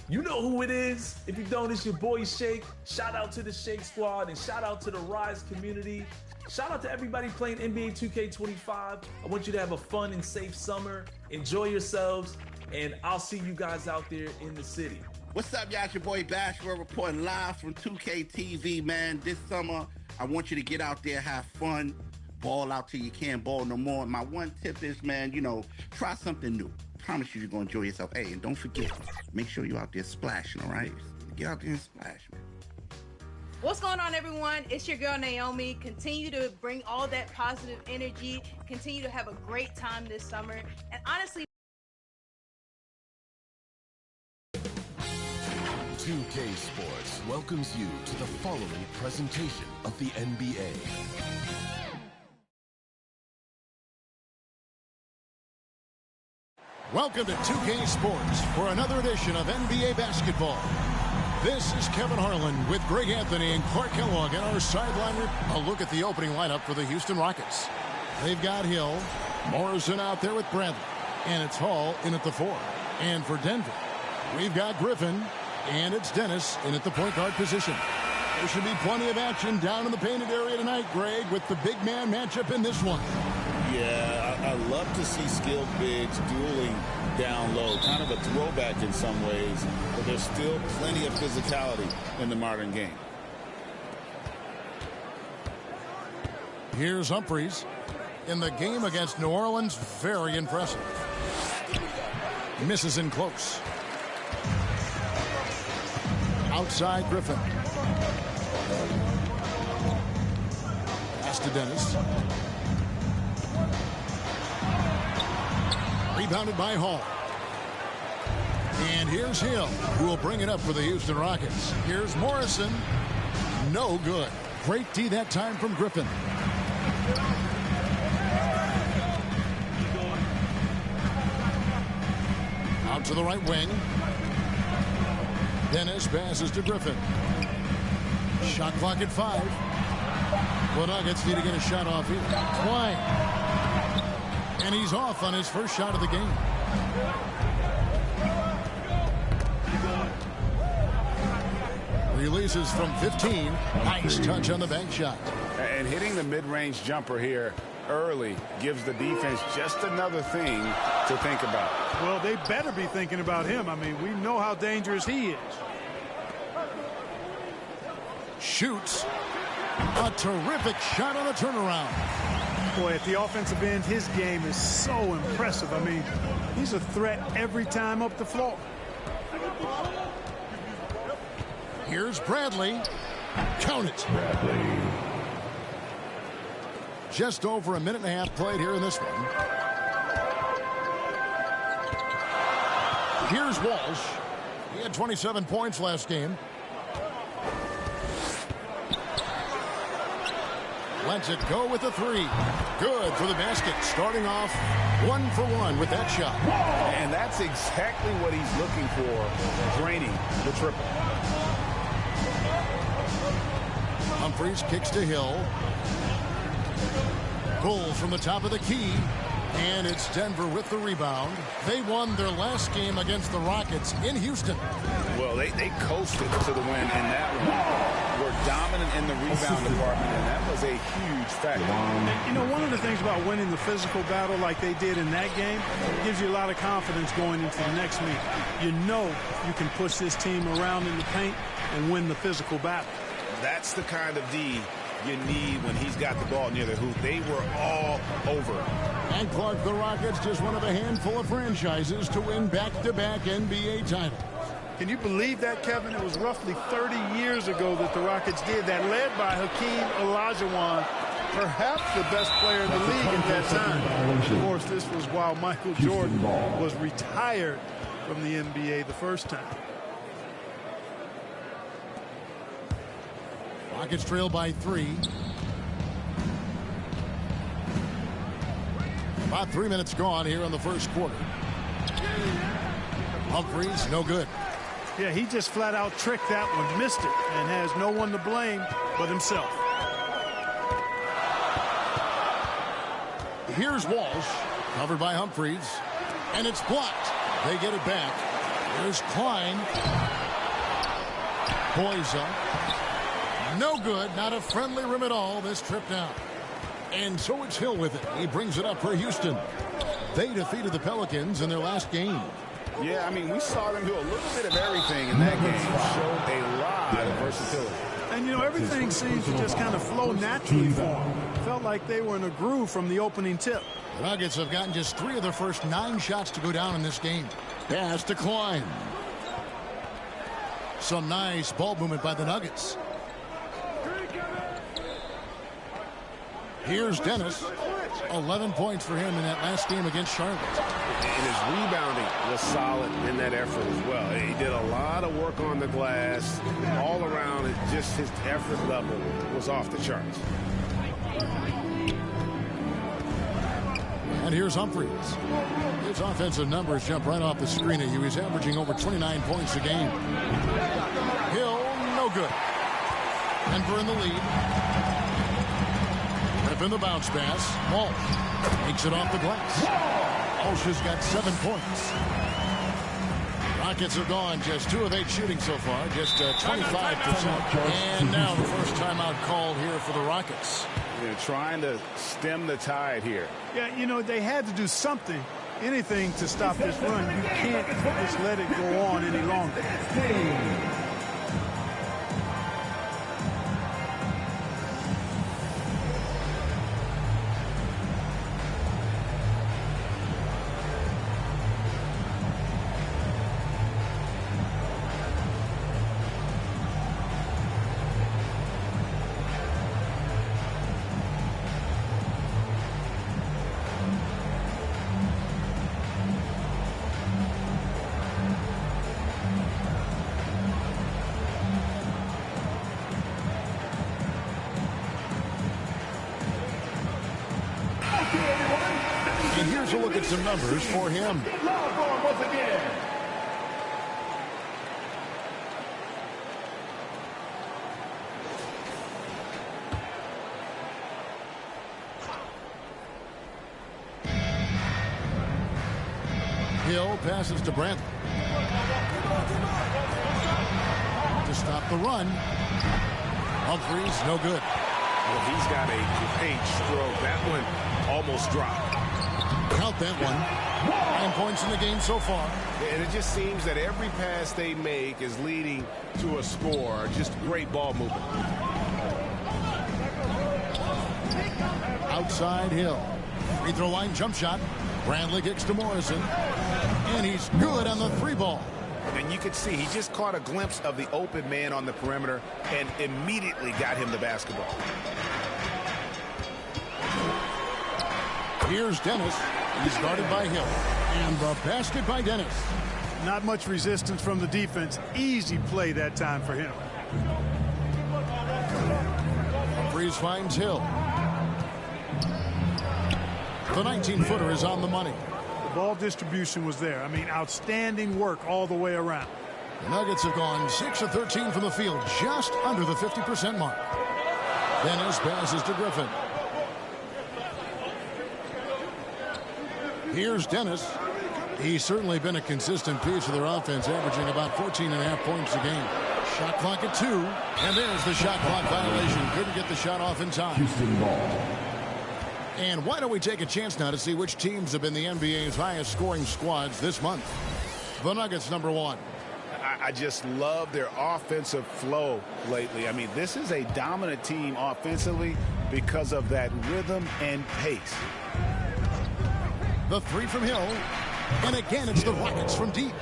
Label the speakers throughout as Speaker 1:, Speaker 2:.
Speaker 1: You know who it is. If you don't, it's your boy Shake. Shout out to the Shake Squad and shout out to the Rizz community. Shout out to everybody playing NBA 2K25. I want you to have a fun and safe summer. Enjoy yourselves, and I'll see you guys out there in the city.
Speaker 2: What's up, y'all? It's your boy Bashford reporting live from 2K TV, man. This summer, I want you to get out there, have fun, ball out till you can't ball no more. My one tip is, man, try something new. Promise you, you're going to enjoy yourself. Hey, and don't forget, make sure you're out there splashing, all right? Get out there and splash, man.
Speaker 3: What's going on, everyone? It's your girl, Naomi. Continue to bring all that positive energy. Continue to have a great time this summer. And honestly,
Speaker 4: 2K Sports welcomes you to the following presentation of the NBA.
Speaker 5: Welcome to 2K Sports for another edition of NBA basketball. This is Kevin Harlan with Greg Anthony and Clark Kellogg in our sideline. A look at the opening lineup for the Houston Rockets. They've got Hill, Morrison out there with Bradley, and it's Hall in at the 4. And for Denver, we've got Griffin, and it's Dennis in at the point guard position. There should be plenty of action down in the painted area tonight, Greg, with the big man matchup in this one.
Speaker 6: Yeah, I love to see skilled bigs dueling down low. Kind of a throwback in some ways, but there's still plenty of physicality in the modern game.
Speaker 5: Here's Humphries. In the game against New Orleans, very impressive. Misses in close. Outside Griffin. Pass to Dennis. Rebounded by Hall. And here's Hill, who will bring it up for the Houston Rockets. Here's Morrison. No good. Great D that time from Griffin. Out to the right wing. Dennis passes to Griffin. Shot clock at 5. The Nuggets need to get a shot off here. Twine. And he's off on his first shot of the game. Releases from 15. Nice touch on the bank shot.
Speaker 6: And hitting the mid-range jumper here early gives the defense just another thing to think about.
Speaker 7: Well, they better be thinking about him. I mean, we know how dangerous he is.
Speaker 5: Shoots. A terrific shot on a turnaround.
Speaker 7: Boy, at the offensive end, his game is so impressive. I mean, he's a threat every time up the floor.
Speaker 5: Here's Bradley. Count it. Bradley. Just over a minute and a half played here in this one. Here's Walsh. He had 27 points last game. Lets it go with the 3. Good for the basket. Starting off 1 for 1 with that shot.
Speaker 6: And that's exactly what he's looking for, draining the triple.
Speaker 5: Humphries kicks to Hill. Pulls from the top of the key. And it's Denver with the rebound. They won their last game against the Rockets in Houston.
Speaker 6: Well, they coasted to the win in that one. Were dominant in the rebound department, and that was a huge factor.
Speaker 7: And, one of the things about winning the physical battle like they did in that game gives you a lot of confidence going into the next meet. You know you can push this team around in the paint and win the physical battle.
Speaker 6: That's the kind of D you need when he's got the ball near the hoop. They were all over.
Speaker 5: And Clark, the Rockets, just one of a handful of franchises to win back-to-back NBA titles.
Speaker 7: Can you believe that, Kevin? It was roughly 30 years ago that the Rockets did that, led by Hakeem Olajuwon, perhaps the best player in the league at that time. Of course, this was while Michael Jordan was retired from the NBA the first time.
Speaker 5: Rockets trail by 3. About 3 minutes gone here in the first quarter. Humphries, no good.
Speaker 7: Yeah, he just flat out tricked that one, missed it, and has no one to blame but himself.
Speaker 5: Here's Walsh, covered by Humphries, and it's blocked. They get it back. Here's Klein. Boys up. No good. Not a friendly rim at all this trip down. And so it's Hill with it. He brings it up for Houston. They defeated the Pelicans in their last game.
Speaker 6: Yeah, I mean, we saw them do a little bit of everything in that game. Showed a lot of versatility.
Speaker 7: And, you know, everything seems to just kind of flow naturally for them. Felt like they were in a groove from the opening tip.
Speaker 5: The Nuggets have gotten just 3 of their first 9 shots to go down in this game. Pass to Klein. Some nice ball movement by the Nuggets. Here's Dennis. 11 points for him in that last game against Charlotte.
Speaker 8: And his rebounding was solid in that effort as well. He did a lot of work on the glass. All around, just his effort level was off the charts.
Speaker 5: And here's Humphries. His offensive numbers jump right off the screen at you. He's averaging over 29 points a game. Hill, no good. Denver in the lead. In the bounce pass. Walsh takes it off the glass. Walsh has got 7 points. Rockets have gone just 2 of 8 shooting so far, just 25%. And now the first timeout called here for the Rockets.
Speaker 8: They're trying to stem the tide here.
Speaker 7: Yeah, you know, they had to do something, anything to stop this run. You can't just let it go on any longer.
Speaker 5: And here's a look at some numbers for him. Hill passes to Brantley. To stop the run. Humphries, no good.
Speaker 8: Well, he's got a great stroke. That one almost dropped.
Speaker 5: Count that one. 9 points in the game so far.
Speaker 8: And it just seems that every pass they make is leading to a score. Just great ball movement.
Speaker 5: Outside Hill. Free throw line jump shot. Brantley kicks to Morrison. And he's good on the 3-ball.
Speaker 8: And you could see he just caught a glimpse of the open man on the perimeter and immediately got him the basketball.
Speaker 5: Here's Dennis. He's guarded by Hill. And the basket by Dennis.
Speaker 7: Not much resistance from the defense. Easy play that time for him.
Speaker 5: Freeze finds Hill. The 19-footer is on the money.
Speaker 7: The ball distribution was there. I mean, outstanding work all the way around.
Speaker 5: The Nuggets have gone 6 of 13 from the field, just under the 50% mark. Dennis passes to Griffin. Here's Dennis. He's certainly been a consistent piece of their offense, averaging about 14.5 points a game. Shot clock at 2. And there's the shot clock violation. Couldn't get the shot off in time.
Speaker 4: Houston ball.
Speaker 5: And why don't we take a chance now to see which teams have been the NBA's highest scoring squads this month. The Nuggets, number 1.
Speaker 8: I just love their offensive flow lately. I mean, this is a dominant team offensively because of that rhythm and pace.
Speaker 5: The 3 from Hill. And again, it's the Rockets from deep.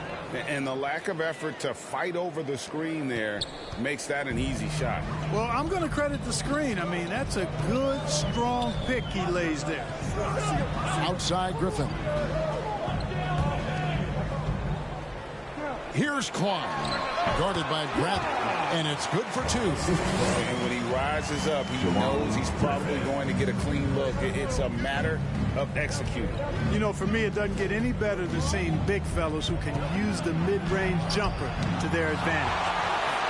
Speaker 8: And the lack of effort to fight over the screen there makes that an easy shot.
Speaker 7: Well, I'm going to credit the screen. I mean, that's a good, strong pick he lays there.
Speaker 5: Outside Griffin. Here's Klein. Guarded by Bradley. And it's good for 2.
Speaker 6: And when he rises up, he knows he's probably going to get a clean look. It's a matter of executing.
Speaker 7: You know, for me, it doesn't get any better than seeing big fellas who can use the mid-range jumper to their advantage.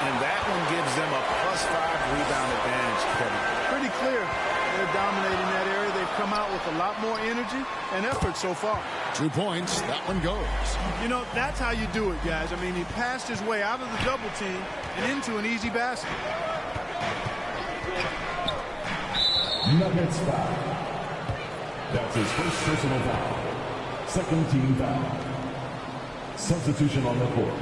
Speaker 8: And that one gives them a +5 rebound advantage, Kevin.
Speaker 7: Pretty clear. They're dominating that area. They they've come out with a lot more energy and effort so far.
Speaker 5: 2 points. That one goes.
Speaker 7: You know, that's how you do it, guys. I mean, he passed his way out of the double team and into an easy basket.
Speaker 9: Nuggets foul. That's his first personal foul. Second team foul. Substitution on the court.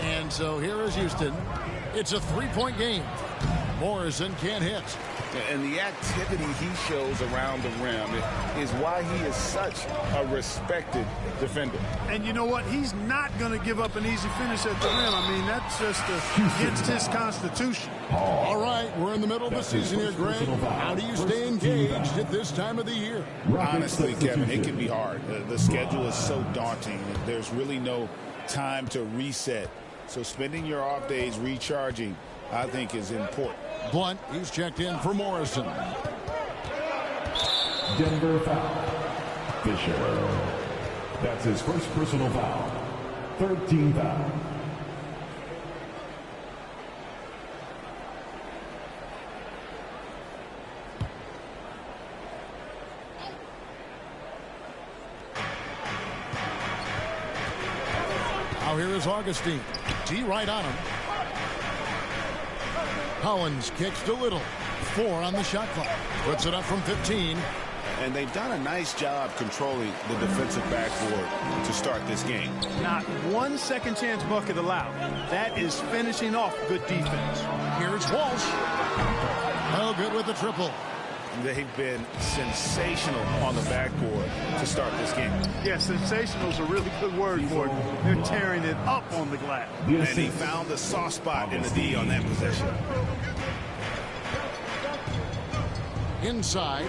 Speaker 5: And so here is Houston. It's a 3-point game. Morrison can't hit.
Speaker 6: And the activity he shows around the rim is why he is such a respected defender.
Speaker 7: And you know what? He's not going to give up an easy finish at the rim. I mean, that's just against his constitution.
Speaker 5: All right, we're in the middle of the season here, Greg. How do you stay engaged at this time of the year?
Speaker 6: Honestly, Kevin, it can be hard. The schedule is so daunting. There's really no time to reset. So spending your off days recharging, I think, is important.
Speaker 5: Blunt, he's checked in for Morrison.
Speaker 9: Denver foul. Fisher. That's his first personal foul. Third team foul.
Speaker 5: Now here is Augustine. D right on him. Collins kicks to Little. 4 on the shot clock. Puts it up from 15.
Speaker 6: And they've done a nice job controlling the defensive backboard to start this game.
Speaker 7: Not one second chance bucket allowed. That is finishing off good defense.
Speaker 5: Here's Walsh. Oh, good with the triple.
Speaker 6: They've been sensational on the backboard to start this game.
Speaker 7: Yeah, sensational is a really good word for it. They're tearing it up on the glass.
Speaker 6: And he found the soft spot in the D on that possession.
Speaker 5: Inside.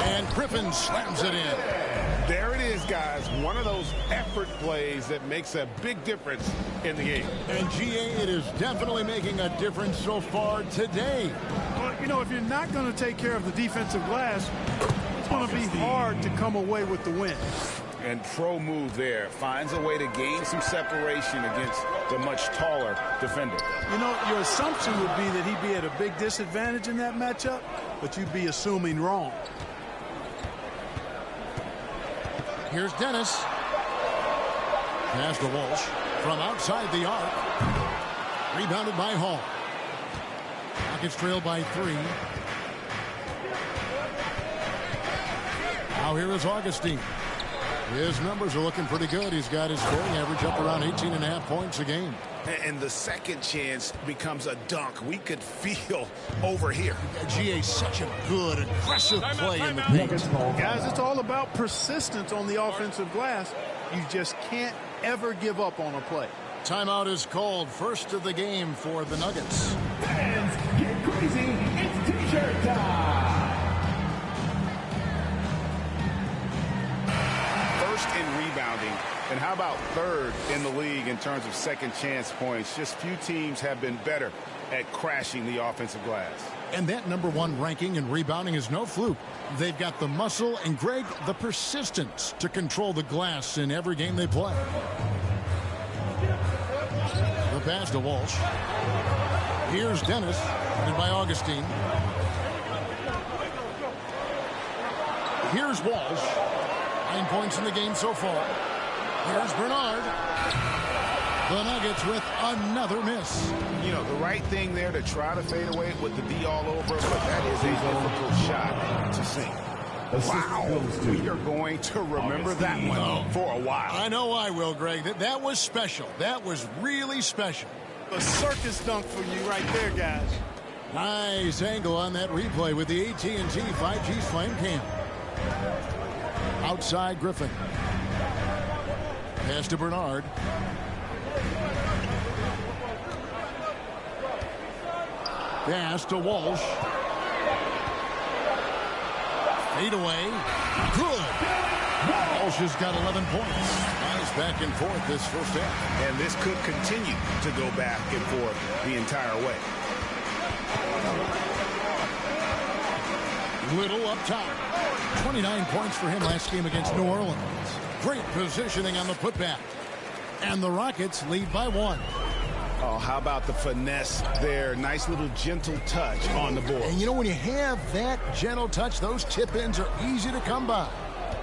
Speaker 5: And Griffin slams it in.
Speaker 8: There it is, guys. One of those effort plays that makes a big difference in the game.
Speaker 5: And GA, it is definitely making a difference so far today.
Speaker 7: Well, you know, if you're not going to take care of the defensive glass, it's going to be hard to come away with the win.
Speaker 6: And pro move there. Finds a way to gain some separation against the much taller defender.
Speaker 7: You know, your assumption would be that he'd be at a big disadvantage in that matchup, but you'd be assuming wrong.
Speaker 5: Here's Dennis. Pass to Walsh from outside the arc. Rebounded by Hall. Rockets trail by 3. Now here is Augustine. His numbers are looking pretty good. He's got his scoring average up around 18.5 points a game.
Speaker 6: And the second chance becomes a dunk. We could feel over here.
Speaker 5: GA, such a good, aggressive play in the paint.
Speaker 7: Guys, it's all about persistence on the offensive glass. You just can't ever give up on a play.
Speaker 5: Timeout is called. First of the game for the Nuggets.
Speaker 9: Fans, get crazy. It's t-shirt time.
Speaker 6: First in rebounding, and how about third in the league in terms of second chance points? Just few teams have been better at crashing the offensive glass.
Speaker 5: And that #1 ranking in rebounding is no fluke. They've got the muscle and, Greg, the persistence to control the glass in every game they play. The pass to Walsh. Here's Dennis, and by Augustine. Here's Walsh. 9 points in the game so far. Here's Bernard. The Nuggets with another miss.
Speaker 6: You know, the right thing there to try to fade away with the D all over, but that is a difficult shot to sink. Wow, we are going to remember that one for a while.
Speaker 5: I know I will, Greg. That was special. That was really special.
Speaker 7: A circus dunk for you right there, guys.
Speaker 5: Nice angle on that replay with the AT&T 5G Flame Cam. Outside Griffin. Pass to Bernard. Pass to Walsh. Fade away. Good. Walsh has got 11 points. Nice back and forth this first half.
Speaker 6: And this could continue to go back and forth the entire way.
Speaker 5: Little up top. 29 points for him last game against New Orleans. Great positioning on the putback. And the Rockets lead by 1.
Speaker 8: Oh, how about the finesse there? Nice little gentle touch on the board.
Speaker 5: And you know, when you have that gentle touch, those tip-ins are easy to come by.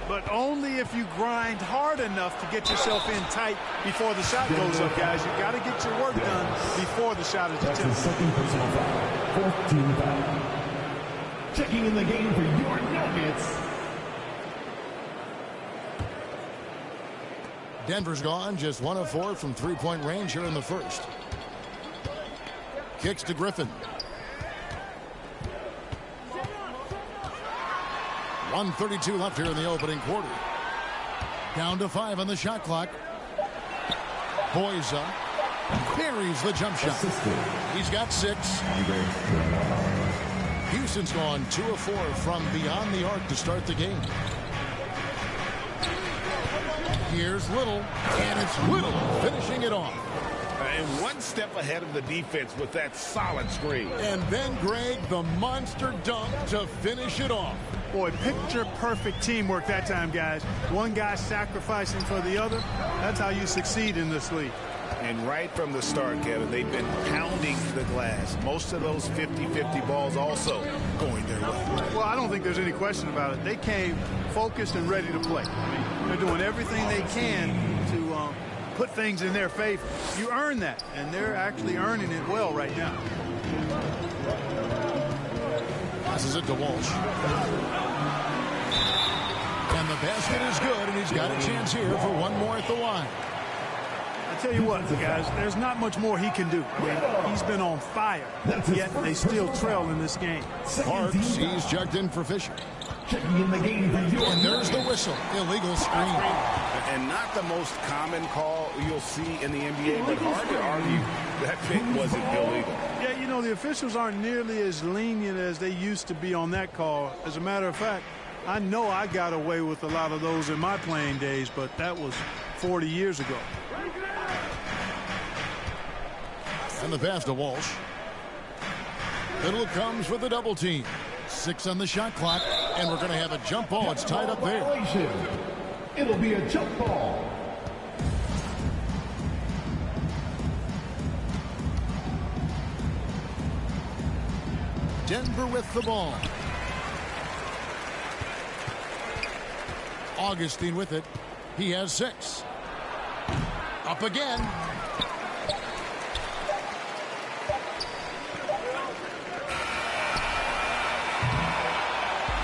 Speaker 7: But only if you grind hard enough to get yourself in tight before the shot goes up, guys. You got to get your work done before the shot is attempted.
Speaker 9: That's the second personal foul. 4th team foul. Checking in the game for your Nuggets.
Speaker 5: Denver's gone just 1 of 4 from three-point range here in the first. Kicks to Griffin. 1:32 left here in the opening quarter. Down to 5 on the shot clock. Boyza buries the jump shot. He's got 6. Houston's gone 2 of 4 from beyond the arc to start the game. Here's Little, and it's Little finishing it off.
Speaker 8: And one step ahead of the defense with that solid screen.
Speaker 5: And then Greg, the monster dunk to finish it off.
Speaker 7: Boy, picture-perfect teamwork that time, guys. One guy sacrificing for the other. That's how you succeed in this league.
Speaker 8: And right from the start, Kevin, they've been pounding the glass. Most of those 50-50 balls also going their way.
Speaker 7: Well, I don't think there's any question about it. They came focused and ready to play. I mean, they're doing everything they can to put things in their favor. You earn that, and they're actually earning it well right now.
Speaker 5: Passes it to Walsh. And the basket is good, and he's got a chance here for one more at the line.
Speaker 7: I tell you what, guys, there's not much more he can do. I mean, he's been on fire, yet they still trail in this game.
Speaker 5: Parks, he's jugged in for Fisher.
Speaker 9: Checking in the game for your
Speaker 5: And there's the whistle. Illegal screen.
Speaker 8: And not the most common call you'll see in the NBA, but hard to argue that pick wasn't illegal.
Speaker 7: Yeah, you know, the officials aren't nearly as lenient as they used to be on that call. As a matter of fact, I know I got away with a lot of those in my playing days, but that was 40 years ago.
Speaker 5: And the pass to Walsh. Little comes with a double team. 6 on the shot clock, and we're going to have a jump ball. It's tied up there.
Speaker 9: It'll be a jump ball.
Speaker 5: Denver with the ball. Augustine with it. He has 6. Up again.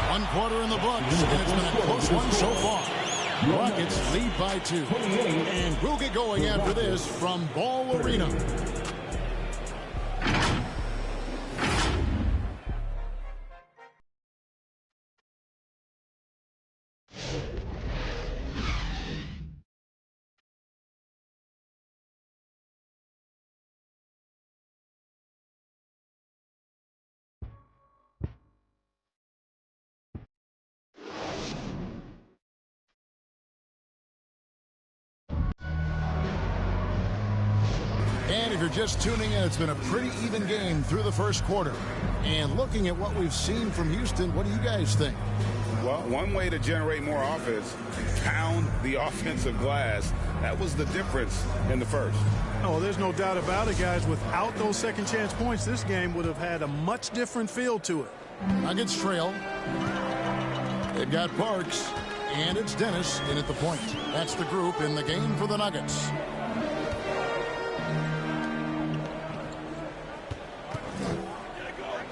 Speaker 5: One quarter in the books, and it's been a close one so far. Rockets lead by 2. And we'll get going after this from Ball Arena. And if you're just tuning in, it's been a pretty even game through the first quarter. And looking at what we've seen from Houston, what do you guys think?
Speaker 8: Well, one way to generate more offense, pound the offensive glass. That was the difference in the first.
Speaker 7: Oh, there's no doubt about it, guys. Without those second chance points, this game would have had a much different feel to it.
Speaker 5: Nuggets trail. They've got Parks, and it's Dennis in at the point. That's the group in the game for the Nuggets.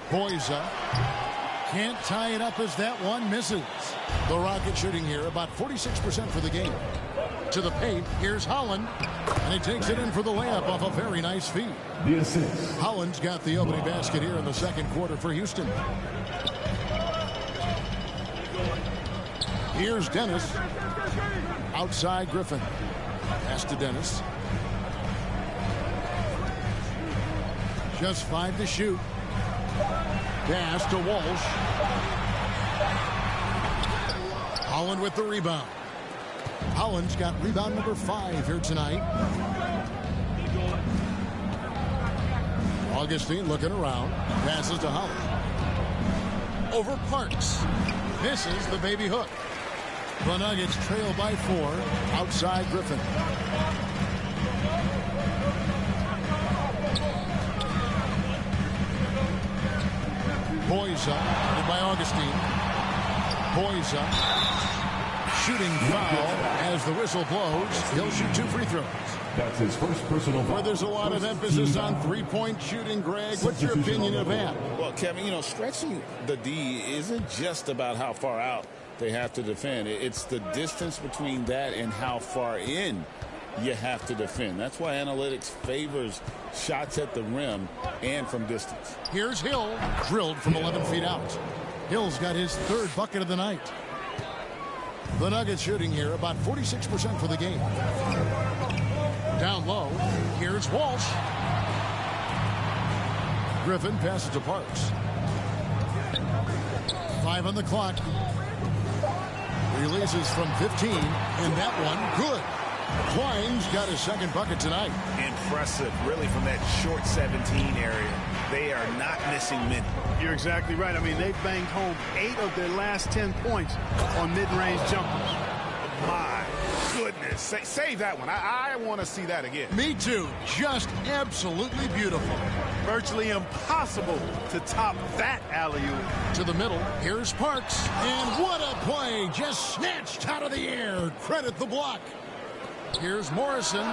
Speaker 5: Boyza can't tie it up as that one misses. The Rockets shooting here about 46% for the game. To the paint, here's Holland, and he takes it in for the layup off a very nice feed.
Speaker 9: The assist.
Speaker 5: Holland's got the opening basket here in the second quarter for Houston. Here's Dennis. Outside Griffin. Pass to Dennis. Just 5 to shoot. Pass to Walsh. Holland with the rebound. Holland's got rebound number 5 here tonight. Augustine looking around. Passes to Holland. Over Parks. misses the baby hook. The Nuggets trail by 4 outside Griffin. Boyza by Augustine. Boyza shooting foul as the whistle blows. He'll shoot 2 free throws.
Speaker 9: That's his first personal foul.
Speaker 5: Where there's a lot of emphasis on three-point shooting, Greg. What's your opinion of that?
Speaker 8: Well, Kevin, you know, stretching the D isn't just about how far out they have to defend. It's the distance between that and how far in you have to defend. That's why analytics favors shots at the rim and from distance.
Speaker 5: Here's Hill, drilled from 11 feet out. Hill's got his 3rd bucket of the night. The Nuggets shooting here about 46% for the game. Down low, here's Walsh. Griffin passes to Parks. 5 on the clock. Releases from 15, and that one good. Klein's got his 2nd bucket tonight.
Speaker 6: Impressive, really, from that short 17 area. They are not missing many.
Speaker 7: You're exactly right. I mean, they've banged home 8 of their last 10 points on mid-range jumpers.
Speaker 6: My goodness. Save that one. I want to see that again.
Speaker 5: Me too. Just absolutely beautiful.
Speaker 7: Virtually impossible to top that alley-oop.
Speaker 5: To the middle, here's Parks. And what a play. Just snatched out of the air. Credit the block. Here's Morrison.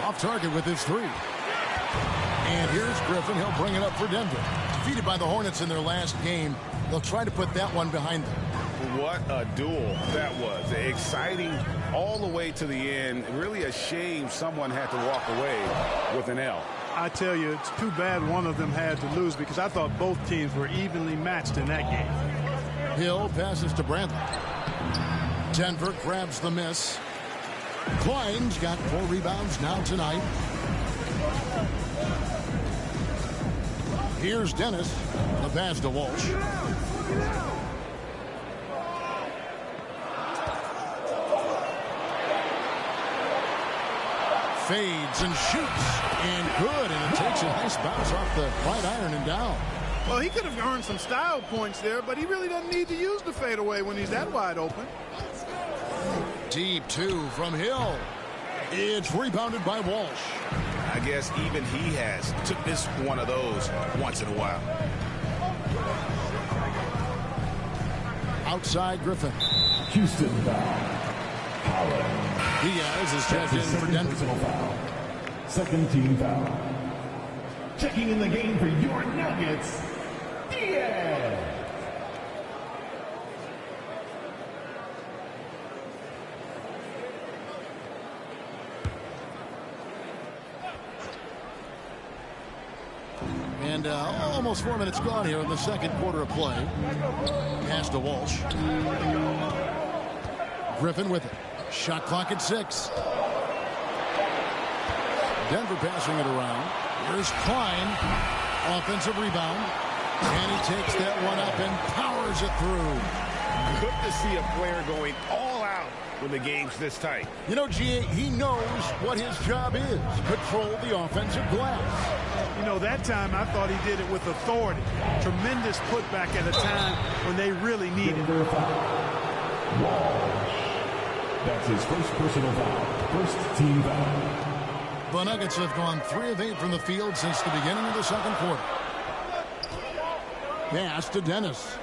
Speaker 5: Off target with his 3. And here's Griffin. He'll bring it up for Denver. Defeated by the Hornets in their last game. They'll try to put that one behind them.
Speaker 8: What a duel that was. Exciting all the way to the end. Really a shame someone had to walk away with an L.
Speaker 7: I tell you, it's too bad one of them had to lose because I thought both teams were evenly matched in that game.
Speaker 5: Hill passes to Bradley. Denver grabs the miss. Klein's got 4 rebounds now tonight. Here's Dennis. The pass to Walsh. Fades and shoots. And good. And it takes a nice bounce off the right iron and down.
Speaker 7: Well, he could have earned some style points there, but he really doesn't need to use the fadeaway when he's that wide open.
Speaker 5: Deep 2 from Hill. It's rebounded by Walsh.
Speaker 8: I guess even he has took this one of those once in a while.
Speaker 5: Outside Griffin.
Speaker 9: Houston foul.
Speaker 5: Diaz is checked in for Denver.
Speaker 9: Foul. 2nd team foul. Checking in the game for your Nuggets, Diaz.
Speaker 5: And almost 4 minutes gone here in the 2nd quarter of play. Pass to Walsh. Griffin with it. Shot clock at 6. Denver passing it around. Here's Klein. Offensive rebound. And he takes that one up and powers it through.
Speaker 8: Good to see a player going all out when the game's this tight.
Speaker 5: You know, G.A., he knows what his job is. Control the offensive glass.
Speaker 7: You know, that time I thought he did it with authority. Tremendous putback at a time when they really needed it.
Speaker 9: That's his first personal foul. 1st team foul.
Speaker 5: The Nuggets have gone 3 of 8 from the field since the beginning of the 2nd quarter. Pass to Dennis.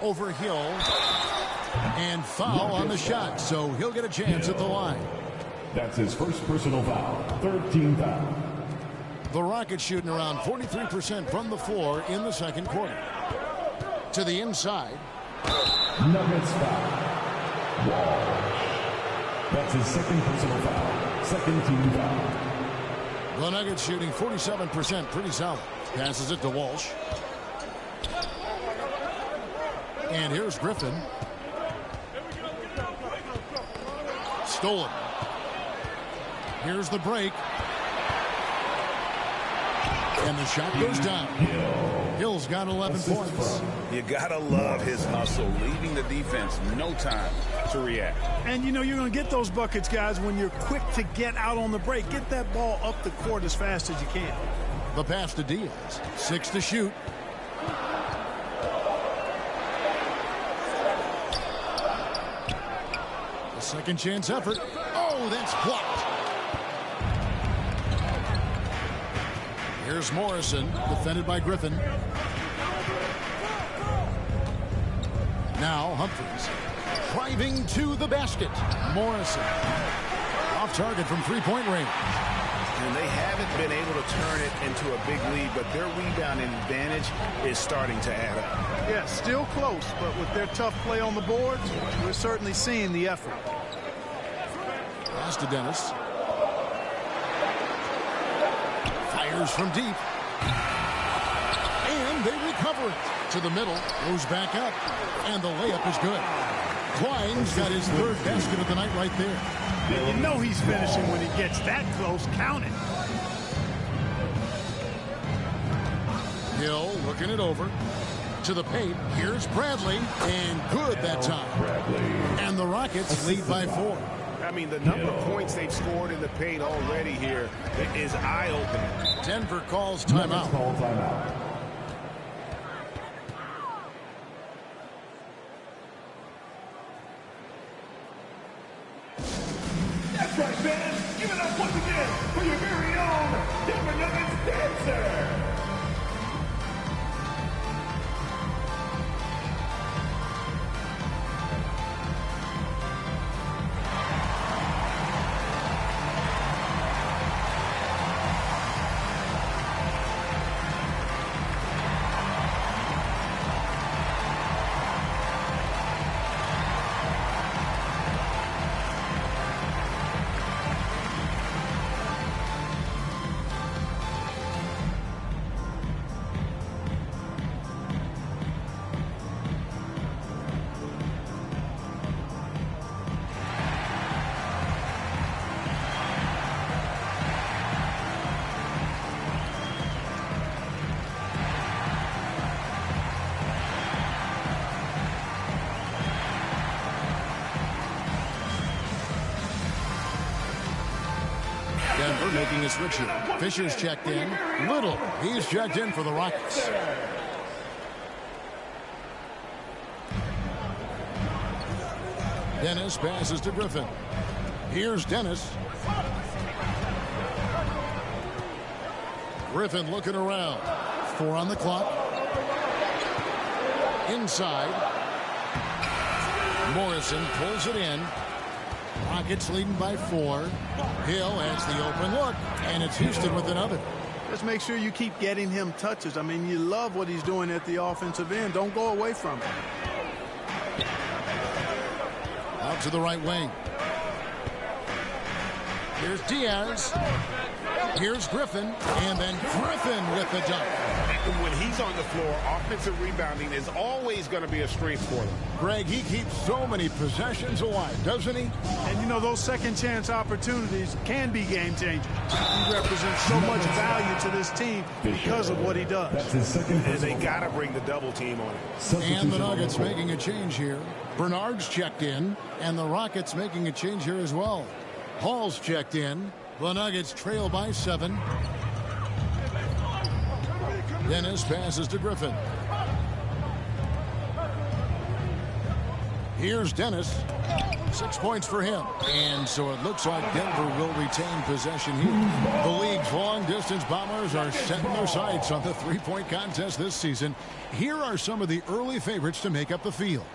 Speaker 5: Over Hill. And foul on the shot, so he'll get a chance at the line.
Speaker 9: That's his first personal foul. 3rd team foul.
Speaker 5: The Rockets shooting around 43% from the floor in the 2nd quarter. To the inside.
Speaker 9: Nuggets foul. That's his 2nd personal foul. 2nd team foul.
Speaker 5: The Nuggets shooting 47%, pretty solid. Passes it to Walsh. And here's Griffin. Stolen. Here's the break. And the shot goes down. Hill's got 11 points.
Speaker 8: You gotta love his hustle, leaving the defense no time to react.
Speaker 7: And you know you're going to get those buckets, guys, when you're quick to get out on the break. Get that ball up the court as fast as you can.
Speaker 5: The pass to Diaz. 6 to shoot. Second chance effort. Oh, that's blocked. Here's Morrison, defended by Griffin. Now Humphries, driving to the basket. Morrison, off target from three-point range.
Speaker 6: And they haven't been able to turn it into a big lead, but their rebounding advantage is starting to add up.
Speaker 7: Yeah, still close, but with their tough play on the boards, we're certainly seeing the effort.
Speaker 5: Pass to Dennis. Fires from deep. And they recover it. To the middle, goes back up. And the layup is good. Klein's got his third basket of the night right there.
Speaker 7: And you know he's finishing when he gets that close. Count it.
Speaker 5: Hill looking it over. To the paint. Here's Bradley. And good that time. And the Rockets lead by 4.
Speaker 6: I mean, the number of points they've scored in the paint already here is eye-opening.
Speaker 5: Denver calls timeout.
Speaker 9: That's right, fans. Give it up once again for your very own Denver Nuggets dancer.
Speaker 5: Denver making a switch here. Fisher's checked in. Little, he's checked in for the Rockets. Dennis passes to Griffin. Here's Dennis. Griffin looking around. 4 on the clock. Inside. Morrison pulls it in. Rockets leading by 4. Hill has the open look, and it's Houston with another.
Speaker 7: Just make sure you keep getting him touches. I mean, you love what he's doing at the offensive end. Don't go away from it.
Speaker 5: Out to the right wing. Here's Diaz. Here's Griffin, and then Griffin with the dunk.
Speaker 6: When he's on the floor, offensive rebounding is always going to be a strength for them.
Speaker 5: Greg, he keeps so many possessions alive, doesn't he?
Speaker 7: And, you know, those second chance opportunities can be game changers. He represents so much value to this team because of what he does.
Speaker 9: That's his second.
Speaker 6: And they got to bring the double team on him.
Speaker 5: And the Nuggets making a change here. Bernard's checked in, and the Rockets making a change here as well. Hall's checked in. The Nuggets trail by 7. Dennis passes to Griffin. Here's Dennis. 6 points for him. And so it looks like Denver will retain possession here. The league's long-distance Bombers are setting their sights on the three-point contest this season. Here are some of the early favorites to make up the field.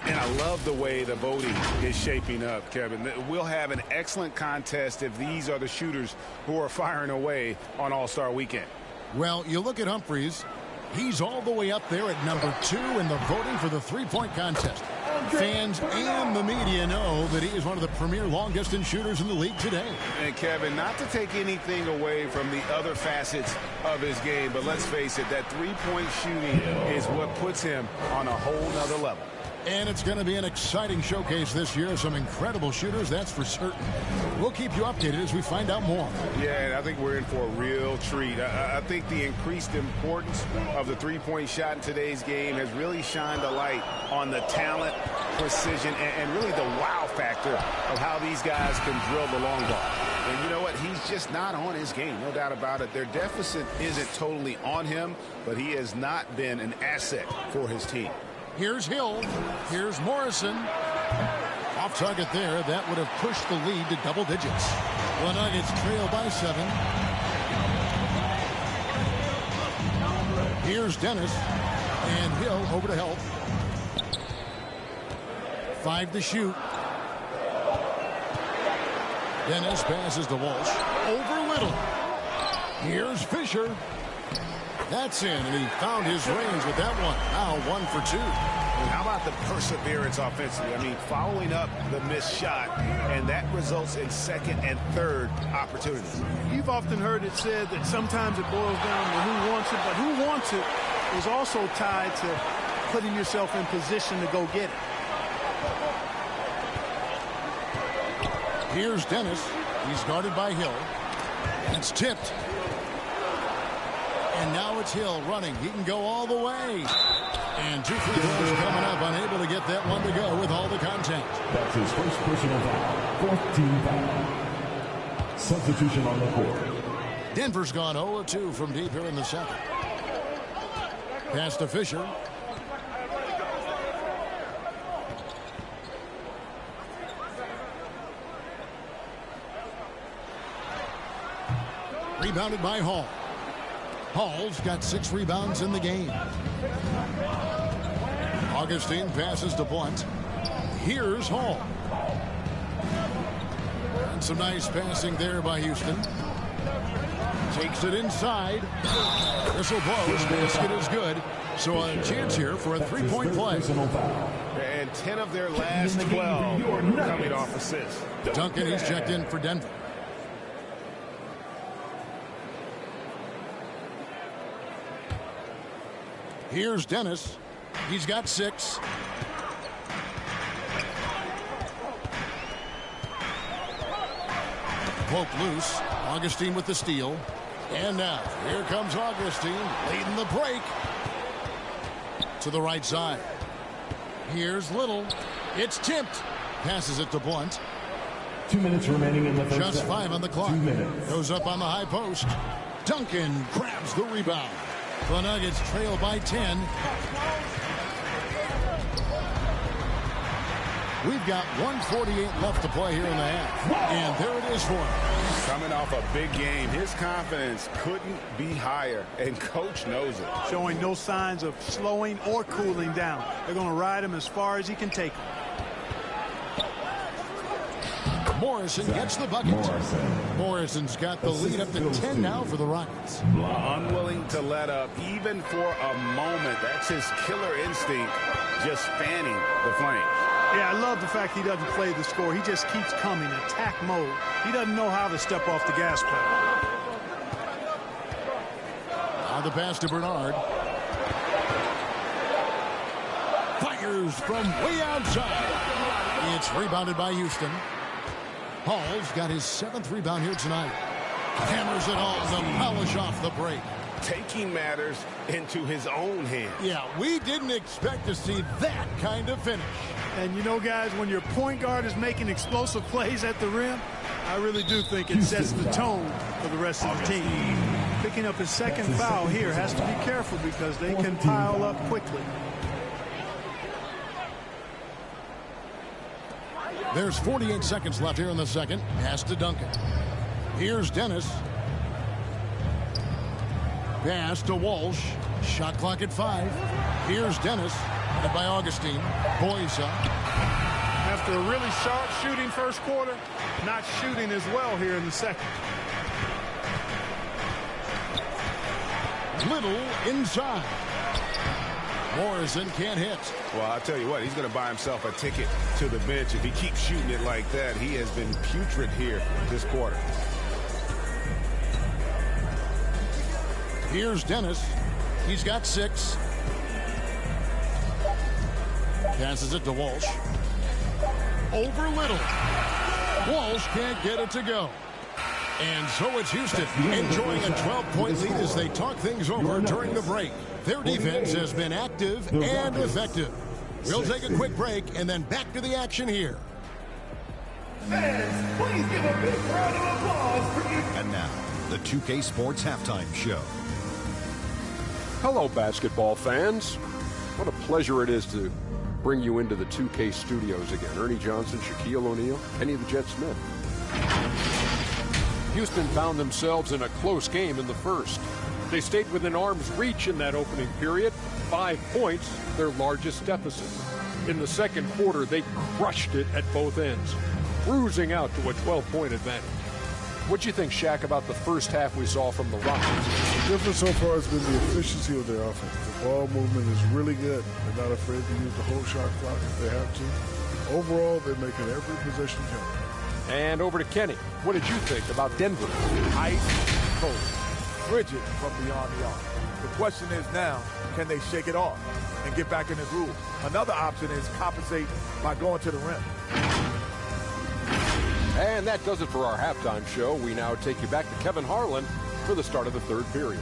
Speaker 6: And I love the way the voting is shaping up, Kevin. We'll have an excellent contest if these are the shooters who are firing away on All-Star Weekend.
Speaker 5: Well, you look at Humphries. He's all the way up there at number 2 in the voting for the three-point contest. Fans and the media know that he is one of the premier long-distance shooters in the league today.
Speaker 6: And, Kevin, not to take anything away from the other facets of his game, but let's face it, that three-point shooting is what puts him on a whole nother level.
Speaker 5: And it's going to be an exciting showcase this year. Some incredible shooters, that's for certain. We'll keep you updated as we find out more.
Speaker 6: Yeah, and I think we're in for a real treat. I think the increased importance of the three-point shot in today's game has really shined a light on the talent, precision, and really the wow factor of how these guys can drill the long ball. And you know what? He's just not on his game, no doubt about it. Their deficit isn't totally on him, but he has not been an asset for his team.
Speaker 5: Here's Hill. Here's Morrison. Off target there. That would have pushed the lead to double digits. The Nuggets trail by 7. Here's Dennis. And Hill over to help. 5 to shoot. Dennis passes to Walsh. Over Little. Here's Fisher. That's in, and he found his range with that one. Now 1 for 2.
Speaker 6: How about the perseverance offensively? I mean, following up the missed shot, and that results in second and third opportunities.
Speaker 7: You've often heard it said that sometimes it boils down to who wants it, but who wants it is also tied to putting yourself in position to go get it.
Speaker 5: Here's Dennis. He's guarded by Hill. It's tipped. And now it's Hill running. He can go all the way. And 2 free throws coming up. Unable to get that one to go with all the contact.
Speaker 9: That's his first personal foul. 4th team foul. Substitution on the court.
Speaker 5: Denver's gone 0-2 from deep here in the second. Pass to Fisher. Rebounded by Hall. Hall's got 6 rebounds in the game. Augustine passes to Blunt. Here's Hall. And some nice passing there by Houston. Takes it inside. Whistle blows. Basket is good. So a chance here for a 3-point play.
Speaker 6: And 10 of their last 12 coming off assists.
Speaker 5: Duncan, he's checked in for Denver. Here's Dennis. He's got 6. Poke loose. Augustine with the steal. And now, here comes Augustine leading the break. To the right side. Here's Little. It's tipped. Passes it to Blunt.
Speaker 9: 2 minutes remaining in the first
Speaker 5: Just
Speaker 9: set.
Speaker 5: 5 on the clock.
Speaker 9: 2 minutes.
Speaker 5: Goes up on the high post. Duncan grabs the rebound. The Nuggets trail by 10. We've got 1:48 left to play here in the half. And there it is for him.
Speaker 6: Coming off a big game, his confidence couldn't be higher, and coach knows it.
Speaker 7: Showing no signs of slowing or cooling down. They're going to ride him as far as he can take him.
Speaker 5: Morrison gets the bucket. Morrison's got the lead up to 10 now for the Rockets.
Speaker 6: Unwilling to let up even for a moment. That's his killer instinct, just fanning the flame.
Speaker 7: Yeah, I love the fact he doesn't play the score. He just keeps coming, attack mode. He doesn't know how to step off the gas pedal.
Speaker 5: Now the pass to Bernard. Fires from way outside. It's rebounded by Houston. Hall's got his 7th rebound here tonight. Hammers it all to polish off the break.
Speaker 6: Taking matters into his own hands.
Speaker 5: Yeah, we didn't expect to see that kind of finish.
Speaker 7: And you know, guys, when your point guard is making explosive plays at the rim, I really do think it sets the tone for the rest of the team. Picking up his 2nd foul here, has to be careful because they can pile up quickly.
Speaker 5: There's 48 seconds left here in the second. Pass to Duncan. Here's Dennis. Pass to Walsh. Shot clock at 5. Here's Dennis. Led by Augustine. Boys up.
Speaker 7: After a really sharp shooting first quarter, not shooting as well here in the second.
Speaker 5: Little inside. Morrison can't hit.
Speaker 6: Well, I'll tell you what, he's going to buy himself a ticket to the bench if he keeps shooting it like that. He has been putrid here this quarter.
Speaker 5: Here's Dennis. He's got 6. Passes it to Walsh. Over Little. Walsh can't get it to go. And so it's Houston enjoying a 12-point lead as they talk things over during the break. Their defense has been active and effective. We'll take a quick break and then back to the action here.
Speaker 10: Fans, please give a big round of applause for you.
Speaker 11: And now, the 2K Sports Halftime Show.
Speaker 12: Hello, basketball fans. What a pleasure it is to bring you into the 2K studios again. Ernie Johnson, Shaquille O'Neal, Kenny the Jet Smith. Houston found themselves in a close game in the first. They stayed within arm's reach in that opening period. 5 points, their largest deficit. In the second quarter, they crushed it at both ends, cruising out to a 12-point advantage. What do you think, Shaq, about the first half we saw from the Rockets?
Speaker 7: The difference so far has been the efficiency of their offense. The ball movement is really good. They're not afraid to use the whole shot clock if they have to. Overall, they're making every possession count.
Speaker 12: And over to Kenny. What did you think about Denver?
Speaker 13: Ice cold, frigid from beyond the arc. The question is now, can they shake it off and get back in the groove? Another option is compensate by going to the rim.
Speaker 12: And that does it for our halftime show. We now take you back to Kevin Harlan for the start of the third period.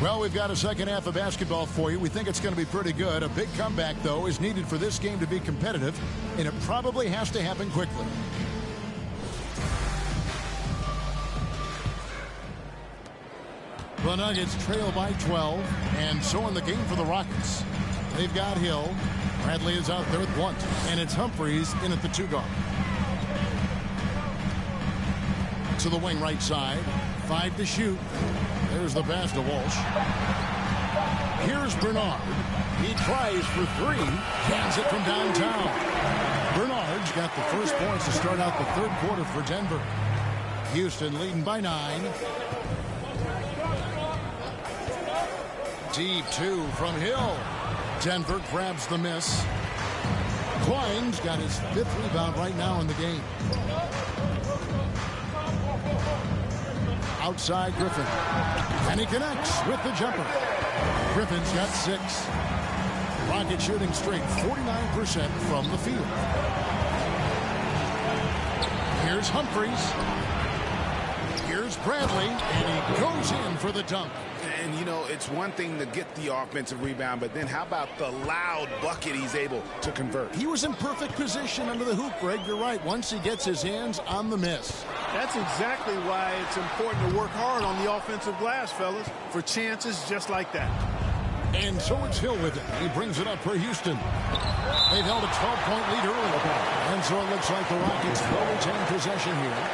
Speaker 5: Well, we've got a second half of basketball for you. We think it's going to be pretty good. A big comeback, though, is needed for this game to be competitive, and it probably has to happen quickly. The Nuggets trail by 12, and so in the game for the Rockets. They've got Hill. Bradley is out there with Blunt, and it's Humphries in at the 2-guard. To the wing right side. 5 to shoot. There's the pass to Walsh. Here's Bernard. He tries for 3. Cans it from downtown. Bernard's got the first points to start out the third quarter for Denver. Houston leading by 9. Deep 2 from Hill. Denver grabs the miss. Klein's got his 5th rebound right now in the game. Outside Griffin. And he connects with the jumper. Griffin's got 6. Rocket shooting straight 49% from the field. Here's Humphries. Here's Bradley. And he goes in for the dunk.
Speaker 6: And, you know, it's one thing to get the offensive rebound, but then how about the loud bucket he's able to convert?
Speaker 5: He was in perfect position under the hoop, Greg. You're right. Once he gets his hands on the miss.
Speaker 7: That's exactly why it's important to work hard on the offensive glass, fellas, for chances just like that.
Speaker 5: And so it's Hill with it. He brings it up for Houston. They've held a 12-point lead early. And so it looks like the Rockets will retain possession here.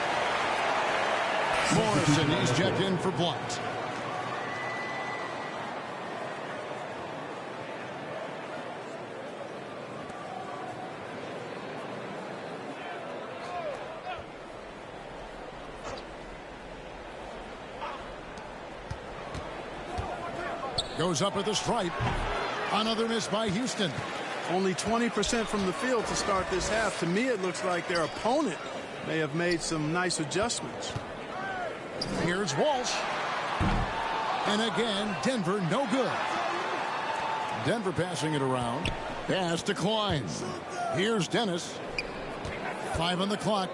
Speaker 5: Morrison, he's checked in for Blunt. Goes up at the stripe. Another miss by Houston.
Speaker 7: Only 20% from the field to start this half. To me, it looks like their opponent may have made some nice adjustments.
Speaker 5: Here's Walsh. And again, Denver no good. Denver passing it around. Pass to Klein. Here's Dennis. 5 on the clock.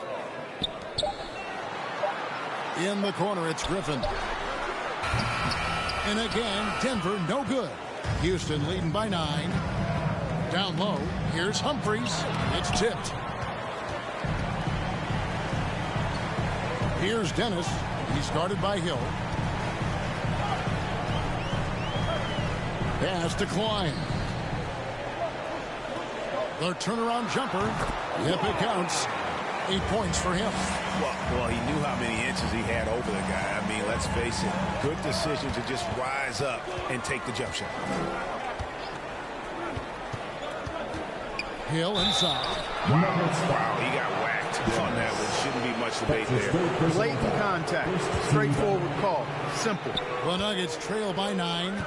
Speaker 5: In the corner, it's Griffin. And again, Denver no good. Houston leading by 9. Down low, here's Humphries. It's tipped. Here's Dennis. He's guarded by Hill. Pass to Klein. The turnaround jumper. Yep, it counts. 8 points for him.
Speaker 6: Well, he knew how many inches he had over the guy. I mean, let's face it. Good decision to just rise up and take the jump shot.
Speaker 5: Hill inside.
Speaker 6: Wow, he got whacked on that one. Shouldn't be much debate there.
Speaker 7: Blatant contact. Straightforward call. Simple.
Speaker 5: The Nuggets trail by 9.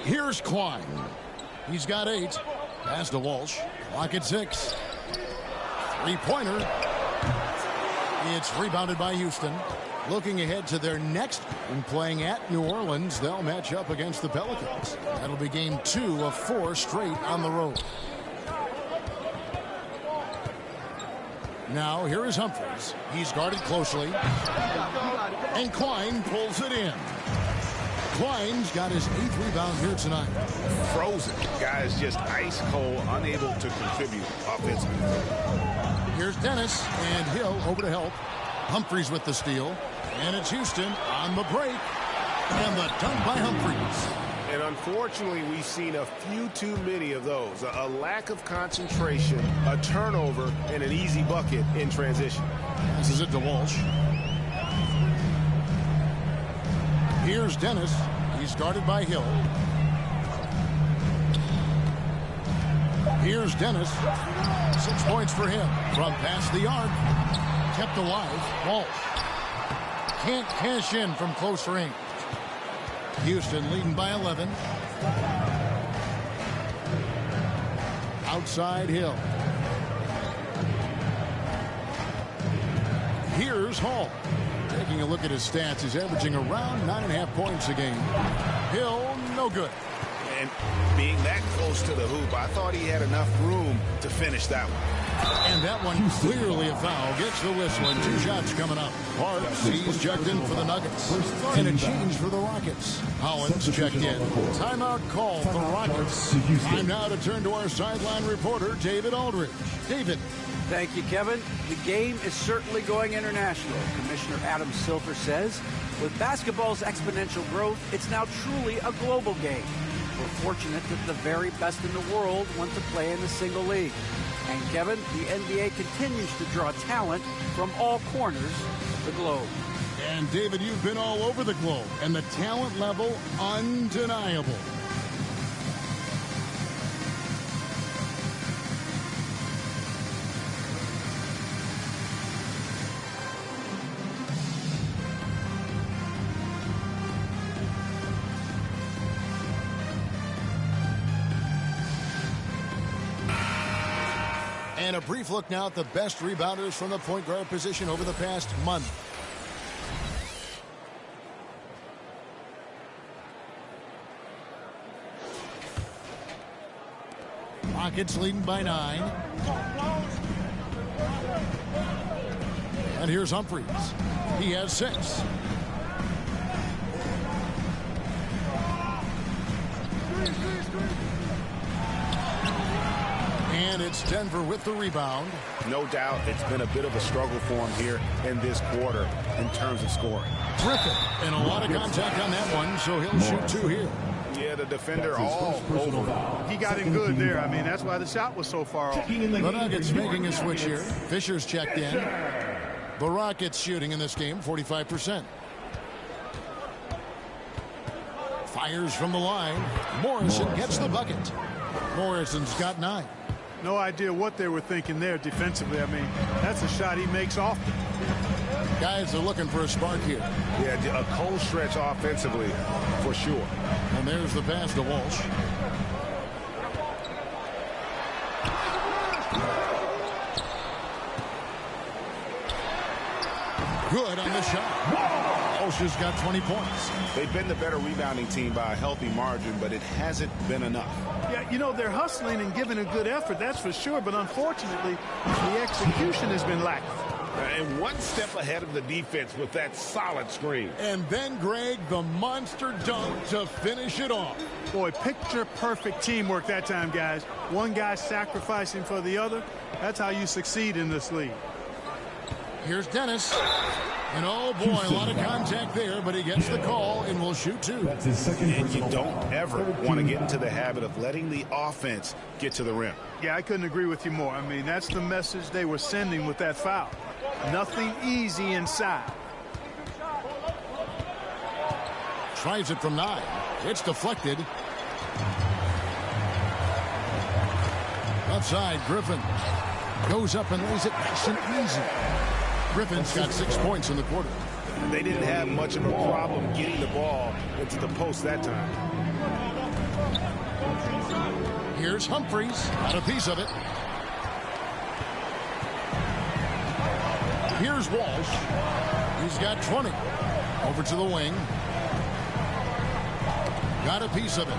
Speaker 5: Here's Klein. He's got 8. Pass to Walsh. Clock at 6. 3-pointer. It's rebounded by Houston. Looking ahead to their next game, playing at New Orleans, they'll match up against the Pelicans. That'll be game 2 of 4 straight on the road. Now here is Humphries. He's guarded closely. And Klein pulls it in. Klein's got his 8th rebound here tonight.
Speaker 6: Frozen. Guys just ice cold, unable to contribute offensively.
Speaker 5: Here's Dennis, and Hill over to help. Humphries with the steal. And it's Houston on the break. And the dunk by Humphries.
Speaker 6: And unfortunately, we've seen a few too many of those. A lack of concentration, a turnover, and an easy bucket in transition.
Speaker 5: This is it to Walsh. Here's Dennis. He's guarded by Hill. Here's Dennis. 6 points for him. From past the arc. Kept alive. Walsh. Can't cash in from close range. Houston leading by 11. Outside Hill. Here's Hall. Taking a look at his stats, he's averaging around 9.5 points a game. Hill, no good.
Speaker 6: And being that close to the hoop, I thought he had enough room to finish that one.
Speaker 5: And that one clearly a foul. Gets the whistle, and 2 shots coming up. Parks, he's checked in for the Nuggets. And a change for the Rockets. Hollins checked in. Timeout call for the Rockets. Time now to turn to our sideline reporter, David Aldridge. David.
Speaker 14: Thank you, Kevin. The game is certainly going international. Commissioner Adam Silver says, with basketball's exponential growth, it's now truly a global game. We're fortunate that the very best in the world want to play in the single league. And Kevin, the NBA continues to draw talent from all corners of the globe.
Speaker 5: And David, you've been all over the globe, and the talent level undeniable. And a brief look now at the best rebounders from the point guard position over the past month. Rockets leading by 9. And here's Humphries. He has 6. And it's Denver with the rebound.
Speaker 6: No doubt it's been a bit of a struggle for him here in this quarter in terms of scoring.
Speaker 5: Griffin, and a lot of contact on that one, so he'll shoot 2 here.
Speaker 6: Yeah, the defender all over.
Speaker 7: He got in good there. I mean, that's why the shot was so far off.
Speaker 5: The Nuggets making a switch here. Fisher's checked in. The Rockets shooting in this game, 45%. Fires from the line. Morrison gets the bucket. Morrison's got 9.
Speaker 7: No idea what they were thinking there defensively. I mean, that's a shot he makes often.
Speaker 5: Guys are looking for a spark here.
Speaker 6: Yeah, a cold stretch offensively for sure.
Speaker 5: And there's the pass to Walsh. Good on the shot. Walsh has got 20 points.
Speaker 6: They've been the better rebounding team by a healthy margin, but it hasn't been enough.
Speaker 7: Yeah, you know, they're hustling and giving a good effort, that's for sure. But unfortunately, the execution has been lacking.
Speaker 6: And one step ahead of the defense with that solid screen.
Speaker 5: And then, Greg, the monster dunk to finish it off.
Speaker 7: Boy, picture-perfect teamwork that time, guys. One guy sacrificing for the other. That's how you succeed in this league.
Speaker 5: Here's Dennis. And oh boy, a lot of contact there, but he gets the call and will shoot 2.
Speaker 9: That's his second
Speaker 6: And you
Speaker 9: personal
Speaker 6: don't
Speaker 9: foul.
Speaker 6: ever want to get into the habit of letting the offense get to the rim.
Speaker 7: Yeah, I couldn't agree with you more. I mean, that's the message they were sending with that foul. Nothing easy inside.
Speaker 5: Tries it from 9. It's deflected. Left side, Griffin goes up and lays it nice and easy. Griffin's got 6 points in the quarter.
Speaker 6: They didn't have much of a problem getting the ball into the post that time.
Speaker 5: Here's Humphries. Got a piece of it. Here's Walsh. He's got 20. Over to the wing. Got a piece of it.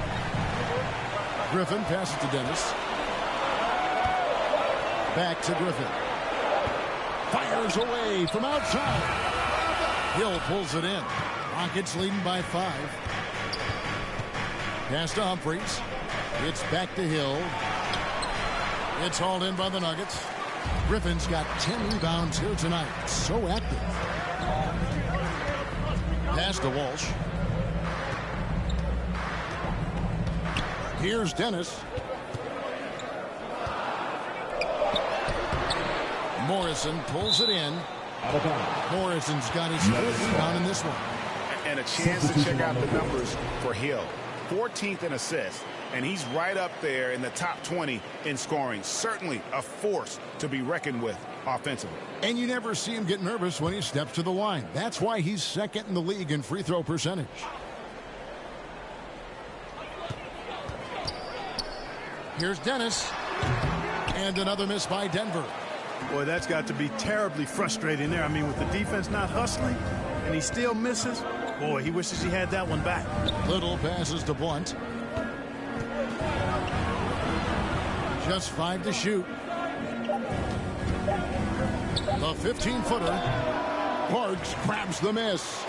Speaker 5: Griffin passes to Dennis. Back to Griffin. Fires away from outside. Hill pulls it in. Rockets leading by 5. Pass to Humphries. It's back to Hill. It's hauled in by the Nuggets. Griffin's got 10 rebounds here tonight. So active. Pass to Walsh. Here's Dennis. Morrison pulls it in. Morrison's got his first rebound in this one.
Speaker 6: And a chance to check out the numbers for Hill. 14th in assists, and he's right up there in the top 20 in scoring. Certainly a force to be reckoned with offensively.
Speaker 5: And you never see him get nervous when he steps to the line. That's why he's second in the league in free throw percentage. Here's Dennis. And another miss by Denver.
Speaker 7: Boy, that's got to be terribly frustrating there. I mean, with the defense not hustling and he still misses, boy, he wishes he had that one back.
Speaker 5: Little passes to Blunt. Just 5 to shoot. The 15-footer. Parks grabs the miss.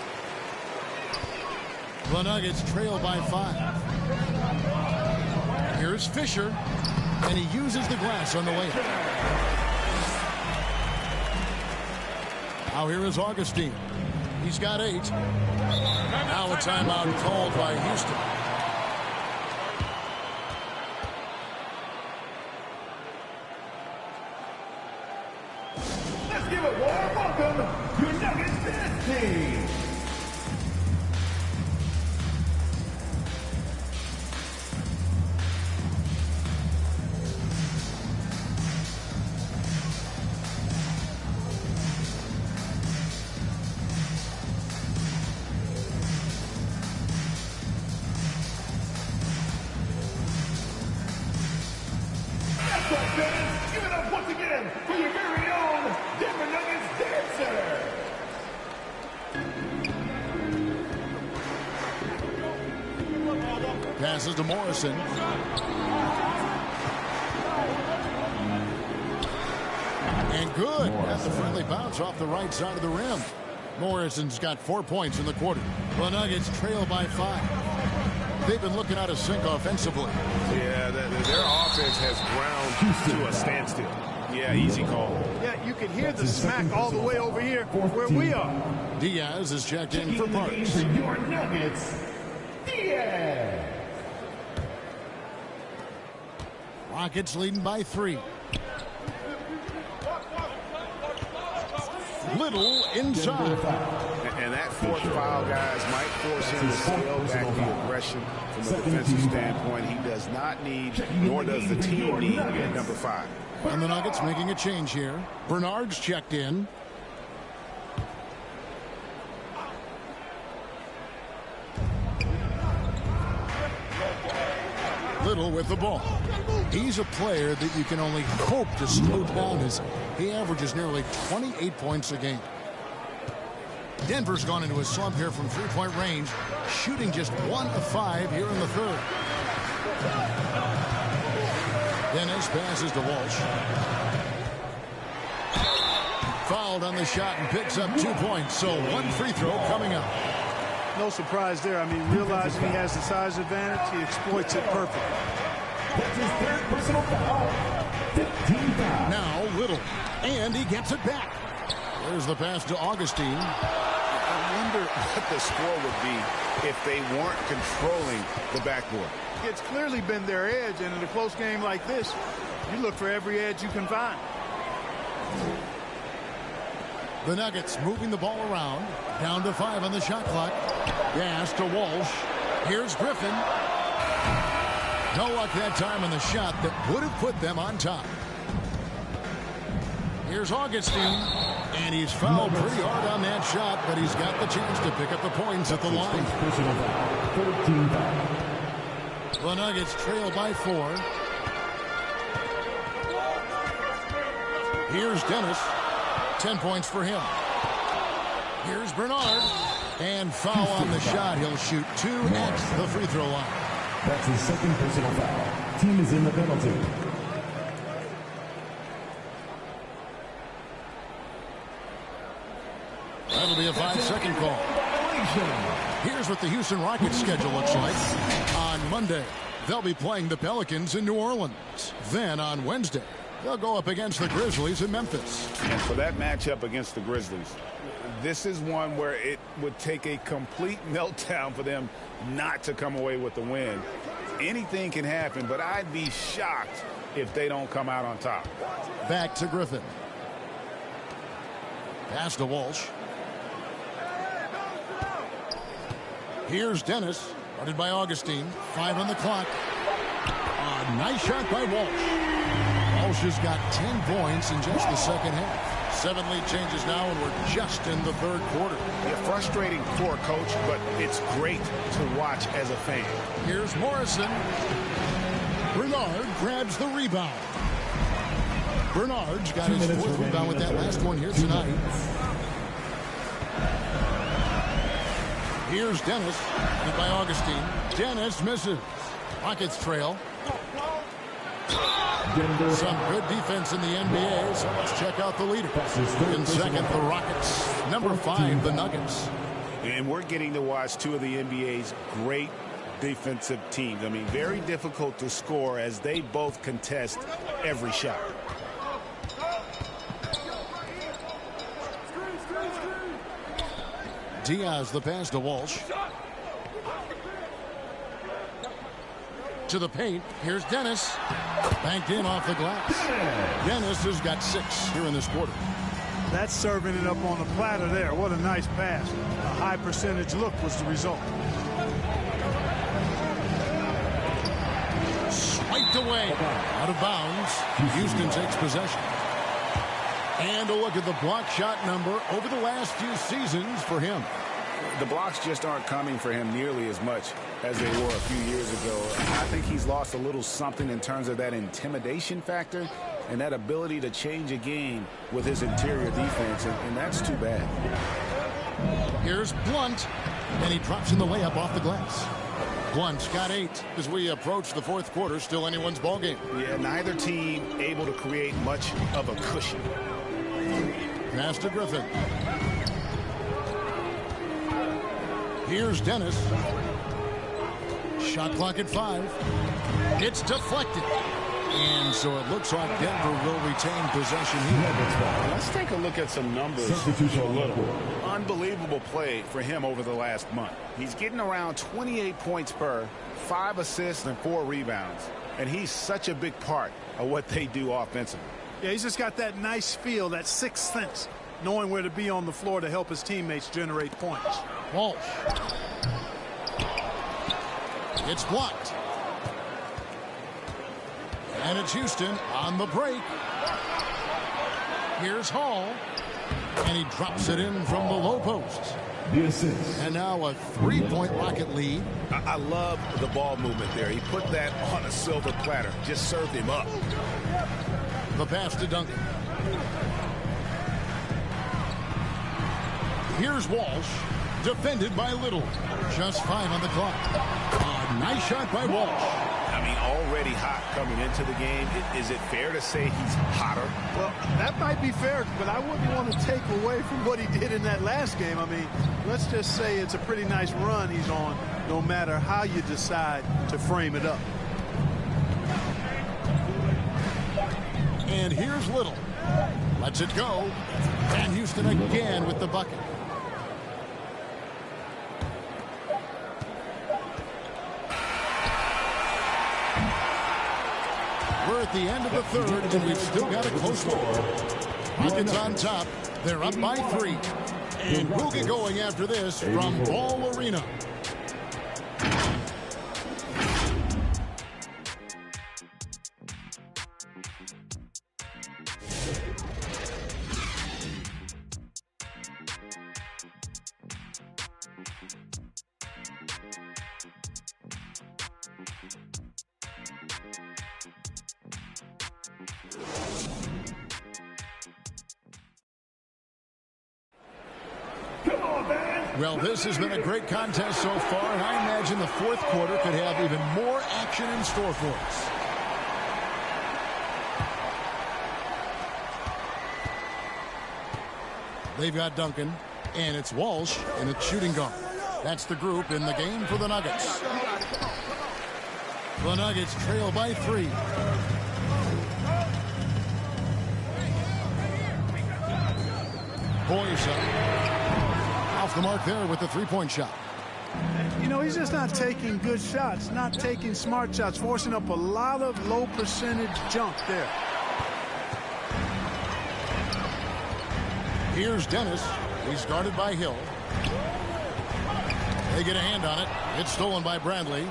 Speaker 5: The Nuggets trail by 5. Here's Fisher, and he uses the glass on the layup. Now here is Augustine. He's got 8. Now a timeout called by Houston.
Speaker 10: Let's give a warm welcome to your Nuggets dance team. Give it up once again for your very own Denver Nuggets dancer.
Speaker 5: Passes to Morrison. And good. That's a friendly bounce off the right side of the rim. Morrison's got 4 points in the quarter. The Nuggets trail by 5. They've been looking out of sync offensively.
Speaker 6: Yeah, their offense has ground to a standstill. Yeah, easy call.
Speaker 7: Yeah, you can hear the smack all the way over here where we are.
Speaker 5: Diaz is checked in for Parks.
Speaker 10: For your Nuggets, Diaz.
Speaker 5: Rockets leading by 3. Little inside.
Speaker 6: And that fourth foul, guys, might force him to scale back the aggression from a defensive standpoint. He does not need, nor does the team need, number 5.
Speaker 5: And the Nuggets making a change here. Bernard's checked in. Little with the ball. He's a player that you can only hope to slow down as he averages nearly 28 points a game. Denver's gone into a slump here from three-point range, shooting just 1 of 5 here in the third. Dennis passes to Walsh. Fouled on the shot and picks up 2 points, so 1 free throw coming up.
Speaker 7: No surprise there. I mean, realizing he has the size advantage, he exploits it perfectly.
Speaker 10: That's his third personal foul. 15 fouls.
Speaker 5: Now Little, and he gets it back. There's the pass to Augustine.
Speaker 6: I wonder what the score would be if they weren't controlling the backboard.
Speaker 7: It's clearly been their edge, and in a close game like this, you look for every edge you can find.
Speaker 5: The Nuggets moving the ball around. Down to 5 on the shot clock. Pass to Walsh. Here's Griffin. No luck that time on the shot that would have put them on top. Here's Augustine. And he's fouled pretty hard on that shot, but he's got the chance to pick up the points at the line.
Speaker 10: 13 fouls.
Speaker 5: The Nuggets trail by 4. Here's Dennis. 10 points for him. Here's Bernard. And foul on the shot. He'll shoot 2 at the free throw line.
Speaker 9: That's his second personal foul. Team is in the penalty.
Speaker 5: That'll be a 5-second call. Here's what the Houston Rockets schedule looks like. On Monday, they'll be playing the Pelicans in New Orleans. Then on Wednesday, they'll go up against the Grizzlies in Memphis.
Speaker 6: And for that matchup against the Grizzlies, this is one where it would take a complete meltdown for them not to come away with the win. Anything can happen, but I'd be shocked if they don't come out on top.
Speaker 5: Back to Griffin. Pass to Walsh. Here's Dennis. Guarded by Augustine. 5 on the clock. A nice shot by Walsh. Walsh has got 10 points in just the second half. 7 lead changes now, and we're just in the third quarter.
Speaker 6: Yeah, frustrating for a coach, but it's great to watch as a fan.
Speaker 5: Here's Morrison. Bernard grabs the rebound. Bernard's got his 4th rebound with that last one here tonight. Here's Dennis, hit by Augustine. Dennis misses. Rockets trail. Some good defense in the NBA, so let's check out the leader. In second, the Rockets. Number 5, the Nuggets.
Speaker 6: And we're getting to watch 2 of the NBA's great defensive teams. I mean, very difficult to score as they both contest every shot.
Speaker 5: Diaz, the pass to Walsh. To the paint. Here's Dennis. Banked in off the glass. Dennis has got 6 here in this quarter.
Speaker 7: That's serving it up on the platter there. What a nice pass. A high percentage look was the result.
Speaker 5: Swiped away. Out of bounds. Houston takes possession. And a look at the block shot number over the last few seasons for him.
Speaker 6: The blocks just aren't coming for him nearly as much as they were a few years ago. I think he's lost a little something in terms of that intimidation factor and that ability to change a game with his interior defense, and that's too bad.
Speaker 5: Here's Blunt, and he drops in the layup off the glass. Blunt's got 8 as we approach the 4th quarter. Still anyone's ball game.
Speaker 6: Yeah, neither team able to create much of a cushion.
Speaker 5: Pass to Griffin. Here's Dennis. Shot clock at 5. It's deflected. And so it looks like Denver will retain possession here.
Speaker 6: Let's take a look at some numbers. Unbelievable play for him over the last month. He's getting around 28 points per, 5 assists and 4 rebounds. And he's such a big part of what they do offensively.
Speaker 7: Yeah, he's just got that nice feel, that 6th sense, knowing where to be on the floor to help his teammates generate points.
Speaker 5: Walsh. It's blocked. And it's Houston on the break. Here's Hall. And he drops it in from the low post. And now a 3-point Rocket lead.
Speaker 6: I love the ball movement there. He put that on a silver platter. Just served him up.
Speaker 5: The pass to Duncan. Here's Walsh. Defended by Little. Just 5 on the clock. A nice shot by Walsh.
Speaker 6: I mean, already hot coming into the game. Is it fair to say he's hotter?
Speaker 7: Well, that might be fair, but I wouldn't want to take away from what he did in that last game. I mean, let's just say it's a pretty nice run he's on, no matter how you decide to frame it up.
Speaker 5: And here's Little. Lets it go. And Houston again with the bucket. We're at the end of the third, and we've still got a close score. Rockets on top. They're up by 3. And we'll get going after this from Ball Arena. Well, this has been a great contest so far, and I imagine the 4th quarter could have even more action in store for us. They've got Duncan, and it's Walsh, and it's shooting guard. That's the group in the game for the Nuggets. The Nuggets trail by 3. Boys off the mark there with the three-point shot.
Speaker 7: You know, he's just not taking good shots, not taking smart shots, forcing up a lot of low percentage jump there.
Speaker 5: Here's Dennis. He's guarded by Hill. They get a hand on it. It's stolen by Bradley.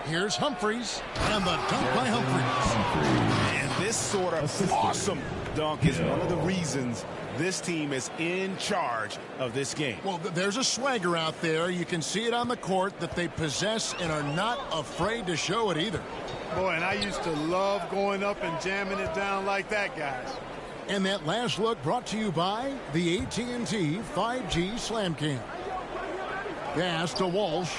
Speaker 5: Here's Humphries, and the dunk by Humphries.
Speaker 6: And this sort of awesome dunk is one of the reasons this team is in charge of this game.
Speaker 5: Well, there's a swagger out there. You can see it on the court that they possess and are not afraid to show it either.
Speaker 7: Boy, and I used to love going up and jamming it down like that, guys.
Speaker 5: And that last look brought to you by the AT&T 5G Slam Cam. Pass to Walsh.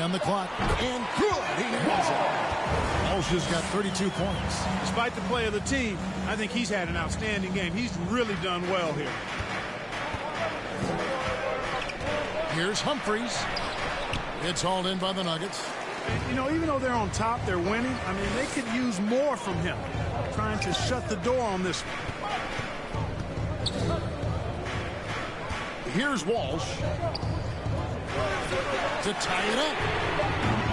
Speaker 5: On the clock. And good. He nails it. Walsh has got 32 points.
Speaker 7: Despite the play of the team, I think he's had an outstanding game. He's really done well here.
Speaker 5: Here's Humphries. It's hauled in by the Nuggets.
Speaker 7: And, you know, even though they're on top, they're winning. I mean, they could use more from him. Trying to shut the door on this one.
Speaker 5: Here's Walsh. To tie it up.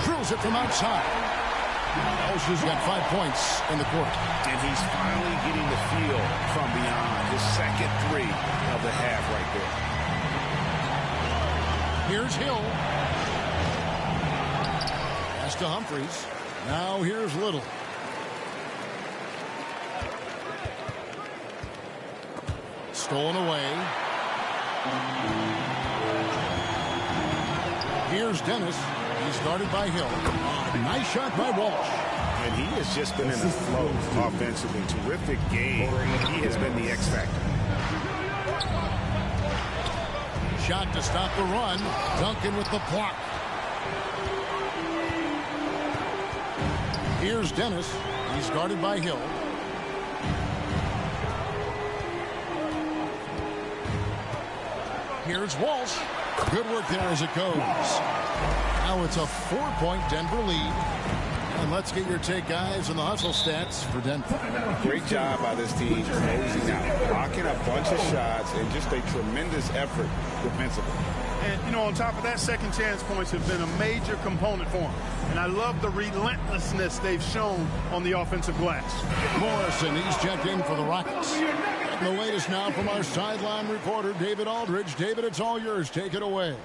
Speaker 5: Drills it from outside. Walsh has got 5 points in the court.
Speaker 6: And he's finally getting the feel from beyond his second 3 of the half right there.
Speaker 5: Here's Hill. Pass to Humphries. Now here's Little. Stolen away. Here's Dennis. He's guarded by Hill. Nice shot by Walsh.
Speaker 6: And he has just been in a flow offensively. Terrific game. He has been the X factor.
Speaker 5: Shot to stop the run. Duncan with the block. Here's Dennis. He's guarded by Hill. Here's Walsh. Good work there as it goes. Now it's a 4-point Denver lead. And let's get your take, guys, on the hustle stats for Denver.
Speaker 6: Great job by this team closing out, blocking a bunch of shots, and just a tremendous effort defensively.
Speaker 7: And, you know, on top of that, second chance points have been a major component for them. And I love the relentlessness they've shown on the offensive glass.
Speaker 5: Morrison, he's checked in for the Rockets. And the latest now from our sideline reporter, David Aldridge. David, it's all yours. Take it away.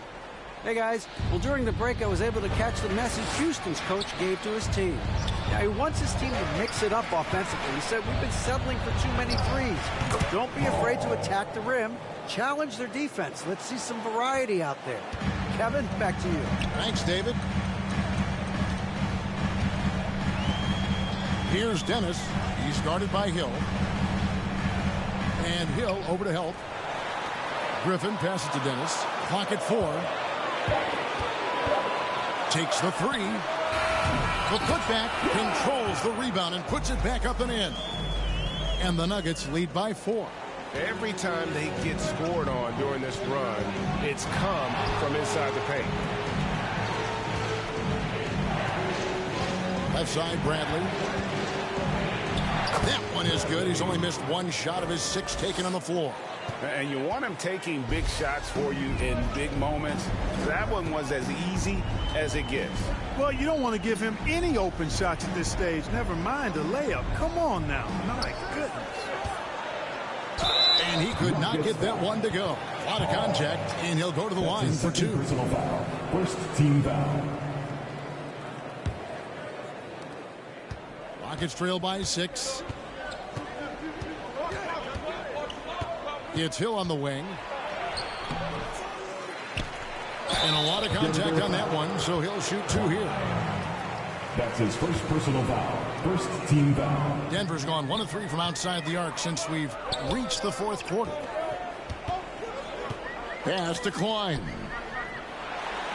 Speaker 14: Hey, guys. Well, during the break, I was able to catch the message Houston's coach gave to his team. Now, he wants his team to mix it up offensively. He said, we've been settling for too many threes. Don't be afraid to attack the rim. Challenge their defense. Let's see some variety out there. Kevin, back to you.
Speaker 5: Thanks, David. Here's Dennis. He's guarded by Hill. And Hill over to help. Griffin passes to Dennis. Clock at 4. Takes the 3. The putback, controls the rebound and puts it back up and in. And the Nuggets lead by 4.
Speaker 6: Every time they get scored on during this run, it's come from inside the paint.
Speaker 5: Left side, Bradley. That one is good. He's only missed 1 shot of his 6 taken on the floor.
Speaker 6: And you want him taking big shots for you in big moments. That one was as easy as it gets.
Speaker 7: Well, you don't want to give him any open shots at this stage. Never mind a layup. Come on now. My goodness.
Speaker 5: And he could not get that one to go. A lot of contact, and he'll go to the line for 2.
Speaker 9: Personal foul. First team foul.
Speaker 5: Rockets trail by 6. It's Hill on the wing. And a lot of contact on that one, so he'll shoot 2 here.
Speaker 9: That's his first personal foul. First team foul.
Speaker 5: Denver's gone 1 of 3 from outside the arc since we've reached the 4th quarter. Pass to Klein.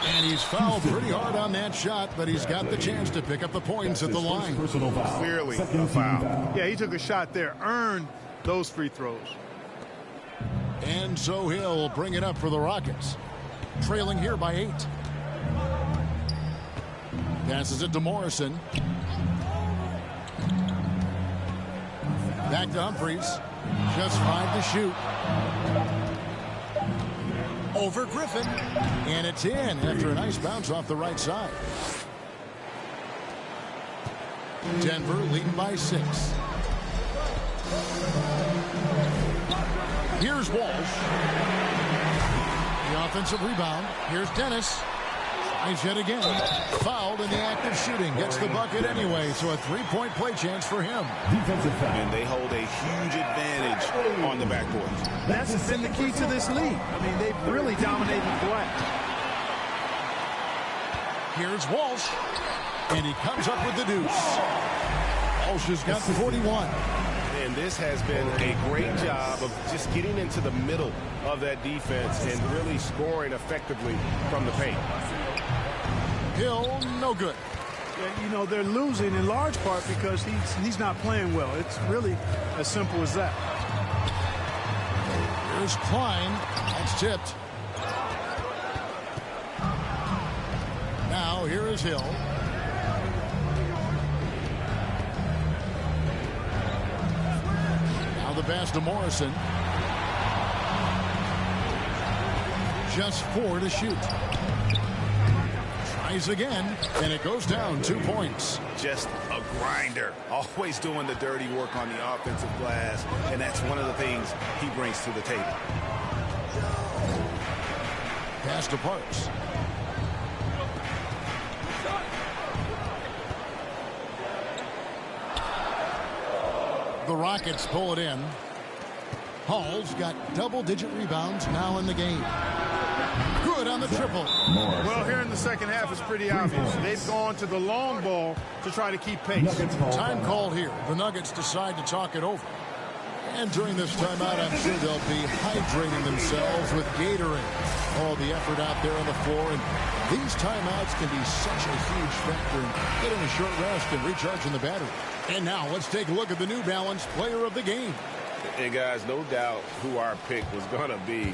Speaker 5: And he's fouled pretty hard on that shot, but he's got the chance to pick up the points at the line.
Speaker 9: Personal foul.
Speaker 6: Clearly
Speaker 9: Second
Speaker 6: a foul.
Speaker 9: foul.
Speaker 7: Yeah, he took a shot there, earned those free throws.
Speaker 5: And so he'll bring it up for the Rockets. trailing here by 8. Passes it to Morrison. Back to Humphries. Just 5 to shoot. Over Griffin. And it's in after a nice bounce off the right side. Denver leading by 6. Here's Walsh. The offensive rebound. Here's Dennis. Tries yet again. Fouled in the act of shooting. Gets the bucket anyway, so a 3-point play chance for him.
Speaker 6: And they hold a huge advantage on the backboard.
Speaker 7: That's been the key to this league. I mean, they've really dominated the glass.
Speaker 5: Here's Walsh. And he comes up with the deuce. Walsh has got 41.
Speaker 6: And this has been a great job of just getting into the middle of that defense and really scoring effectively from the paint.
Speaker 5: Hill, no good.
Speaker 7: Yeah, you know, they're losing in large part because he's not playing well. It's really as simple as that.
Speaker 5: Here's Klein. That's tipped. Now here is Hill. Now the pass to Morrison. Just 4 to shoot. Tries again, and it goes down 2 points.
Speaker 6: Just a grinder, always doing the dirty work on the offensive glass, and that's one of the things he brings to the table.
Speaker 5: Pass to Parks. The Rockets pull it in. Hall's got double-digit rebounds now in the game. Good on the triple.
Speaker 7: Well, here in the second half, it's pretty obvious. They've gone to the long ball to try to keep pace.
Speaker 5: Time called here. The Nuggets decide to talk it over. And during this timeout, I'm sure they'll be hydrating themselves with Gatorade. All the effort out there on the floor. And these timeouts can be such a huge factor in getting a short rest and recharging the battery. And now let's take a look at the New Balance player of the game.
Speaker 6: And guys, no doubt who our pick was going to be.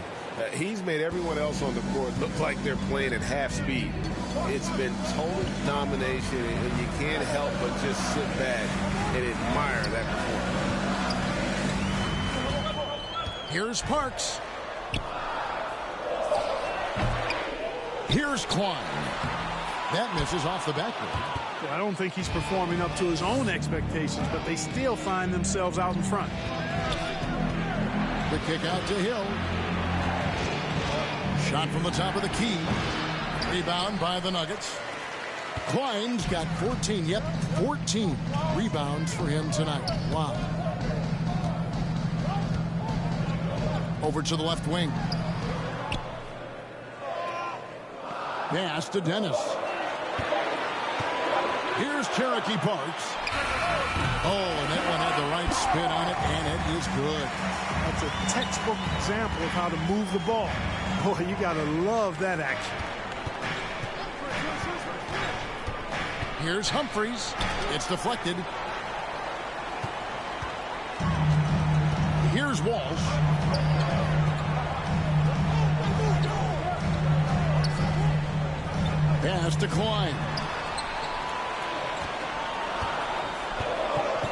Speaker 6: He's made everyone else on the court look like they're playing at half speed. It's been total domination, and you can't help but just sit back and admire that performance.
Speaker 5: Here's Parks. Here's Klein. That misses off the backboard.
Speaker 7: Well, I don't think he's performing up to his own expectations, but they still find themselves out in front.
Speaker 5: The kick out to Hill. Shot from the top of the key. Rebound by the Nuggets. Klein's got 14. Yep, 14 rebounds for him tonight. Wow. Over to the left wing. Pass to Dennis. Here's Cherokee Parks. Oh, and that one had the right spin on it, and it is good.
Speaker 7: That's a textbook example of how to move the ball. Boy, you got to love that action.
Speaker 5: Here's Humphries. It's deflected. Here's Walsh. Pass to Klein.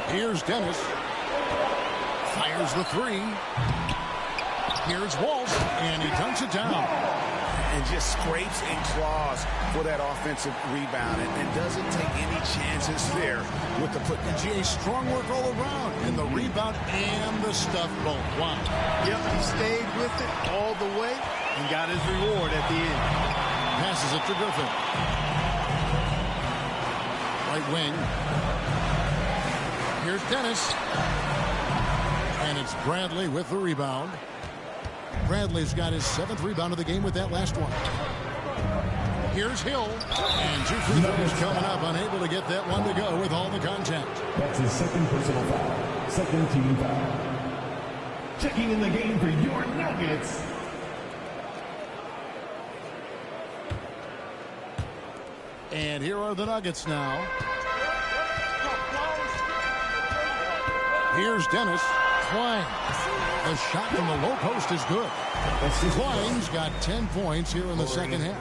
Speaker 5: Here's Dennis. Fires the 3. Here's Walsh, and he dunks it down.
Speaker 6: And just scrapes and claws for that offensive rebound and doesn't take any chances there with the put.
Speaker 5: GA, strong work all around in the rebound and the stuff both. Wow.
Speaker 7: Yep, he stayed with it all the way and got his reward at the end.
Speaker 5: Passes it to Griffin. Right wing. Here's Dennis. And it's Bradley with the rebound. Bradley's got his 7th rebound of the game with that last one. Here's Hill. And 2 free throws coming up. Unable to get that one to go with all the contact.
Speaker 9: That's his 2nd personal foul. 2nd team foul. Checking in the game for your Nuggets.
Speaker 5: And here are the Nuggets now. Here's Dennis. Klein. The shot from the low post is good. Klein's got 10 points here in the second half.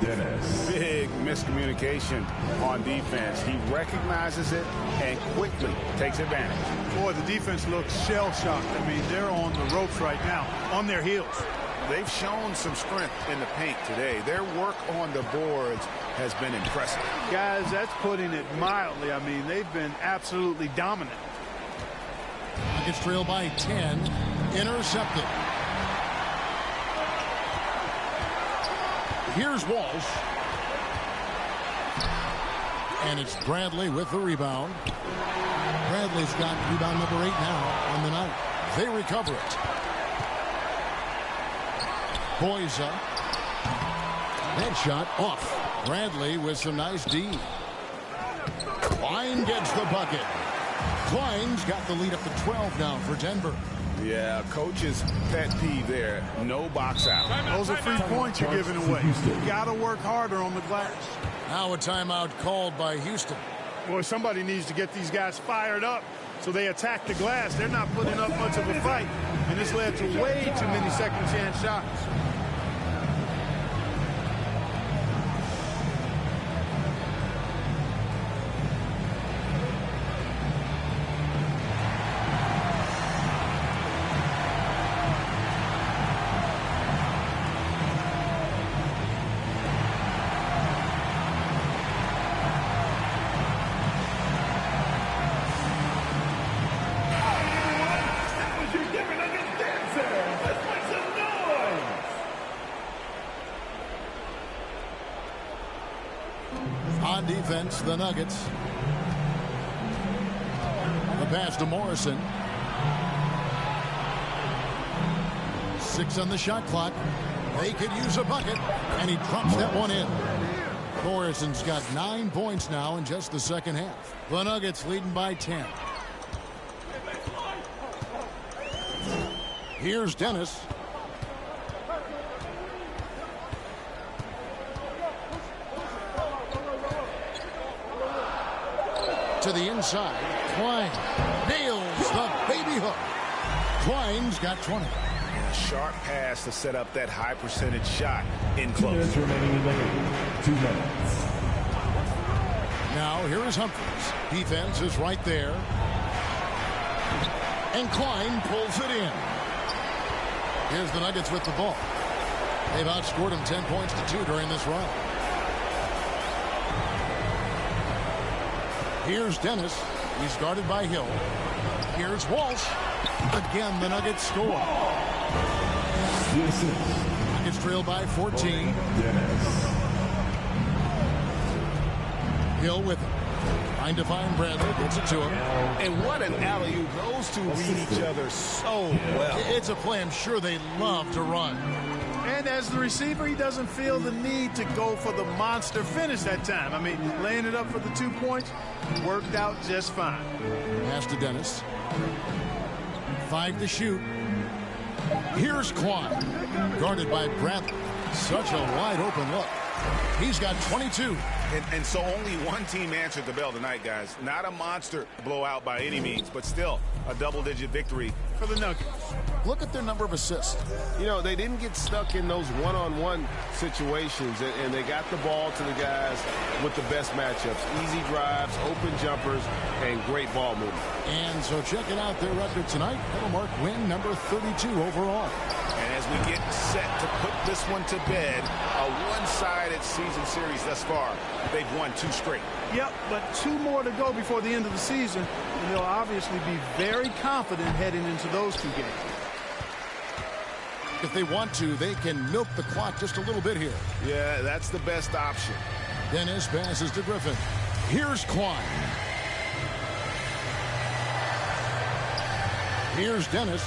Speaker 6: Big miscommunication on defense. He recognizes it and quickly takes advantage.
Speaker 7: Boy, the defense looks shell-shocked. I mean, they're on the ropes right now, on their heels.
Speaker 6: They've shown some strength in the paint today. Their work on the boards has been impressive.
Speaker 7: Guys, that's putting it mildly. I mean, they've been absolutely dominant.
Speaker 5: Nuggets trail by 10. Intercepted. Here's Walsh. And it's Bradley with the rebound. Bradley's got rebound number 8 now on the night. They recover it. Boys up. That shot off. Bradley with some nice D. Klein gets the bucket. Klein's got the lead up to 12 now for Denver.
Speaker 6: Yeah, coach's pet peeve there. No box out.
Speaker 7: Those are free points you're giving away. You got to work harder on the glass.
Speaker 5: Now a timeout called by Houston.
Speaker 7: Boy, somebody needs to get these guys fired up so they attack the glass. They're not putting up much of a fight, and this led to way too many second chance shots.
Speaker 5: On defense, the Nuggets. The pass to Morrison. 6 on the shot clock. They could use a bucket, and he drops that one in. Morrison's got 9 points now in just the second half. The Nuggets leading by 10. Here's Dennis. To the inside. Klein nails the baby hook. Klein's got 20.
Speaker 6: And a sharp pass to set up that high percentage shot in close.
Speaker 9: Remaining in the game. 2 minutes.
Speaker 5: Now here is Humphries. Defense is right there. And Klein pulls it in. Here's the Nuggets with the ball. They've outscored him 10 points to 2 during this run. Here's Dennis. He's guarded by Hill. Here's Walsh. Again, the Nuggets score. Nuggets trail by 14. Hill with it. Trying to find Bradley. Gets it to him.
Speaker 6: And what an alley-oop. Those two read each other so well.
Speaker 5: It's a play I'm sure they love to run.
Speaker 7: And as the receiver, he doesn't feel the need to go for the monster finish that time. I mean, laying it up for the 2 points worked out just fine.
Speaker 5: Pass to Dennis. 5 to shoot. Here's Klein. Guarded by Bradley. Such a wide open look. He's got 22.
Speaker 6: And so only one team answered the bell tonight, guys. Not a monster blowout by any means, but still a double-digit victory for the Nuggets.
Speaker 5: Look at their number of assists.
Speaker 8: You know, they didn't get stuck in those one-on-one situations, and they got the ball to the guys with the best matchups. Easy drives, open jumpers, and great ball movement.
Speaker 5: And so checking out their record tonight, that'll mark win number 32 overall.
Speaker 6: And as we get set to put this one to bed, a one-sided season series thus far. They've won 2 straight.
Speaker 7: Yep, but 2 more to go before the end of the season, and they'll obviously be very confident heading into those 2 games.
Speaker 5: If they want to, they can milk the clock just a little bit here.
Speaker 6: Yeah, that's the best option.
Speaker 5: Dennis passes to Griffin. Here's Klein. Here's Dennis.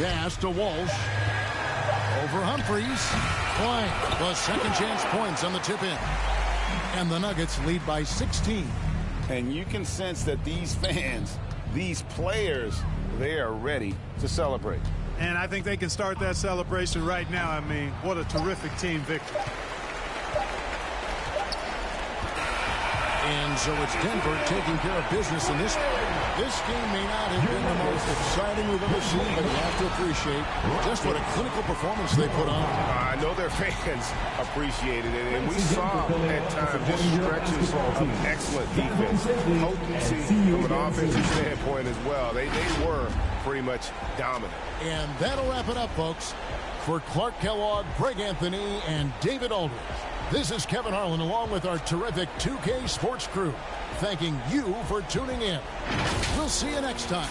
Speaker 5: Pass to Walsh. Over Humphries. Klein, the second chance points on the tip in. And the Nuggets lead by 16.
Speaker 6: And you can sense that these fans, these players, they are ready to celebrate.
Speaker 7: And I think they can start that celebration right now. I mean, what a terrific team victory.
Speaker 5: And so it's Denver taking care of business in this. This game may not have been the most exciting we've ever seen, but you have to appreciate just what a clinical performance they put on.
Speaker 6: I know their fans appreciated it, and we saw at times just stretches of excellent defense, potency from an offensive standpoint as well. They were pretty much dominant.
Speaker 5: And that'll wrap it up, folks. For Clark Kellogg, Greg Anthony, and David Aldridge, this is Kevin Harlan along with our terrific 2K Sports crew, thanking you for tuning in. We'll see you next time.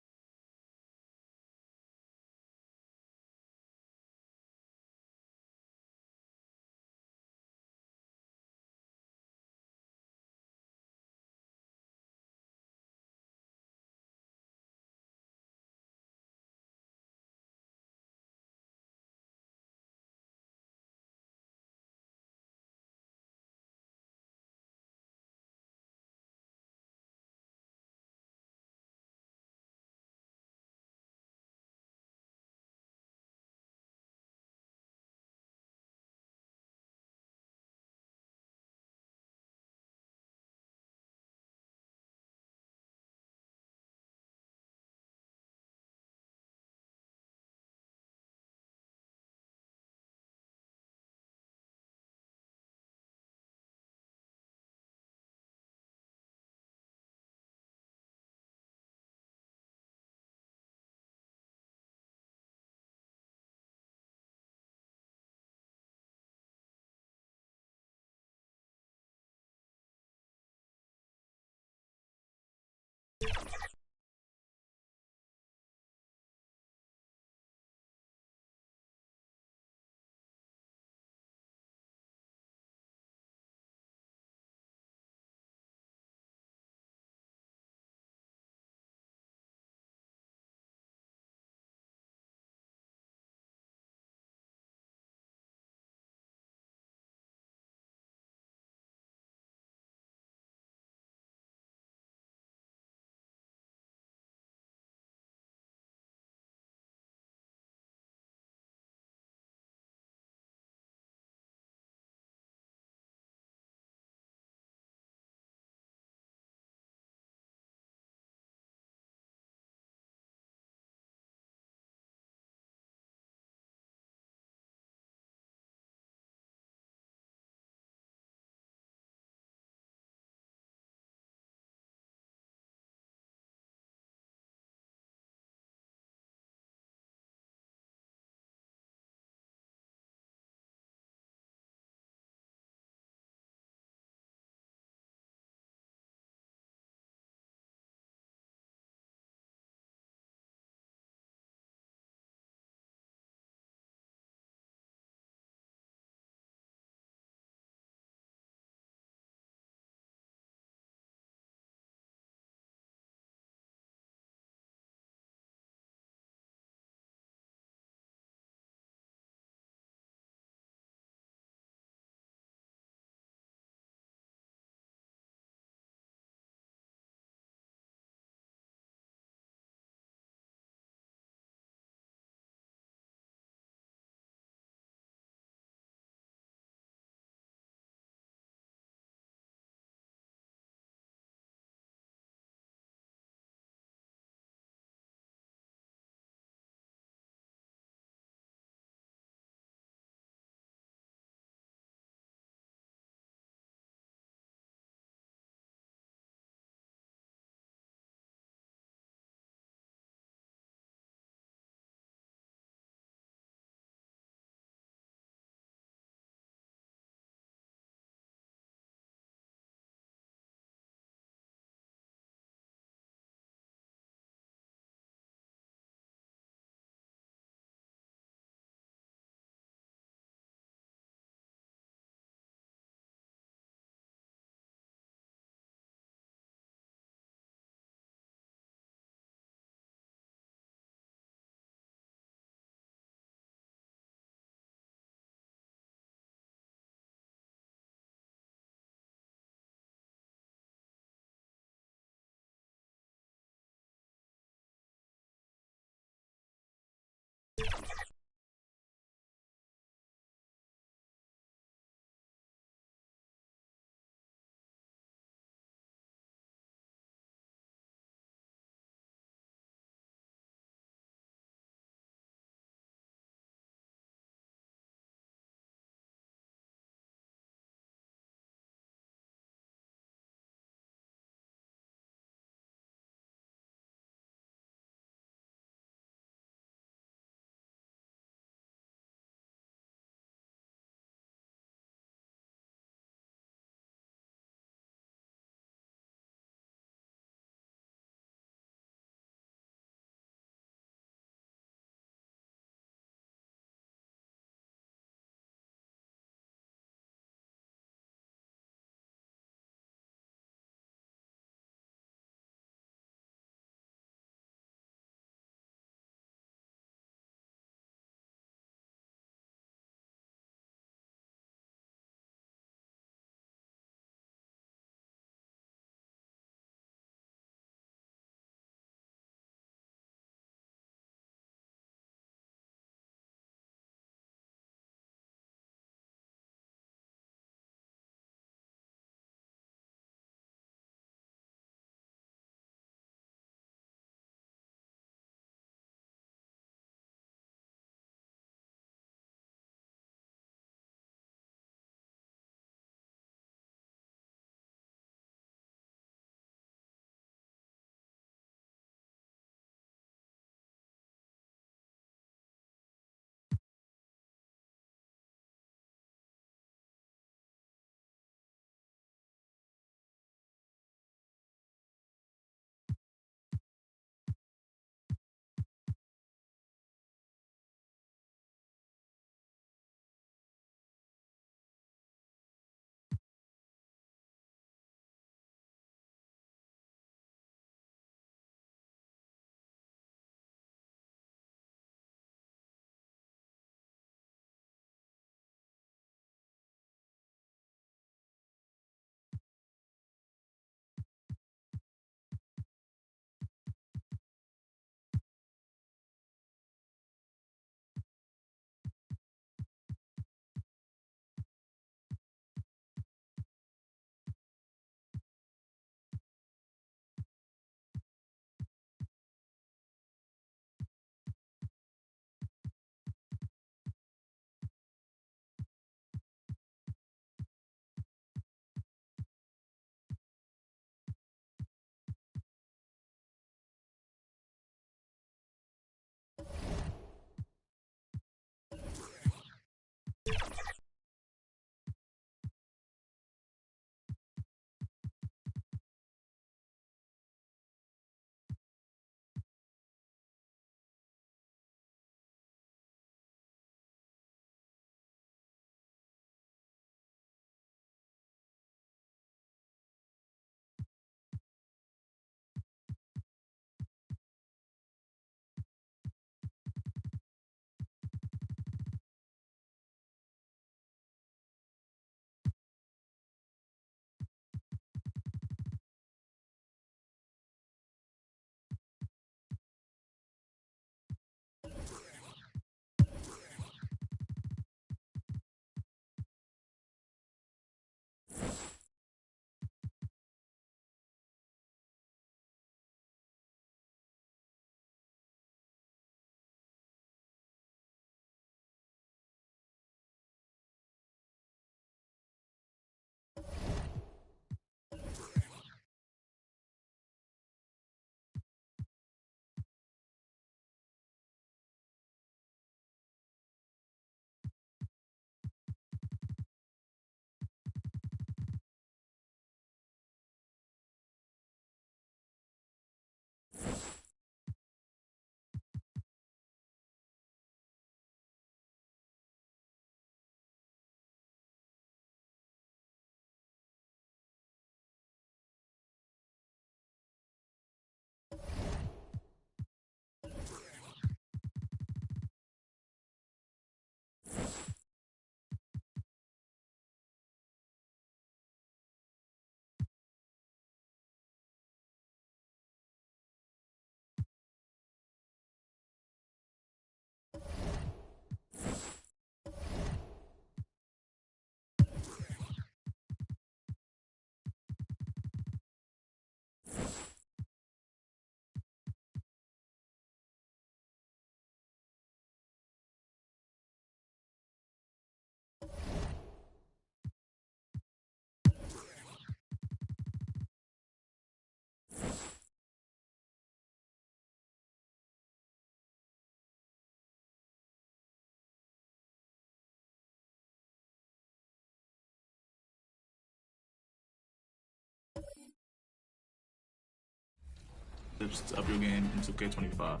Speaker 15: tips to up your game in 2K25.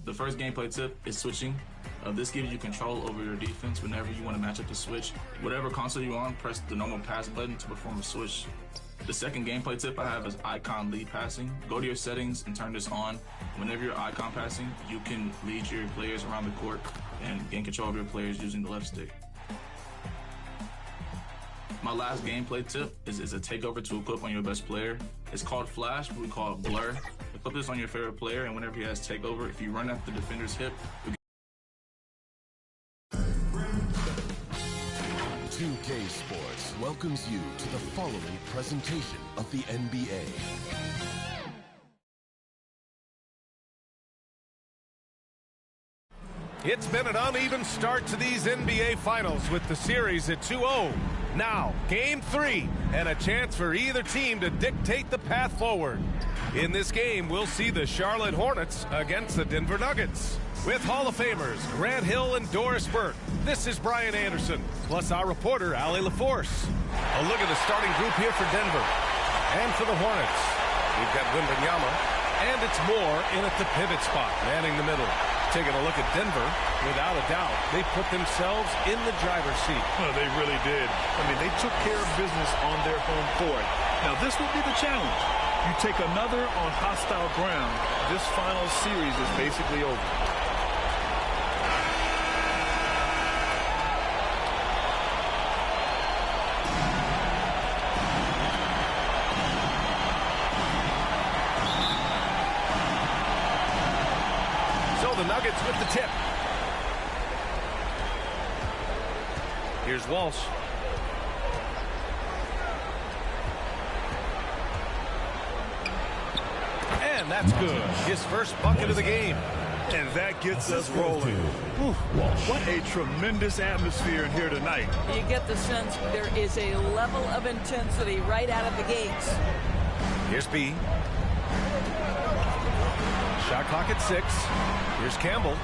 Speaker 15: The first gameplay tip is switching. This gives you control over your defense whenever you want to match up the switch. Whatever console you're on, press the normal pass button to perform a switch. The second gameplay tip I have is icon lead passing. Go to your settings and turn this on. Whenever you're icon passing, you can lead your players around the court and gain control of your players using the left stick. My last gameplay tip is a takeover to equip on your best player. It's called Flash, but we call it Blur. Equip this on your favorite player, and whenever he has takeover, if you run at the defender's hip, you
Speaker 4: 2K Sports welcomes you to the following presentation of the NBA.
Speaker 16: It's been an uneven start to these NBA Finals with the series at 2-0. Now, Game 3, and a chance for either team to dictate the path forward. In this game, we'll see the Charlotte Hornets against the Denver Nuggets. With Hall of Famers Grant Hill and Doris Burke, this is Brian Anderson, plus our reporter, Allie LaForce. A look at the starting group here for Denver. And for the Hornets, we've got Wembanyama, and it's Moore in at the pivot spot, manning the middle. Taking a look at Denver, without a doubt, they put themselves in the driver's seat.
Speaker 7: Well, they really did. I mean, they took care of business on their home court. Now, this will be the challenge. You take another on hostile ground, this final series is basically over.
Speaker 16: The Nuggets with the tip. Here's Walsh. And that's good. His first bucket of the game.
Speaker 7: And that gets us rolling. What a tremendous atmosphere in here tonight.
Speaker 17: You get the sense there is a level of intensity right out of the gates.
Speaker 16: Here's B. Shot clock at 6. Here's Campbell.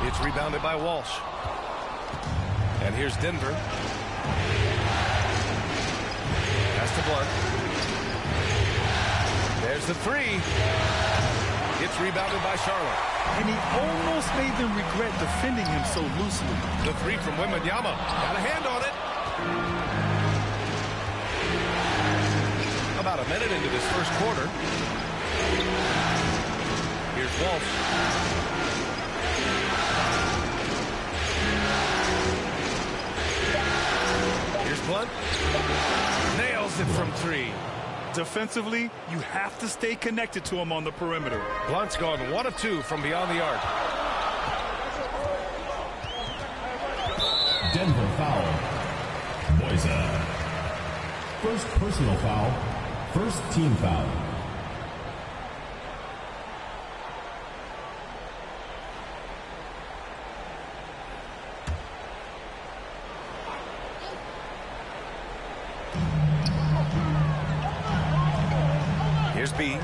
Speaker 16: It's rebounded by Walsh. And here's Denver. Pass to Blunt. There's the 3. It's rebounded by Charlotte.
Speaker 7: And he almost made them regret defending him so loosely.
Speaker 16: The 3 from Wembanyama. Got a hand on it. About a minute into this first quarter. Here's Walsh. Here's Blunt. Nails it from 3.
Speaker 7: Defensively, you have to stay connected to him on the perimeter.
Speaker 16: Blunt's gone 1 of 2 from beyond the arc.
Speaker 9: Denver foul. Moisa. First personal foul. First team foul.
Speaker 16: Here's B.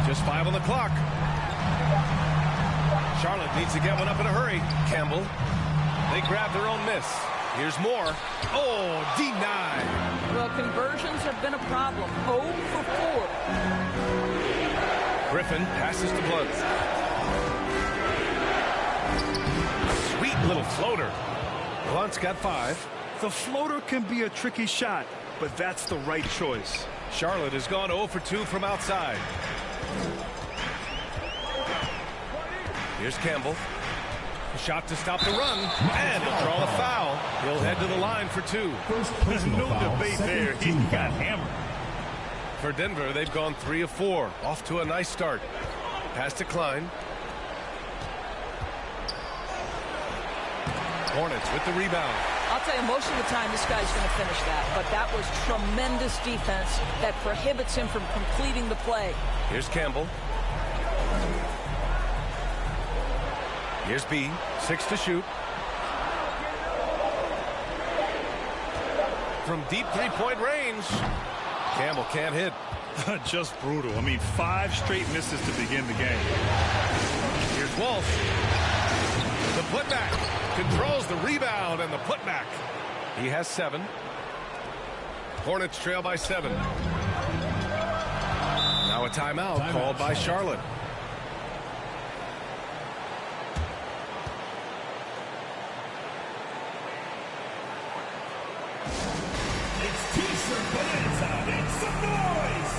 Speaker 16: Just 5 on the clock. Charlotte needs to get one up in a hurry. Campbell. They grab their own miss. Here's Moore. Oh, denied.
Speaker 17: Well, conversions have been a problem. 0 for 4.
Speaker 16: Griffin passes to Blunt. Sweet little floater. Blunt's got 5.
Speaker 7: The floater can be a tricky shot, but that's the right choice.
Speaker 16: Charlotte has gone 0 for 2 from outside. Here's Campbell. A shot to stop the run, and he'll draw the foul. He'll head to the line for 2.
Speaker 7: There's no debate there. He got hammered.
Speaker 16: For Denver, they've gone 3 of 4. Off to a nice start. Pass to Klein. Hornets with the rebound.
Speaker 17: I'll tell you, most of the time, this guy's going to finish that. But that was tremendous defense that prohibits him from completing the play.
Speaker 16: Here's Campbell. Here's B. 6 to shoot. From deep three-point range. Campbell can't hit.
Speaker 7: Just brutal. I mean, 5 straight misses to begin the game.
Speaker 16: Here's Walsh. The putback. Controls the rebound and the putback. He has 7. Hornets trail by 7. Now a timeout called by Charlotte.
Speaker 10: It's T-shirt bonanza. Make some noise.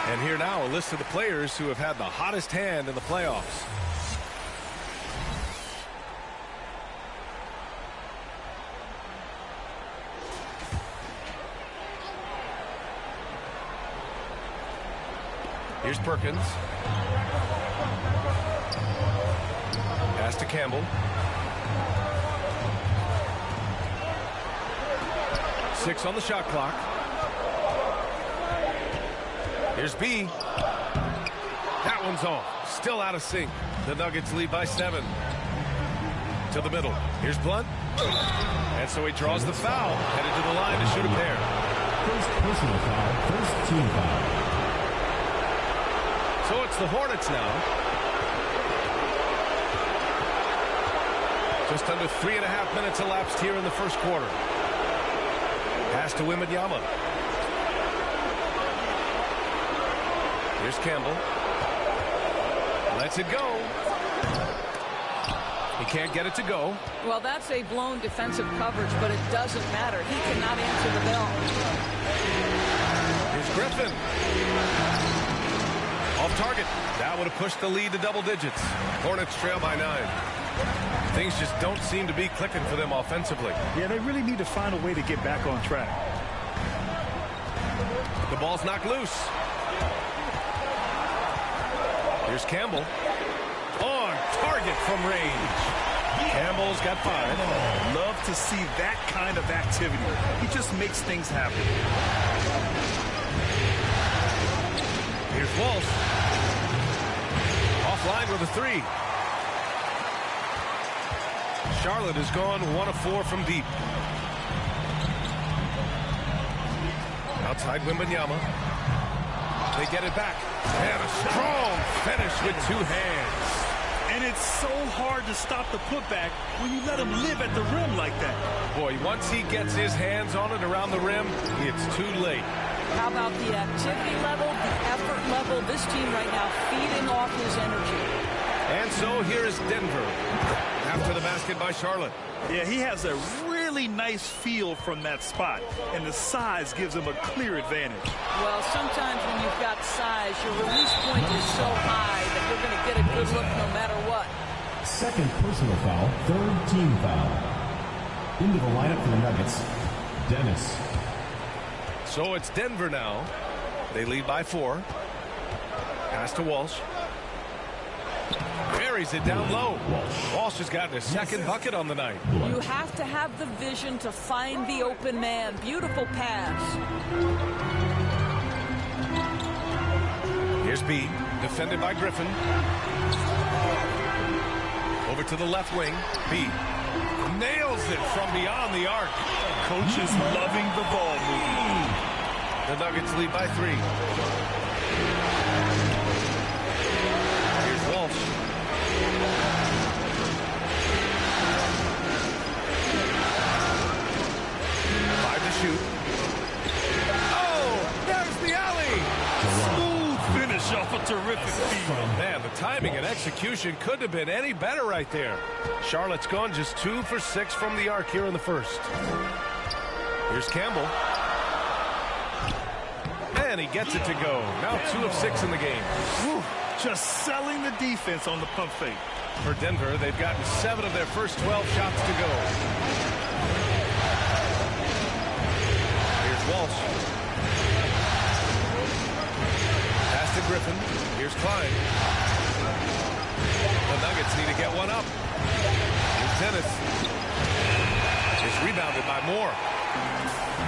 Speaker 16: And here now, a list of the players who have had the hottest hand in the playoffs. Here's Perkins. Pass to Campbell. 6 on the shot clock. Here's B. That one's off. Still out of sync. The Nuggets lead by 7. To the middle. Here's Blunt. And so he draws the foul. Headed to the line to shoot a pair.
Speaker 9: First personal foul. First team foul.
Speaker 16: So it's the Hornets now. Just under 3.5 minutes elapsed here in the first quarter. Pass to Wembanyama. Here's Campbell. Lets it go. He can't get it to go.
Speaker 17: Well, that's a blown defensive coverage, but it doesn't matter. He cannot answer the bell.
Speaker 16: Here's Griffin. Off target. That would have pushed the lead to double digits. Hornets trail by 9. Things just don't seem to be clicking for them offensively.
Speaker 7: Yeah, they really need to find a way to get back on track.
Speaker 16: The ball's knocked loose. Here's Campbell. On target from range. Campbell's got 5.
Speaker 7: Love to see that kind of activity. He just makes things happen.
Speaker 16: Here's Walsh. Offline with a 3. Charlotte has gone 1 of 4 from deep. Outside Wembanyama. They get it back. And a strong finish with 2 hands.
Speaker 7: And it's so hard to stop the putback when you let him live at the rim like that.
Speaker 16: Boy, once he gets his hands on it around the rim, it's too late.
Speaker 17: How about the activity level, the effort level? This team right now feeding off his energy.
Speaker 16: And so here is Denver after the basket by Charlotte.
Speaker 7: Yeah, he has a really nice feel from that spot, and the size gives him a clear advantage.
Speaker 17: Well, sometimes when you've got size, your release point is so high that you're going to get a good look no matter what.
Speaker 9: Second personal foul. Third team foul. Into the lineup for the Nuggets, Dennis.
Speaker 16: So it's Denver now. They lead by 4. Pass to Walsh. Buries it down low. Walsh has gotten his second bucket on the night.
Speaker 17: You have to have the vision to find the open man. Beautiful pass.
Speaker 16: Here's B, defended by Griffin. Over to the left wing. B nails it from beyond the arc.
Speaker 7: Coach is loving the ball movement.
Speaker 16: The Nuggets lead by 3. Here's Walsh. Shoot. Oh, there's the alley. timing and execution couldn't have been any better right there. Charlotte's gone just 2 for 6 from the arc here in the first. Here's Campbell. And he gets it to go. Now 2 of 6 in the game.
Speaker 7: Whew, just selling the defense on the pump fake.
Speaker 16: For Denver, they've gotten 7 of their first 12 shots to go. Here's Walsh. Pass to Griffin. Here's Klein. The Nuggets need to get one up. Here's Dennis. It's rebounded by Moore.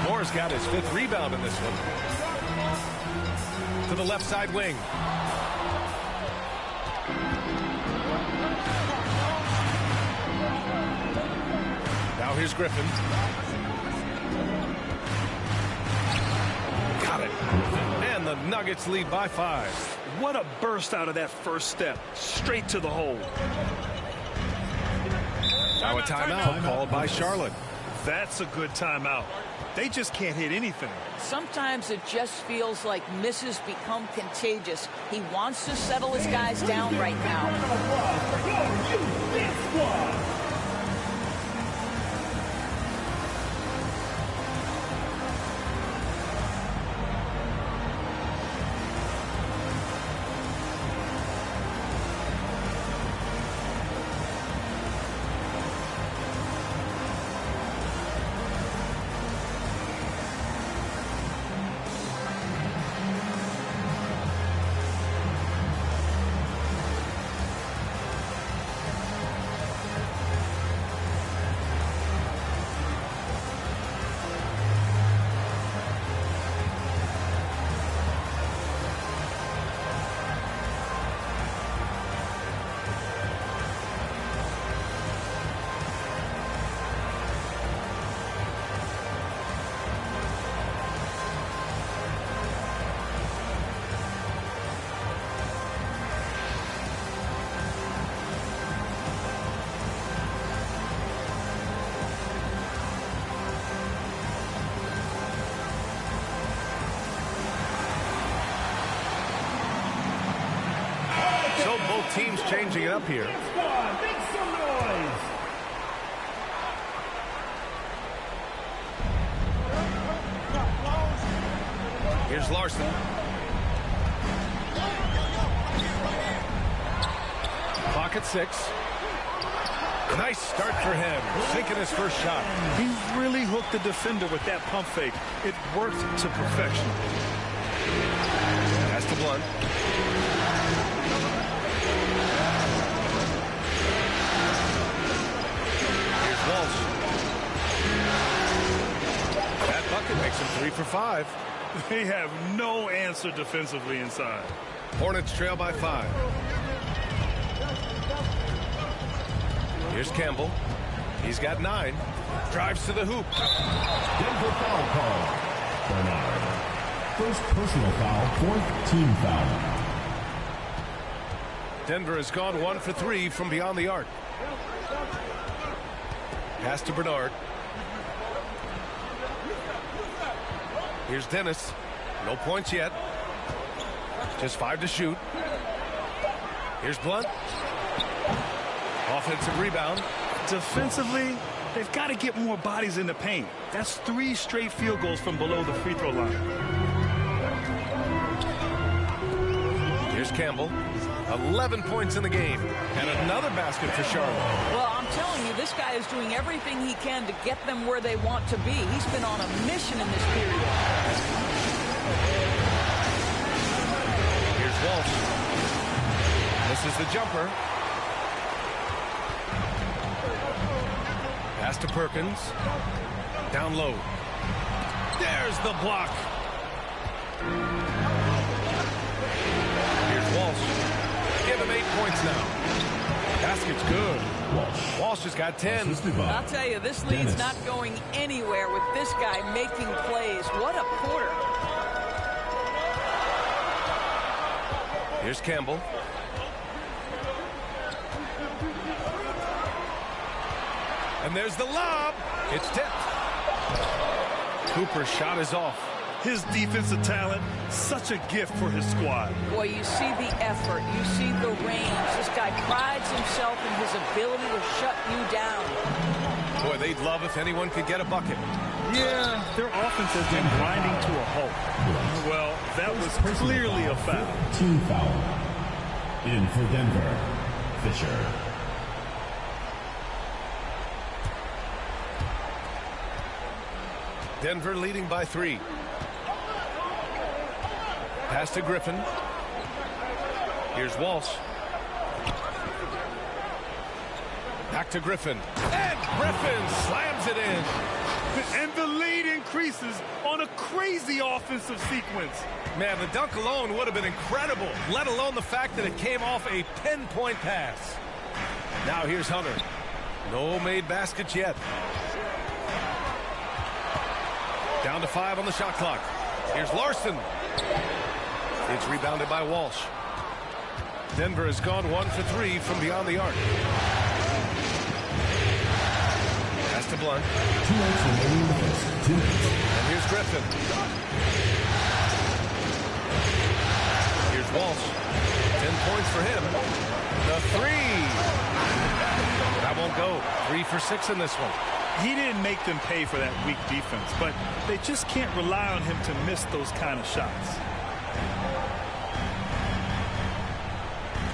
Speaker 16: Moore's got his 5th rebound in this one. To the left side wing. Now here's Griffin. Got it. And the Nuggets lead by 5.
Speaker 7: What a burst out of that first step. Straight to the hole.
Speaker 16: Now a timeout called by Charlotte.
Speaker 7: That's a good timeout. They just can't hit anything.
Speaker 17: Sometimes it just feels like misses become contagious. He wants to settle his guys down right now.
Speaker 16: Teams changing it up here.
Speaker 10: Make some noise.
Speaker 16: Here's Larson. Clock at 6. Nice start for him. Sinking his first shot.
Speaker 7: He really hooked the defender with that pump fake. It worked to perfection.
Speaker 16: Pass to Blunt. Walsh. That bucket makes him 3 for 5.
Speaker 7: They have no answer defensively inside.
Speaker 16: Hornets trail by 5. Here's Campbell. He's got 9. Drives to the hoop.
Speaker 9: Denver foul call. Bernard. First personal foul, 4th team foul.
Speaker 16: Denver has gone 1 for 3 from beyond the arc. Pass to Bernard. Here's Dennis. No points yet. Just 5 to shoot. Here's Blunt. Offensive rebound.
Speaker 7: Defensively, they've got to get more bodies in the paint. That's 3 straight field goals from below the free throw line.
Speaker 16: Here's Campbell. 11 points in the game. And another basket for Charlotte.
Speaker 17: Well, I'm telling you, this guy is doing everything he can to get them where they want to be. He's been on a mission in this period.
Speaker 16: Here's Walsh. This is the jumper. Pass to Perkins. Down low. There's the block. Here's Walsh. Give him 8 points now. Basket's good. Walsh has got 10.
Speaker 17: I'll tell you, this lead's not going anywhere with this guy making plays. What a quarter.
Speaker 16: Here's Campbell. And there's the lob. It's tipped. Cooper's shot is off.
Speaker 7: His defensive talent, such a gift for his squad.
Speaker 17: Boy, you see the effort. You see the range. This guy prides himself in his ability to shut you down.
Speaker 16: Boy, they'd love if anyone could get a bucket.
Speaker 7: Yeah, their offense has been grinding to a halt. Well, that was clearly a foul.
Speaker 9: Team foul. In for Denver, Fisher.
Speaker 16: Denver leading by 3. Pass to Griffin. Here's Walsh. Back to Griffin. And Griffin slams it in.
Speaker 7: And the lead increases on a crazy offensive sequence.
Speaker 16: Man, the dunk alone would have been incredible, let alone the fact that it came off a pinpoint pass. Now here's Hunter. No made baskets yet. Down to 5 on the shot clock. Here's Larson. It's rebounded by Walsh. Denver has gone 1 for 3 from beyond the arc. Pass to Blunt.
Speaker 9: 2 minutes remaining in the first. 2 minutes.
Speaker 16: And here's Griffin. Here's Walsh. 10 points for him. The 3. That won't go. 3 for 6 in this one.
Speaker 7: He didn't make them pay for that weak defense, but they just can't rely on him to miss those kind of shots.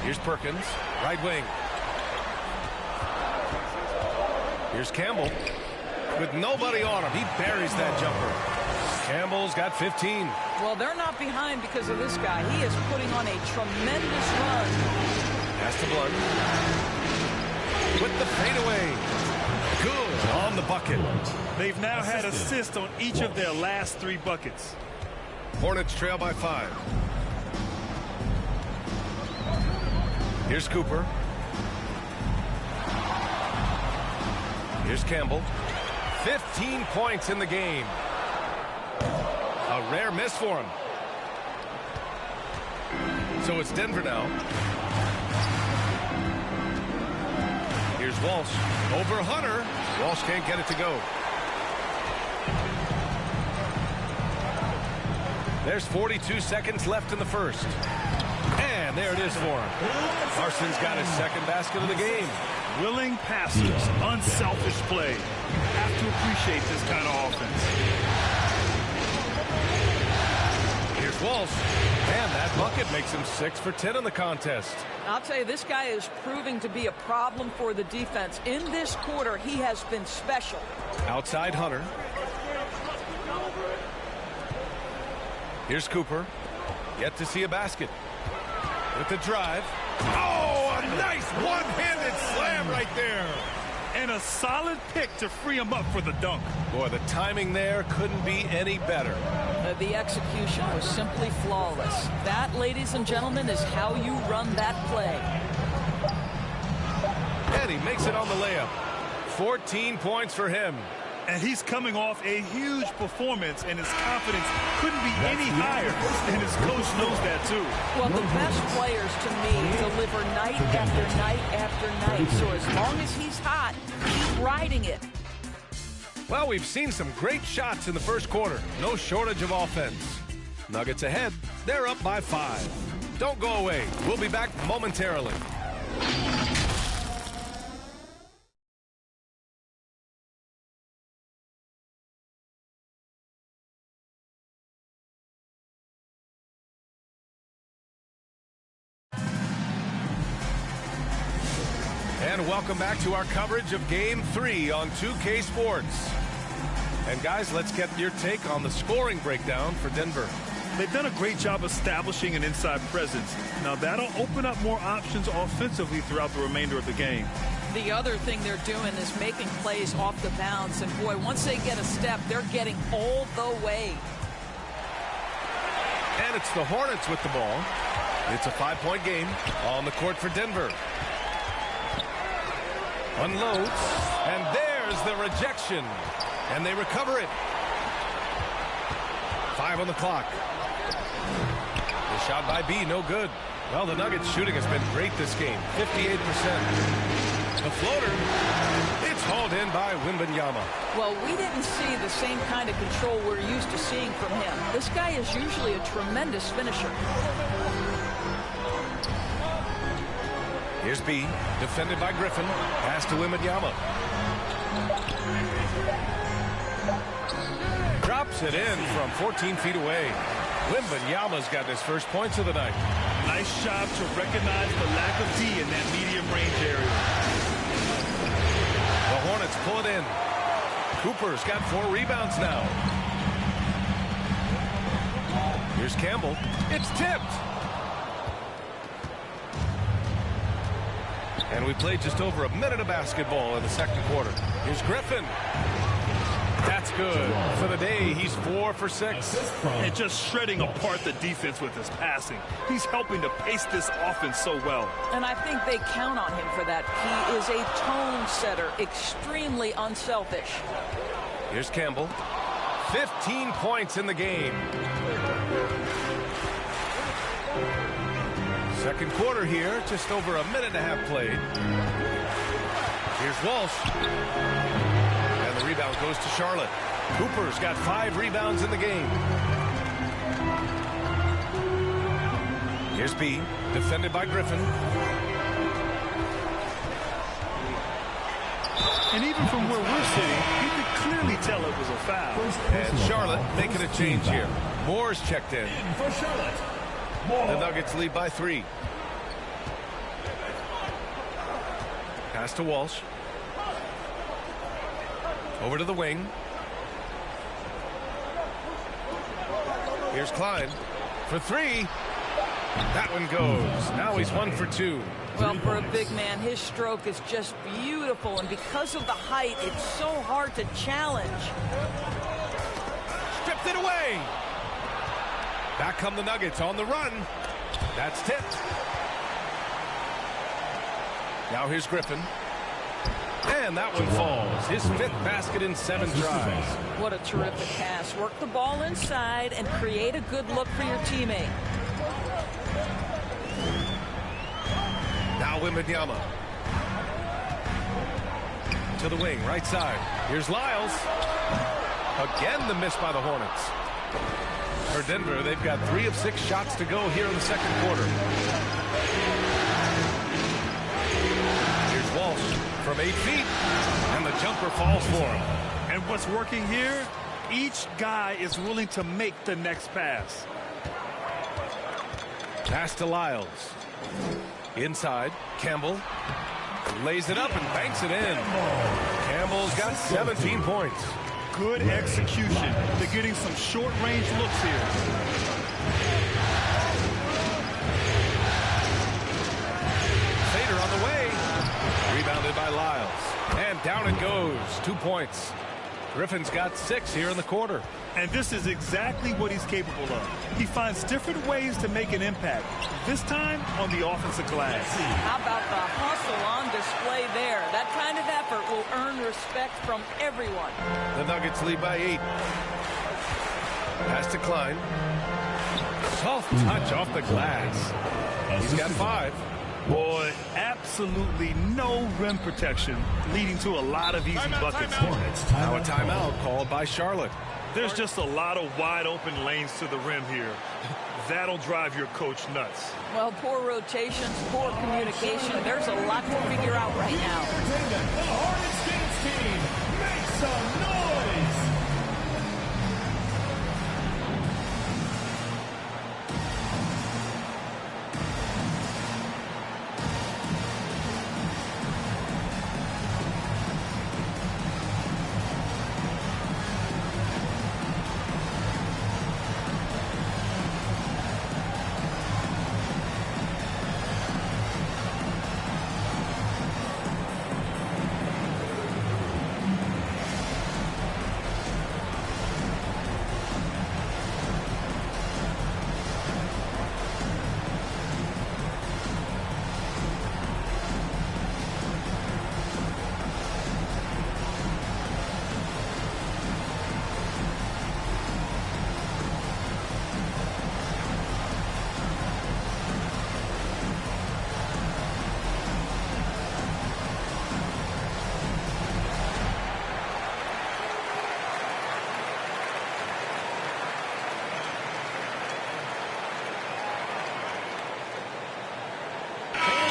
Speaker 16: Here's Perkins, right wing. Here's Campbell. With nobody on him, he buries that jumper. Campbell's got 15.
Speaker 17: Well, they're not behind because of this guy. He is putting on a tremendous run.
Speaker 16: Pass to Blunt. With the fadeaway. Good on the bucket.
Speaker 7: They've now had assists on each of their last 3 buckets.
Speaker 16: Hornets trail by 5. Here's Cooper. Here's Campbell. 15 points in the game. A rare miss for him. So it's Denver now. Here's Walsh. Over Hunter. Walsh can't get it to go. There's 42 seconds left in the first. And there it is for him. Larson's got his second basket of the game.
Speaker 7: Willing passers, unselfish play. Have to appreciate this kind of offense.
Speaker 16: Here's Walsh. And that bucket makes him 6 for 10 in the contest.
Speaker 17: I'll tell you, this guy is proving to be a problem for the defense. In this quarter, he has been special.
Speaker 16: Outside Hunter. Here's Cooper. Yet to see a basket. With the drive. Oh, a nice one-handed slam right there.
Speaker 7: And a solid pick to free him up for the dunk.
Speaker 16: Boy, the timing there couldn't be any better.
Speaker 17: The execution was simply flawless. That, ladies and gentlemen, is how you run that play.
Speaker 16: And he makes it on the layup. 14 points for him.
Speaker 7: And he's coming off a huge performance, and his confidence couldn't be any higher. And his coach knows that, too.
Speaker 17: Well, the best players, to me, deliver night after night after night. So as long as he's hot, keep riding it.
Speaker 16: Well, we've seen some great shots in the first quarter. No shortage of offense. Nuggets ahead. They're up by 5. Don't go away. We'll be back momentarily. And welcome back to our coverage of Game 3 on 2K Sports. And guys, let's get your take on the scoring breakdown for Denver.
Speaker 7: They've done a great job establishing an inside presence. Now that'll open up more options offensively throughout the remainder of the game.
Speaker 17: The other thing they're doing is making plays off the bounce. And boy, once they get a step, they're getting all the way.
Speaker 16: And it's the Hornets with the ball. It's a 5-point game on the court for Denver. Unloads, and there's the rejection. And they recover it. 5 on the clock. The shot by B, no good. Well, the Nuggets shooting has been great this game, 58%. The floater, it's It's hauled in by Wembanyama.
Speaker 17: Well, we didn't see the same kind of control we're used to seeing from him. This guy is usually a tremendous finisher.
Speaker 16: Here's B, defended by Griffin. Pass to Wembanyama. Drops it in from 14 feet away. Wembanyama's got his first points of the night.
Speaker 18: Nice job to recognize the lack of D in that medium range area.
Speaker 16: The Hornets pull it in. Cooper's got 4 rebounds now. Here's Campbell. It's tipped. And we played just over a minute of basketball in the second quarter. Here's Griffin. That's good. For the day, he's 4 for 6.
Speaker 18: And just shredding apart the defense with his passing. He's helping to pace this offense so well.
Speaker 17: And I think they count on him for that. He is a tone setter, extremely unselfish.
Speaker 16: Here's Campbell. 15 points in the game. Second quarter here, just over a minute and a half played. Here's Walsh. And the rebound goes to Charlotte. Cooper's got 5 rebounds in the game. Here's B, defended by Griffin.
Speaker 18: And even from where we're sitting, you could clearly tell it was a foul.
Speaker 16: And Charlotte making a change here. Moore's checked in.
Speaker 10: For Charlotte.
Speaker 16: The Nuggets lead by 3. Pass to Walsh. Over to the wing. Here's Klein for 3. That one goes. Now he's 1 for 2.
Speaker 17: Well, for a big man, his stroke is just beautiful. And because of the height, it's so hard to challenge.
Speaker 16: Stripped it away. Back come the Nuggets on the run. That's tipped. Now here's Griffin. And that one falls. His 5th basket in 7 tries.
Speaker 17: What a terrific pass. Work the ball inside and create a good look for your teammate.
Speaker 16: Now Wembanyama. To the wing, right side. Here's Lyles. Again the miss by the Hornets. For Denver, they've got 3 of 6 shots to go here in the second quarter. Here's Walsh from 8 feet, and the jumper falls for him.
Speaker 18: And what's working here, each guy is willing to make the next pass.
Speaker 16: Pass to Lyles. Inside, Campbell lays it up and banks it in. Campbell's got 17 points.
Speaker 18: Good execution. They're getting some short-range looks here.
Speaker 16: Fader on the way. Rebounded by Lyles. And down it goes. 2 points. Griffin's got 6 here in the quarter.
Speaker 18: And this is exactly what he's capable of. He finds different ways to make an impact. This time on the offensive glass.
Speaker 17: How about the hustle on display there? That kind of effort will earn respect from everyone.
Speaker 16: The Nuggets lead by 8. Pass to Klein. Soft touch off the glass. He's got 5.
Speaker 18: Boy, absolutely no rim protection, leading to a lot of easy buckets.
Speaker 16: Now a timeout called by Charlotte.
Speaker 18: There's just a lot of wide open lanes to the rim here. That'll drive your coach nuts.
Speaker 17: Well, poor rotations, poor communication. There's a lot to figure out right now.
Speaker 10: The Hornets dance team, make some noise!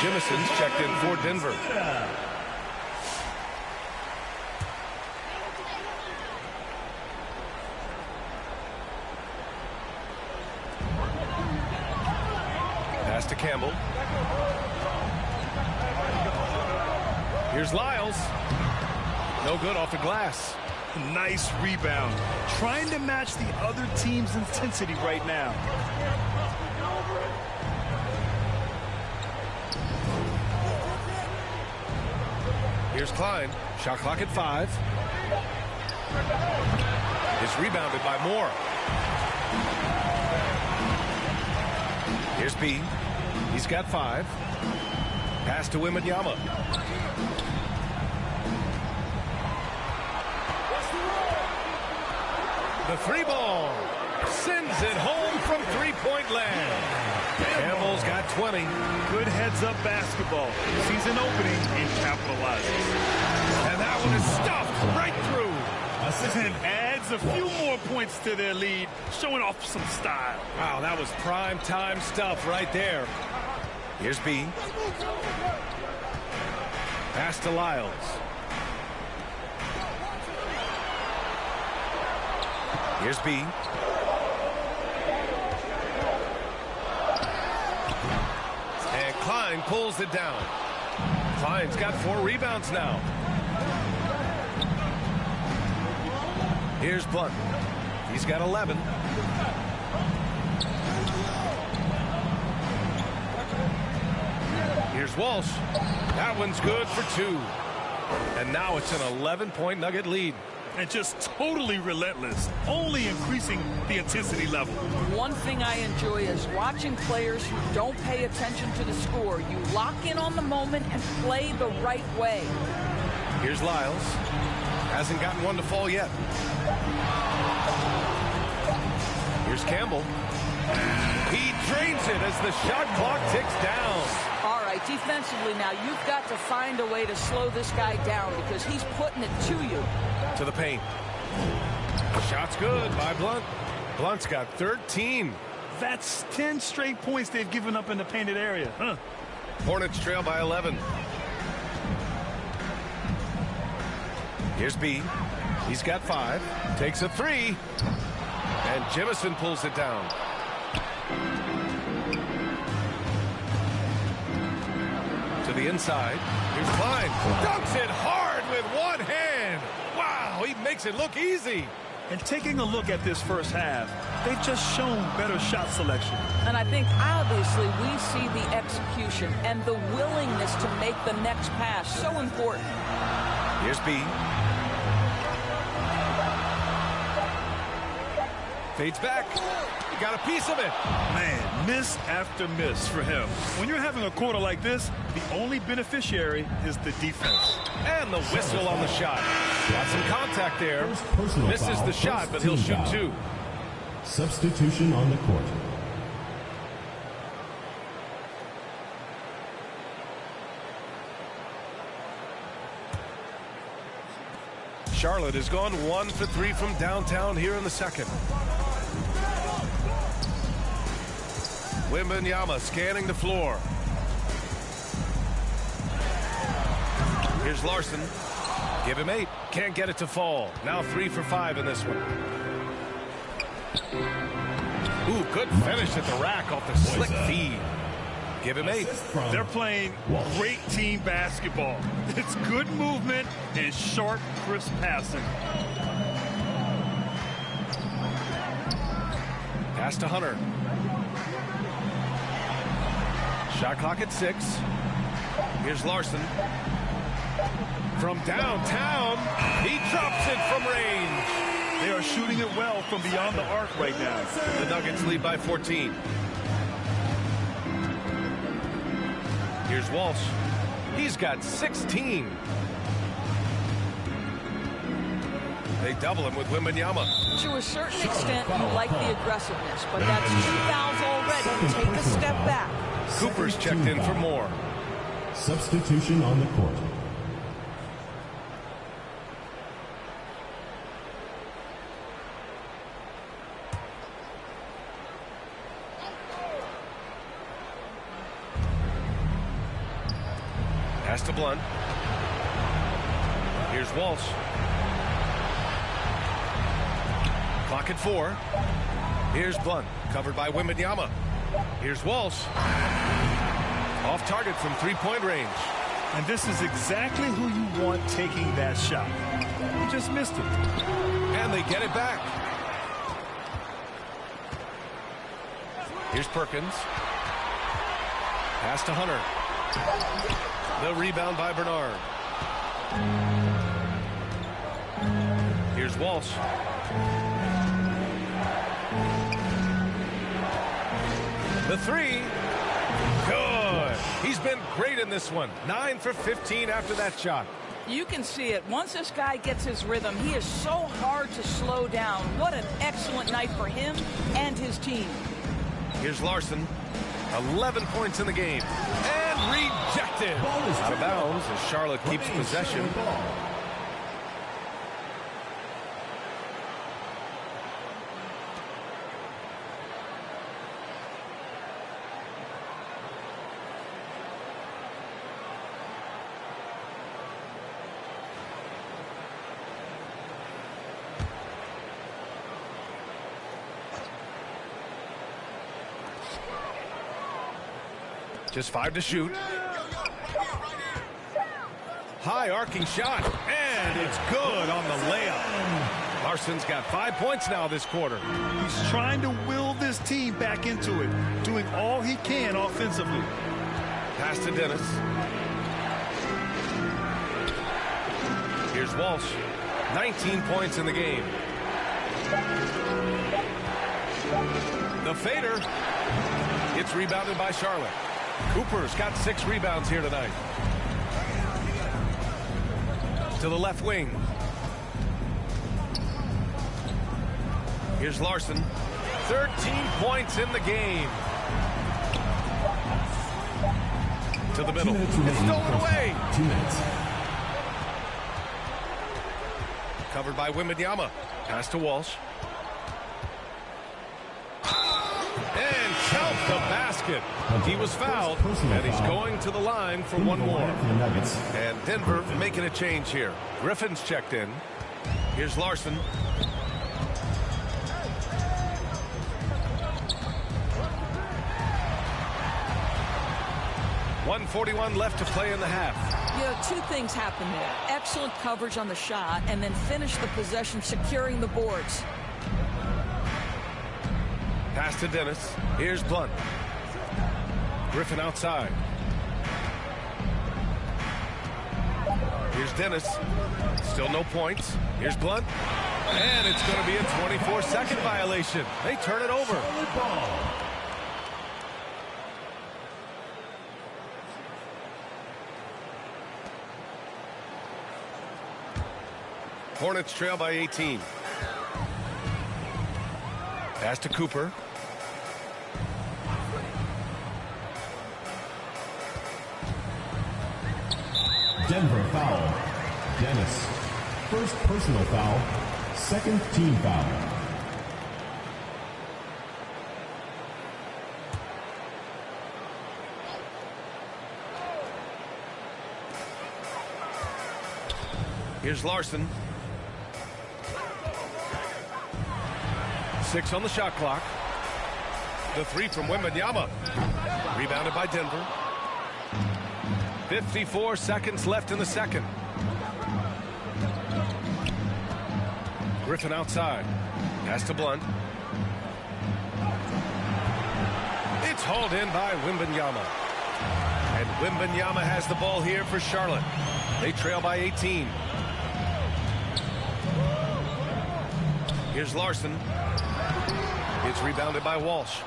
Speaker 16: Jimison's checked in for Denver. Pass to Campbell. Here's Lyles. No good off the glass.
Speaker 18: Nice rebound. Trying to match the other team's intensity right now.
Speaker 16: Here's Klein. Shot clock at 5. It's rebounded by Moore. Here's B. He's got 5. Pass to Wembanyama. The 3-ball sends it home from three-point land. Campbell's got 20.
Speaker 18: Good heads-up basketball. Sees an opening and capitalizes.
Speaker 16: And that one is stuffed right through.
Speaker 18: And adds a few more points to their lead, showing off some style.
Speaker 16: Wow, that was prime-time stuff right there. Here's B. Pass to Lyles. Here's B. And Klein pulls it down. Klein's got 4 rebounds now. Here's Blunt. He's got 11. Here's Walsh. That one's good for 2. And now it's an 11-point Nugget lead.
Speaker 18: And just totally relentless, only increasing the intensity level.
Speaker 17: One thing I enjoy is watching players who don't pay attention to the score. You lock in on the moment and play the right way.
Speaker 16: Here's Lyles. Hasn't gotten one to fall yet. Here's Campbell. He drains it as the shot clock ticks down.
Speaker 17: All right, defensively now, you've got to find a way to slow this guy down because he's putting it to you.
Speaker 16: To the paint. The shot's good by Blunt. Blunt's got 13.
Speaker 18: That's 10 straight points they've given up in the painted area. Huh?
Speaker 16: Hornets trail by 11. Here's B. He's got 5. Takes a 3. And Jemison pulls it down. To the inside. Here's Klein. Dunks it hard with one hand. Wow, he makes it look easy.
Speaker 18: And taking a look at this first half, they've just shown better shot selection.
Speaker 17: And I think obviously we see the execution and the willingness to make the next pass so important.
Speaker 16: Here's B. Fades back. He got a piece of it.
Speaker 18: Man, miss after miss for him. When you're having a quarter like this, the only beneficiary is the defense.
Speaker 16: And the whistle on the shot. Got some contact there. Misses the shot, but he'll shoot 2.
Speaker 9: Substitution on the court.
Speaker 16: Charlotte has gone 1 for 3 from downtown here in the second. Wembanyama scanning the floor. Here's Larson. Give him 8. Can't get it to fall. Now 3 for 5 in this one. Ooh, good finish at the rack off the slick feed. Give him 8.
Speaker 18: They're playing great team basketball. It's good movement and sharp, crisp passing.
Speaker 16: Pass to Hunter. Shot clock at 6. Here's Larson. From downtown, he drops it from range.
Speaker 18: They are shooting it well from beyond the arc right now.
Speaker 16: The Nuggets lead by 14. Here's Walsh. He's got 16. They double him with Wembanyama.
Speaker 17: To a certain extent, you like the aggressiveness, but that's 2 fouls already. Take a step back.
Speaker 16: Cooper's checked in for more.
Speaker 9: Substitution on the court.
Speaker 16: Pass to Blunt. Here's Walsh. Clock at 4. Here's Blunt, covered by Wembanyama. Here's Walsh. Off target from three-point range.
Speaker 18: And this is exactly who you want taking that shot. You just missed it.
Speaker 16: And they get it back. Here's Perkins. Pass to Hunter. The rebound by Bernard. Here's Walsh. The three. Good. He's been great in this one. 9 for 15 after that shot.
Speaker 17: You can see it. Once this guy gets his rhythm, he is so hard to slow down. What an excellent night for him and his team.
Speaker 16: Here's Larson. 11 points in the game. And rejected. Out of bounds as Charlotte keeps possession. Just 5 to shoot. High arcing shot. And it's good on the layup. Larson's got 5 points now this quarter.
Speaker 18: He's trying to will this team back into it, doing all he can offensively.
Speaker 16: Pass to Dennis. Here's Walsh. 19 points in the game. The fader. It's rebounded by Charlotte. Cooper's got 6 rebounds here tonight. To the left wing. Here's Larson. 13 points in the game. To the middle. It's stolen away.
Speaker 9: 2 minutes.
Speaker 16: Covered by Wembanyama. Pass to Walsh. And counts the basket. He was fouled, and he's going to the line for one more. And Denver making a change here. Griffin's checked in. Here's Larson. .141 left to play in the half.
Speaker 17: You know, 2 things happened there. Excellent coverage on the shot, and then finish the possession securing the boards.
Speaker 16: Pass to Dennis. Here's Blunt. Griffin outside. Here's Dennis. Still no points. Here's Blunt. And it's going to be a 24-second violation. They turn it over. Hornets trail by 18. Pass to Cooper.
Speaker 9: Denver foul. Dennis. First personal foul. Second team foul.
Speaker 16: Here's Larson. 6 on the shot clock. The 3 from Wembanyama. Rebounded by Denver. 54 seconds left in the second. Griffin outside. Pass to Blunt. It's hauled in by Wembanyama. And Wembanyama has the ball here for Charlotte. They trail by 18. Here's Larson. It's rebounded by Walsh.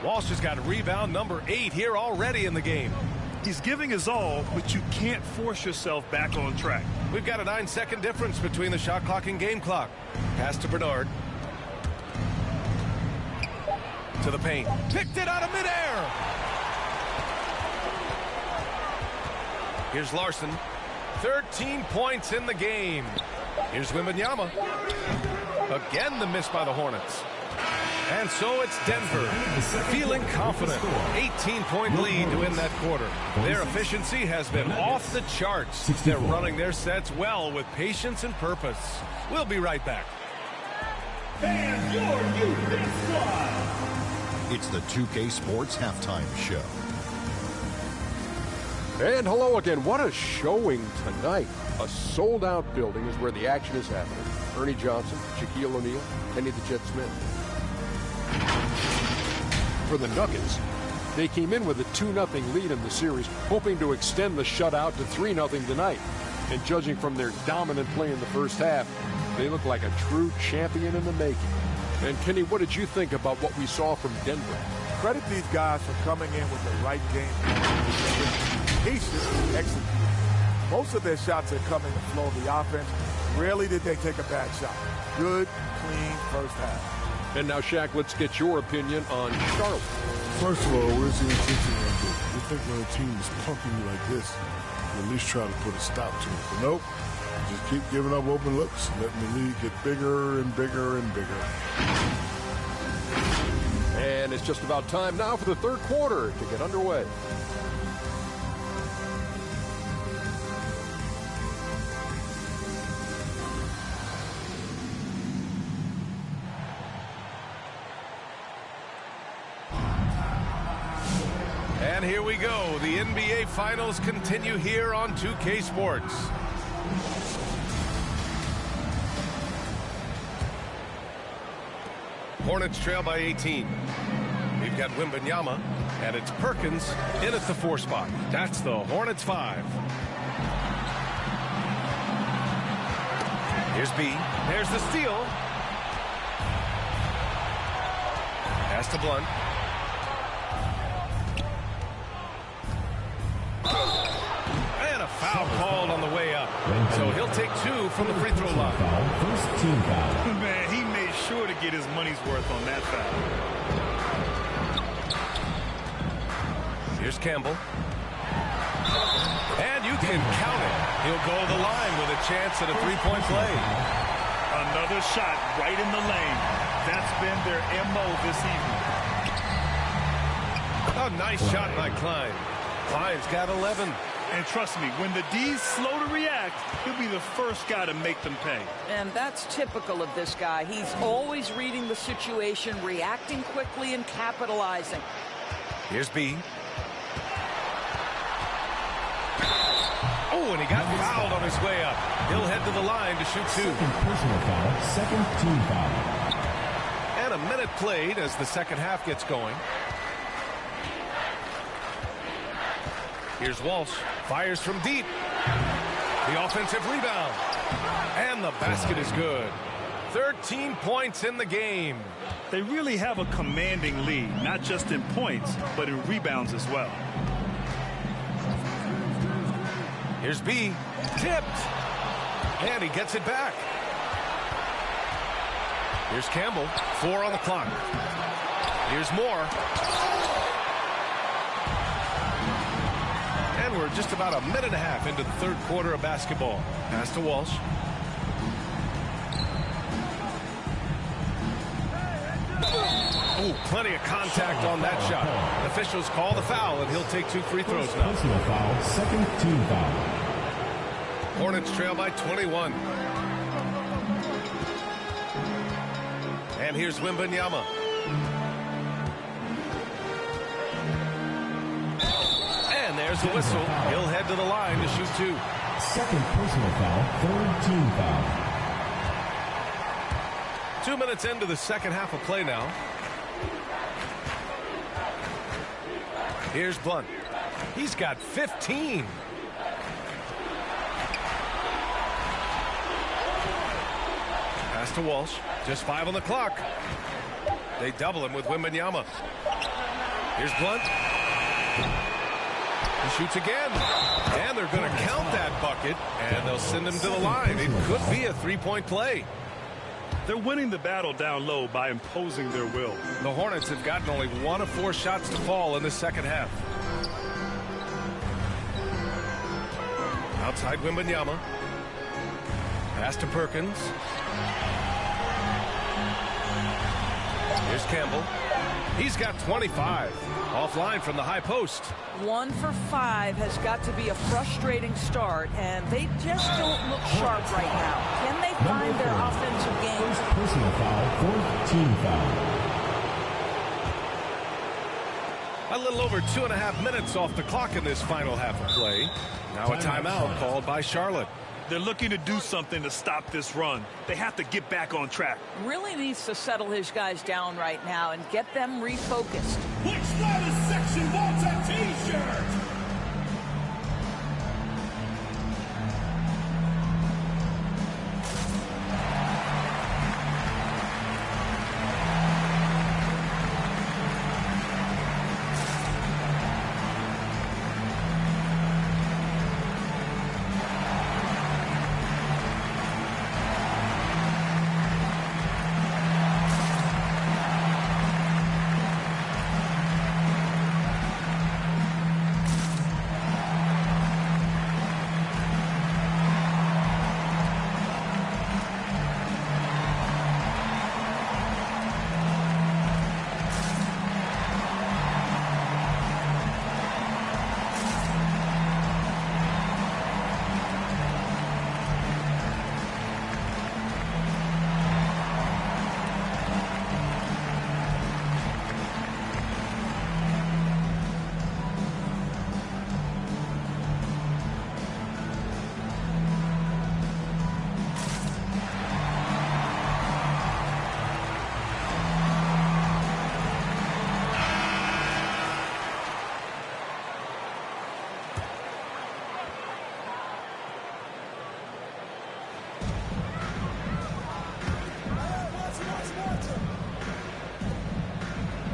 Speaker 16: Walsh has got rebound number 8 here already in the game.
Speaker 18: He's giving his all, but you can't force yourself back on track.
Speaker 16: We've got a 9-second difference between the shot clock and game clock. Pass to Bernard. To the paint. Picked it out of midair. Here's Larson. 13 points in the game. Here's Wembanyama. Again, the miss by the Hornets. And so it's Denver, feeling confident. 18-point lead to win that quarter. Their efficiency has been off the charts. They're running their sets well with patience and purpose. We'll be right back.
Speaker 10: Fans, your Houston Squad.
Speaker 11: It's the 2K Sports Halftime Show.
Speaker 12: And hello again. What a showing tonight. A sold-out building is where the action is happening. Ernie Johnson, Shaquille O'Neal, Kenny the Jet Smith. For the Nuggets, they came in with a 2-0 lead in the series, hoping to extend the shutout to 3-0 tonight. And judging from their dominant play in the first half, they look like a true champion in the making. And Kenny, what did you think about what we saw from Denver?
Speaker 13: Credit these guys for coming in with the right game plan. Patience, executing. Most of their shots are coming to flow of the offense. Rarely did they take a bad shot. Good, clean first half.
Speaker 12: And now, Shaq, let's get your opinion on Charlotte.
Speaker 19: First of all, where's the intensity on this? You think when a team is pumping you like this, you at least try to put a stop to it. But nope. Just keep giving up open looks, letting the lead get bigger and bigger and bigger.
Speaker 12: And it's just about time now for the third quarter to get underway.
Speaker 16: And here we go. The NBA Finals continue here on 2K Sports. Hornets trail by 18. We've got Wembanyama, and it's Perkins in at the 4 spot. That's the Hornets 5. Here's B. There's the steal. Pass to Blunt. And a foul called on the way up. So he'll take 2 from the free throw line.
Speaker 18: First team foul. Man, he made sure to get his money's worth on that foul.
Speaker 16: Here's Campbell. And you can count it. He'll go to the line with a chance at a three-point play.
Speaker 18: Another shot right in the lane. That's been their MO this evening.
Speaker 16: A nice shot by Klein. Klein's got 11.
Speaker 18: And trust me, when the D's slow to react, he'll be the first guy to make them pay.
Speaker 17: And that's typical of this guy. He's always reading the situation, reacting quickly, and capitalizing.
Speaker 16: Here's B. Oh, and he got fouled on his way up. He'll head to the line to shoot 2.
Speaker 9: Second personal foul, second team foul.
Speaker 16: And a minute played as the second half gets going. Here's Walsh. Fires from deep. The offensive rebound. And the basket is good. 13 points in the game.
Speaker 18: They really have a commanding lead, not just in points, but in rebounds as well.
Speaker 16: Here's B. Tipped. And he gets it back. Here's Campbell. 4 on the clock. Here's Moore. And we're just about a minute and a half into the third quarter of basketball. Pass to Walsh. Ooh, plenty of contact on that shot. Officials call the foul, and he'll take 2 free throws now.
Speaker 9: Personal foul, second team foul.
Speaker 16: Hornets trail by 21. And here's Wembanyama. And there's the whistle. He'll head to the line to shoot 2.
Speaker 9: Second personal foul, third team foul.
Speaker 16: 2 minutes into the second half of play now. Here's Blunt. He's got 15. Pass to Walsh. Just 5 on the clock. They double him with Wembanyama. Here's Blunt. He shoots again. And they're going to count that bucket. And they'll send him to the line. It could be a 3-point play.
Speaker 18: They're winning the battle down low by imposing their will.
Speaker 16: The Hornets have gotten only 1 of 4 shots to fall in the second half. Outside Wembanyama. Pass to Perkins. Here's Campbell. He's got 25. Offline from the high post.
Speaker 17: 1 for 5 has got to be a frustrating start, and they just don't look sharp right now. Can they find their offensive game?
Speaker 9: First personal foul, fourth team foul.
Speaker 16: A little over 2.5 minutes off the clock in this final half of play. Now a timeout called by Charlotte.
Speaker 18: They're looking to do something to stop this run. They have to get back on track.
Speaker 17: Really needs to settle his guys down right now and get them refocused.
Speaker 10: Which latest section wants a t-shirt?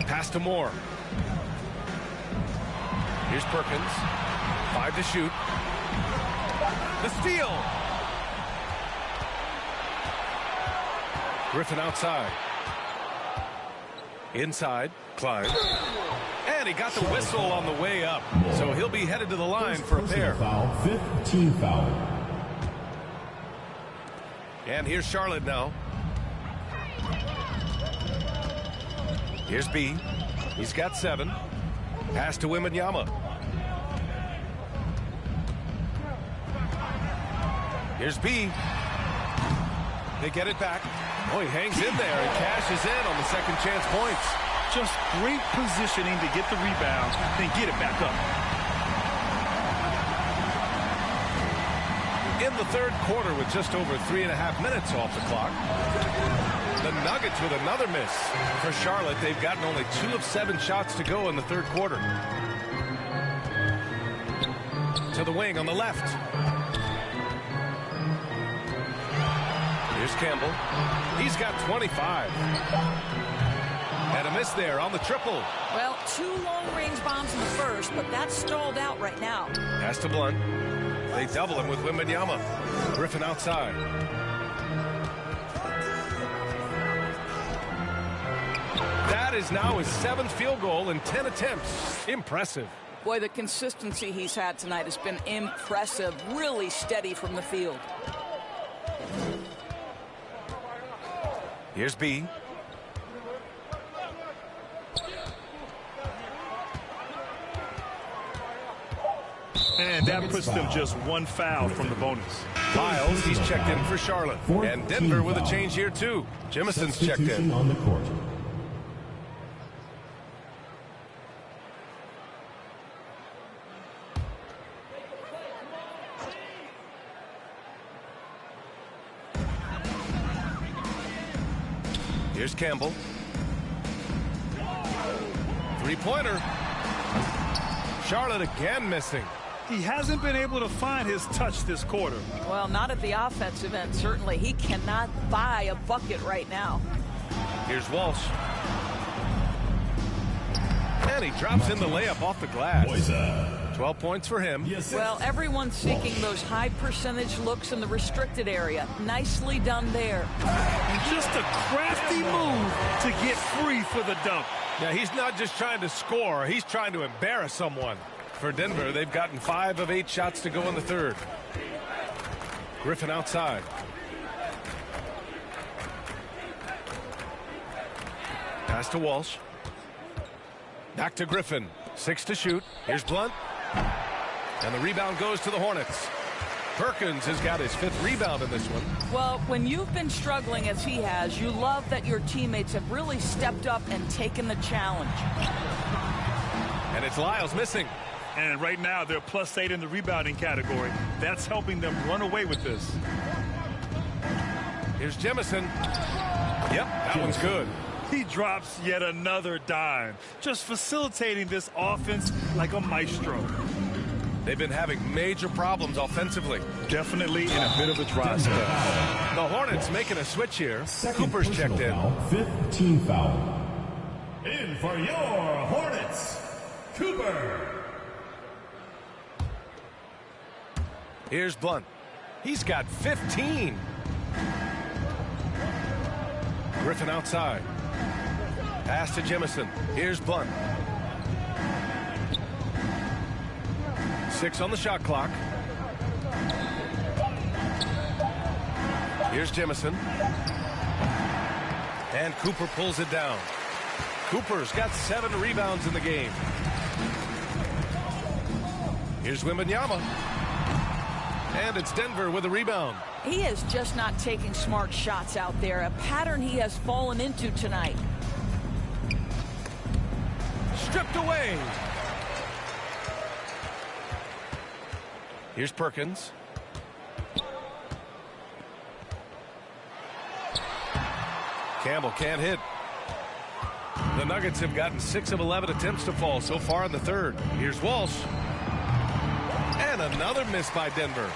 Speaker 16: Pass to Moore. Here's Perkins. 5 to shoot. The steal. Griffin outside. Inside. Klein. And he got the whistle on the way up. So he'll be headed to the line for a pair.
Speaker 9: Foul, fifth team foul.
Speaker 16: And here's Charlotte now. Here's B. He's got 7. Pass to Wembanyama. Here's B. They get it back. Oh, he hangs in there and cashes in on the second chance points.
Speaker 18: Just great positioning to get the rebound, then get it back up.
Speaker 16: In the third quarter with just over 3.5 minutes off the clock. The Nuggets with another miss. For Charlotte, they've gotten only 2 of 7 shots to go in the third quarter. To the wing on the left. Here's Campbell. He's got 25. And a miss there on the triple.
Speaker 17: Well, 2 long-range bombs in the first, but that's stalled out right now.
Speaker 16: Pass to Blunt. They double him with Wembanyama. Griffin outside. That is now his 7th field goal in 10 attempts. Impressive.
Speaker 17: Boy, the consistency he's had tonight has been impressive. Really steady from the field.
Speaker 16: Here's B.
Speaker 18: And that puts them just 1 foul from the bonus.
Speaker 16: Miles, he's checked in for Charlotte. And Denver with a change here, too. Jimison's checked in.
Speaker 9: On the court.
Speaker 16: Here's Campbell. 3-pointer. Charlotte again missing.
Speaker 18: He hasn't been able to find his touch this quarter.
Speaker 17: Well, not at the offensive end, certainly. He cannot buy a bucket right now.
Speaker 16: Here's Walsh. And he drops in the layup off the glass. 12 points for him.
Speaker 17: Well, everyone's seeking those high percentage looks in the restricted area. Nicely done there.
Speaker 18: And just a crafty move to get free for the dunk.
Speaker 16: Yeah, he's not just trying to score. He's trying to embarrass someone. For Denver, they've gotten 5 of 8 shots to go in the third. Griffin outside. Pass to Walsh. Back to Griffin. 6 to shoot. Here's Blunt. And the rebound goes to the Hornets. Perkins has got his 5th rebound in this one.
Speaker 17: Well, when you've been struggling as he has, you love that your teammates have really stepped up and taken the challenge.
Speaker 16: And it's Lyles missing.
Speaker 18: And right now, they're +8 in the rebounding category. That's helping them run away with this.
Speaker 16: Here's Jemison. Yep, that one's good.
Speaker 18: He drops yet another dime, just facilitating this offense like a maestro.
Speaker 16: They've been having major problems offensively.
Speaker 18: Definitely in a bit of a dry spell.
Speaker 16: The Hornets making a switch here. Cooper's checked in.
Speaker 9: 5th team foul. In for your Hornets, Cooper.
Speaker 16: Here's Blunt. He's got 15. Griffin outside. Pass to Jemison. Here's Blunt. 6 on the shot clock. Here's Jemison. And Cooper pulls it down. Cooper's got 7 rebounds in the game. Here's Wembanyama. And it's Denver with a rebound.
Speaker 17: He is just not taking smart shots out there, a pattern he has fallen into tonight.
Speaker 16: Stripped away. Here's Perkins. Campbell can't hit. The Nuggets have gotten 6 of 11 attempts to fall so far in the third. Here's Walsh. And another miss by Denver.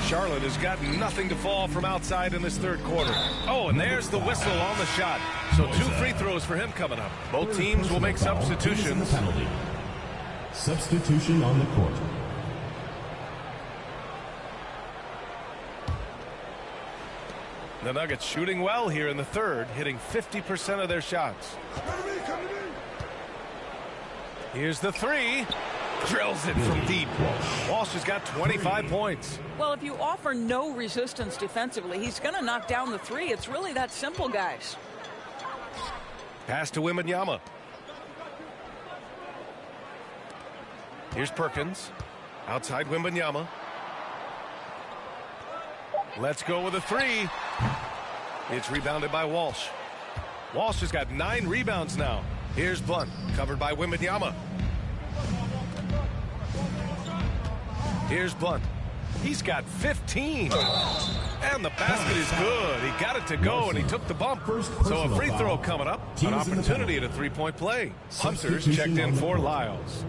Speaker 16: Charlotte has got nothing to fall from outside in this third quarter. Oh, and there's the whistle on the shot. So 2 free throws for him coming up. Both teams will make substitutions.
Speaker 9: Penalty. Substitution on the court.
Speaker 16: The Nuggets shooting well here in the third, hitting 50% of their shots. Here's the 3. Drills it from deep. Walsh has got 25 points.
Speaker 17: Well, if you offer no resistance defensively, he's going to knock down the 3. It's really that simple, guys.
Speaker 16: Pass to Wembanyama. Here's Perkins. Outside Wembanyama. Let's go with a 3. It's rebounded by Walsh. Walsh has got 9 rebounds now. Here's Blunt, covered by Wembanyama. Here's Blunt. He's got 15. And the basket is good. He got it to go, and he took the bump. So a free throw coming up. An opportunity at a 3-point play. Hunter's checked in for Lyles.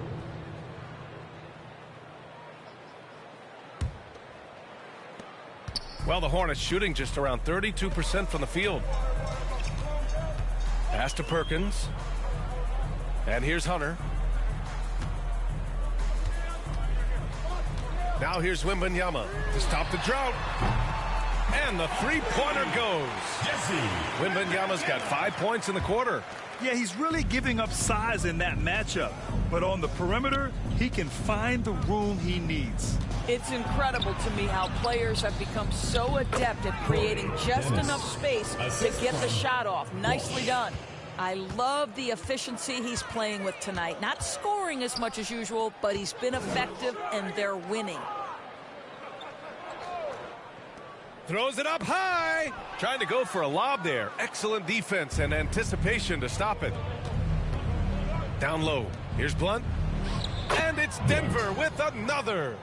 Speaker 16: Well, the Hornets shooting just around 32% from the field. Pass to Perkins. And here's Hunter. Now here's Wembanyama to stop the drought. And the 3-pointer goes. Wembanyama's got 5 points in the quarter.
Speaker 18: Yeah, he's really giving up size in that matchup. But on the perimeter, he can find the room he needs.
Speaker 17: It's incredible to me how players have become so adept at creating just enough space to get the shot off. Nicely done. I love the efficiency he's playing with tonight. Not scoring as much as usual, but he's been effective, and they're winning.
Speaker 16: Throws it up high. Trying to go for a lob there. Excellent defense and anticipation to stop it. Down low. Here's Blunt. And it's Denver with another.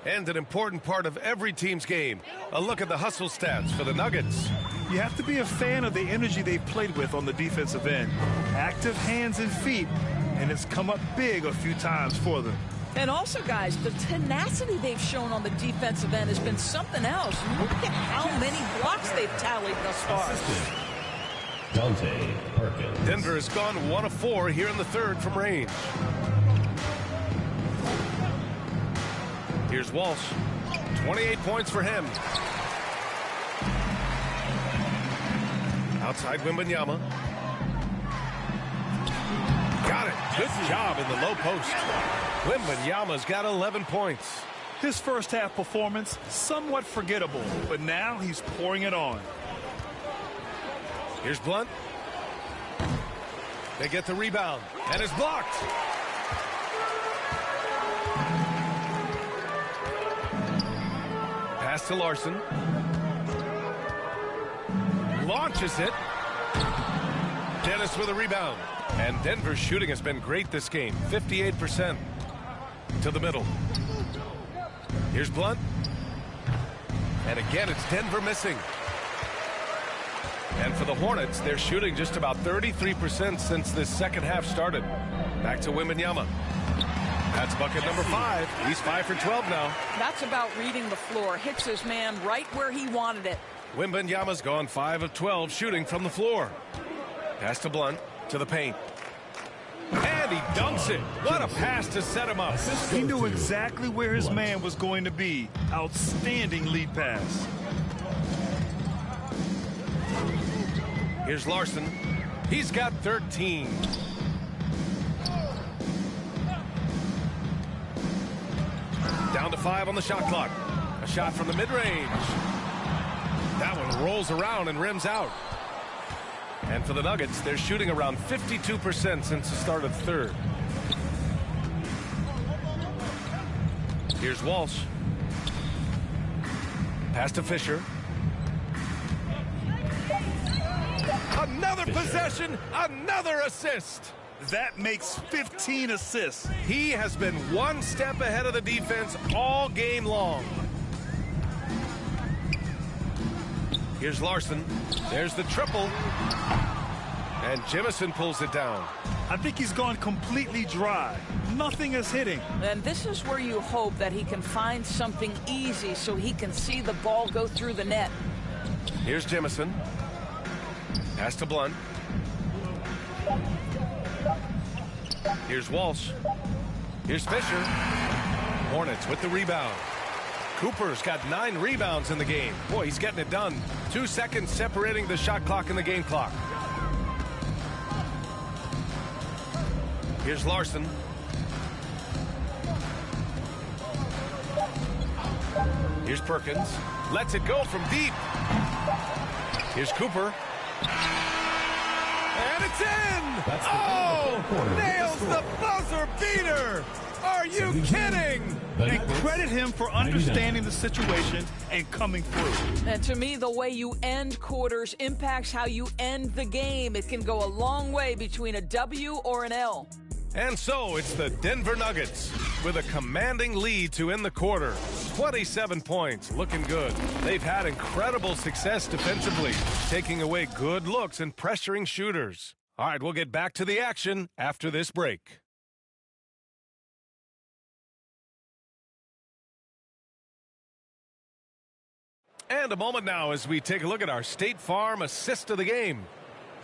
Speaker 16: And an important part of every team's game. A look at the hustle stats for the Nuggets.
Speaker 18: You have to be a fan of the energy they've played with on the defensive end. Active hands and feet, and it's come up big a few times for them.
Speaker 17: And also, guys, the tenacity they've shown on the defensive end has been something else. Look at how many blocks they've tallied thus far.
Speaker 9: Dante Perkins.
Speaker 16: Denver has gone 1 of 4 here in the third from range. Here's Walsh. 28 points for him. Outside Wembanyama. Got it. Good job in the low post. Wembanyama's got 11 points.
Speaker 18: His first half performance, somewhat forgettable, but now he's pouring it on.
Speaker 16: Here's Blunt. They get the rebound, and it's blocked. Pass to Larson. Launches it. Dennis with a rebound. And Denver's shooting has been great this game. 58% to the middle. Here's Blunt. And again, it's Denver missing. And for the Hornets, they're shooting just about 33% since this second half started. Back to Wembanyama. That's bucket number 5. He's 5 for 12 now.
Speaker 17: That's about reading the floor. Hits his man right where he wanted it.
Speaker 16: Wembanyama's gone 5 of 12 shooting from the floor. Pass to Blunt, to the paint. And he dunks it. What a pass to set him up.
Speaker 18: He knew exactly where his man was going to be. Outstanding lead pass.
Speaker 16: Here's Larson. He's got 13. Down to 5 on the shot clock. A shot from the mid-range. That one rolls around and rims out. And for the Nuggets, they're shooting around 52% since the start of third. Here's Walsh. Pass to Fisher. Another possession, another assist.
Speaker 18: That makes 15 assists.
Speaker 16: He has been one step ahead of the defense all game long. Here's Larson. There's the triple. And Jemison pulls it down.
Speaker 18: I think he's gone completely dry. Nothing is hitting.
Speaker 17: And this is where you hope that he can find something easy so he can see the ball go through the net.
Speaker 16: Here's Jemison. Pass to Blunt. Here's Walsh. Here's Fisher. Hornets with the rebound. Cooper's got 9 rebounds in the game. Boy, he's getting it done. 2 seconds separating the shot clock and the game clock. Here's Larson. Here's Perkins. Lets it go from deep. Here's Cooper. And it's in! Nails the buzzer beater! Are you kidding?
Speaker 18: And credit him for understanding the situation and coming through.
Speaker 17: And to me, the way you end quarters impacts how you end the game. It can go a long way between a W or an L.
Speaker 16: And so it's the Denver Nuggets with a commanding lead to end the quarter. 27 points, looking good. They've had incredible success defensively, taking away good looks and pressuring shooters. All right, we'll get back to the action after this break. And a moment now as we take a look at our State Farm assist of the game.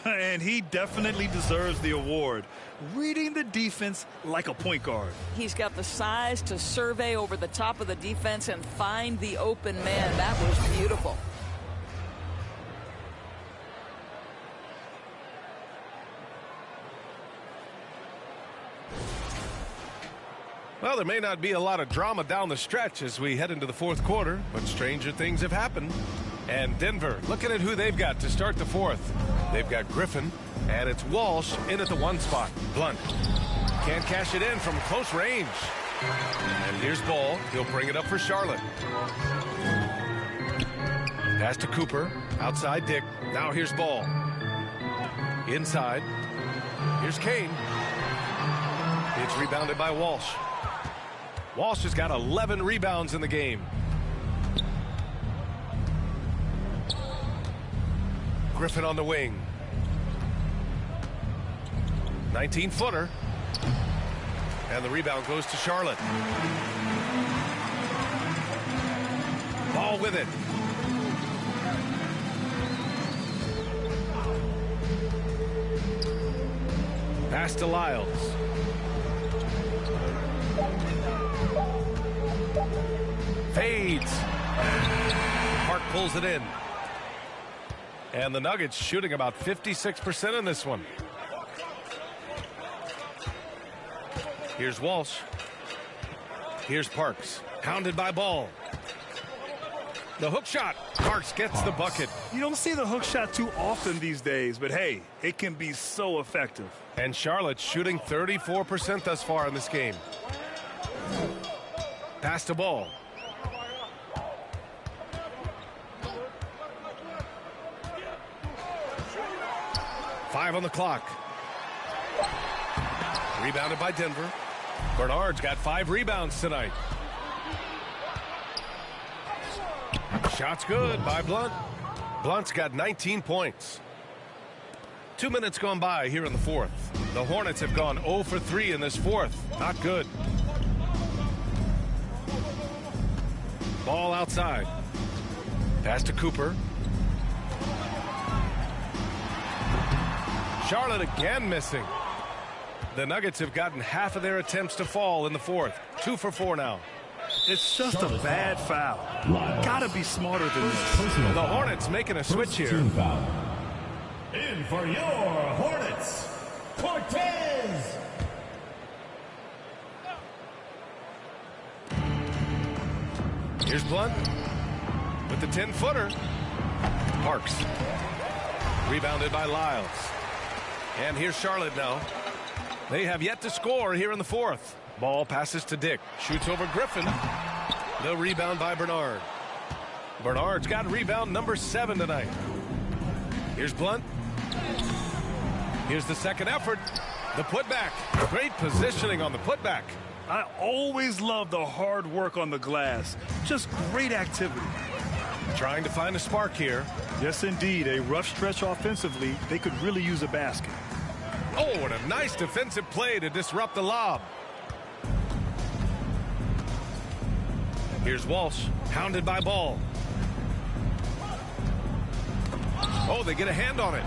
Speaker 18: And he definitely deserves the award. Reading the defense like a point guard.
Speaker 17: He's got the size to survey over the top of the defense and find the open man. That was beautiful.
Speaker 16: Well, there may not be a lot of drama down the stretch as we head into the fourth quarter, but stranger things have happened. And Denver, looking at who they've got to start the fourth. They've got Griffin, and it's Walsh in at the 1 spot. Blunt can't cash it in from close range. And here's Ball. He'll bring it up for Charlotte. Pass to Cooper. Outside Dick. Now here's Ball. Inside. Here's Kane. It's rebounded by Walsh. Walsh has got 11 rebounds in the game. Griffin on the wing. 19-footer. And the rebound goes to Charlotte. Ball with it. Pass to Lyles. Fades. Park pulls it in. And the Nuggets shooting about 56% in this one. Here's Walsh. Here's Parks. Hounded by Ball. The hook shot. Parks gets the bucket.
Speaker 18: You don't see the hook shot too often these days, but hey, it can be so effective.
Speaker 16: And Charlotte's shooting 34% thus far in this game. Pass the ball. Five on the clock. Rebounded by Denver. Bernard's got 5 rebounds tonight. Shot's good by Blunt. Blunt's got 19 points. 2 minutes gone by here in the fourth. The Hornets have gone 0 for 3 in this fourth. Not good. Ball outside. Pass to Cooper. Charlotte again missing. The Nuggets have gotten half of their attempts to fall in the fourth. 2 for 4 now.
Speaker 18: It's just a bad foul. Gotta be smarter than this.
Speaker 16: The Hornets making a switch here.
Speaker 9: In for your Hornets, Cortez.
Speaker 16: Here's Blunt with the 10-footer. Parks. Rebounded by Lyles. And here's Charlotte now. They have yet to score here in the fourth. Ball passes to Dick. Shoots over Griffin. The rebound by Bernard. Bernard's got rebound number 7 tonight. Here's Blunt. Here's the second effort. The putback. Great positioning on the putback.
Speaker 18: I always love the hard work on the glass. Just great activity.
Speaker 16: Trying to find a spark here.
Speaker 18: Yes, indeed. A rough stretch offensively. They could really use a basket.
Speaker 16: Oh, and a nice defensive play to disrupt the lob. Here's Walsh, hounded by Ball. Oh, they get a hand on it.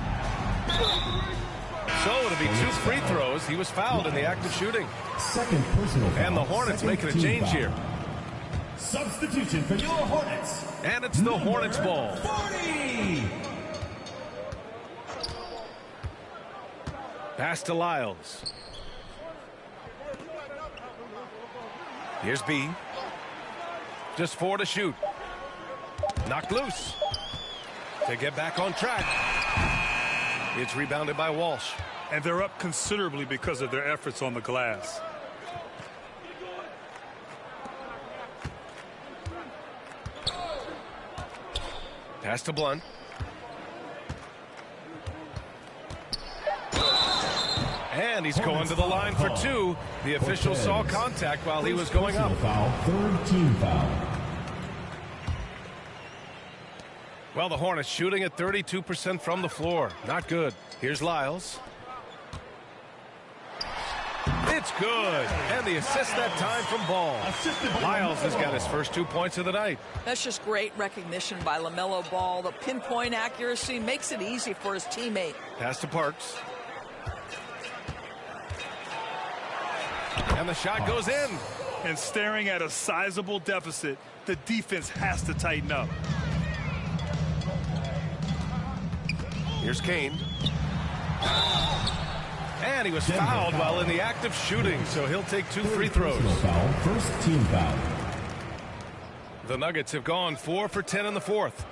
Speaker 16: So it'll be 2 free throws. He was fouled in the act of shooting.
Speaker 9: Second personal foul.
Speaker 16: And the Hornets making a change here.
Speaker 9: Substitution for your Hornets.
Speaker 16: And it's the Hornets ball.
Speaker 9: 40.
Speaker 16: Pass to Lyles. Here's B. Just 4 to shoot. Knocked loose. To get back on track. It's rebounded by Walsh.
Speaker 18: And they're up considerably because of their efforts on the glass.
Speaker 16: Pass to Blunt. And he's going to the line for 2. The official saw contact while he was going up.
Speaker 9: Foul, third team foul.
Speaker 16: Well, the Hornets shooting at 32% from the floor. Not good. Here's Lyles. It's good. And the assist that time from Ball. Lyles has got his first 2 points of the night.
Speaker 17: That's just great recognition by LaMelo Ball. The pinpoint accuracy makes it easy for his teammate.
Speaker 16: Pass to Parks. And the shot goes in.
Speaker 18: And staring at a sizable deficit, the defense has to tighten up.
Speaker 16: Here's Kane. And he was fouled while in the act of shooting, so he'll take 2 free throws.
Speaker 9: First team foul.
Speaker 16: The Nuggets have gone 4 for 10 in the fourth.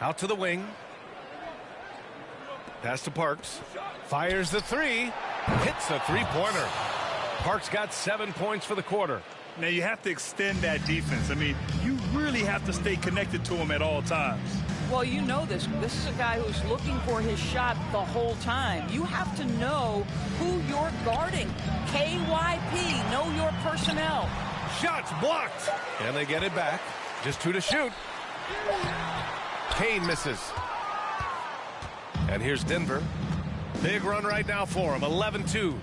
Speaker 16: Out to the wing. Pass to Parks. Fires the 3. Hits a 3-pointer. Parks got 7 points for the quarter.
Speaker 18: Now you have to extend that defense. I mean, you really have to stay connected to him at all times.
Speaker 17: Well, you know this. This is a guy who's looking for his shot the whole time. You have to know who you're guarding. KYP, know your personnel.
Speaker 16: Shots blocked. And they get it back. Just 2 to shoot. Kane misses. And here's Denver. Big run right now for him. 11-2.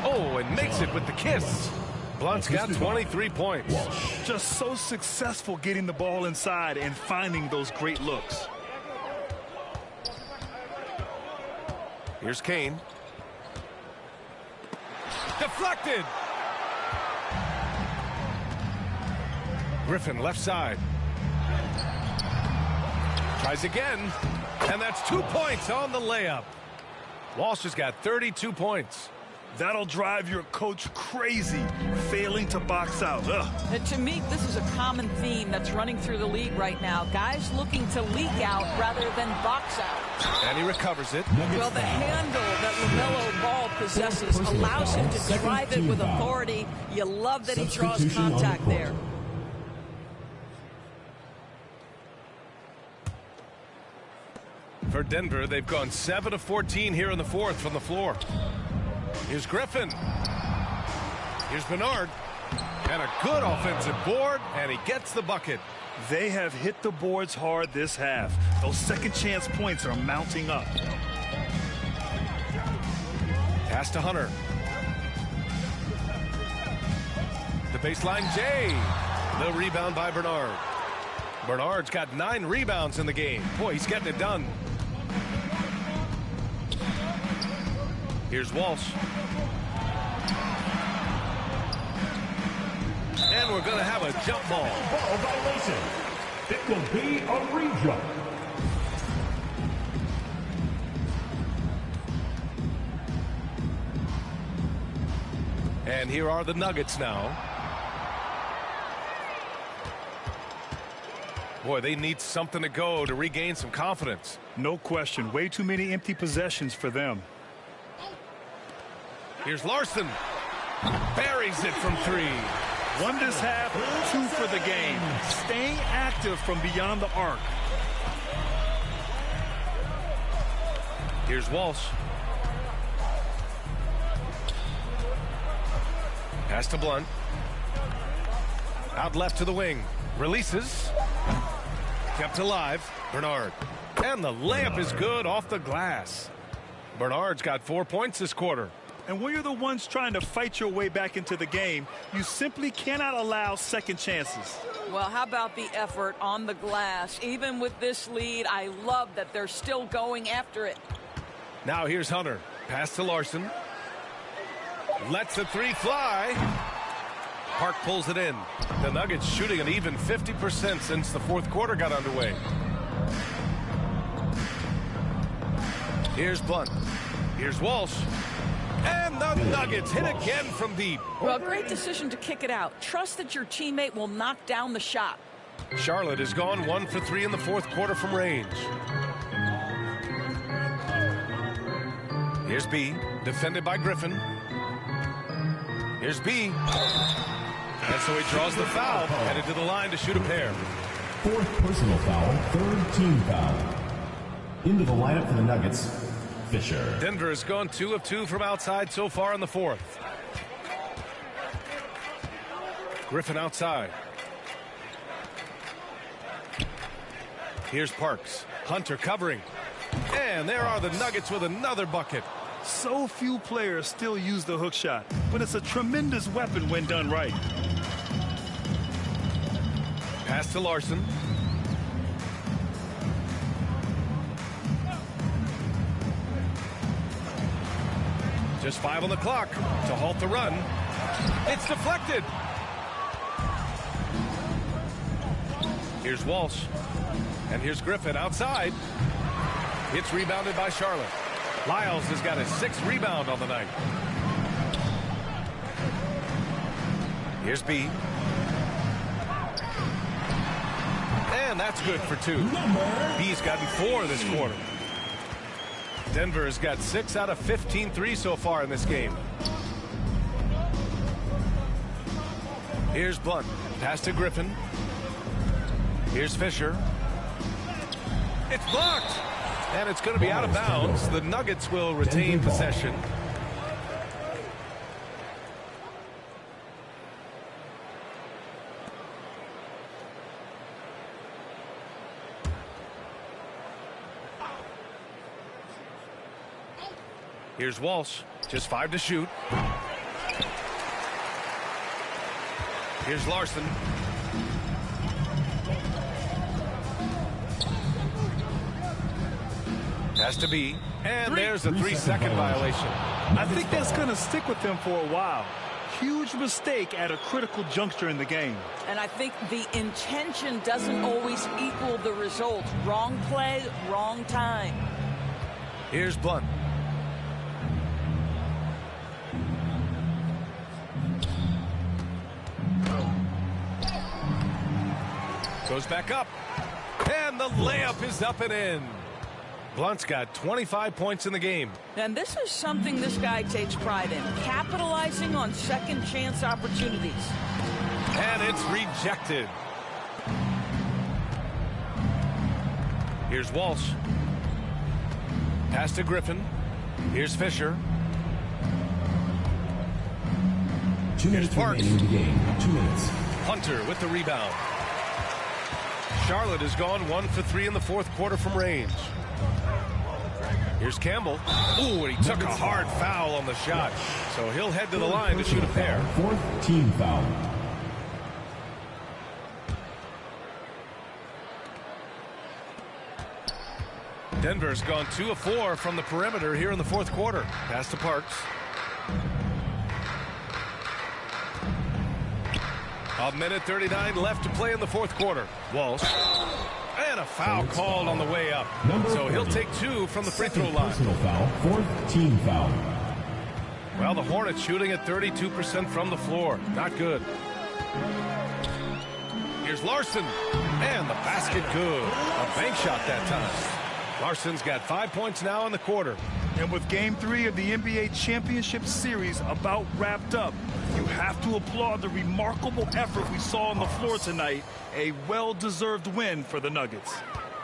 Speaker 16: Oh, and makes it with the kiss. Blunt's got 23 points.
Speaker 18: Just so successful getting the ball inside and finding those great looks.
Speaker 16: Here's Kane. Deflected. Griffin left side. Tries again. And that's 2 points on the layup. Walsh has got 32 points.
Speaker 18: That'll drive your coach crazy, failing to box out.
Speaker 17: And to me, this is a common theme that's running through the league right now. Guys looking to leak out rather than box out.
Speaker 16: And he recovers it.
Speaker 17: Well, the handle that LaMelo Ball possesses allows him to drive it with authority. You love that he draws contact there.
Speaker 16: For Denver, they've gone 7 of 14 here in the fourth from the floor. Here's Griffin. Here's Bernard. And a good offensive board, and he gets the bucket.
Speaker 18: They have hit the boards hard this half. Those second chance points are mounting up.
Speaker 16: Pass to Hunter. The baseline, Jay. The rebound by Bernard. Bernard's got 9 rebounds in the game. Boy, he's getting it done. Here's Walsh. And we're going to have a jump ball.
Speaker 9: Ball violation. It will be a re-jump.
Speaker 16: And here are the Nuggets now. Boy, they need something to go to regain some confidence.
Speaker 18: No question. Way too many empty possessions for them.
Speaker 16: Here's Larson. Buries it from 3.
Speaker 18: 1 this half, 2 for the game. Staying active from beyond the arc.
Speaker 16: Here's Walsh. Pass to Blunt. Out left to the wing. Releases. Kept alive. Bernard. And the layup is good off the glass. Bernard's got 4 points this quarter.
Speaker 18: And when you're the ones trying to fight your way back into the game, you simply cannot allow second chances.
Speaker 17: Well, how about the effort on the glass? Even with this lead, I love that they're still going after it.
Speaker 16: Now here's Hunter. Pass to Larson. Lets the 3 fly. Park pulls it in. The Nuggets shooting an even 50% since the fourth quarter got underway. Here's Blunt. Here's Walsh. And the Nuggets hit again from deep.
Speaker 17: Well, great decision to kick it out. Trust that your teammate will knock down the shot.
Speaker 16: Charlotte has gone 1 for 3 in the fourth quarter from range. Here's B, defended by Griffin. Here's B. And so he draws the foul, headed to the line to shoot a pair.
Speaker 9: 4th personal foul, 3rd team foul. Into the lineup for the Nuggets, Fisher.
Speaker 16: Denver has gone 2 of 2 from outside so far in the fourth. Griffin outside. Here's Parks. Hunter covering. And there are the Nuggets with another bucket.
Speaker 18: So few players still use the hook shot, but it's a tremendous weapon when done right.
Speaker 16: Pass to Larson. Just 5 on the clock to halt the run. It's deflected. Here's Walsh. And here's Griffin outside. It's rebounded by Charlotte. Lyles has got his 6th rebound on the night. Here's B. And that's good for 2. B's gotten 4 this quarter. Denver has got 6 out of 15 threes so far in this game. Here's Blunt. Pass to Griffin. Here's Fisher. It's blocked. And it's going to be out of bounds. The Nuggets will retain possession. Here's Walsh. Just 5 to shoot. Here's Larson. Has to be. And there's a 3-second violation.
Speaker 18: I think that's going to stick with them for a while. Huge mistake at a critical juncture in the game.
Speaker 17: And I think the intention doesn't always equal the result. Wrong play, wrong time.
Speaker 16: Here's Blunt. Goes back up. And the layup is up and in. Blunt's got 25 points in the game.
Speaker 17: And this is something this guy takes pride in, capitalizing on second chance opportunities.
Speaker 16: And it's rejected. Here's Walsh. Pass to Griffin. Here's Fisher.
Speaker 9: 2 minutes remaining in the game. 2 minutes.
Speaker 16: Hunter with the rebound. Charlotte has gone 1 for 3 in the fourth quarter from range. Here's Campbell. Ooh, and he took a hard foul on the shot. So he'll head to the line to shoot a pair.
Speaker 9: Fourth team foul.
Speaker 16: Denver's gone 2 of 4 from the perimeter here in the fourth quarter. Pass to Parks. A minute 39 left to play in the fourth quarter. Walsh. And a foul called on the way up. So he'll take 2 from the free throw line.
Speaker 9: Personal foul. Fourth team foul.
Speaker 16: Well, the Hornets shooting at 32% from the floor. Not good. Here's Larson. And the basket good. A bank shot that time. Larson's got 5 points now in the quarter.
Speaker 18: And with Game 3 of the NBA Championship Series about wrapped up, you have to applaud the remarkable effort we saw on the floor tonight. A well-deserved win for the Nuggets.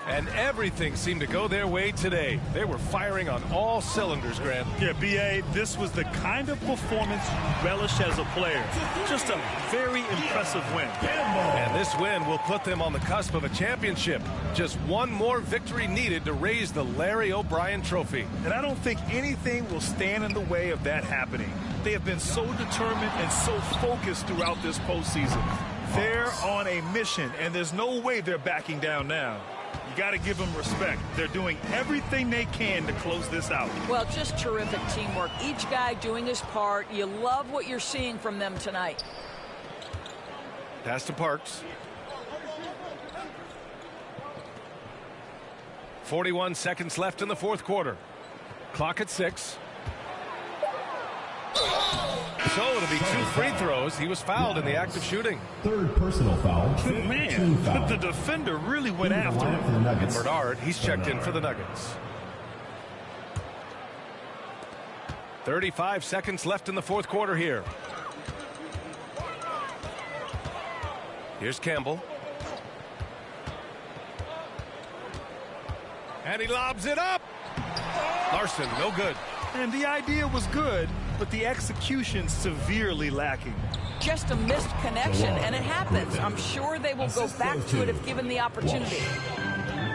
Speaker 16: And everything seemed to go their way today. They were firing on all cylinders, Grant.
Speaker 18: Yeah, B.A., this was the kind of performance you relish as a player. Just a very impressive win.
Speaker 16: And this win will put them on the cusp of a championship. Just one more victory needed to raise the Larry O'Brien Trophy.
Speaker 18: And I don't think anything will stand in the way of that happening. They have been so determined and so focused throughout this postseason. They're on a mission, and there's no way they're backing down now. You got to give them respect. They're doing everything they can to close this out.
Speaker 17: Well, just terrific teamwork. Each guy doing his part. You love what you're seeing from them tonight.
Speaker 16: Pass to Parks. 41 seconds left in the fourth quarter. Clock at 6. So it'll be 2 free throws. He was fouled in the act of shooting.
Speaker 9: Third personal foul.
Speaker 18: Man,
Speaker 9: foul.
Speaker 18: the defender really went after him.
Speaker 16: Bernard, he's checked in for the Nuggets. 35 seconds left in the fourth quarter here. Here's Campbell. And he lobs it up. Larson, no good.
Speaker 18: And the idea was good, but the execution severely lacking.
Speaker 17: Just a missed connection, and it happens. I'm sure they will go back to it if given the opportunity.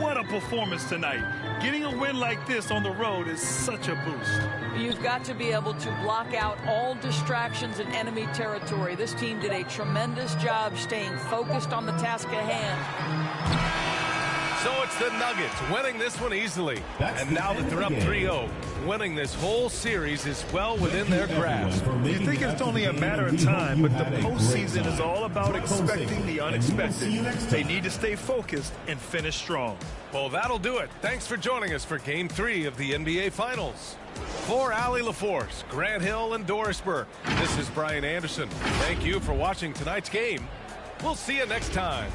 Speaker 18: What a performance tonight. Getting a win like this on the road is such a boost.
Speaker 17: You've got to be able to block out all distractions in enemy territory. This team did a tremendous job staying focused on the task at hand.
Speaker 16: So it's the Nuggets winning this one easily. And now that they're up 3-0, winning this whole series is well within their grasp.
Speaker 18: You think it's only a matter of time, but the postseason is all about expecting the unexpected. They need to stay focused and finish strong.
Speaker 16: Well, that'll do it. Thanks for joining us for Game 3 of the NBA Finals. For Allie LaForce, Grant Hill, and Doris Burke, this is Brian Anderson. Thank you for watching tonight's game. We'll see you next time.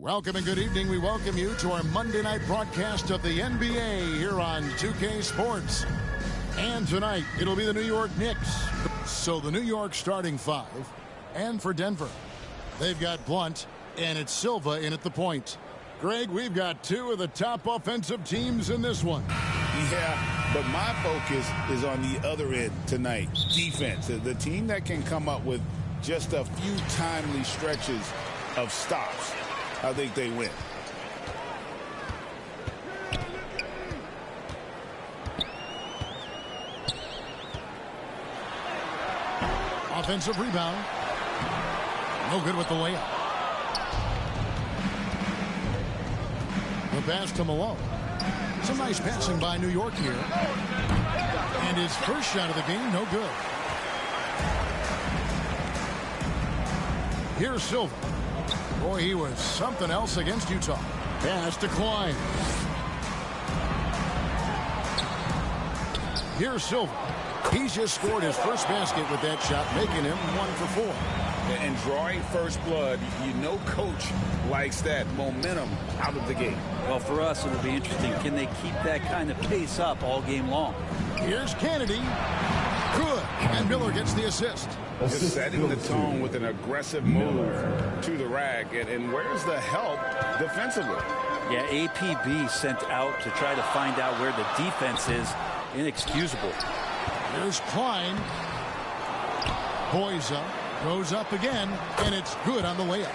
Speaker 5: Welcome and good evening. We welcome you to our Monday night broadcast of the NBA here on 2K Sports. And tonight, it'll be the New York Knicks. So the New York starting five. And for Denver, they've got Blunt, and it's Silva in at the point. Greg, we've got two of the top offensive teams in this one.
Speaker 8: Yeah, but my focus is on the other end tonight. Defense. The team that can come up with just a few timely stretches of stops. I think they win.
Speaker 5: Offensive rebound. No good with the layup. The pass to Malone. Some nice passing by New York here. And his first shot of the game, no good. Here's Silva. Boy, he was something else against Utah. Pass to Klein. Here's Silva. He's just scored his first basket with that shot, making him 1 for 4.
Speaker 8: And drawing first blood, you know coach likes that momentum out of the gate.
Speaker 14: Well, for us, it'll be interesting. Can they keep that kind of pace up all game long?
Speaker 5: Here's Kennedy. Good. And Miller gets the assist.
Speaker 8: Just setting the tone with an aggressive move to the rack. And where's the help defensively?
Speaker 14: Yeah, APB sent out to try to find out where the defense is. Inexcusable.
Speaker 5: Here's Klein. Boyza goes up again, and it's good on the layup.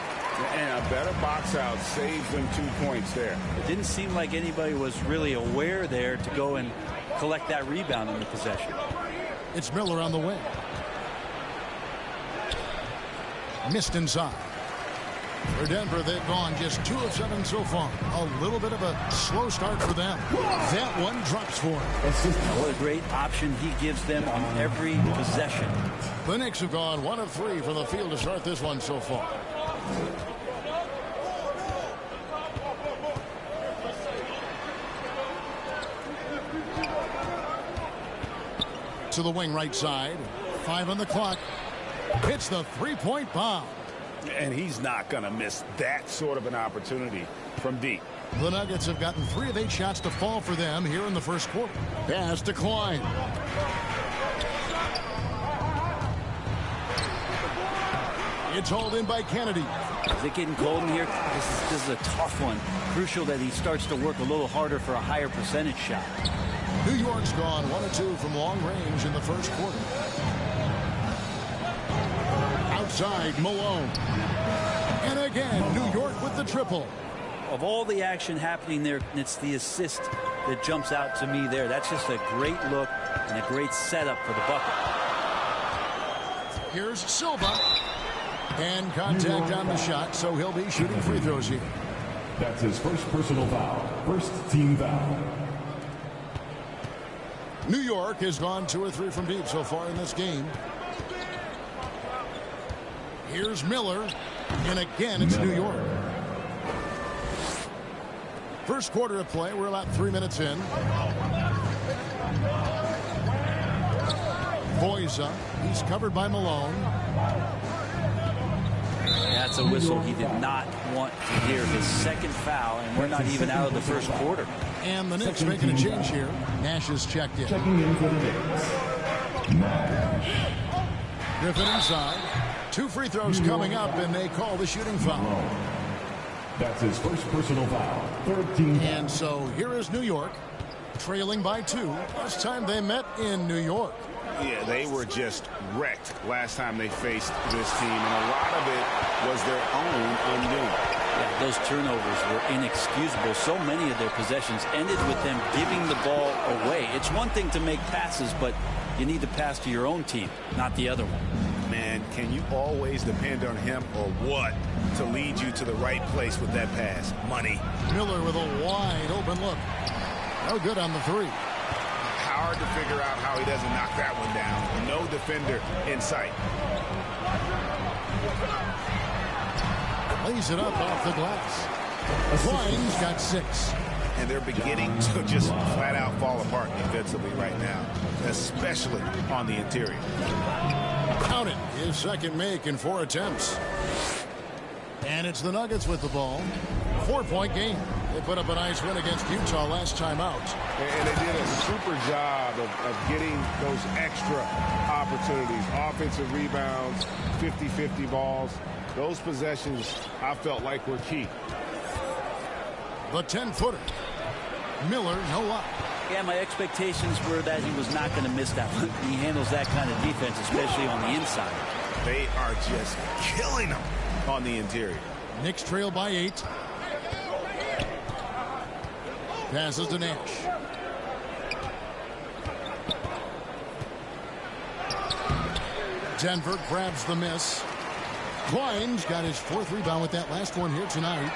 Speaker 8: And a better box out saves them 2 points there.
Speaker 14: It didn't seem like anybody was really aware there to go and collect that rebound in the possession.
Speaker 5: It's Miller on the wing. Missed inside. For Denver, they've gone just 2 of 7 so far. A little bit of a slow start for them. That one drops for him.
Speaker 14: What a great option he gives them on every possession.
Speaker 5: The Knicks have gone 1 of 3 from the field to start this one so far. To the wing right side. 5 on the clock. Hits the three-point bomb.
Speaker 8: And he's not going to miss that sort of an opportunity from deep.
Speaker 5: The Nuggets have gotten 3 of 8 shots to fall for them here in the first quarter. Pass to Klein. It's hauled in by Kennedy.
Speaker 14: Is it getting cold in here? This is a tough one. Crucial that he starts to work a little harder for a higher percentage shot.
Speaker 5: New York's gone 1 of 2 from long range in the first quarter. Outside, Malone. And again, New York with the triple.
Speaker 14: Of all the action happening there, it's the assist that jumps out to me there. That's just a great look and a great setup for the bucket.
Speaker 5: Here's Silva. And contact on the shot, so he'll be shooting free throws here.
Speaker 9: That's his first personal foul. First team foul.
Speaker 5: New York has gone 2 or 3 from deep so far in this game. Here's Miller. And again, it's New York. First quarter of play. We're about 3 minutes in. Boyza. He's covered by Malone.
Speaker 14: That's a whistle he did not want to hear. His second foul, and we're not even out of the first quarter.
Speaker 5: And the Knicks making a change here. Nash is checked in.
Speaker 9: Checking in for the Knicks. Nash.
Speaker 5: Griffin inside. 2 free throws coming up, and they call the shooting foul.
Speaker 9: That's his first personal foul. Third team foul.
Speaker 5: And so here is New York, trailing by 2. Last time they met in New York.
Speaker 8: Yeah, they were just wrecked last time they faced this team, and a lot of it was their own undoing.
Speaker 14: Yeah, those turnovers were inexcusable. So many of their possessions ended with them giving the ball away. It's one thing to make passes, but you need to pass to your own team, not the other one.
Speaker 8: Man, can you always depend on him or what to lead you to the right place with that pass? Money.
Speaker 5: Miller with a wide open look. No good on the 3.
Speaker 8: Hard to figure out how he doesn't knock that one down. No defender in sight.
Speaker 5: Lays it up off the glass. Klein's got 6.
Speaker 8: And they're beginning to just flat out fall apart defensively right now, especially on the interior.
Speaker 5: Count it. His second make in 4 attempts. And it's the Nuggets with the ball. 4-point game. They put up a nice win against Utah last time out.
Speaker 6: And they did a super job of getting those extra opportunities. Offensive rebounds, 50-50 balls. Those possessions, I felt like, were key.
Speaker 5: The 10-footer. Miller, no luck.
Speaker 14: Yeah, my expectations were that he was not going to miss that one. He handles that kind of defense, especially on the inside.
Speaker 6: They are just killing them on the interior.
Speaker 5: Knicks trail by 8. Passes to Nash. Denver grabs the miss. Klein's got his 4th rebound with that last one here tonight.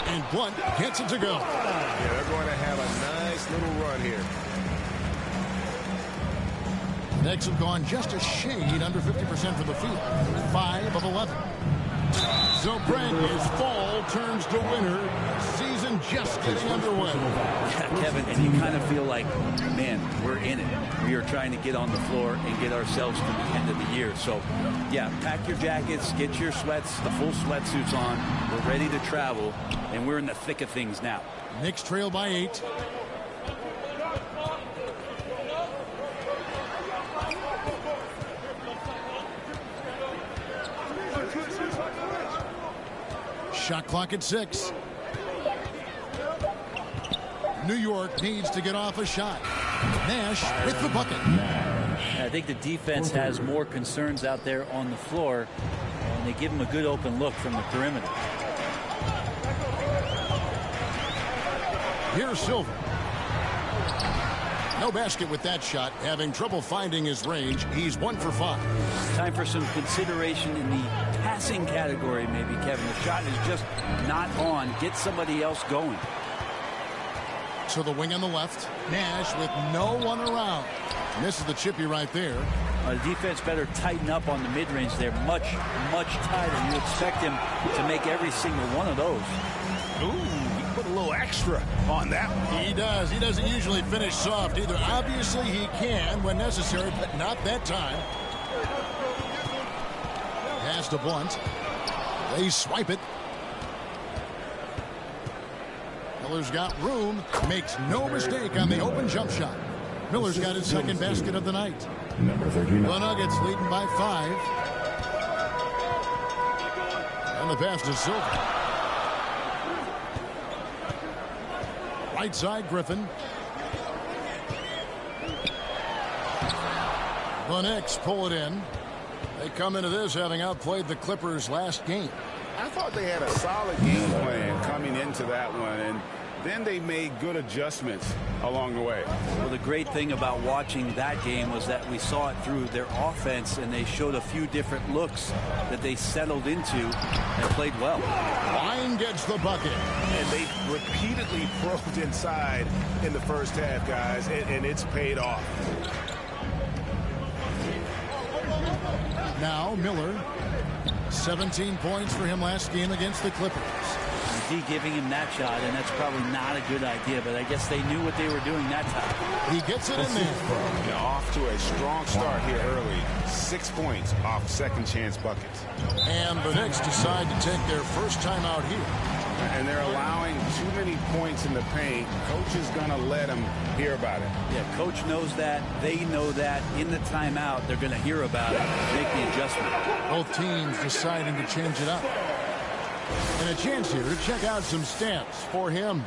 Speaker 5: And Blunt gets it to go.
Speaker 6: Yeah, they're going to have a nice little run here.
Speaker 5: The Knicks have gone just a shade under 50% for the field. 5 of 11. So Brandon's fall turns to winner. Season just getting underway.
Speaker 14: Yeah, Kevin, and you kind of feel like, man, we're in it. We are trying to get on the floor and get ourselves to the end of the year. So, yeah, pack your jackets, get your sweats, the full sweatsuits on. We're ready to travel, and we're in the thick of things now.
Speaker 5: Knicks trail by 8. Shot clock at 6. New York needs to get off a shot. Nash with the bucket.
Speaker 14: I think the defense has more concerns out there on the floor, and they give him a good open look from the perimeter.
Speaker 5: Here's Silver. No basket with that shot. Having trouble finding his range. He's 1 for 5.
Speaker 14: Time for some consideration in the passing category, maybe, Kevin. The shot is just not on. Get somebody else going.
Speaker 5: To the wing on the left. Nash with no one around. Misses the chippy right there.
Speaker 14: The defense better tighten up on the mid-range there. Much, much tighter. You expect him to make every single one of those.
Speaker 6: Ooh. Put a little extra on that one.
Speaker 5: He does. He doesn't usually finish soft either. Obviously, he can when necessary, but not that time. Pass to Blunt. They swipe it. Miller's got room. Makes no mistake on the open jump shot. Miller's got his 2nd basket of the night.
Speaker 9: Number 39.
Speaker 5: The Nuggets leading by 5. And the pass to Silver. Right side, Griffin. The Knicks pull it in. They come into this having outplayed the Clippers last game.
Speaker 6: I thought they had a solid game plan coming into that one, and then they made good adjustments along the way.
Speaker 14: Well, the great thing about watching that game was that we saw it through their offense, and they showed a few different looks that they settled into and played well.
Speaker 5: Line gets the bucket.
Speaker 6: And they repeatedly probed inside in the first half, guys, and it's paid off.
Speaker 5: Now Miller. 17 points for him last game against the Clippers.
Speaker 14: D giving him that shot, and that's probably not a good idea, but I guess they knew what they were doing that time.
Speaker 5: He gets it in there.
Speaker 6: Yeah, off to a strong start here early. 6 points off second chance buckets.
Speaker 5: And the Knicks decide to take their first time out here.
Speaker 6: And they're allowing too many points in the paint. Coach is going to let them hear about it.
Speaker 14: Yeah, coach knows that. They know that. In the timeout, they're going to hear about it, make the adjustment.
Speaker 5: Both teams deciding to change it up. And a chance here to check out some stats for him.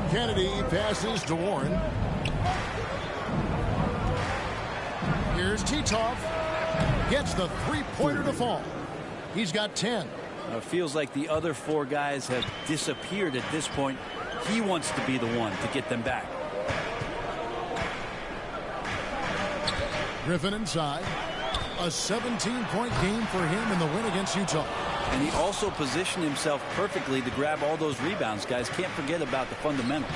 Speaker 5: Kennedy passes to Warren. Here's Titov. Gets the three-pointer to fall. He's got 10.
Speaker 14: It feels like the other 4 guys have disappeared at this point. He wants to be the one to get them back.
Speaker 5: Griffin inside. A 17-point game for him in the win against Utah.
Speaker 14: And he also positioned himself perfectly to grab all those rebounds, guys. Can't forget about the fundamentals.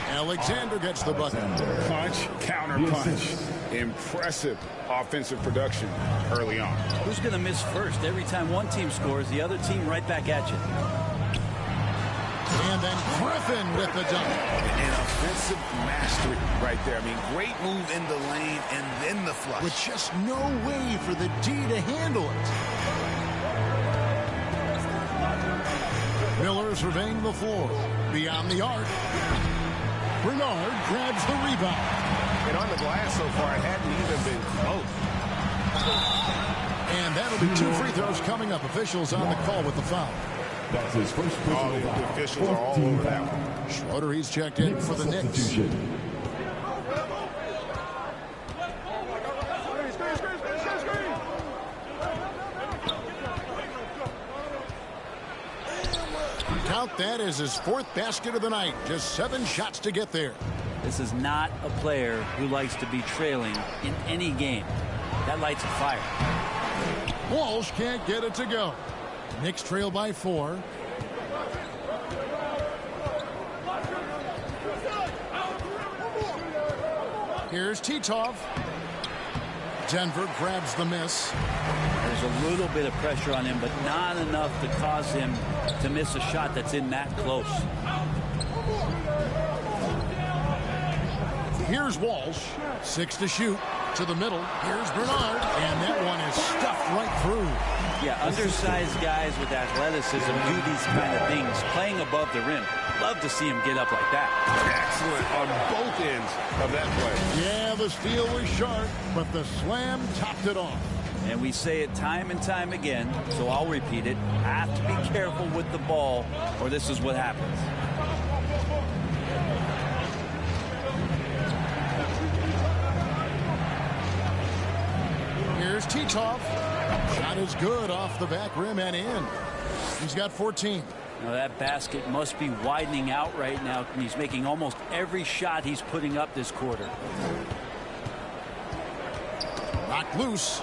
Speaker 5: Alexander gets the bucket.
Speaker 6: Punch, counter punch. Impressive offensive production early on.
Speaker 14: Who's going to miss first? Every time one team scores, the other team right back at you.
Speaker 5: And And then Griffin with the dunk.
Speaker 8: An offensive mastery right there. I mean, great move in the lane and then the flush.
Speaker 5: With just no way for the D to handle it. Miller surveying the floor. Beyond the arc. Bernard grabs the rebound.
Speaker 6: And on the glass so far, it hadn't even been close.
Speaker 5: And that'll be 2 free throws coming up. Officials on the call with the foul.
Speaker 9: That's his first personal foul.
Speaker 6: The officials are all over that one.
Speaker 5: Schroeder, he's checked in for the Knicks. Count that as his 4th basket of the night. Just 7 shots to get there.
Speaker 14: This is not a player who likes to be trailing in any game. That lights a fire.
Speaker 5: Walsh can't get it to go. Knicks trail by 4. Here's Titov. Denver grabs the miss.
Speaker 14: There's a little bit of pressure on him, but not enough to cause him to miss a shot that's in that close.
Speaker 5: Here's Walsh. 6 to shoot. To the middle. Here's Bernard. And that one is stuffed right through.
Speaker 14: Yeah, undersized guys with athleticism do these kind of things, playing above the rim. Love to see him get up like that.
Speaker 6: Excellent on both ends of that play.
Speaker 5: Yeah, the steal was sharp, but the slam topped it off.
Speaker 14: And we say it time and time again, so I'll repeat it. Have to be careful with the ball, or this is what happens.
Speaker 5: Here's Titov. Shot is good off the back rim and in. He's got 14.
Speaker 14: Now that basket must be widening out right now. He's making almost every shot he's putting up this quarter.
Speaker 5: Knocked loose.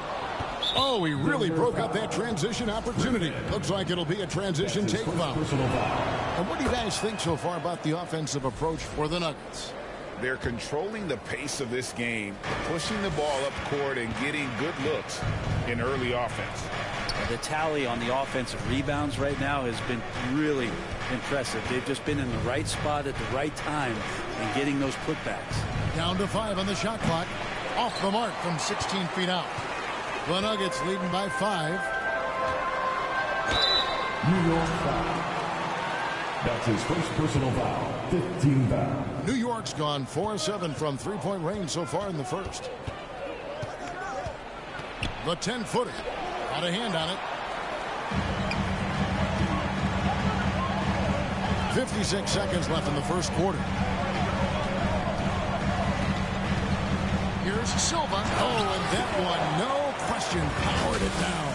Speaker 5: Oh, he really broke up that transition opportunity. Looks like it'll be a transition take foul. And what do you guys think so far about the offensive approach for the Nuggets?
Speaker 8: They're controlling the pace of this game, pushing the ball up court and getting good looks in early offense.
Speaker 14: The tally on the offensive rebounds right now has been really impressive. They've just been in the right spot at the right time and getting those putbacks.
Speaker 5: Down to 5 on the shot clock. Off the mark from 16 feet out. The Nuggets leading by 5.
Speaker 9: New York foul. That's his first personal foul. 15 foul.
Speaker 5: New York's gone 4-7 from three-point range so far in the first. The 10-footer. Got a hand on it. 56 seconds left in the first quarter. Here's Silva. Oh, and that one, no question, powered it down.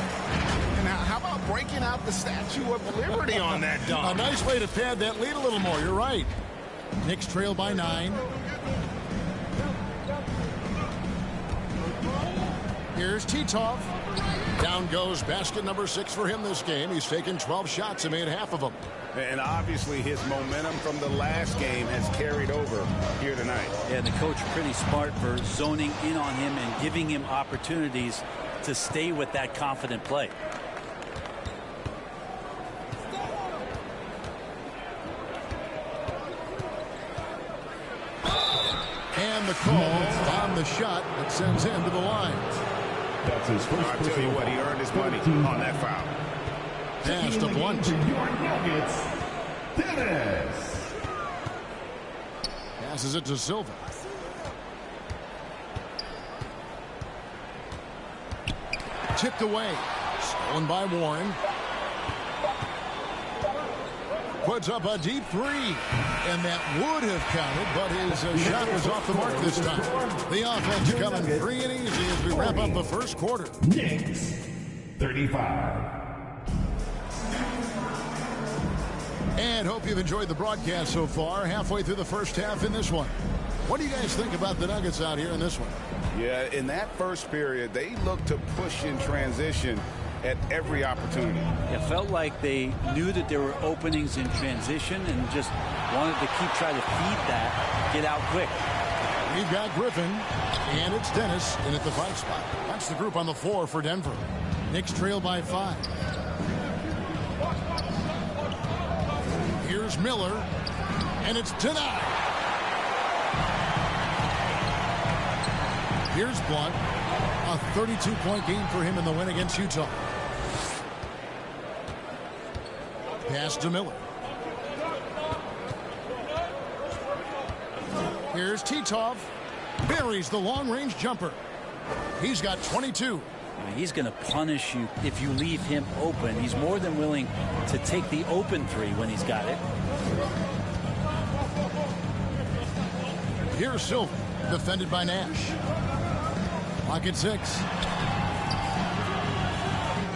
Speaker 6: And how about breaking out the Statue of Liberty on that dunk?
Speaker 5: A nice way to pad that lead a little more. You're right. Knicks trail by 9. Here's Titov. Down goes basket number 6 for him this game. He's taken 12 shots and made half of them.
Speaker 8: And obviously his momentum from the last game has carried over here tonight.
Speaker 14: Yeah, the coach pretty smart for zoning in on him and giving him opportunities to stay with that confident play.
Speaker 5: And the call on the shot that sends him to the line.
Speaker 9: That's his first
Speaker 6: I'll tell you what, he earned his money on that foul.
Speaker 5: Pass to Blunt.
Speaker 9: New York Nuggets, Dennis.
Speaker 5: Passes it to Silva. Tipped away. Stolen by Warren. Puts up a deep 3. And that would have counted, but his shot was off the mark this time. The offense coming free and easy as we wrap up the first quarter.
Speaker 9: Knicks, 35.
Speaker 5: And hope you've enjoyed the broadcast so far. Halfway through the first half in this one. What do you guys think about the Nuggets out here in this one?
Speaker 8: Yeah, in that first period, they looked to push in transition at every opportunity.
Speaker 14: It felt like they knew that there were openings in transition and just wanted to keep trying to feed that, get out quick.
Speaker 5: We've got Griffin, and it's Dennis in at the 5 spot. That's the group on the floor for Denver. Knicks trail by 5. Here's Here's Miller, and it's denied. Here's Blunt. A 32-point game for him in the win against Utah. Pass to Miller. Here's Titov. Buries the long-range jumper. He's got 22.
Speaker 14: He's going to punish you if you leave him open. He's more than willing to take the open three when he's got it.
Speaker 5: Here's Silver, defended by Nash. Clock at 6.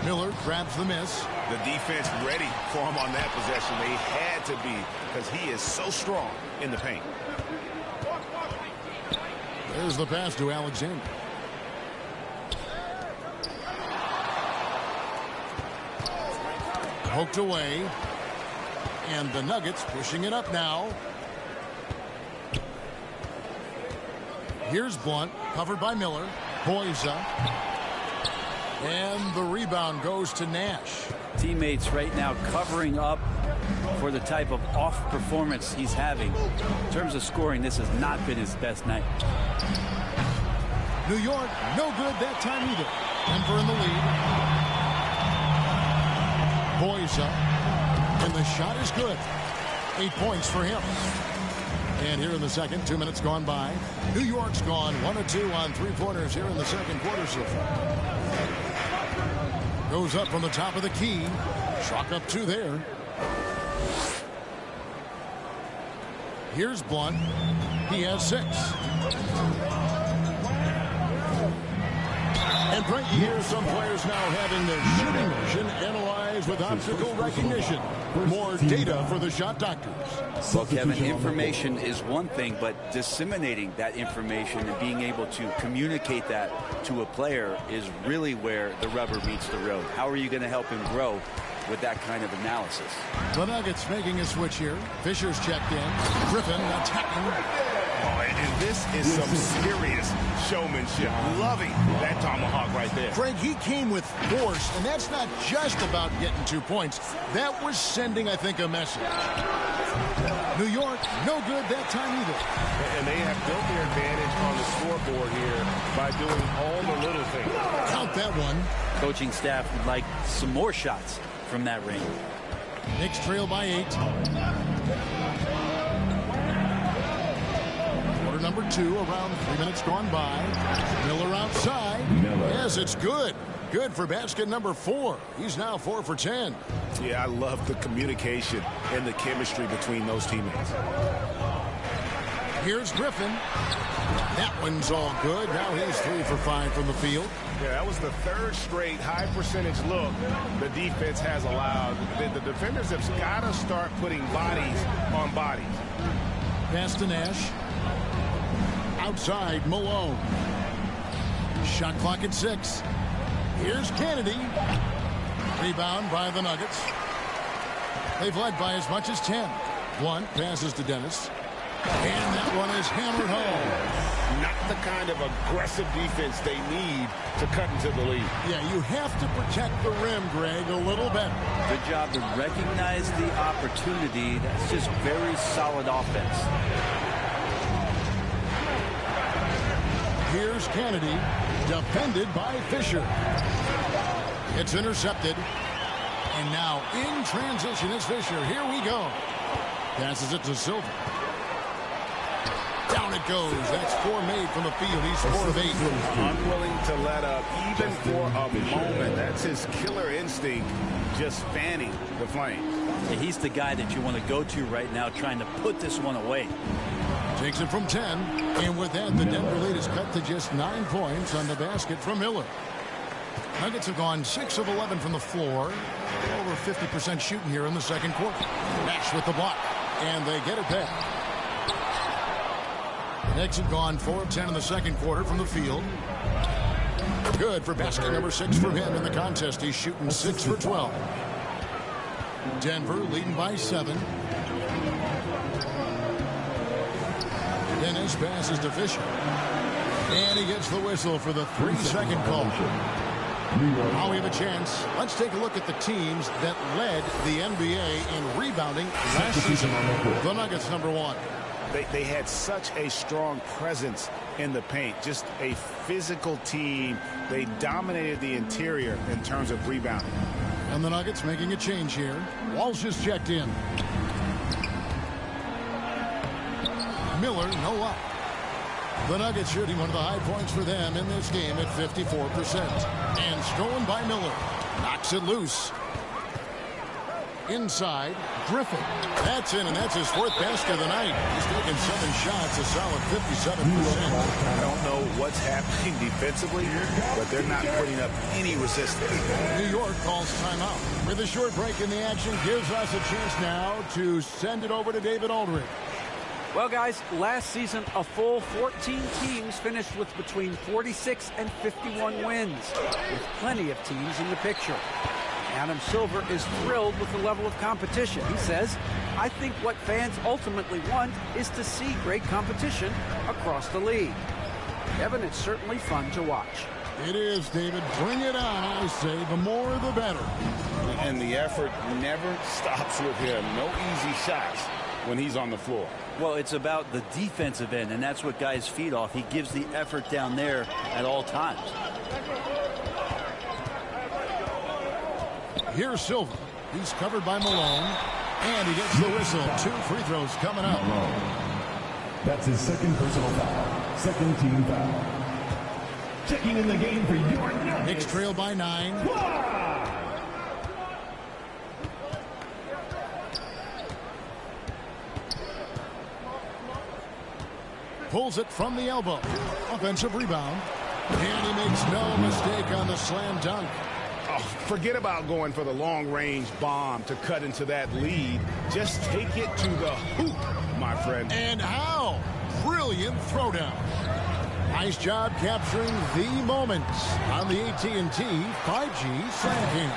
Speaker 5: Miller grabs the miss.
Speaker 6: The defense ready for him on that possession. They had to be, because he is so strong in the paint.
Speaker 5: There's the pass to Alexander. Poked away. And the Nuggets pushing it up now. Here's Blunt, covered by Miller. Boyza. And the rebound goes to Nash.
Speaker 14: Teammates right now covering up for the type of off performance he's having. In terms of scoring, this has not been his best night.
Speaker 5: New York, no good that time either. Denver in the lead. Boyza. And the shot is good. 8 points for him. And here in the second, 2 minutes gone by. New York's gone 1 of 2 on three-pointers here in the second quarter so far. Goes up from the top of the key. Chalk up 2 there. Here's Blunt. He has 6. And right here, some players now having their shooting motion analyzed with optical recognition. More data for the shot doctors.
Speaker 14: Well, Kevin, information is one thing, but disseminating that information and being able to communicate that to a player is really where the rubber meets the road. How are you going to help him grow with that kind of analysis?
Speaker 5: The Nuggets making a switch here. Fisher's checked in. Griffin attacking.
Speaker 6: Oh, and this is some serious showmanship. Loving that tomahawk right there.
Speaker 5: Greg, he came with force, and that's not just about getting 2 points. That was sending, I think, a message. New York, no good that time either.
Speaker 6: And they have built their advantage on the scoreboard here by doing all the little things.
Speaker 5: Count that one.
Speaker 14: Coaching staff would like some more shots from that range.
Speaker 5: Knicks trail by 8. Quarter number 2, around 3 minutes gone by. Miller outside. Yes, it's good. Good for basket number 4. He's now 4 for 10.
Speaker 6: Yeah, I love the communication and the chemistry between those teammates.
Speaker 5: Here's Griffin. That one's all good. Now he's 3 for 5 from the field.
Speaker 6: Yeah, that was the 3rd straight high percentage look the defense has allowed. The defenders have got to start putting bodies on bodies.
Speaker 5: Pass to Nash. Outside, Malone. Shot clock at 6. Here's Kennedy. Rebound by the Nuggets. They've led by as much as 10. Blunt passes to Dennis. And that one is hammered home.
Speaker 6: Not the kind of aggressive defense they need to cut into the lead.
Speaker 5: Yeah, you have to protect the rim, Greg, a little better.
Speaker 14: Good job to recognize the opportunity. That's just very solid offense.
Speaker 5: Here's Kennedy, defended by Fisher. It's intercepted. And now in transition is Fisher. Here we go. Passes it to Silver. Down it goes. That's 4 made from the field. He's 4 of 8.
Speaker 6: Unwilling to let up even for a moment. That's his killer instinct, just fanning the flame.
Speaker 14: Yeah, he's the guy that you want to go to right now, trying to put this one away.
Speaker 5: Takes it from 10. And with that, the Denver lead is cut to just 9 points on the basket from Miller. Nuggets have gone 6 of 11 from the floor. Over 50% shooting here in the second quarter. Nash with the block. And they get it back. Knicks have gone 4 of 10 in the second quarter from the field. Good for basket number 6 for him in the contest. He's shooting 6 for 12. Denver leading by 7. Dennis passes to Fisher. And he gets the whistle for the 3-second call. Now we have a chance. Let's take a look at the teams that led the NBA in rebounding last season. The Nuggets, number 1.
Speaker 6: They had such a strong presence in the paint. Just a physical team. They dominated the interior in terms of rebounding.
Speaker 5: And the Nuggets making a change here. Walsh is checked in. Miller, no up. The Nuggets shooting one of the high points for them in this game at 54%. And stolen by Miller. Knocks it loose. Inside, Griffin. That's in, and that's his 4th basket of the night. He's taken 7 shots, a solid 57%.
Speaker 6: I don't know what's happening defensively, but they're not putting up any resistance.
Speaker 5: New York calls timeout. With a short break in the action, gives us a chance now to send it over to David Aldridge.
Speaker 14: Well, guys, last season, a full 14 teams finished with between 46 and 51 wins, with plenty of teams in the picture. Adam Silver is thrilled with the level of competition. He says, I think what fans ultimately want is to see great competition across the league. Kevin, it's certainly fun to watch.
Speaker 5: It is, David. Bring it on, I say. The more, the better.
Speaker 8: And the effort never stops with him. No easy shots when he's on the floor.
Speaker 20: Well, it's about the defensive end, and that's what guys feed off. He gives the effort down there at all times.
Speaker 5: Here's Silver. He's covered by Malone, and he gets the whistle. 2 free throws coming up.
Speaker 9: That's his 2nd personal foul. 2nd team foul. Checking in the game for your Nuggets.
Speaker 5: Knicks trail by 9. Pulls it from the elbow. Offensive rebound. And he makes no mistake on the slam dunk.
Speaker 6: Oh, forget about going for the long-range bomb to cut into that lead. Just take it to the hoop, my friend.
Speaker 5: And how? Brilliant throwdown. Nice job capturing the moment on the AT&T 5G Slam King.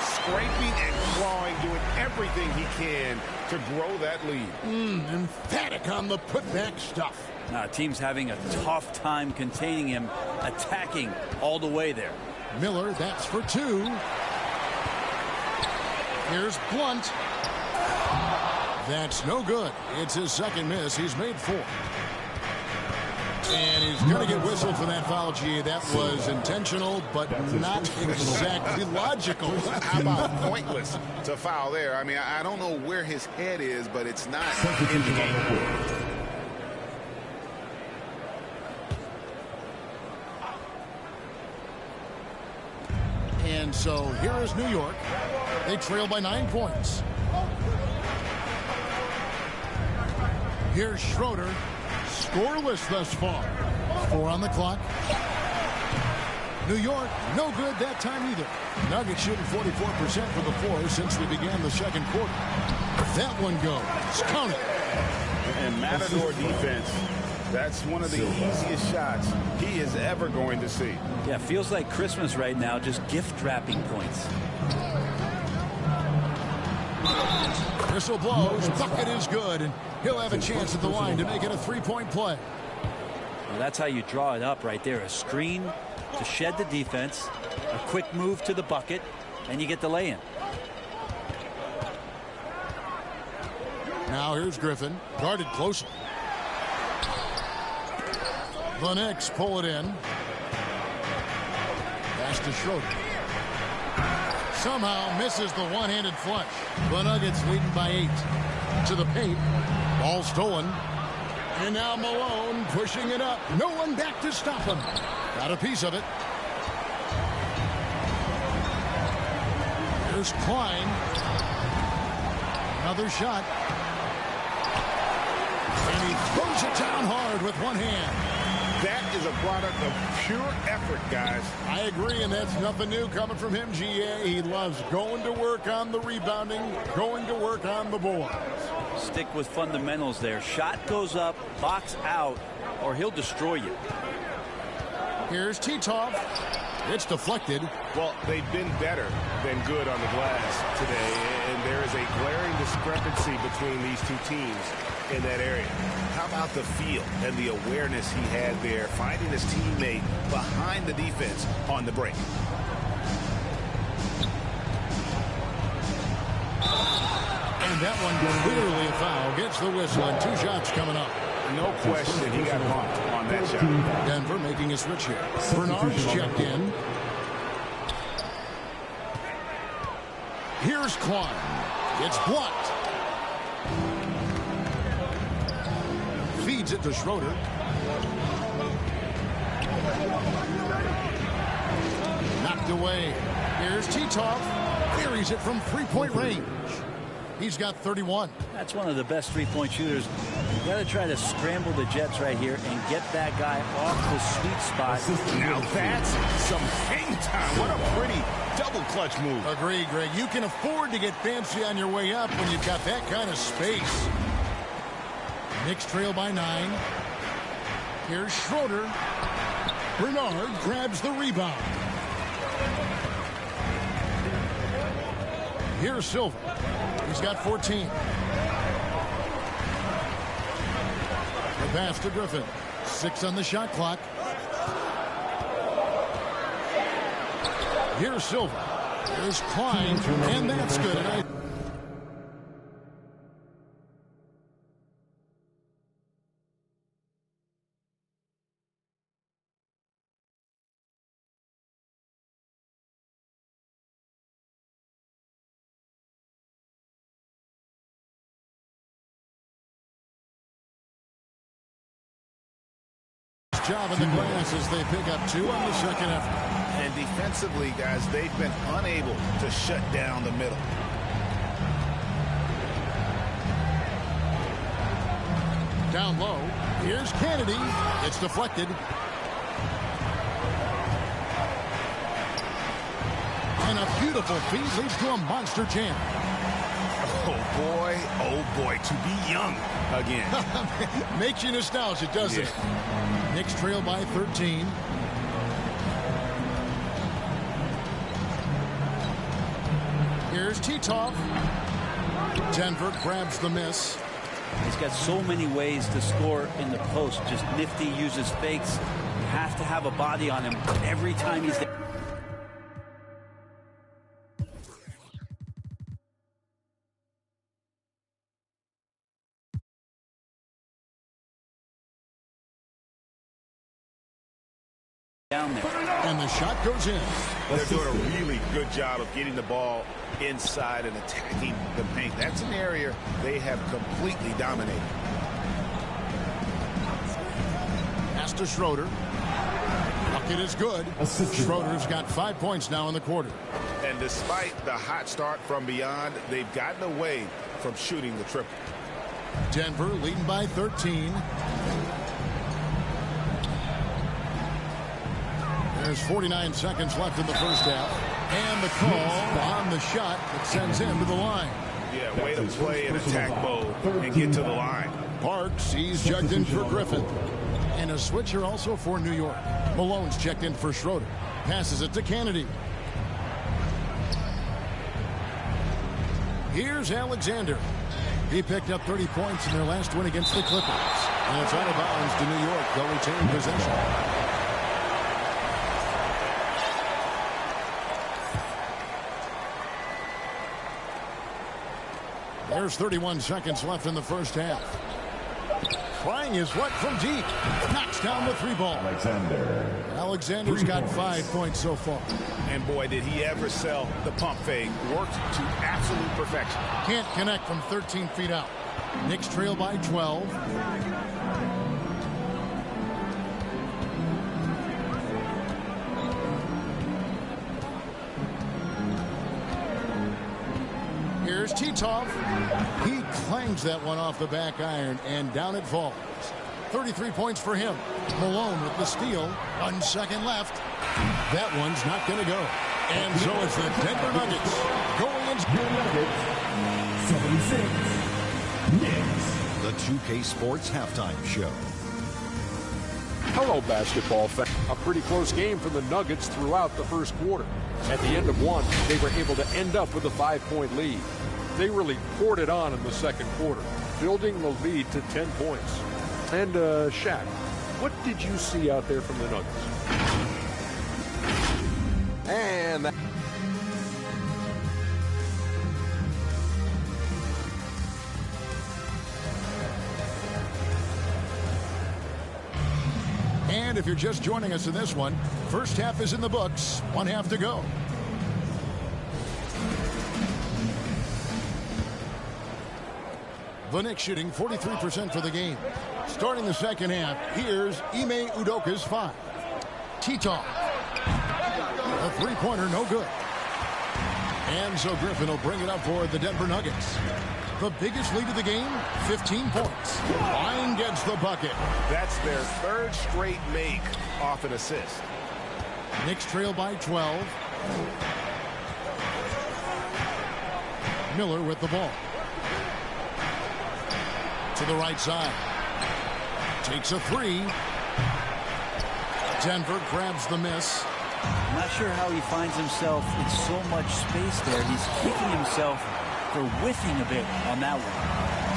Speaker 6: Scraping and clawing, doing everything he can to grow that lead.
Speaker 5: Emphatic on the putback stuff.
Speaker 20: Team's having a tough time containing him, attacking all the way there.
Speaker 5: Miller, that's for 2. Here's Blunt. That's no good. It's his 2nd miss. He's made 4. And he's going to get whistled for that foul, G. That was intentional, but not exactly logical.
Speaker 6: How about pointless to foul there? I mean, I don't know where his head is, but it's not in the game.
Speaker 5: And so here is New York. They trail by 9 points. Here's Schroeder. Scoreless thus far. 4 on the clock. New York, no good that time either. Nuggets shooting 44% for the floor since they began the 2nd quarter. That one goes. Count it.
Speaker 6: And Matador defense. That's one of the easiest shots he is ever going to see.
Speaker 20: Yeah, feels like Christmas right now, just gift wrapping points.
Speaker 5: Whistle blows, bucket is good, and he'll have a chance at the line to make it a 3-point play.
Speaker 20: Well, that's how you draw it up right there. A screen to shed the defense, a quick move to the bucket, and you get the lay-in.
Speaker 5: Now here's Griffin, guarded closely. The Knicks pull it in. Pass to Schroeder. Somehow misses the one-handed flush. The Nuggets leading by 8. To the paint. Ball stolen. And now Malone pushing it up. No one back to stop him. Got a piece of it. Here's Klein. Another shot. And he throws it down hard with one hand.
Speaker 6: That is a product of pure effort, guys.
Speaker 5: I agree, and that's nothing new coming from him, GA. He loves going to work on the rebounding, going to work on the boards.
Speaker 20: Stick with fundamentals there. Shot goes up, box out, or he'll destroy you.
Speaker 5: Here's Titov. It's deflected.
Speaker 6: Well, they've been better than good on the glass today, and there is a glaring discrepancy between these two teams in that area. How about the feel and the awareness he had there, finding his teammate behind the defense on the break?
Speaker 5: And that one clearly a foul. Gets the whistle, and 2 shots coming up.
Speaker 6: No question he got bumped on that shot.
Speaker 5: Denver making a switch here. Bernard's checked in. Here's Quan. It's blocked. Feeds it to Schroeder. Knocked away. Here's Titov. Buries it from 3-point range. He's got 31.
Speaker 20: That's one of the best 3-point shooters. You got to try to scramble the Jets right here and get that guy off the sweet spot.
Speaker 6: Now that's some hang time. What a pretty double clutch move.
Speaker 5: Agree, Greg. You can afford to get fancy on your way up when you've got that kind of space. Knicks trail by 9. Here's Schroeder. Bernard grabs the rebound. Here's Silva. He's got 14. The pass to Griffin. 6 on the shot clock. Here's Silva. Here's Klein. And that's good. Job in the glass as they pick up 2 on the second effort.
Speaker 6: And defensively, guys, they've been unable to shut down the middle.
Speaker 5: Down low. Here's Kennedy. It's deflected. And a beautiful feed leads to a monster jam.
Speaker 6: Oh boy, to be young again.
Speaker 5: Makes you nostalgic, doesn't it? Knicks trail by 13. Here's Titov. Denver grabs the miss.
Speaker 20: He's got so many ways to score in the post. Just nifty, uses fakes. You have to have a body on him every time he's there. Down there.
Speaker 5: And the shot goes in.
Speaker 6: They're doing a really good job of getting the ball inside and attacking the paint. That's an area they have completely dominated.
Speaker 5: Pass to Schroeder. Bucket is good. Schroeder's got 5 points now in the quarter.
Speaker 6: And despite the hot start from beyond, they've gotten away from shooting the triple.
Speaker 5: Denver leading by 13. There's 49 seconds left in the first half. And the call on the shot that sends him to the line.
Speaker 6: Yeah, way to play in attack mode and get to the line.
Speaker 5: Parks, he's checked in for Griffin. And a switcher also for New York. Malone's checked in for Schroeder. Passes it to Kennedy. Here's Alexander. He picked up 30 points in their last win against the Clippers. And it's out of bounds to New York. They'll retain possession. There's 31 seconds left in the first half. Trying his what from deep. Knocks down the 3 ball. Alexander's got 5 points so far.
Speaker 6: And boy, did he ever sell the pump fake. Worked to absolute perfection.
Speaker 5: Can't connect from 13 feet out. Knicks trail by 12. Here's Titov. He clangs that one off the back iron, and down it falls. 33 points for him. Malone with the steal. 1 second left. That one's not going to go. And so it's the Denver Nuggets going into
Speaker 11: the 2K Sports Halftime Show.
Speaker 12: Hello, basketball fans. A pretty close game for the Nuggets throughout the first quarter. At the end of one, they were able to end up with a 5-point lead. They really poured it on in the second quarter, building the lead to 10 points. And, Shaq, what did you see out there from the Nuggets?
Speaker 5: And if you're just joining us in this one, first half is in the books. 1 half to go. The Knicks shooting 43% for the game. Starting the second half, here's Ime Udoka's 5. Tito. A three-pointer, no good. And so Griffin will bring it up for the Denver Nuggets. The biggest lead of the game, 15 points. Line gets the bucket.
Speaker 6: That's their third straight make off an assist.
Speaker 5: Knicks trail by 12. Miller with the ball. To the right side. Takes a three. Denver grabs the miss.
Speaker 20: I'm not sure how he finds himself in so much space there. He's kicking himself for whiffing a bit on that one.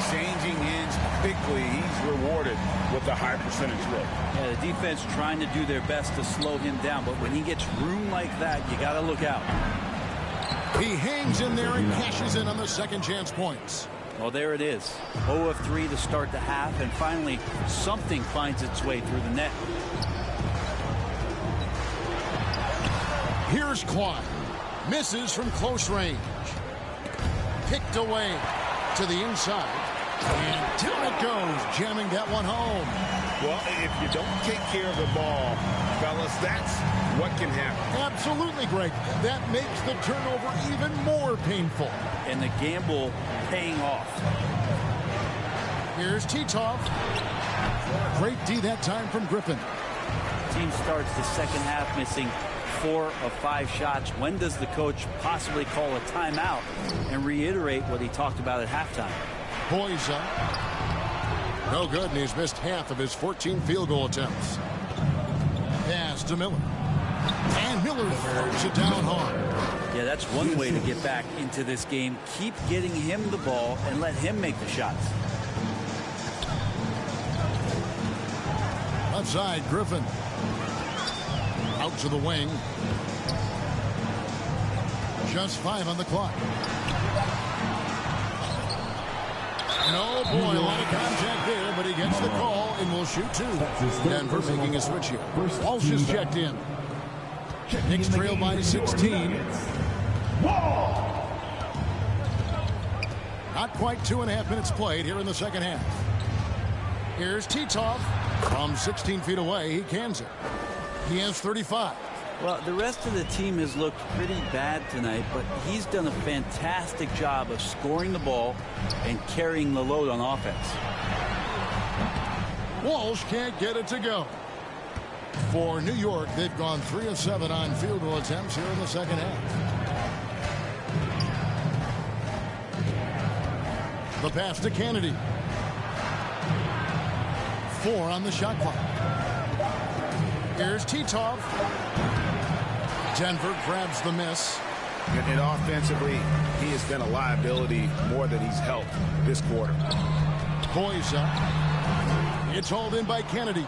Speaker 8: Changing ends quickly. He's rewarded with a high percentage look.
Speaker 20: Yeah, the defense trying to do their best to slow him down, but when he gets room like that, you got to look out.
Speaker 5: He hangs in there and cashes in on the second chance points.
Speaker 20: Well, there it is. 0 of 3 to start the half, and finally something finds its way through the net.
Speaker 5: Here's Klein. Misses from close range. Picked away to the inside. And down it goes, jamming that one home.
Speaker 6: Well, if you don't take care of the ball, fellas, that's what can happen.
Speaker 5: Absolutely, Greg. That makes the turnover even more painful.
Speaker 20: And the gamble paying off.
Speaker 5: Here's Titov. Great D that time from Griffin.
Speaker 20: Team starts the second half missing 4 of 5 shots. When does the coach possibly call a timeout and reiterate what he talked about at halftime?
Speaker 5: Boyza. No good, and he's missed half of his 14 field goal attempts. Pass to Miller. And Miller throws it down hard.
Speaker 20: Yeah, that's one way to get back into this game. Keep getting him the ball and let him make the shots.
Speaker 5: Left side, Griffin. Out to the wing. Just 5 on the clock. And oh boy, a lot of contact there, but he gets the call and will shoot 2. Denver making a switch here. Walsh is checked in. Knicks trail by 16. Not quite 2.5 minutes played here in the second half. Here's Titov. From 16 feet away, he cans it. He has 35.
Speaker 20: Well, the rest of the team has looked pretty bad tonight, but he's done a fantastic job of scoring the ball and carrying the load on offense.
Speaker 5: Walsh can't get it to go. For New York, they've gone 3 of 7 on field goal attempts here in the second half. The pass to Kennedy. 4 on the shot clock. Here's Titov. Denver grabs the miss.
Speaker 6: And offensively, he has been a liability more than he's helped this quarter.
Speaker 5: Boyza. It's hauled in by Kennedy.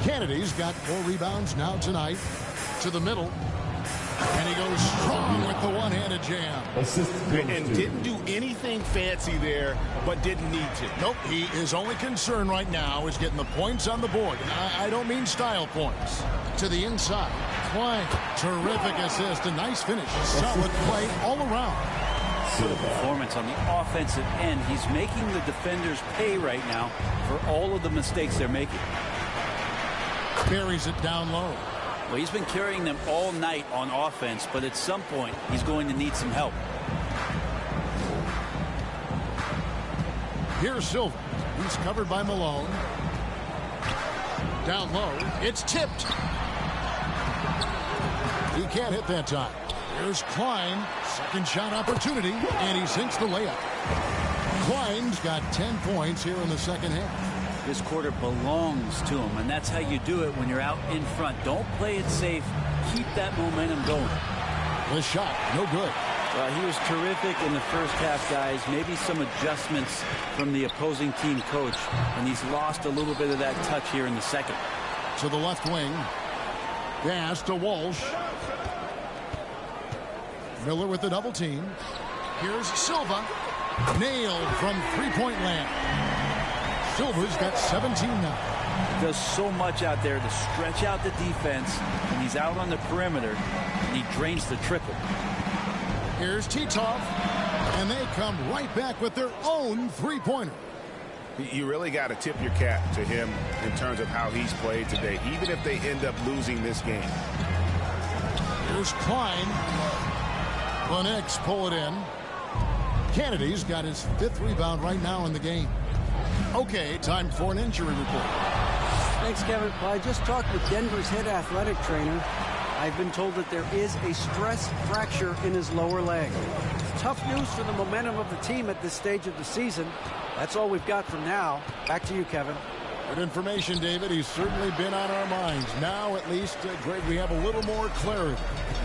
Speaker 5: Kennedy's got 4 rebounds now tonight. To the middle. And he goes strong with the one-handed jam.
Speaker 6: And didn't do anything fancy there, but didn't need to.
Speaker 5: Nope, his only concern right now is getting the points on the board. I don't mean style points. To the inside. Klein, terrific assist, a nice finish. Solid play all around.
Speaker 20: Good performance on the offensive end. He's making the defenders pay right now for all of the mistakes they're making.
Speaker 5: Buries it down low.
Speaker 20: Well, he's been carrying them all night on offense, but at some point, he's going to need some help.
Speaker 5: Here's Silver. He's covered by Malone. Down low. It's tipped. He can't hit that time. Here's Klein. Second shot opportunity, and he sinks the layup. Klein's got 10 points here in the second half.
Speaker 20: This quarter belongs to him, and that's how you do it when you're out in front. Don't play it safe. Keep that momentum going.
Speaker 5: The shot, no good.
Speaker 20: He was terrific in the first half, guys. Maybe some adjustments from the opposing team coach, and he's lost a little bit of that touch here in the second.
Speaker 5: To the left wing. Pass to Walsh. Miller with the double team. Here's Silva. Nailed from three-point land. Silva's got 17 now.
Speaker 20: Does so much out there to stretch out the defense, and he's out on the perimeter, and he drains the triple.
Speaker 5: Here's Titov, and they come right back with their own three-pointer.
Speaker 6: You really got to tip your cap to him in terms of how he's played today, even if they end up losing this game.
Speaker 5: Here's Klein. The Knicks pull it in. Kennedy's got his 5th rebound right now in the game. Okay, time for an injury report.
Speaker 14: Thanks, Kevin. Well, I just talked with Denver's head athletic trainer. I've been told that there is a stress fracture in his lower leg. Tough news for the momentum of the team at this stage of the season. That's all we've got for now. Back to you, Kevin.
Speaker 5: Good information, David. He's certainly been on our minds. Now, at least, Greg, we have a little more clarity.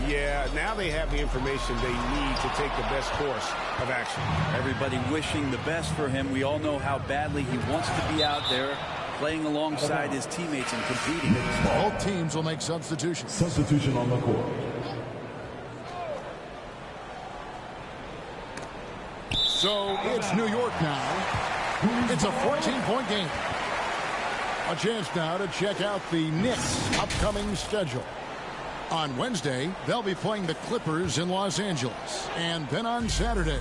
Speaker 6: Yeah, now they have the information they need to take the best course of action.
Speaker 20: Everybody wishing the best for him. We all know how badly he wants to be out there, playing alongside his teammates and competing.
Speaker 5: Both teams will make substitutions.
Speaker 9: Substitution on the court.
Speaker 5: So it's New York now. It's a 14-point game. A chance now to check out the Knicks' upcoming schedule. On Wednesday, they'll be playing the Clippers in Los Angeles. And then on Saturday,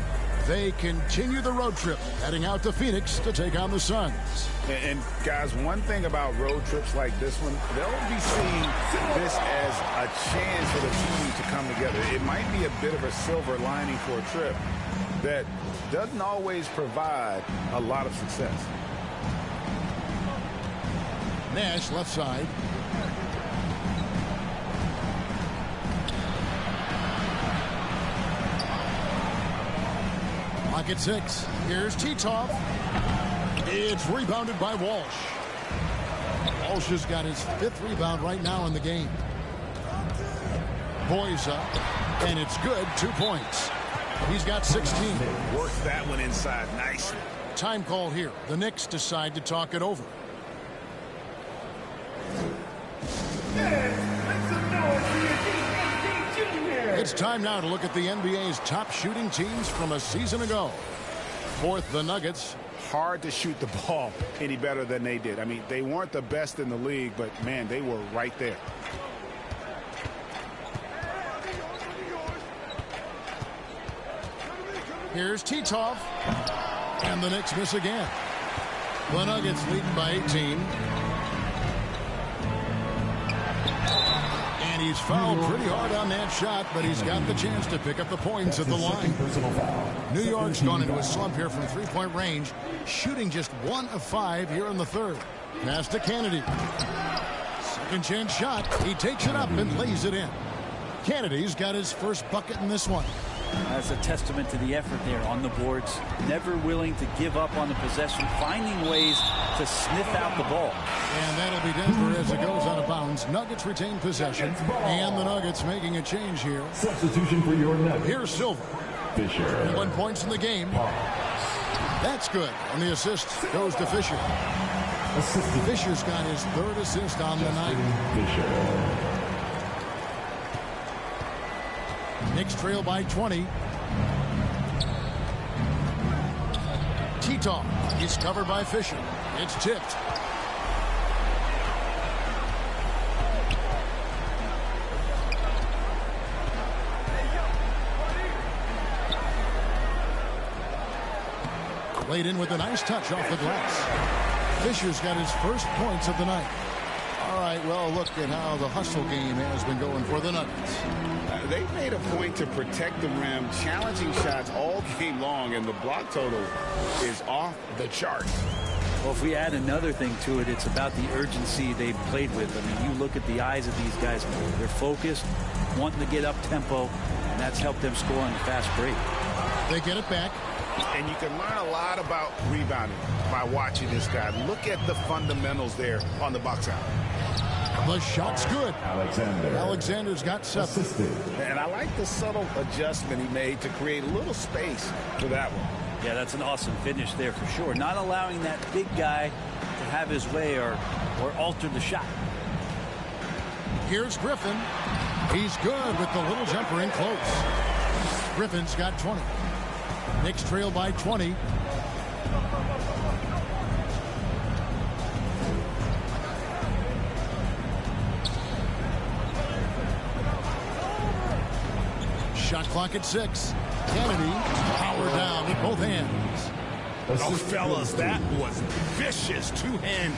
Speaker 5: they continue the road trip, heading out to Phoenix to take on the Suns.
Speaker 6: And guys, one thing about road trips like this one, they'll be seeing this as a chance for the team to come together. It might be a bit of a silver lining for a trip that doesn't always provide a lot of success.
Speaker 5: Nash left side. Lock at 6. Here's Titov. It's rebounded by Walsh. Walsh has got his 5th rebound right now in the game. Boys up, and it's good. 2 points. He's got 16.
Speaker 6: Worked that one inside nicely.
Speaker 5: Time call here. The Knicks decide to talk it over. It's time now to look at the NBA's top shooting teams from a season ago. Fourth, the Nuggets.
Speaker 6: Hard to shoot the ball any better than they did. I mean, they weren't the best in the league, but, man, they were right there.
Speaker 5: Here's Titov. And the Knicks miss again. The Nuggets leading by 18. And he's fouled pretty hard on that shot, but he's got the chance to pick up the points at the line. New York's gone into a slump here from three-point range, shooting just 1 of 5 here in the third. Pass to Kennedy. Second chance shot. He takes it up and lays it in. Kennedy's got his first bucket in this one.
Speaker 20: That's a testament to the effort there on the boards. Never willing to give up on the possession, finding ways to sniff out the ball.
Speaker 5: And that'll be Denver as it goes out of bounds. Nuggets retain possession. And the Nuggets making a change here.
Speaker 9: Substitution for your Nuggets.
Speaker 5: Here's Silver.
Speaker 9: Fisher.
Speaker 5: 1 point in the game. That's good. And the assist goes to Fisher. Fisher's got his 3rd assist on the night.
Speaker 9: Fisher.
Speaker 5: Knicks trail by 20. Titov. He's covered by Fisher. It's tipped. Laid in with a nice touch off the glass. Fisher's got his first points of the night. All right, well, look at how the hustle game has been going for the Nuggets.
Speaker 6: They've made a point to protect the rim, challenging shots all game long, and the block total is off the charts.
Speaker 20: Well, if we add another thing to it, it's about the urgency they've played with. I mean, you look at the eyes of these guys. They're focused, wanting to get up tempo, and that's helped them score on the fast break.
Speaker 5: They get it back.
Speaker 6: And you can learn a lot about rebounding. by watching this guy. Look at the fundamentals there on the box out.
Speaker 5: The shot's good. Alexander's got 7.
Speaker 6: And I like the subtle adjustment he made to create a little space for that one.
Speaker 20: Yeah, that's an awesome finish there for sure. Not allowing that big guy to have his way or alter the shot.
Speaker 5: Here's Griffin. He's good with the little jumper in close. Griffin's got 20. Knicks trail by 20. Shot clock at 6. Kennedy power down with both hands.
Speaker 6: Oh, fellas, that was vicious. Two-hand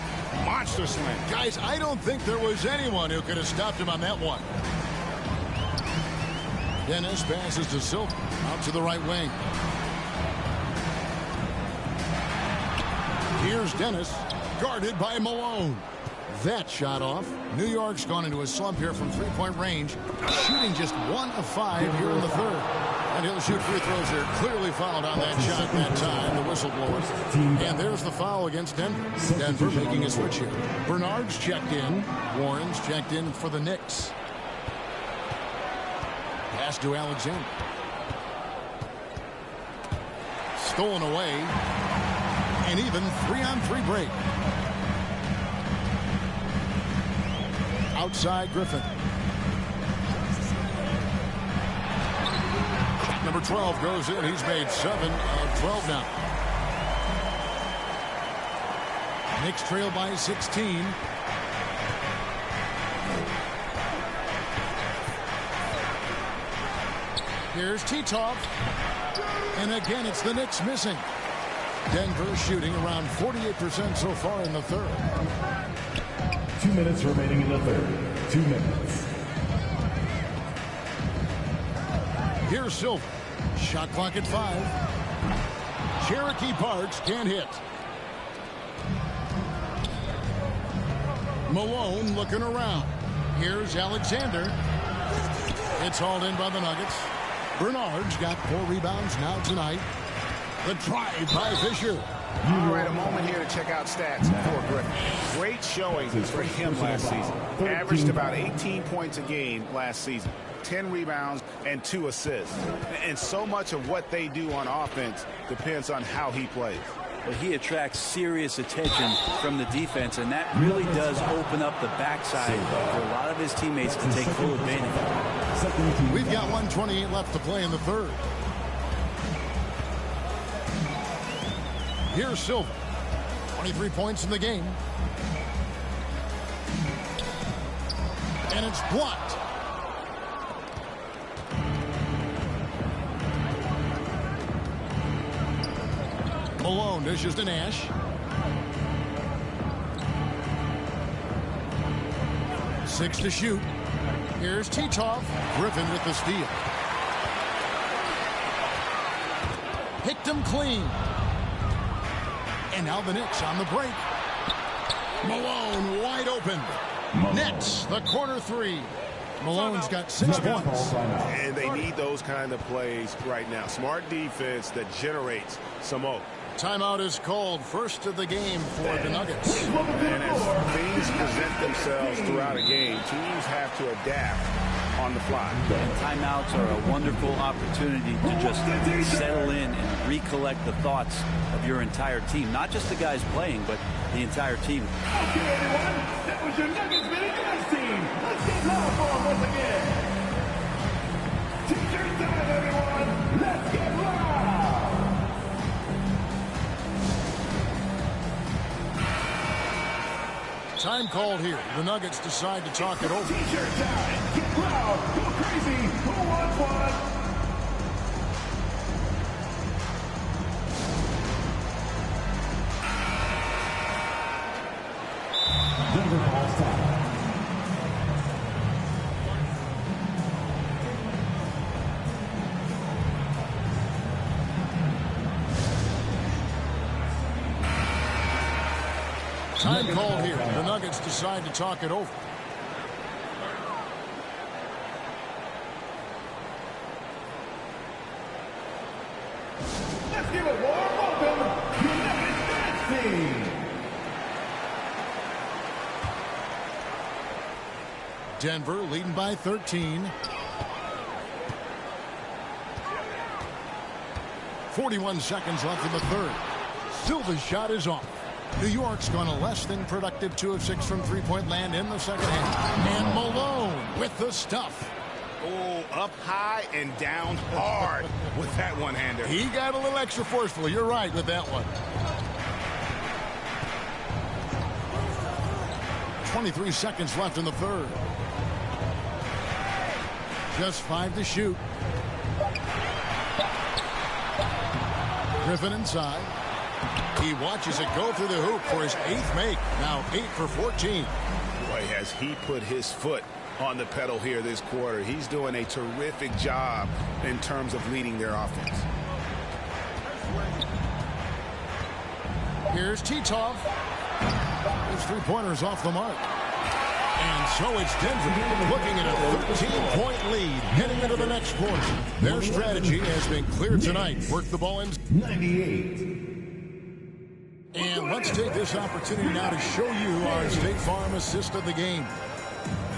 Speaker 6: monster slam.
Speaker 5: Guys, I don't think there was anyone who could have stopped him on that one. Dennis passes to Silver out to the right wing. Here's Dennis, guarded by Malone. That shot off. New York's gone into a slump here from three-point range, shooting just 1 of 5 here in the third. And he'll shoot free throws here. Clearly fouled on that shot that time, the whistleblower. And there's the foul against Denver. Denver making a switch here. Bernard's checked in. Warren's checked in for the Knicks. Pass to Alexander. Stolen away. And even 3-on-3 break. Outside Griffin. Number 12 goes in. He's made 7 of 12 now. Knicks trail by 16. Here's Titov. And again, it's the Knicks missing. Denver shooting around 48% so far in the third.
Speaker 9: 2 minutes remaining in the third. 2 minutes.
Speaker 5: Here's Silver. Shot clock at 5. Cherokee Parks can't hit. Malone looking around. Here's Alexander. It's hauled in by the Nuggets. Bernard's got 4 rebounds now tonight. The drive by Fisher.
Speaker 6: All right, a moment here to check out stats for Griffin. Great showing for him last season. Averaged about 18 points a game last season. 10 rebounds and 2 assists. And so much of what they do on offense depends on how he plays.
Speaker 20: Well, he attracts serious attention from the defense, and that really does open up the backside for a lot of his teammates to take full advantage.
Speaker 5: We've got 1:28 left to play in the third. Here's Silver. 23 points in the game. And it's blocked. Malone dishes to Nash. 6 to shoot. Here's Titov. Griffin with the steal. Picked him clean. And now the Knicks on the break. Malone wide open. Nets, the corner 3. Malone's got 6 points.
Speaker 6: And they need those kind of plays right now. Smart defense that generates some hope.
Speaker 5: Timeout is called. First of the game for the Nuggets.
Speaker 6: And as things present themselves throughout a game, teams have to adapt on the fly.
Speaker 20: And timeouts are a wonderful opportunity to just settle in and recollect the thoughts of your entire team. Not just the guys playing, but the entire team.
Speaker 10: Okay, everyone, that was your Nuggets Video Guys team. Let's get loud for them once again. T-shirt time, everyone. Let's get loud.
Speaker 5: Time called here. The Nuggets decide to talk it over.
Speaker 10: T-shirt time. Get loud. Go crazy. Who wants one?
Speaker 9: Denver calls time.
Speaker 5: Time called here. The Nuggets decide to talk it over.
Speaker 10: Let's give it warm welcome. Your Nuggets dance Jackson.
Speaker 5: Denver leading by 13. 41 seconds left in the third. Still the shot is off. New York's gone a less than productive 2 of 6 from three-point land in the second half. And Malone with the stuff.
Speaker 6: Oh, up high and down hard with that one-hander.
Speaker 5: He got a little extra forceful. You're right with that one. 23 seconds left in the third. Just 5 to shoot. Griffin inside. He watches it go through the hoop for his 8th make. Now 8 for 14.
Speaker 6: Boy, has he put his foot on the pedal here this quarter. He's doing a terrific job in terms of leading their offense.
Speaker 5: Here's Titov. His three-pointer's off the mark. And so it's Denver looking at a 13-point lead heading into the next quarter. Their strategy has been clear tonight. Work the ball in
Speaker 10: 98.
Speaker 5: And let's take this opportunity now to show you our State Farm assist of the game.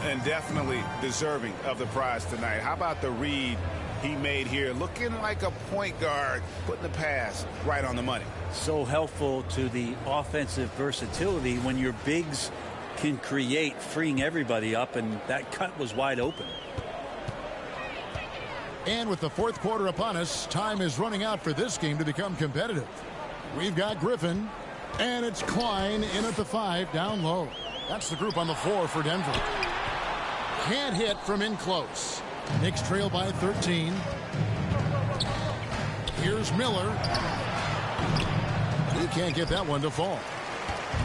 Speaker 6: And definitely deserving of the prize tonight. How about the read he made here? Looking like a point guard, putting the pass right on the money.
Speaker 20: So helpful to the offensive versatility when your bigs can create, freeing everybody up, and that cut was wide open.
Speaker 5: And with the fourth quarter upon us, time is running out for this game to become competitive. We've got Griffin, and it's Klein in at the 5 down low. That's the group on the floor for Denver. Can't hit from in close. Knicks trail by 13. Here's Miller. He can't get that one to fall.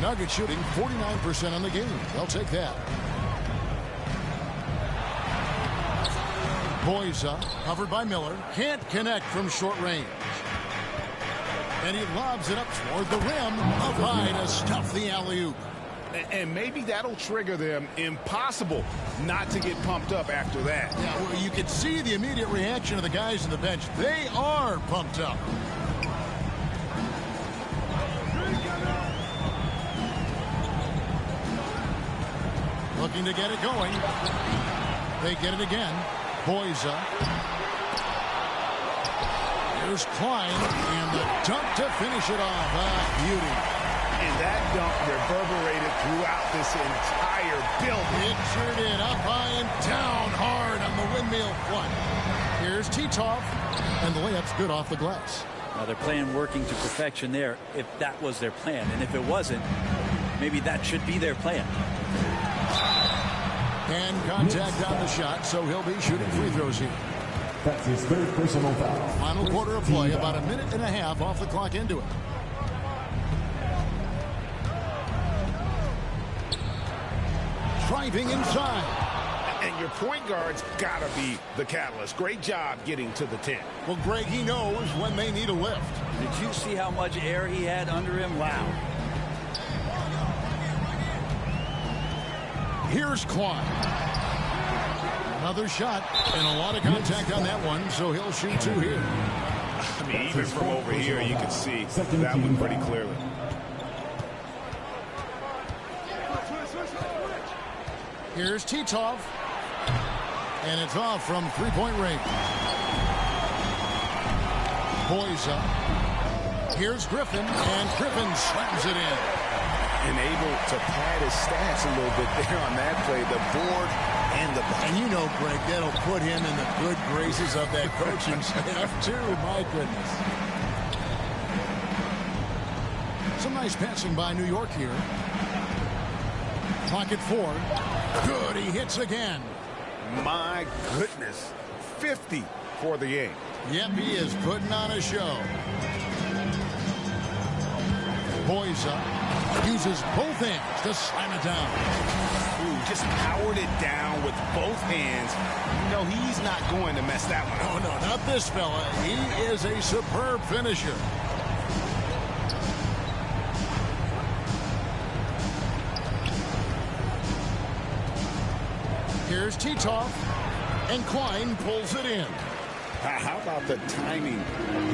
Speaker 5: Nuggets shooting 49% on the game. They'll take that. Boyza covered by Miller. Can't connect from short range. And he lobs it up toward the rim. Up high to stuff the alley-oop.
Speaker 6: And maybe that'll trigger them. Impossible not to get pumped up after that.
Speaker 5: Yeah, well, you can see the immediate reaction of the guys on the bench. They are pumped up. Looking to get it going. They get it again. Boyza. Here's Klein. And the dunk to finish it off. Beauty.
Speaker 6: And that dunk reverberated throughout this entire building.
Speaker 5: It sure did. Up high and down hard on the windmill front. Here's Titov. And the layup's good off the glass.
Speaker 20: Now they're playing working to perfection there if that was their plan. And if it wasn't, maybe that should be their plan.
Speaker 5: And contact on the shot, so he'll be shooting free throws here.
Speaker 9: That's his 3rd personal foul.
Speaker 5: Final quarter of play, about a minute and a half off the clock into it. Driving inside.
Speaker 6: And your point guard's got to be the catalyst. Great job getting to the 10.
Speaker 5: Well, Greg, he knows when they need a lift.
Speaker 20: Did you see how much air he had under him? Wow.
Speaker 5: Here's Klein. Another shot and a lot of contact on that one, so he'll shoot 2 here.
Speaker 6: I mean, even from over here, you can see that one pretty clearly.
Speaker 5: Here's Titov. And it's off from three-point range. Boyza. Here's Griffin, and Griffin slams it in.
Speaker 6: And able to pad his stats a little bit there on that play. The board and the bucket.
Speaker 5: And you know, Greg, that'll put him in the good graces of that coaching staff, too. My goodness. Some nice passing by New York here. Clock at 4. Good, he hits again.
Speaker 6: My goodness. 50 for the game.
Speaker 5: Yep, he is putting on a show. Boyza uses both hands to slam it down.
Speaker 6: Ooh, just powered it down with both hands. You know, he's not going to mess that one up.
Speaker 5: Oh, no, not this fella. He is a superb finisher. Here's Titov, and Klein pulls it in.
Speaker 8: How about the timing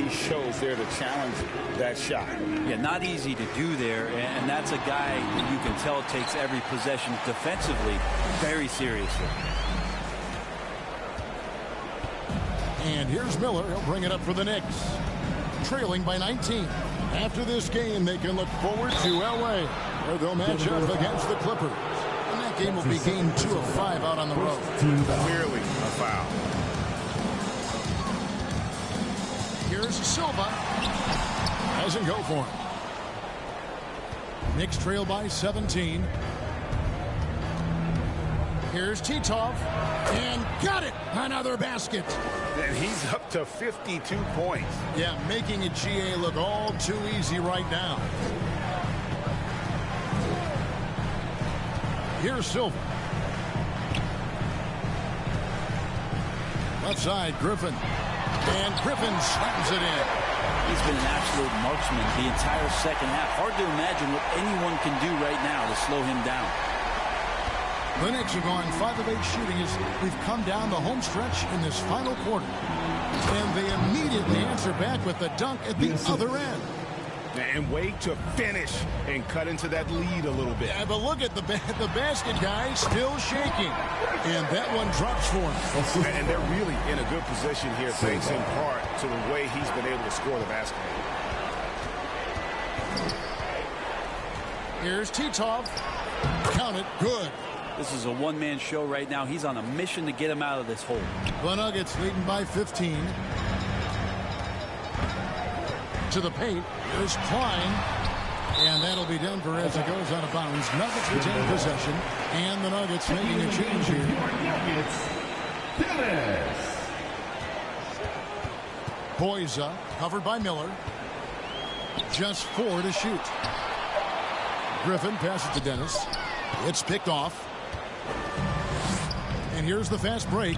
Speaker 8: he shows there to challenge that shot?
Speaker 20: Yeah, not easy to do there, and that's a guy that you can tell takes every possession defensively very seriously.
Speaker 5: And here's Miller. He'll bring it up for the Knicks. Trailing by 19. After this game, they can look forward to L.A., where they'll match up against the Clippers. And that game will be game 2 of 5 out on the road.
Speaker 8: Clearly a foul.
Speaker 5: Here's Silva. Doesn't go for him. Knicks trail by 17. Here's Titov. And got it! Another basket.
Speaker 8: And he's up to 52 points.
Speaker 5: Yeah, making a GA look all too easy right now. Here's Silva. Left side, Griffin. And Griffin slams it in.
Speaker 20: He's been an absolute marksman the entire second half. Hard to imagine what anyone can do right now to slow him down.
Speaker 5: The Knicks are going 5 of 8 shooting as we've come down the home stretch in this final quarter. And they immediately answer back with the dunk at the other end.
Speaker 6: And wait to finish and cut into that lead a little bit.
Speaker 5: Yeah, but look at the basket guy still shaking. And that one drops for him.
Speaker 6: And they're really in a good position here, thanks in part to the way he's been able to score the basketball.
Speaker 5: Here's Titov. Count it. Good.
Speaker 20: This is a one-man show right now. He's on a mission to get him out of this hole.
Speaker 5: The Nuggets leading by 15. To the paint. Here's Klein. And that'll be Denver as it goes out of bounds. Nuggets retain possession. And the Nuggets making a change here. Boyza covered by Miller. Just 4 to shoot. Griffin passes to Dennis. It's picked off. And here's the fast break.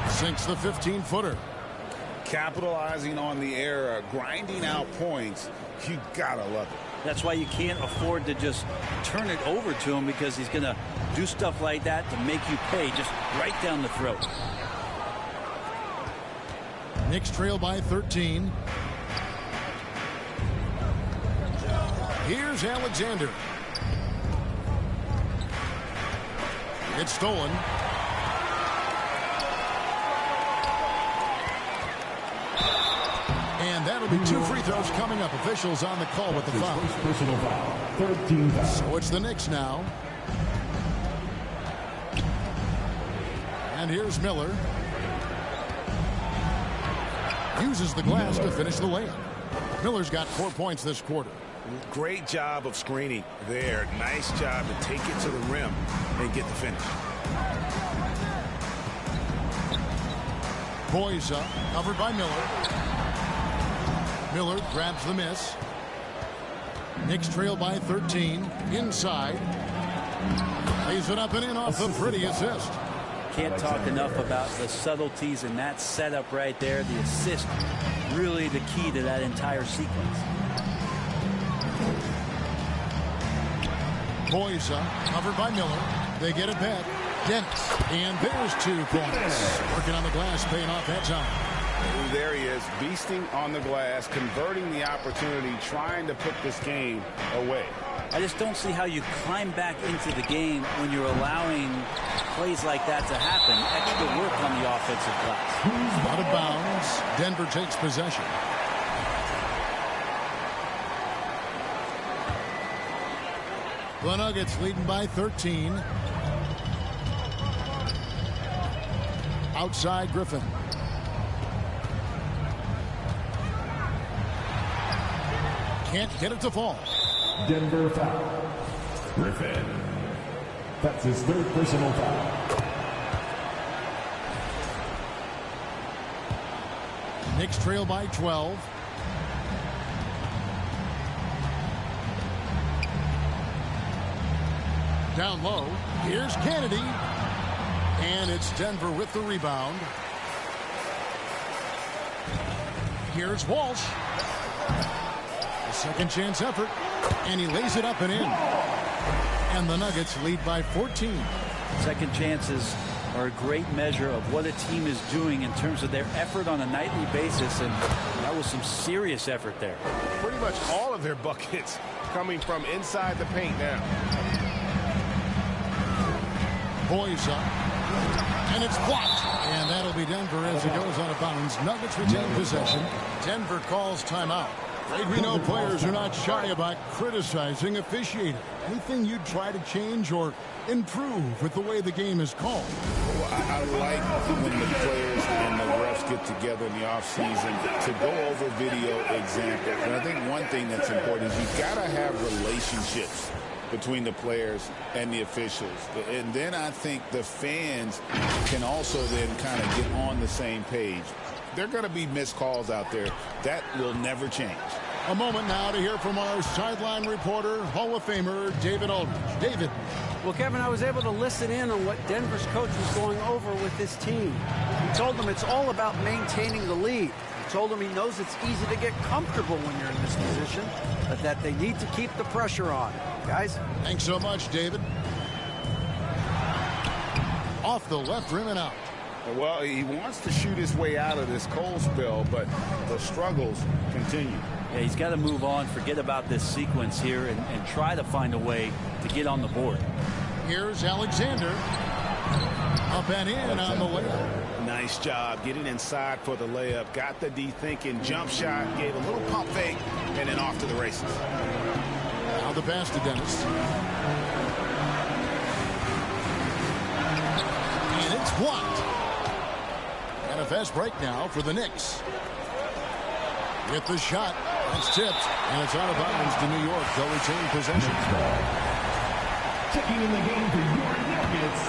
Speaker 5: Sinks the 15-footer.
Speaker 8: Capitalizing on the error, grinding out points. You gotta love it.
Speaker 20: That's why you can't afford to just turn it over to him, because he's going to do stuff like that to make you pay just right down the throat.
Speaker 5: Knicks trail by 13. Here's Alexander. It's stolen. And that'll be 2 free throws coming up. Officials on the call with the foul.
Speaker 9: Personal foul. 13 foul.
Speaker 5: So it's the Knicks now. And here's Miller. Uses the glass to finish the layup. Miller's got 4 points this quarter.
Speaker 6: Great job of screening there. Nice job to take it to the rim and get the finish.
Speaker 5: Boyza covered by Miller. Miller grabs the miss. Knicks trail by 13. Inside. Lays it up and in off the pretty assist.
Speaker 20: Can't talk enough about the subtleties in that setup right there. The assist, really the key to that entire sequence.
Speaker 5: Boyza covered by Miller. They get it back. Dennis. And there's 2 points. Working on the glass, paying off that time.
Speaker 6: There he is, beasting on the glass, converting the opportunity, trying to put this game away.
Speaker 20: I just don't see how you climb back into the game when you're allowing plays like that to happen. Extra work on the offensive glass.
Speaker 5: Out of bounds. Denver takes possession. The Nuggets leading by 13. Outside Griffin. Can't get it to fall.
Speaker 9: Denver foul. Griffin. That's his 3rd personal foul.
Speaker 5: Knicks trail by 12. Down low. Here's Kennedy. And it's Denver with the rebound. Here's Walsh. A second chance effort. And he lays it up and in. And the Nuggets lead by 14.
Speaker 20: Second chances are a great measure of what a team is doing in terms of their effort on a nightly basis, and that was some serious effort there.
Speaker 6: Pretty much all of their buckets coming from inside the paint now.
Speaker 5: Boys up. And it's blocked. And that'll be Denver as it goes out of bounds. Nuggets retain possession. Denver calls timeout. We know players are not shy about criticizing officiating. Anything you'd try to change or improve with the way the game is called?
Speaker 8: Well, I like when the players and the refs get together in the offseason to go over video examples. And I think one thing that's important is you've got to have relationships between the players and the officials. And then I think the fans can also then kind of get on the same page. There are going to be missed calls out there. That will never change.
Speaker 5: A moment now to hear from our sideline reporter, Hall of Famer David Aldridge. David.
Speaker 14: Well, Kevin, I was able to listen in on what Denver's coach was going over with this team. He told them it's all about maintaining the lead. He told them he knows it's easy to get comfortable when you're in this position, but that they need to keep the pressure on. Guys?
Speaker 5: Thanks so much, David. Off the left rim and out.
Speaker 8: Well, he wants to shoot his way out of this cold spell, but the struggles continue.
Speaker 20: Yeah, he's got to move on, forget about this sequence here, and try to find a way to get on the board.
Speaker 5: Here's Alexander. Up and in on the layup.
Speaker 6: Nice job getting inside for the layup. Got the D thinking, jump shot, gave a little pump fake, and then off to the races.
Speaker 5: Now the pass to Dennis. And it's blocked. And a fast break now for the Knicks. With the shot, that's tipped, and it's out of bounds to New York. They'll retain possession.
Speaker 10: Checking in the game for your Nuggets,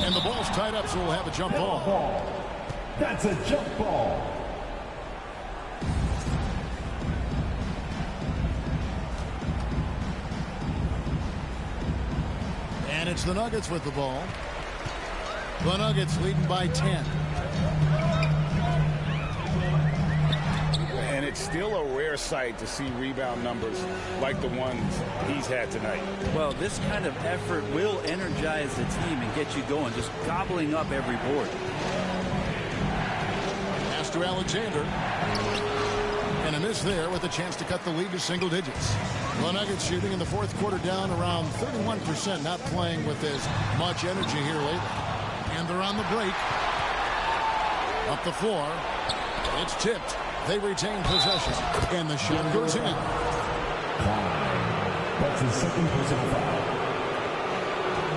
Speaker 5: and the ball's tied up, so we'll have a jump ball.
Speaker 10: That's a jump ball.
Speaker 5: And it's the Nuggets with the ball. The Nuggets leading by 10.
Speaker 8: And it's still a rare sight to see rebound numbers like the ones he's had tonight.
Speaker 20: Well, this kind of effort will energize the team and get you going, just gobbling up every board.
Speaker 5: Pass to Alexander. And a miss there with a chance to cut the lead to single digits. The Nuggets shooting in the fourth quarter down around 31%, not playing with as much energy here lately. And they're on the break. Up the floor. It's tipped. They retain possession. And the shot goes in.
Speaker 9: That's his second personal foul.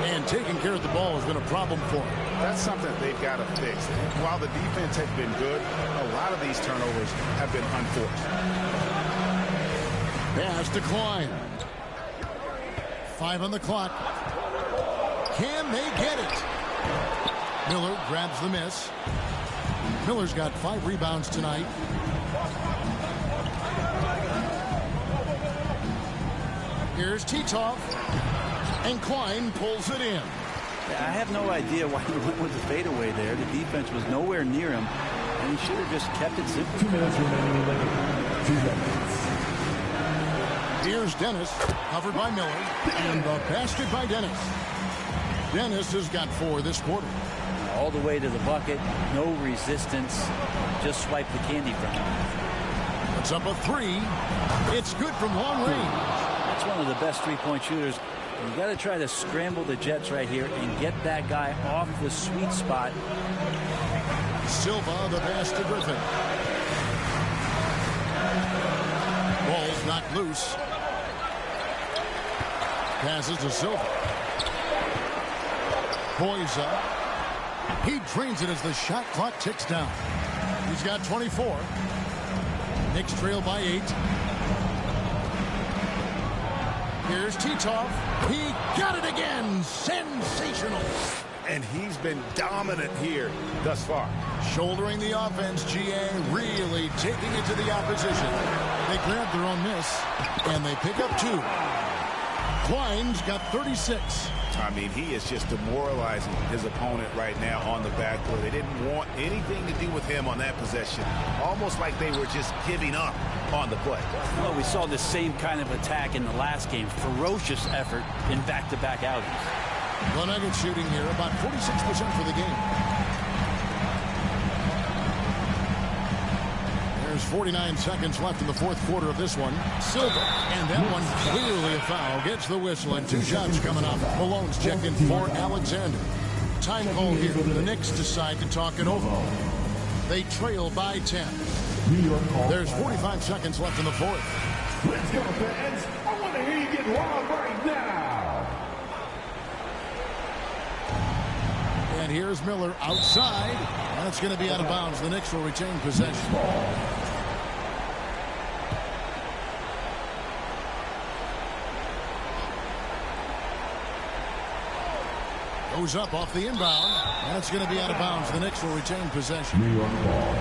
Speaker 5: And taking care of the ball has been a problem for him.
Speaker 6: That's something that they've got to fix. While the defense has been good, a lot of these turnovers have been unforced.
Speaker 5: Pass to Klein. 5 on the clock. Can they get it? Miller grabs the miss. Miller's got 5 rebounds tonight. Here's Titov. And Klein pulls it in.
Speaker 20: I have no idea why he went with the fadeaway there. The defense was nowhere near him, and he should have just kept it simple.
Speaker 9: 2 minutes remaining in the game. 2 minutes.
Speaker 5: Here's Dennis, covered by Miller, and the basket by Dennis. Dennis has got 4 this quarter.
Speaker 20: All the way to the bucket, no resistance, just swipe the candy from him.
Speaker 5: It's up a 3. It's good from long range.
Speaker 20: That's one of the best three-point shooters. You got to try to scramble the Jets right here and get that guy off the sweet spot.
Speaker 5: Silva, the pass to Griffin. Ball's knocked loose. Passes to Silva. Boys up. He drains it as the shot clock ticks down. He's got 24. Knicks trail by 8. Here's Titov. He got it again. Sensational.
Speaker 6: And he's been dominant here thus far.
Speaker 5: Shouldering the offense, GA really taking it to the opposition. They grab their own miss, and they pick up 2. Klein's got 36.
Speaker 6: I mean, he is just demoralizing his opponent right now on the backboard. They didn't want anything to do with him on that possession. Almost like they were just giving up on the play.
Speaker 20: Well, we saw the same kind of attack in the last game. Ferocious effort in back-to-back outings.
Speaker 5: The Nuggets shooting here about 46% for the game. There's 49 seconds left in the fourth quarter of this one. Silva, and that one clearly a foul. Gets the whistle, and 2 shots coming up. Malone's checking for Alexander. Time call here. The Knicks decide to talk it over. They trail by 10. There's 45 seconds left in the fourth.
Speaker 10: Let's go, fans. I want to hear you get wild right now.
Speaker 5: And here's Miller outside. That's going to be out of bounds. The Knicks will retain possession. Goes up off the inbound. That's going to be out of bounds. The Knicks will retain possession.
Speaker 9: New York ball.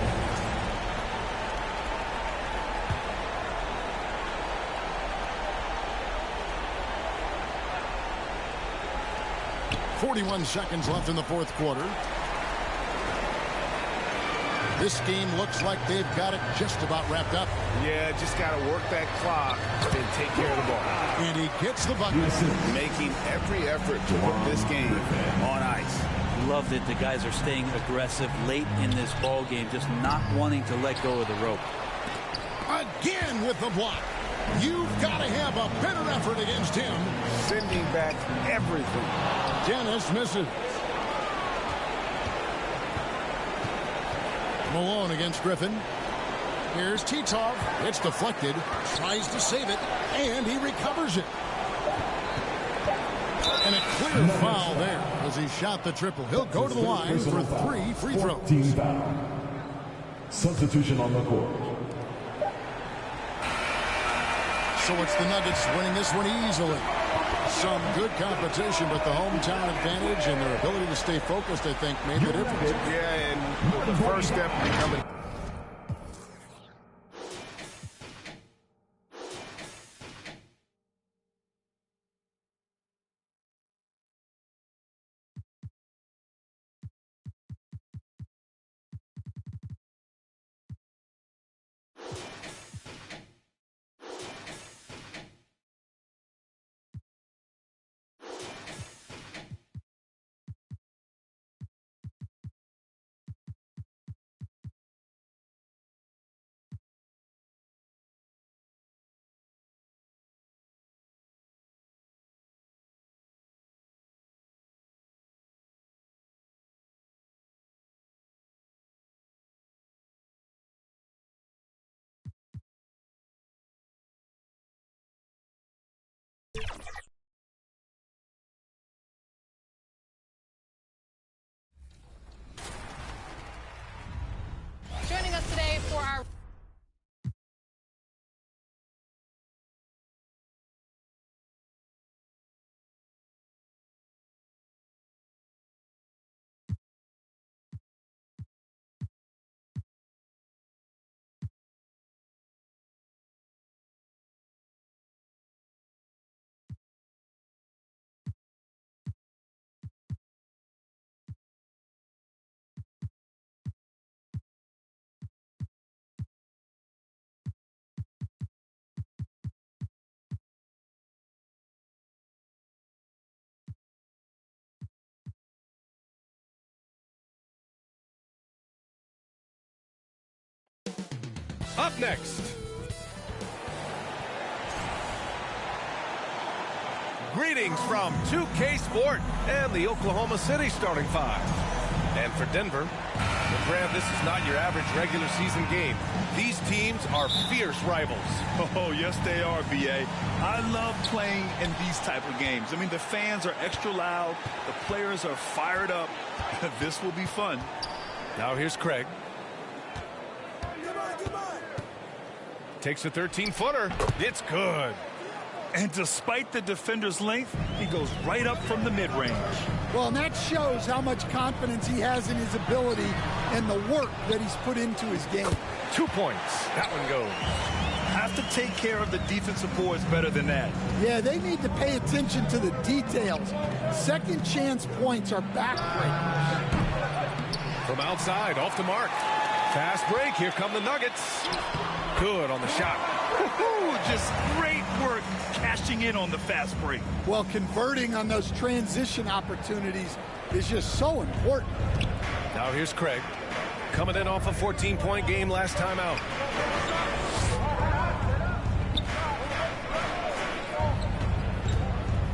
Speaker 5: 41 seconds left in the fourth quarter. This game looks like they've got it just about wrapped up.
Speaker 6: Yeah, just got to work that clock and take care of the ball.
Speaker 5: And he gets the bucket.
Speaker 6: Making every effort to put this game on ice.
Speaker 20: Love that the guys are staying aggressive late in this ball game, just not wanting to let go of the rope.
Speaker 5: Again with the block. You've got to have a better effort against him.
Speaker 6: Sending back everything.
Speaker 5: Dennis misses. Malone against Griffin. Here's Titov. It's deflected. Tries to save it. And he recovers it. And a clear foul there as he shot the triple. He'll go to the line for 3 free throws.
Speaker 9: Team foul. Substitution on the court.
Speaker 5: So it's the Nuggets winning this one easily. Some good competition, but the hometown advantage and their ability to stay focused, I think, made the difference.
Speaker 6: Yeah, and the first step becoming...
Speaker 21: Joining us today for our
Speaker 16: Up next, greetings from 2K Sport and the Oklahoma City starting five. And for Denver, well, Graham, this is not your average regular season game. These teams are fierce rivals.
Speaker 7: Oh, yes, they are, B.A. I love playing in these type of games. I mean, the fans are extra loud. The players are fired up. This will be fun.
Speaker 16: Now here's Craig. Takes a 13-footer. It's good.
Speaker 7: And despite the defender's length, he goes right up from the mid-range.
Speaker 22: Well, and that shows how much confidence he has in his ability and the work that he's put into his game.
Speaker 16: 2 points. That one goes.
Speaker 18: have to take care of the defensive boards better than that.
Speaker 22: Yeah, they need to pay attention to the details. Second chance points are backbreakers.
Speaker 16: From outside, off the mark. Fast break. Here come the Nuggets. Good on the shot.
Speaker 18: Just great work cashing in on the fast break.
Speaker 22: Well, converting on those transition opportunities is just so important.
Speaker 16: Now here's Craig. Coming in off a 14-point game last time out.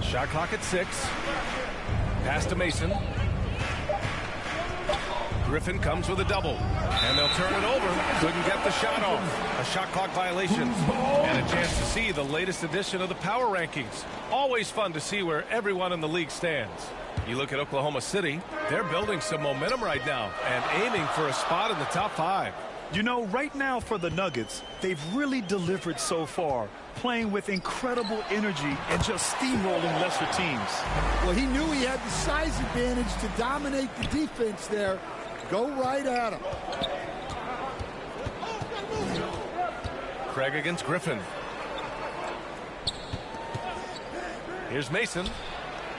Speaker 16: Shot clock at 6. Pass to Mason. Griffin comes with a double, and they'll turn it over. Couldn't get the shot off. A shot clock violation, and a chance to see the latest edition of the power rankings. Always fun to see where everyone in the league stands. You look at Oklahoma City, they're building some momentum right now and aiming for a spot in the top 5.
Speaker 18: You know, right now for the Nuggets, they've really delivered so far, playing with incredible energy and just steamrolling lesser teams.
Speaker 22: Well, he knew he had the size advantage to dominate the defense there. Go right at him.
Speaker 16: Craig against Griffin. Here's Mason.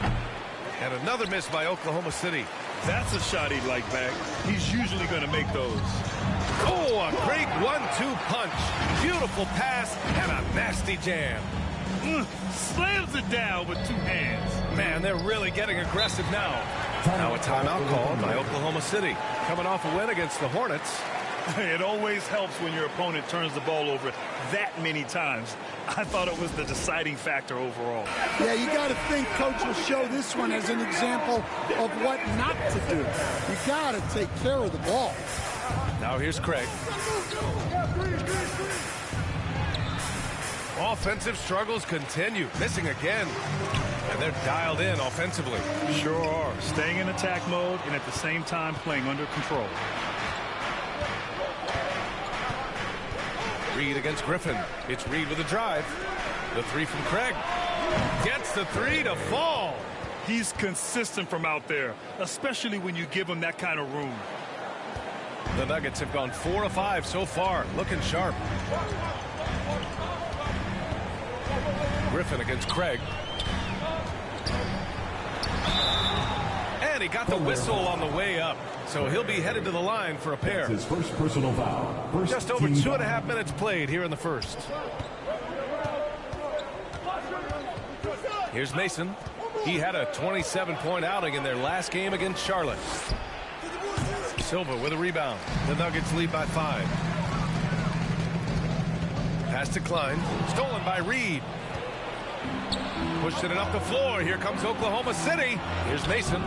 Speaker 16: And another miss by Oklahoma City.
Speaker 18: That's a shot he'd like back. He's usually going to make those.
Speaker 16: Oh, a great 1-2 punch. Beautiful pass and a nasty jam.
Speaker 18: Slams it down with 2 hands.
Speaker 16: Man, they're really getting aggressive now. Now a timeout called by Oklahoma City. Coming off a win against the Hornets.
Speaker 18: It always helps when your opponent turns the ball over that many times. I thought it was the deciding factor overall.
Speaker 22: Yeah, you got to think coach will show this one as an example of what not to do. You got to take care of the ball.
Speaker 16: Now here's Craig. Offensive struggles continue. Missing again. And they're dialed in offensively.
Speaker 18: Sure are. Staying in attack mode and at the same time playing under control.
Speaker 16: Reed against Griffin. It's Reed with a drive. The 3 from Craig. Gets the 3 to fall.
Speaker 18: He's consistent from out there, especially when you give him that kind of room.
Speaker 16: The Nuggets have gone 4 of 5 so far. Looking sharp. Griffin against Craig. And he got the whistle on the way up. So he'll be headed to the line for a pair.
Speaker 9: His first personal foul.
Speaker 16: Just over 2.5 minutes played here in the first. Here's Mason. He had a 27-point outing in their last game against Charlotte. Silva with a rebound. The Nuggets lead by 5. Pass to Klein. Stolen by Reed. Pushed it up the floor. Here comes Oklahoma City. Here's Mason.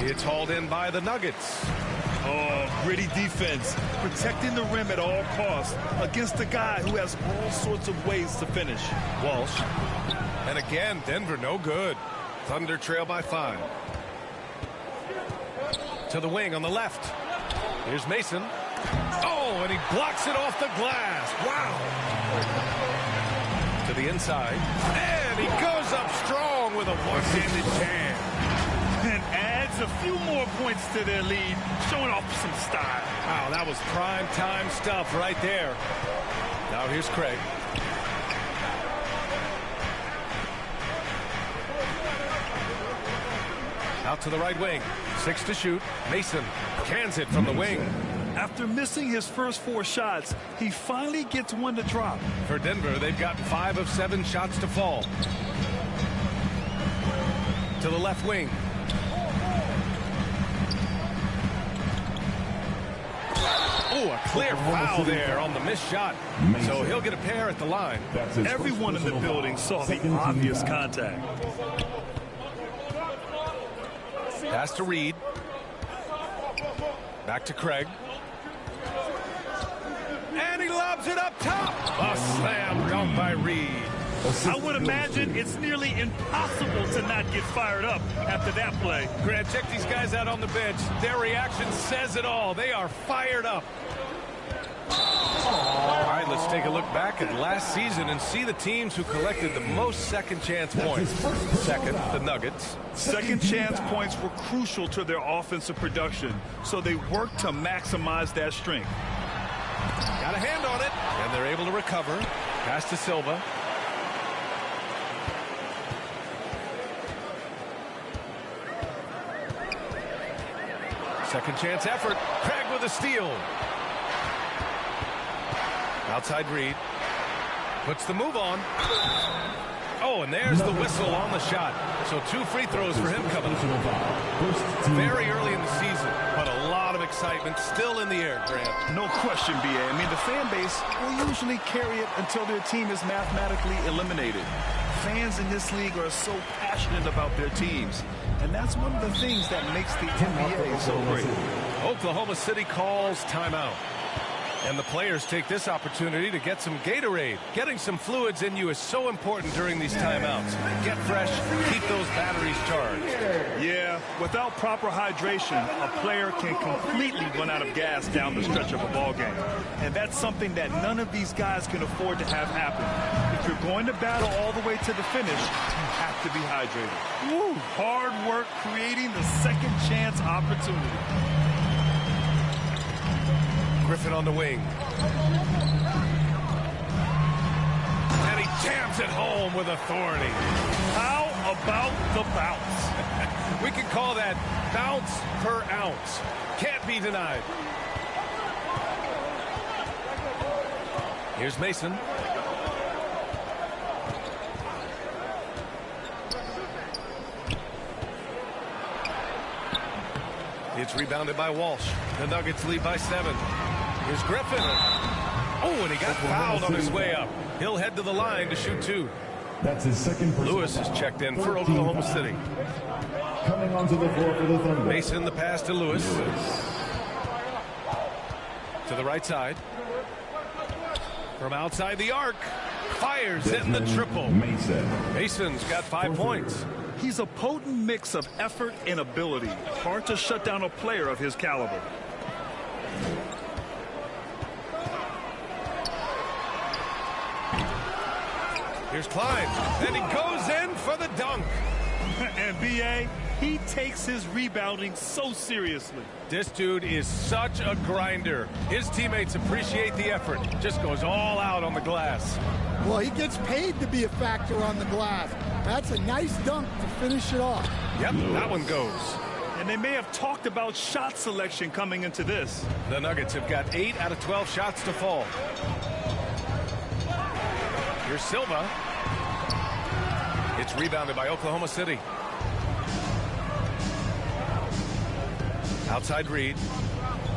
Speaker 16: It's hauled in by the Nuggets.
Speaker 18: Oh, gritty defense. Protecting the rim at all costs against a guy who has all sorts of ways to finish.
Speaker 16: Walsh. And again, Denver no good. Thunder trail by 5. To the wing on the left. Here's Mason. Oh, and he blocks it off the glass. Wow. To the inside. And he goes up strong with a one-handed jam.
Speaker 18: And adds a few more points to their lead, showing off some style.
Speaker 16: Wow, that was prime time stuff right there. Now here's Craig. Out to the right wing. 6 to shoot. Mason cans it from the wing.
Speaker 18: After missing his first 4 shots, he finally gets one to drop.
Speaker 16: For Denver, they've gotten 5 of 7 shots to fall. To the left wing. Oh, a clear foul there on the missed shot. So he'll get a pair at the line.
Speaker 18: Everyone in the building saw the obvious contact.
Speaker 16: Pass to Reed. Back to Craig. And he lobs it up top. A slam dunk by Reed.
Speaker 18: I would imagine it's nearly impossible to not get fired up after that play.
Speaker 16: Grant, check these guys out on the bench. Their reaction says it all. They are fired up. All right, let's take a look back at last season and see the teams who collected the most second chance points. Second, the Nuggets.
Speaker 18: Second chance points were crucial to their offensive production, so they worked to maximize that strength.
Speaker 16: Got a hand on it, and they're able to recover. Pass to Silva. Second chance effort. Craig with a steal. Outside Reed. Puts the move on. Oh, and there's the whistle on the shot. So 2 free throws for him coming up. Very early in the season, but a lot of excitement still in the air, Grant.
Speaker 18: No question, B.A. I mean, the fan base will usually carry it until their team is mathematically eliminated. Fans in this league are so passionate about their teams, and that's one of the things that makes the NBA so great.
Speaker 16: Oklahoma City calls timeout. And the players take this opportunity to get some Gatorade. Getting some fluids in you is so important during these timeouts. Get fresh, keep those batteries charged.
Speaker 18: Yeah, without proper hydration, a player can completely run out of gas down the stretch of a ball game. And that's something that none of these guys can afford to have happen. If you're going to battle all the way to the finish, you have to be hydrated. Woo, hard work creating the second chance opportunity.
Speaker 16: Griffin on the wing. And he jams it home with authority.
Speaker 18: How about the bounce?
Speaker 16: We can call that bounce per ounce. Can't be denied. Here's Mason. It's rebounded by Walsh. The Nuggets lead by 7. Here's Griffin. Oh, and he got fouled on his way up. He'll head to the line to shoot 2.
Speaker 9: That's his second.
Speaker 16: Lewis is checked in for Oklahoma City.
Speaker 9: Coming onto the floor for the Thunder.
Speaker 16: Mason the pass to Lewis. To the right side. From outside the arc. Fires in the triple. Mason's got 5 points.
Speaker 18: He's a potent mix of effort and ability. Hard to shut down a player of his caliber.
Speaker 16: Here's Klein, and he goes in for the dunk.
Speaker 18: And B.A., he takes his rebounding so seriously.
Speaker 16: This dude is such a grinder. His teammates appreciate the effort. Just goes all out on the glass.
Speaker 22: Well, he gets paid to be a factor on the glass. That's a nice dunk to finish it off.
Speaker 16: Yep, that one goes.
Speaker 18: And they may have talked about shot selection coming into this.
Speaker 16: The Nuggets have got 8 out of 12 shots to fall. Here's Silva. It's rebounded by Oklahoma City. Outside Reed.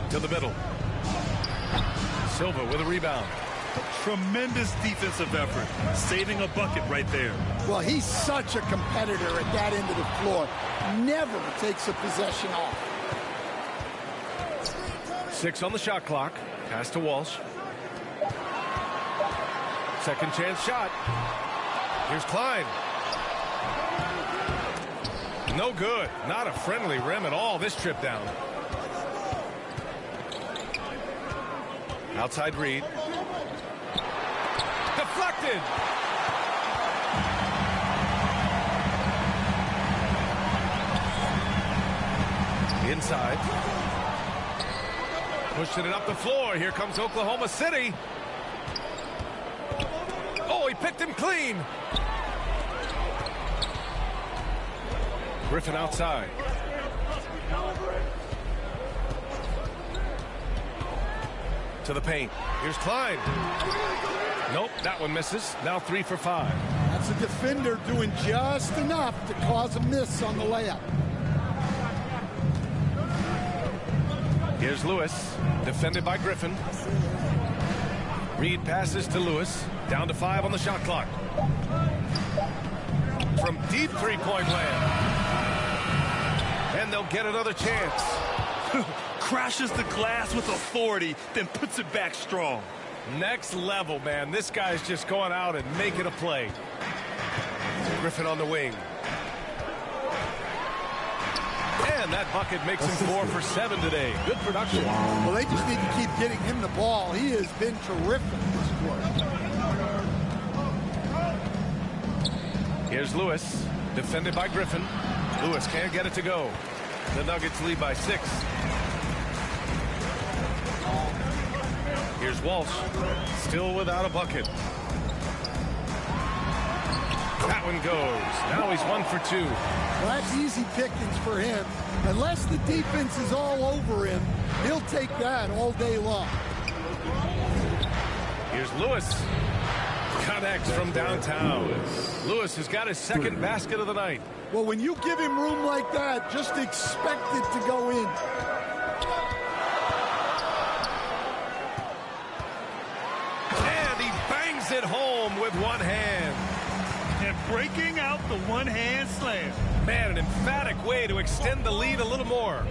Speaker 16: To the middle. Silva with a rebound.
Speaker 18: Tremendous defensive effort. Saving a bucket right there.
Speaker 22: Well, he's such a competitor at that end of the floor. Never takes a possession off.
Speaker 16: 6 on the shot clock. Pass to Walsh. Second chance shot. Here's Klein. No good. Not a friendly rim at all this trip down. Outside Reed. Deflected. Inside. Pushing it up the floor. Here comes Oklahoma City. Oh, he picked him clean. Griffin outside. To the paint. Here's Klein. Nope, that one misses. Now 3 for 5.
Speaker 22: That's a defender doing just enough to cause a miss on the layup.
Speaker 16: Here's Lewis, defended by Griffin. Reed passes to Lewis. Down to 5 on the shot clock. From deep three-point land. And they'll get another chance.
Speaker 18: Crashes the glass with authority, then puts it back strong.
Speaker 16: Next level, man. This guy's just going out and making a play. Griffin on the wing. And that bucket makes him 4 for 7 today. Good production.
Speaker 22: Well, they just need to keep getting him the ball. He has been terrific this quarter.
Speaker 16: Here's Lewis, defended by Griffin. Lewis can't get it to go. The Nuggets lead by 6. Here's Walsh, still without a bucket. That one goes. Now he's 1 for 2.
Speaker 22: Well, that's easy pickings for him. Unless the defense is all over him, he'll take that all day long.
Speaker 16: Here's Lewis. Connects from downtown. Lewis has got his second basket of the night.
Speaker 22: Well, when you give him room like that, just expect it to go in.
Speaker 16: And he bangs it home with one hand.
Speaker 18: And breaking out the one-hand slam.
Speaker 16: Man, an emphatic way to extend the lead a little more.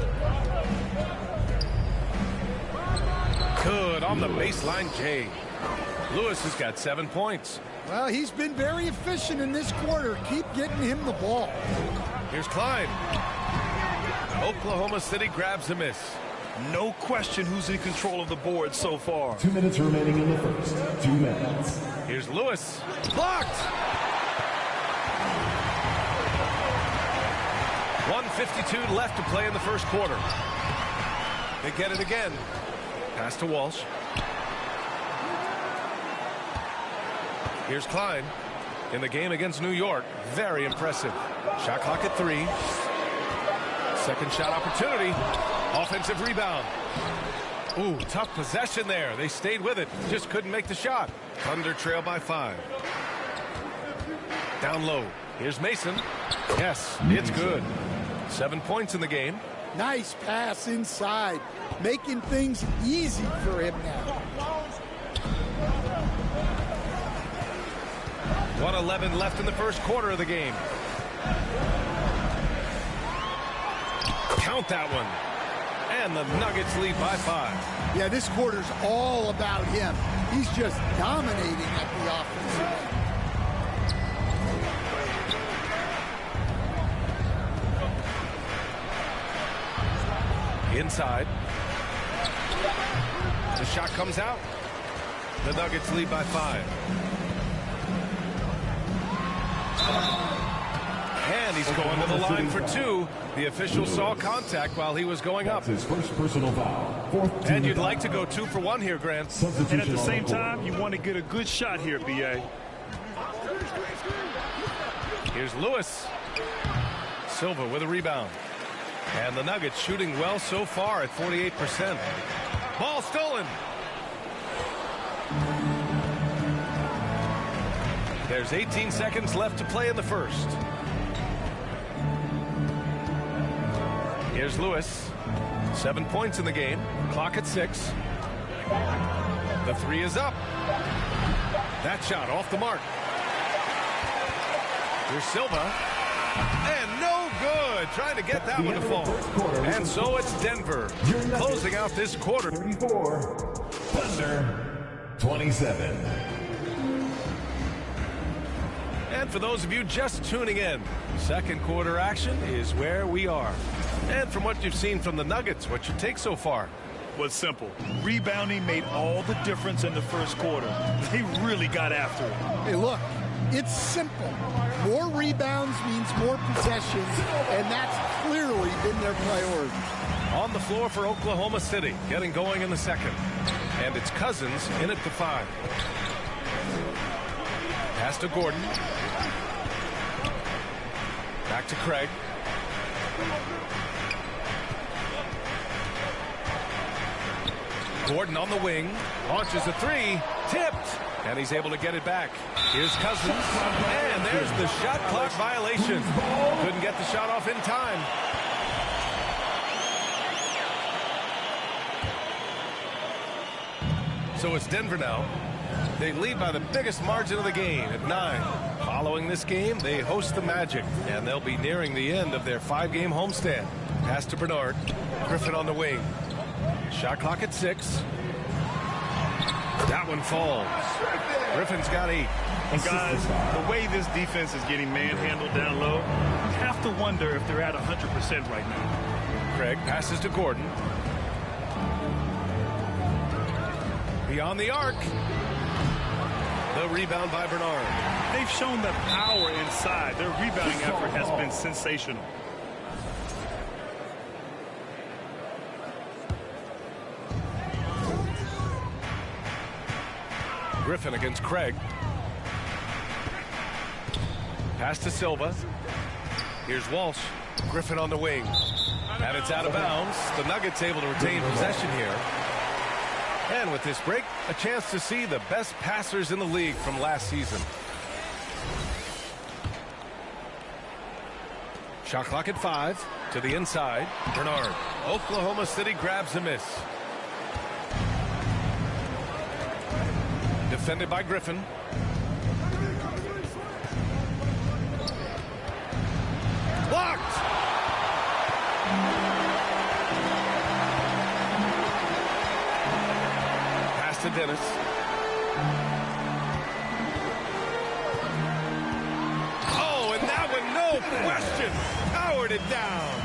Speaker 16: Good on the baseline, Jay. Lewis has got 7 points.
Speaker 22: Well, he's been very efficient in this quarter. Keep getting him the ball.
Speaker 16: Here's Klein. Oklahoma City grabs a miss.
Speaker 18: No question who's in control of the board so far.
Speaker 9: 2 minutes remaining in the first. 2 minutes.
Speaker 16: Here's Lewis. Blocked! 1:52 left to play in the first quarter. They get it again. Pass to Walsh. Here's Klein. In the game against New York, very impressive. Shot clock at 3. Second shot opportunity. Offensive rebound. Ooh, tough possession there. They stayed with it. Just couldn't make the shot. Thunder trail by 5. Down low. Here's Mason. Yes, it's good. 7 points in the game.
Speaker 22: Nice pass inside. Making things easy for him now.
Speaker 16: 1:11 left in the first quarter of the game. Count that one. And the Nuggets lead by 5.
Speaker 22: Yeah, this quarter's all about him. He's just dominating at the offensive end.
Speaker 16: Inside. The shot comes out. The Nuggets lead by 5. And he's going to the line for 2. The official saw contact while he was going up.
Speaker 9: That's his first personal foul.
Speaker 16: And you'd like to go 2 for 1 here, Grant.
Speaker 18: And at the same time, you want to get a good shot here, B.A.
Speaker 16: Here's Lewis. Silva with a rebound. And the Nuggets shooting well so far at 48%. Ball stolen. There's 18 seconds left to play in the first. Here's Lewis. 7 points in the game. Clock at 6. The 3 is up. That shot off the mark. Here's Silva. And no good. Trying to get that one to fall. And so it's Denver closing out this quarter.
Speaker 9: 34. Thunder 27.
Speaker 16: And for those of you just tuning in, second quarter action is where we are. And from what you've seen from the Nuggets, what's your take so far?
Speaker 18: Well, it's simple. Rebounding made all the difference in the first quarter. They really got after it.
Speaker 22: Hey, look, it's simple. More rebounds means more possessions, and that's clearly been their priority.
Speaker 16: On the floor for Oklahoma City, getting going in the second. And it's Cousins in at the 5. Pass to Gordon. Back to Craig. Gordon on the wing. Launches a 3. Tipped. And he's able to get it back. Here's Cousins. And there's the shot clock violation. Couldn't get the shot off in time. So it's Denver now. They lead by the biggest margin of the game at 9. Following this game, they host the Magic, and they'll be nearing the end of their 5-game homestand. Pass to Bernard. Griffin on the wing. Shot clock at 6. That one falls. Griffin's got 8.
Speaker 18: And guys, the way this defense is getting manhandled down low, you have to wonder if they're at 100% right now.
Speaker 16: Craig passes to Gordon. Beyond the arc. The rebound by Bernard.
Speaker 18: They've shown the power inside. Their rebounding effort has been sensational.
Speaker 16: Griffin against Craig. Pass to Silva. Here's Walsh. Griffin on the wing. And it's out of bounds. The Nuggets able to retain possession here. And with this break, a chance to see the best passers in the league from last season. Shot clock at 5. To the inside. Bernard. Oklahoma City grabs a miss. Defended by Griffin. Blocked! Pass to Dennis. Oh, and that one, no question, powered it down.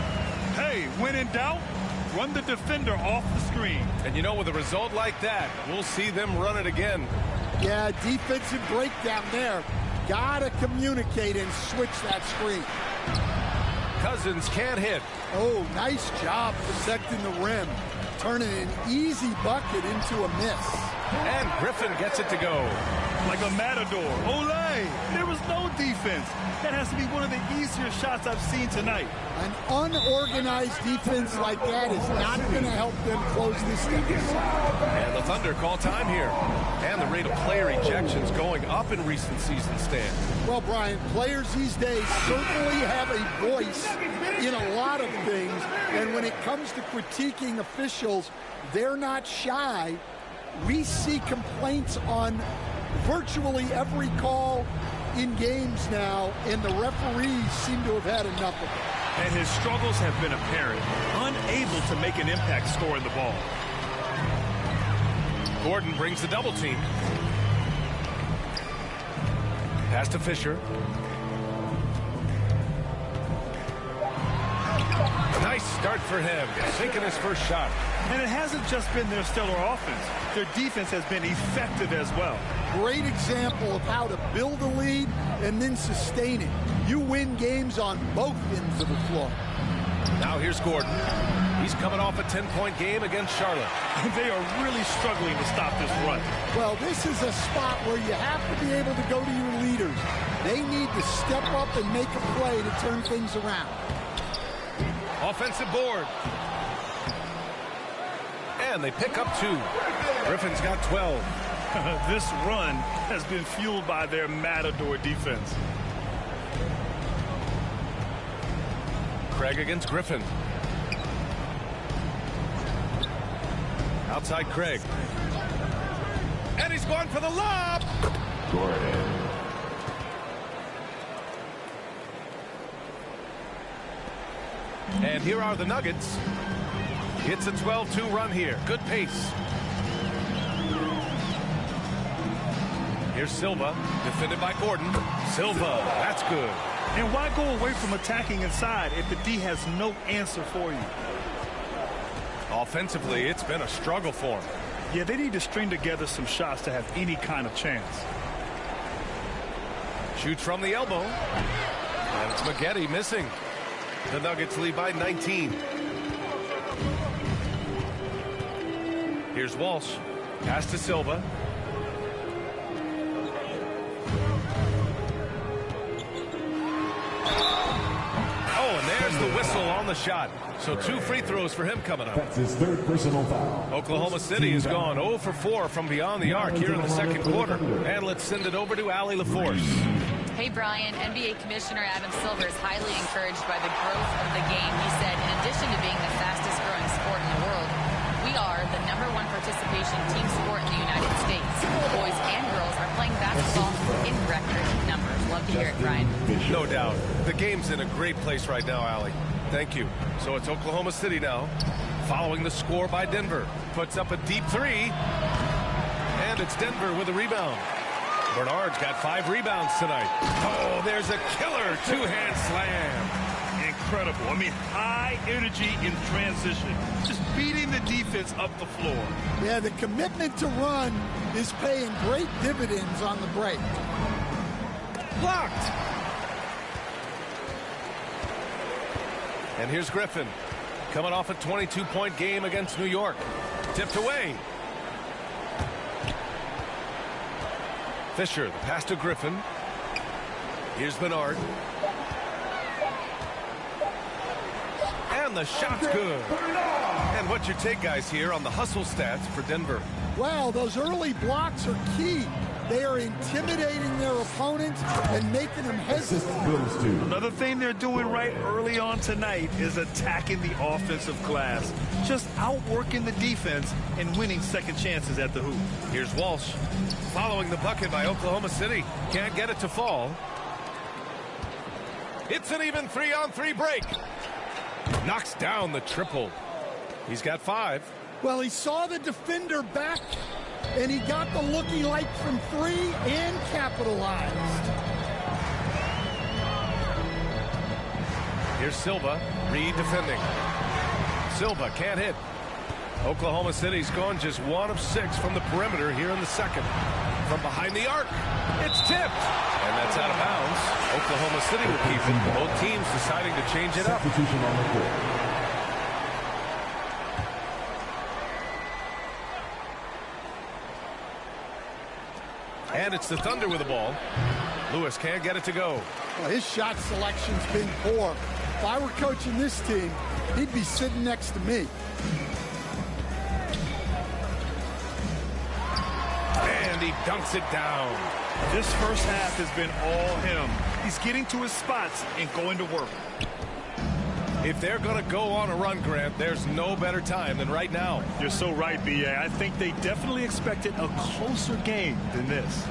Speaker 18: Hey, when in doubt, run the defender off the screen.
Speaker 16: And you know, with a result like that, we'll see them run it again.
Speaker 22: Yeah, defensive breakdown there. Gotta communicate and switch that screen.
Speaker 16: Cousins can't hit.
Speaker 22: Oh, nice job protecting the rim. Turning an easy bucket into a miss.
Speaker 16: And Griffin gets it to go.
Speaker 18: Like a matador. Olay! There was no defense. That has to be one of the easier shots I've seen tonight.
Speaker 22: An unorganized defense like that is not going to help them close this deficit.
Speaker 16: And the Thunder call time here. And the rate of player ejections going up in recent season stands.
Speaker 22: Well, Brian, players these days certainly have a voice in a lot of things. And when it comes to critiquing officials, they're not shy. We see complaints on virtually every call in games now, and the referees seem to have had enough of it.
Speaker 18: And his struggles have been apparent, unable to make an impact scoring the ball.
Speaker 16: Gordon brings the double team. Pass to Fisher. Nice start for him, sinking his first shot.
Speaker 18: And it hasn't just been their stellar offense. Their defense has been effective as well.
Speaker 22: Great example of how to build a lead and then sustain it. You win games on both ends of the floor.
Speaker 16: Now here's Gordon. He's coming off a 10-point game against Charlotte.
Speaker 18: They are really struggling to stop this run.
Speaker 22: Well, this is a spot where you have to be able to go to your leaders. They need to step up and make a play to turn things around.
Speaker 16: Offensive board. And they pick up 2. Griffin's got 12.
Speaker 18: This run has been fueled by their matador defense.
Speaker 16: Craig against Griffin. Outside Craig. And he's going for the lob.
Speaker 9: Gordon.
Speaker 16: And here are the Nuggets. It's a 12-2 run here. Good pace. Here's Silva, defended by Gordon. Silva, that's good.
Speaker 18: And why go away from attacking inside if the D has no answer for you?
Speaker 16: Offensively, it's been a struggle for him.
Speaker 18: Yeah, they need to string together some shots to have any kind of chance.
Speaker 16: Shoots from the elbow. And it's Maggette missing. The Nuggets lead by 19. Here's Walsh. Pass to Silva. Oh, and there's the whistle on the shot. So 2 free throws for him coming up.
Speaker 9: That's his 3rd personal foul.
Speaker 16: Oklahoma City has gone 0 for 4 from beyond the arc here in the second quarter. And let's send it over to Allie LaForce.
Speaker 1: Hey, Brian, NBA Commissioner Adam Silver is highly encouraged by the growth of the game. He said, in addition to being the fastest growing sport in the world, we are the #1 participation team sport in the United States. Boys and girls are playing basketball in record numbers. Love to hear it, Brian.
Speaker 16: No doubt. The game's in a great place right now, Allie. Thank you. So it's Oklahoma City now, following the score by Denver. Puts up a deep 3. And it's Denver with a rebound. Bernard's got 5 rebounds tonight. Oh, there's a killer 2-hand slam.
Speaker 18: Incredible. I mean, high energy in transition. Just beating the defense up the floor.
Speaker 22: Yeah, the commitment to run is paying great dividends on the break.
Speaker 16: Blocked. And here's Griffin, coming off a 22-point game against New York. Tipped away. Fisher, the pass to Griffin. Here's Bernard. And the shot's good. And what's your take, guys, here on the hustle stats for Denver?
Speaker 22: Well, those early blocks are key. They are intimidating their opponents and making them hesitate.
Speaker 18: Another thing they're doing right early on tonight is attacking the offensive glass. Just outworking the defense and winning second chances at the hoop.
Speaker 16: Here's Walsh. Following the bucket by Oklahoma City. Can't get it to fall. It's an even 3-on-3 break. Knocks down the triple. He's got 5.
Speaker 22: Well, he saw the defender back, and he got the looky like from 3 and capitalized.
Speaker 16: Here's Silva. Reed defending. Silva can't hit. Oklahoma City's gone just 1 of 6 from the perimeter here in the second. From behind the arc, it's tipped. And that's out of bounds. Oklahoma City will keep it. Both teams deciding to change it up.
Speaker 9: Substitution on the court.
Speaker 16: And it's the Thunder with the ball. Lewis can't get it to go.
Speaker 22: Well, his shot selection's been poor. If I were coaching this team, he'd be sitting next to me.
Speaker 16: And he dunks it down.
Speaker 18: This first half has been all him. He's getting to his spots and going to work.
Speaker 16: If they're going to go on a run, Grant, there's no better time than right now.
Speaker 18: You're so right, B.A. I think they definitely expected a closer game than this.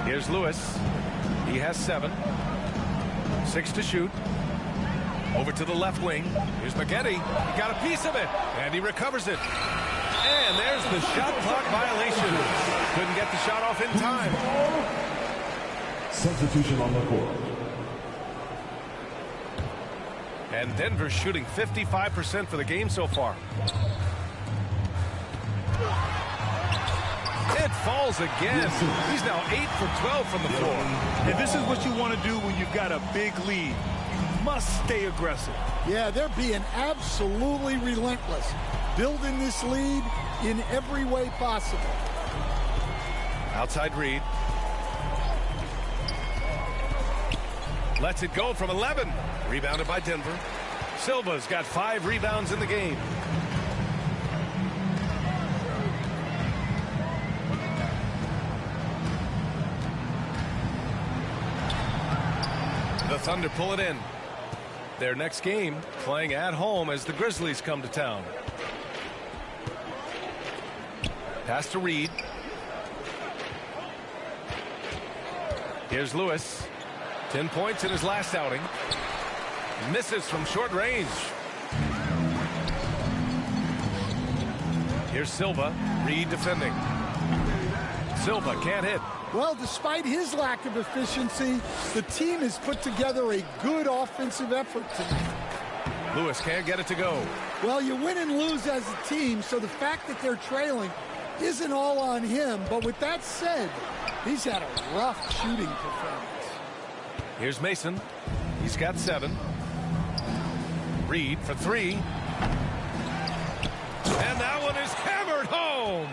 Speaker 16: Here's Lewis. He has 7. 6 to shoot. Over to the left wing. Here's McGetty. He got a piece of it. And he recovers it. And there's the shot clock violation. Couldn't get the shot off in time.
Speaker 9: Substitution on the court.
Speaker 16: And Denver's shooting 55% for the game so far. It falls again. He's now 8 for 12 from the floor.
Speaker 18: And this is what you want to do when you've got a big lead. You must stay aggressive.
Speaker 22: Yeah, they're being absolutely relentless. Building this lead in every way possible.
Speaker 16: Outside Reed. Lets it go from 11. Rebounded by Denver. Silva's got 5 rebounds in the game. The Thunder pull it in. Their next game playing at home as the Grizzlies come to town. Pass to Reed. Here's Lewis. 10 points in his last outing. Misses from short range. Here's Silva. Reed defending. Silva can't hit.
Speaker 22: Well, despite his lack of efficiency, the team has put together a good offensive effort tonight.
Speaker 16: Lewis can't get it to go.
Speaker 22: Well, you win and lose as a team, so the fact that they're trailing isn't all on him. But with that said, he's had a rough shooting performance.
Speaker 16: Here's Mason. He's got 7. Reed for 3. And that one is hammered home.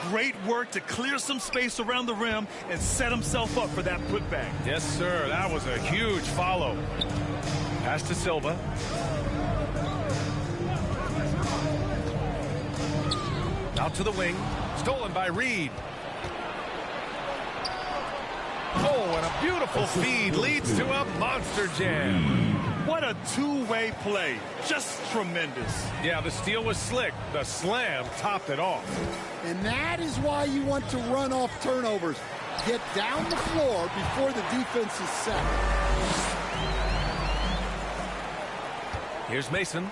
Speaker 18: Great work to clear some space around the rim and set himself up for that putback.
Speaker 16: Yes, sir. That was a huge follow. Pass to Silva. Out to the wing. Stolen by Reed. Oh, and a beautiful feed leads to a monster jam.
Speaker 18: What a two-way play. Just tremendous.
Speaker 16: Yeah, the steal was slick. The slam topped it off.
Speaker 22: And that is why you want to run off turnovers. Get down the floor before the defense is set.
Speaker 16: Here's Mason.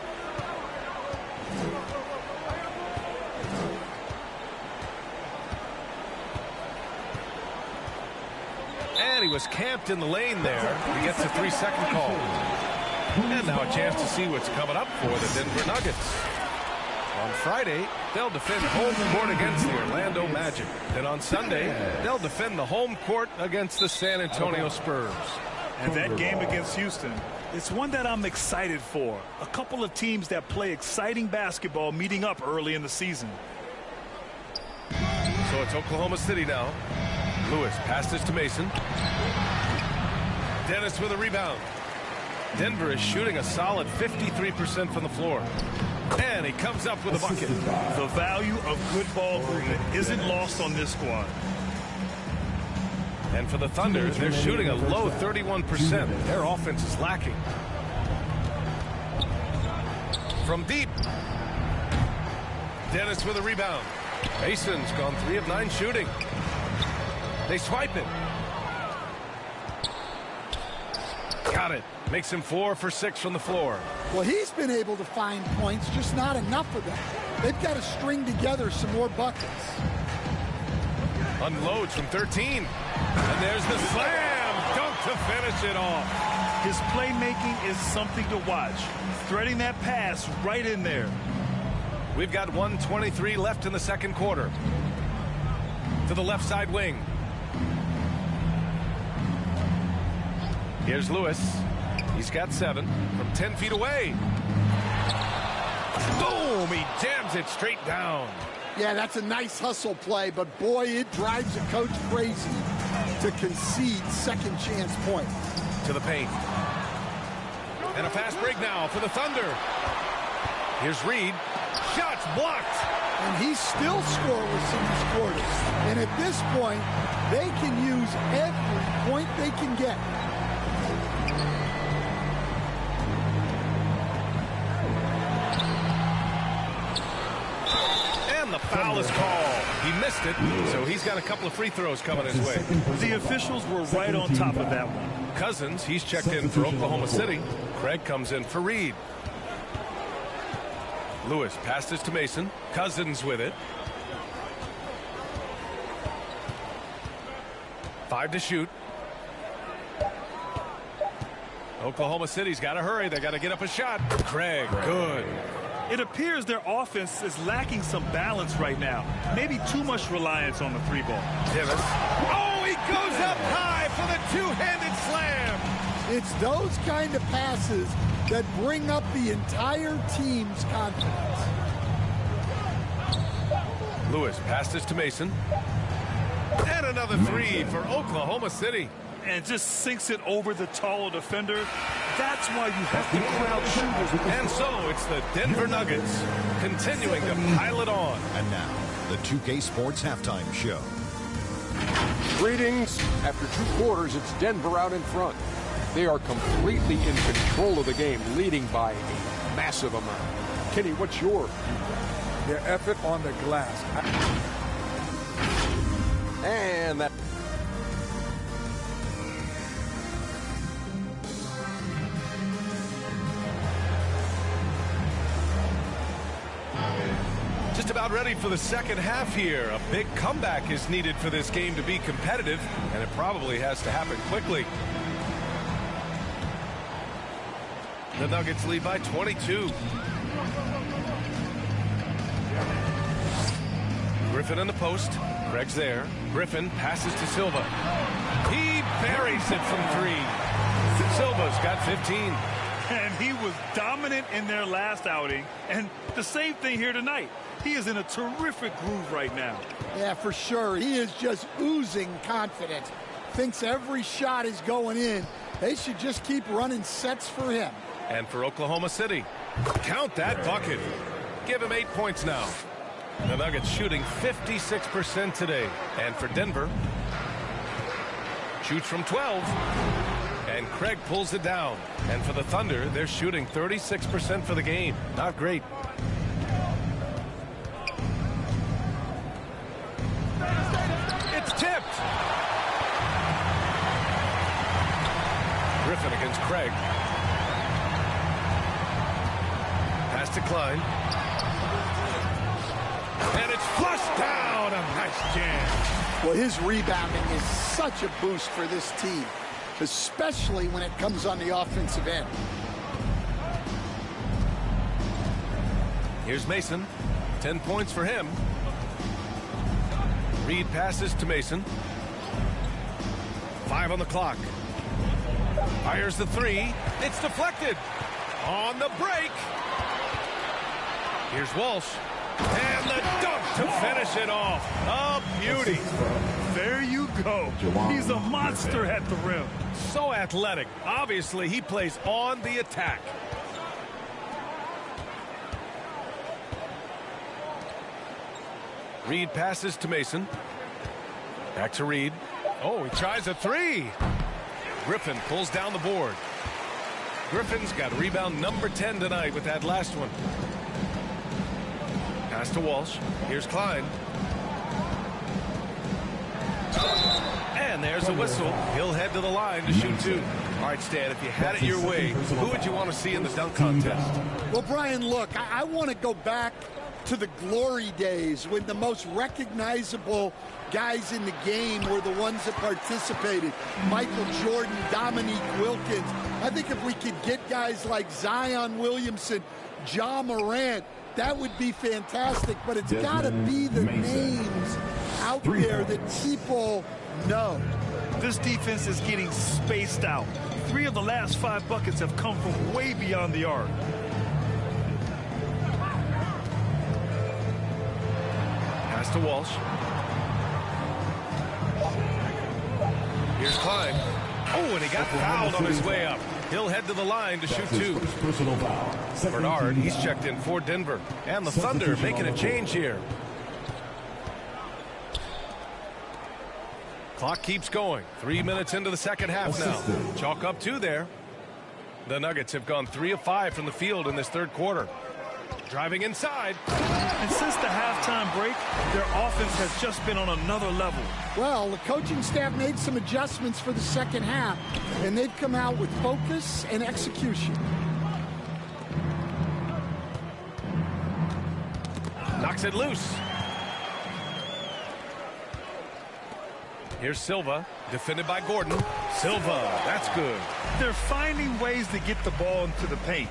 Speaker 16: And he was camped in the lane there. He gets a 3-second call. And now a chance to see what's coming up for the Denver Nuggets. On Friday, they'll defend home court against the Orlando Magic. Then on Sunday, they'll defend the home court against the San Antonio Spurs.
Speaker 18: And that game against Houston, it's one that I'm excited for. A couple of teams that play exciting basketball meeting up early in the season.
Speaker 16: So it's Oklahoma City now. Lewis passes to Mason. Dennis with a rebound. Denver is shooting a solid 53% from the floor. And he comes up with a bucket.
Speaker 18: The value of good ball movement isn't lost on this squad.
Speaker 16: And for the Thunder, they're shooting a low 31%. Their offense is lacking. From deep. Dennis with a rebound. Mason's gone 3 of 9 shooting. They swipe it. Got it. Makes him 4 for 6 from the floor.
Speaker 22: Well, he's been able to find points, just not enough of them. They've got to string together some more buckets.
Speaker 16: Unloads from 13. And there's the slam dunk to finish it off.
Speaker 18: His playmaking is something to watch. Threading that pass right in there.
Speaker 16: We've got 1:23 left in the second quarter. To the left side wing. Here's Lewis. He's got 7 from 10 feet away. Boom! He jams it straight down.
Speaker 22: Yeah, that's a nice hustle play, but boy, it drives a coach crazy to concede second chance points.
Speaker 16: To the paint. And a fast break now for the Thunder. Here's Reed. Shots blocked.
Speaker 22: And he's still scoreless in these quarters. And at this point, they can use every point they can get.
Speaker 16: And the foul is called. He missed it, so he's got a couple of free throws coming his way.
Speaker 18: The officials were right on top of that one.
Speaker 16: Cousins, he's checked in for Oklahoma City. Craig comes in for Reed. Lewis passes to Mason. Cousins with it. 5 to shoot. Oklahoma City's got to hurry. They got to get up a shot. Craig, good.
Speaker 18: It appears their offense is lacking some balance right now. Maybe too much reliance on the 3-ball.
Speaker 16: Davis. Oh, he goes up high for the two-handed slam.
Speaker 22: It's those kind of passes that bring up the entire team's confidence.
Speaker 16: Lewis passes to Mason. And another 3 for Oklahoma City.
Speaker 18: And just sinks it over the taller defender. That's why you have to crowd shooters.
Speaker 16: And so it's the Denver Nuggets continuing to pile it on.
Speaker 11: And now, the 2K Sports Halftime Show.
Speaker 12: Greetings. After 2 quarters, it's Denver out in front. They are completely in control of the game, leading by a massive amount. Kenny, what's your?
Speaker 13: Their effort on the glass.
Speaker 12: And that.
Speaker 16: Just about ready for the second half here. A big comeback is needed for this game to be competitive, and it probably has to happen quickly. The Nuggets lead by 22. Griffin in the post. Craig's there. Griffin passes to Silva. He buries it from 3. Silva's got 15.
Speaker 18: And he was dominant in their last outing. And the same thing here tonight. He is in a terrific groove right now.
Speaker 22: Yeah, for sure. He is just oozing confidence. Thinks every shot is going in. They should just keep running sets for him.
Speaker 16: And for Oklahoma City, count that bucket. Give him 8 points now. The Nuggets shooting 56% today. And for Denver, shoots from 12. And Craig pulls it down. And for the Thunder, they're shooting 36% for the game. Not great. It's tipped. Griffin against Craig. Pass to Klein. And it's flushed down. A nice jam.
Speaker 22: Well, his rebounding is such a boost for this team, especially when it comes on the offensive end.
Speaker 16: Here's Mason. 10 points for him. Reed passes to Mason. 5 on the clock. Fires the 3. It's deflected. On the break. Here's Walsh. And the dunk to finish it off. A beauty.
Speaker 18: There you go. He's a monster at the rim.
Speaker 16: So athletic. Obviously, he plays on the attack. Reed passes to Mason. Back to Reed. Oh, he tries a three. Griffin pulls down the board. Griffin's got rebound number 10 tonight with that last one. Pass to Walsh. Here's Klein. And there's a whistle. He'll head to the line to shoot two. All right, Stan, if you had it your way, who would you want to see in the dunk contest?
Speaker 22: Well, Brian, look, I want to go back to the glory days when the most recognizable guys in the game were the ones that participated. Michael Jordan, Dominique Wilkins. I think if we could get guys like Zion Williamson, Ja Morant, that would be fantastic. But it's got to be the names out there that people know.
Speaker 18: This defense is getting spaced out. 3 of the last 5 buckets have come from way beyond the arc.
Speaker 16: Pass to Walsh. Here's Klein. Oh, and he got fouled on his way up. He'll head to the line to shoot two. Bernard, he's checked in for Denver. And the Thunder making a change here. Clock keeps going. 3 minutes into the second half now. Chalk up 2 there. The Nuggets have gone 3 of 5 from the field in this third quarter. Driving inside.
Speaker 18: And since the halftime break, their offense has just been on another level.
Speaker 22: Well, the coaching staff made some adjustments for the second half, and they've come out with focus and execution.
Speaker 16: Knocks it loose. Here's Silva, defended by Gordon. Silva, that's good.
Speaker 18: They're finding ways to get the ball into the paint.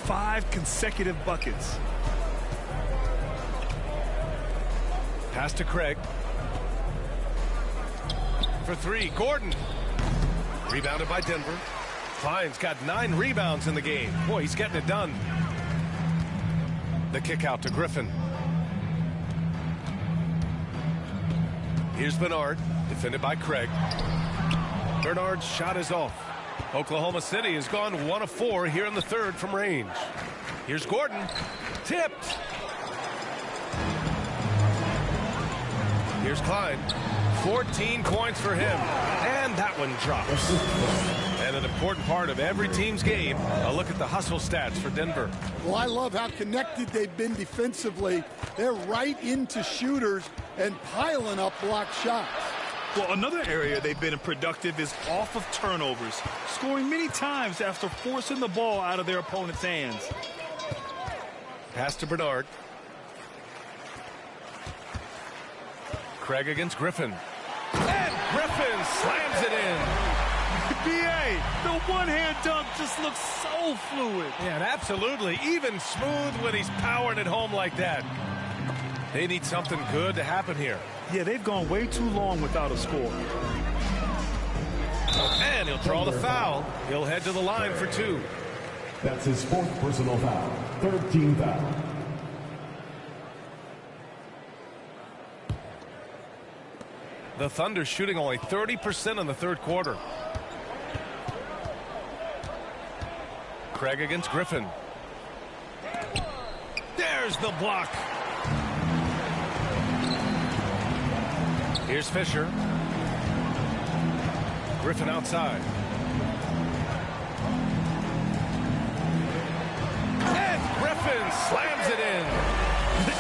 Speaker 18: 5 consecutive buckets.
Speaker 16: Pass to Craig. For 3, Gordon. Rebounded by Denver. Klein's got 9 rebounds in the game. Boy, he's getting it done. The kick out to Griffin. Here's Bernard, defended by Craig. Bernard's shot is off. Oklahoma City has gone 1 of 4 here in the third from range. Here's Gordon. Tipped. Here's Klein. 14 points for him. And that one drops. And an important part of every team's game, a look at the hustle stats for Denver.
Speaker 22: Well, I love how connected they've been defensively. They're right into shooters and piling up blocked shots.
Speaker 18: Well, another area they've been productive is off of turnovers, scoring many times after forcing the ball out of their opponent's hands.
Speaker 16: Pass to Bernard. Craig against Griffin. And Griffin slams it in.
Speaker 18: B.A., the one-hand dunk just looks so fluid.
Speaker 16: Yeah, and absolutely. Even smooth when he's powering it home like that. They need something good to happen here.
Speaker 18: Yeah, they've gone way too long without a score.
Speaker 16: And he'll draw the foul. He'll head to the line for 2.
Speaker 9: That's his 4th personal foul. 3rd team foul.
Speaker 16: The Thunder shooting only 30% in the third quarter. Craig against Griffin. There's the block. Here's Fisher. Griffin outside. And Griffin slams it in.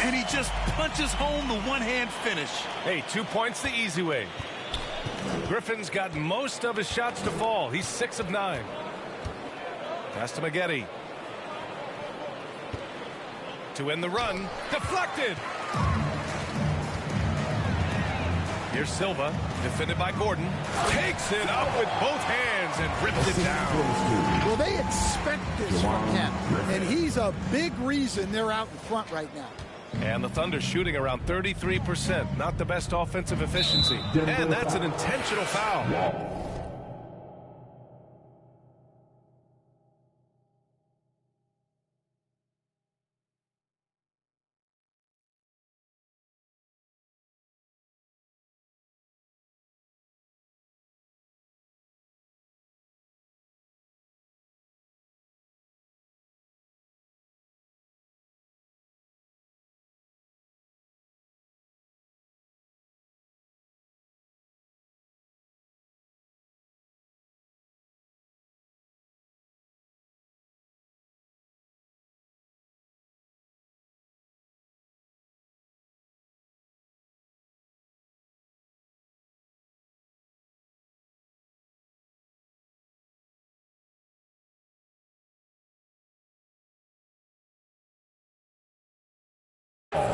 Speaker 18: And he just punches home the one-hand finish.
Speaker 16: Hey, 2 points the easy way. Griffin's got most of his shots to fall. He's 6 of 9. Pass to Maggette. To end the run. Deflected. Here's Silva, defended by Gordon. Takes it up with both hands and rips it down.
Speaker 22: Well, they expect this from him, and he's a big reason they're out in front right now.
Speaker 16: And the Thunder shooting around 33%. Not the best offensive efficiency. And that's an intentional foul.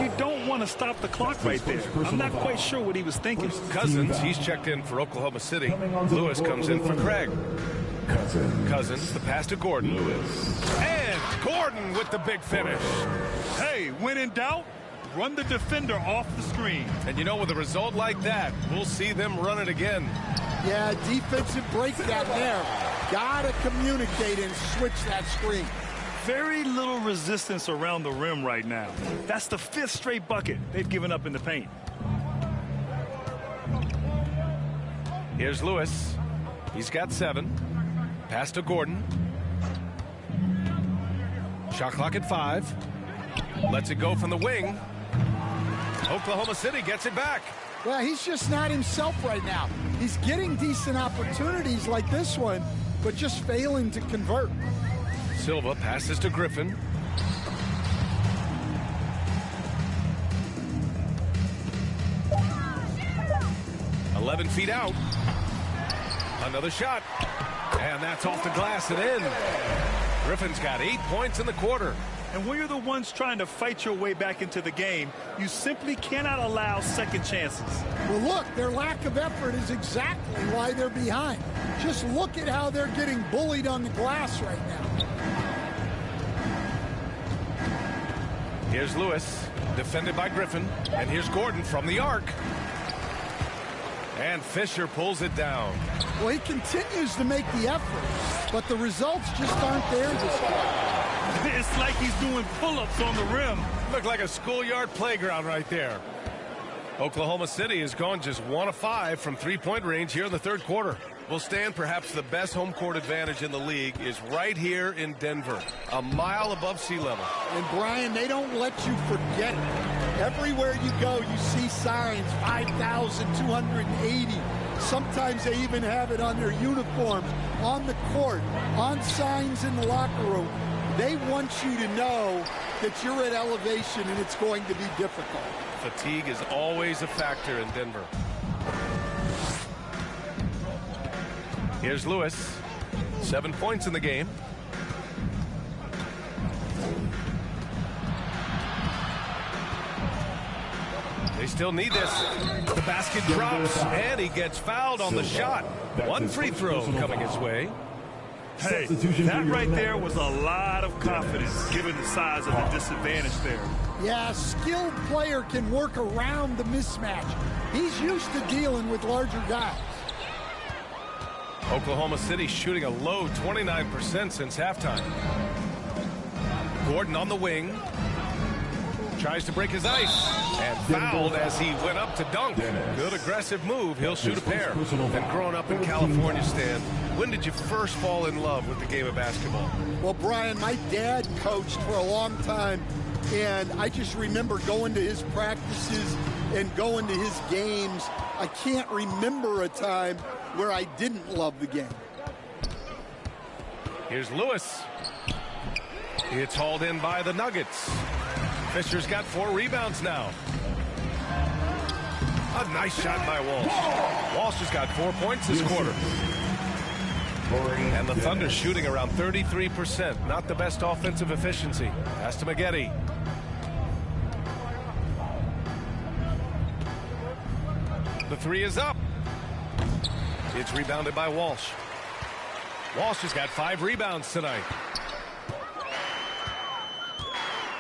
Speaker 18: You don't want to stop the clock right there. I'm not quite sure what he was thinking.
Speaker 16: Cousins, he's checked in for Oklahoma City. Lewis comes in for Craig. Cousins, the pass to Gordon. And Gordon with the big finish.
Speaker 18: Hey, when in doubt, run the defender off the screen.
Speaker 16: And you know, with a result like that, we'll see them run it again.
Speaker 22: Yeah, defensive breakdown there. Gotta communicate and switch that screen.
Speaker 18: Very little resistance around the rim right now. That's the 5th straight bucket they've given up in the paint.
Speaker 16: Here's Lewis. He's got 7. Pass to Gordon. Shot clock at 5. Lets it go from the wing. Oklahoma City gets it back.
Speaker 22: Well, he's just not himself right now. He's getting decent opportunities like this one, but just failing to convert.
Speaker 16: Silva passes to Griffin. "11 feet out. Another shot. And that's off the glass and in. Griffin's got 8 points in the quarter.
Speaker 18: And when you're the ones trying to fight your way back into the game, you simply cannot allow second chances.
Speaker 22: Well, look, their lack of effort is exactly why they're behind. Just look at how they're getting bullied on the glass right now.
Speaker 16: Here's Lewis, defended by Griffin. And here's Gordon from the arc. And Fisher pulls it down.
Speaker 22: Well, he continues to make the effort, but the results just aren't there this time.
Speaker 18: It's like he's doing pull-ups on the rim.
Speaker 16: Looked like a schoolyard playground right there. Oklahoma City has gone just 1 of 5 from three-point range here in the third quarter. Well, Stan, perhaps the best home court advantage in the league is right here in Denver, a mile above sea level.
Speaker 22: And, Brian, they don't let you forget it. Everywhere you go, you see signs, 5,280. Sometimes they even have it on their uniforms, on the court, on signs in the locker room. They want you to know that you're at elevation and it's going to be difficult.
Speaker 16: Fatigue is always a factor in Denver. Here's Lewis. 7 points in the game. They still need this. The basket drops, and he gets fouled on the shot. 1 free throw coming his way.
Speaker 18: Hey, that right there was a lot of confidence, given the size of the disadvantage there.
Speaker 22: Yeah, a skilled player can work around the mismatch. He's used to dealing with larger guys.
Speaker 16: Oklahoma City shooting a low 29% since halftime. Gordon on the wing. Tries to break his ice. And fouled as he went up to dunk. Good aggressive move. He'll shoot a pair. And growing up in California, Stan, when did you first fall in love with the game of basketball?
Speaker 22: Well, Brian, my dad coached for a long time, and I just remember going to his practices and going to his games. I can't remember a time where I didn't love the game.
Speaker 16: Here's Lewis. It's hauled in by the Nuggets. Fisher's got 4 rebounds now. A nice shot by Walsh. Walsh has got 4 points this quarter. And the Thunder shooting around 33%. Not the best offensive efficiency. Pass to Maggette. The 3 is up. It's rebounded by Walsh. Walsh has got 5 rebounds tonight.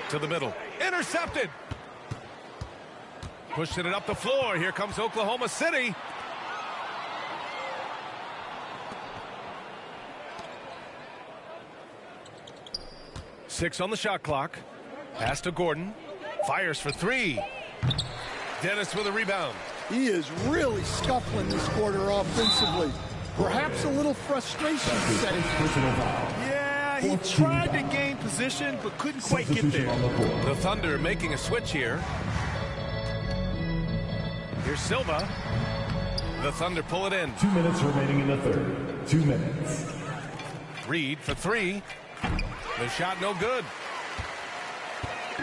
Speaker 16: To the middle. Intercepted. Pushing it up the floor. Here comes Oklahoma City. Six on the shot clock. Pass to Gordon. Fires for 3. Dennis with a rebound.
Speaker 22: He is really scuffling this quarter offensively. Perhaps a little frustration setting.
Speaker 18: Yeah, he tried to gain position, but couldn't quite get there.
Speaker 16: The Thunder making a switch here. Here's Silva. The Thunder pull it in.
Speaker 9: 2 minutes remaining in the third. 2 minutes.
Speaker 16: Reed for 3. The shot no good.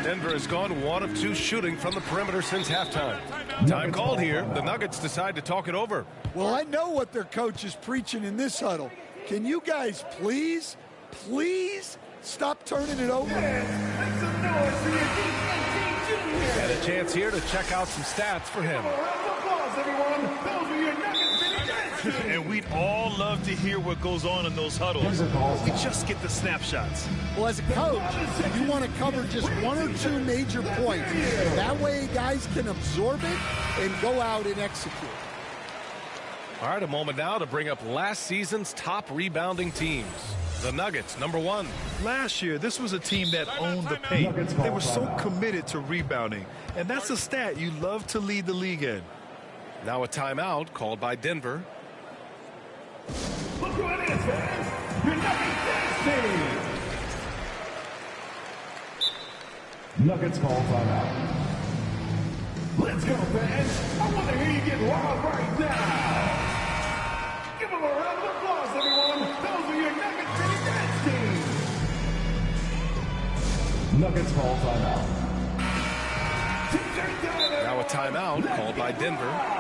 Speaker 16: Denver has gone 1 of 2 shooting from the perimeter since halftime. Time called here. The Nuggets decide to talk it over.
Speaker 22: Well, I know what their coach is preaching in this huddle. Can you guys please stop turning it over?
Speaker 16: And a chance here to check out some stats for him.
Speaker 18: And we'd all love to hear what goes on in those huddles. We just get the snapshots.
Speaker 22: Well, as a coach, you want to cover just one or two major points. That way guys can absorb it and go out and execute.
Speaker 16: All right, a moment now to bring up last season's top rebounding teams. The Nuggets, number 1.
Speaker 18: Last year, this was a team that owned the paint. They were so committed to rebounding. And that's a stat you love to lead the league in.
Speaker 16: Now a timeout called by Denver.
Speaker 10: Look who it is, fans. Your Nuggets team.
Speaker 9: Nuggets call timeout.
Speaker 10: Let's go, fans. I want to hear you get wild right now. Give them a round of applause, everyone. Those are your Nuggets team.
Speaker 9: Nuggets call timeout.
Speaker 16: Now a timeout called by Denver.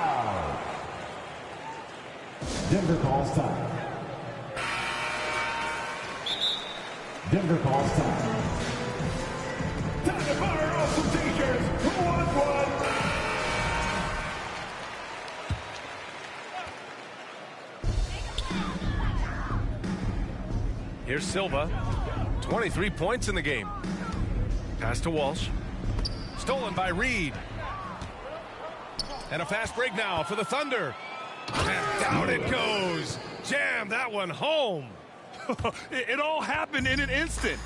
Speaker 9: Denver calls time. Denver calls time.
Speaker 10: Time to fire off some t-shirts. Who wants one?
Speaker 16: Here's Silva. 23 points in the game. Pass to Walsh. Stolen by Reed. And a fast break now for the Thunder. And down it goes. Jam that one home.
Speaker 18: It all happened in an instant.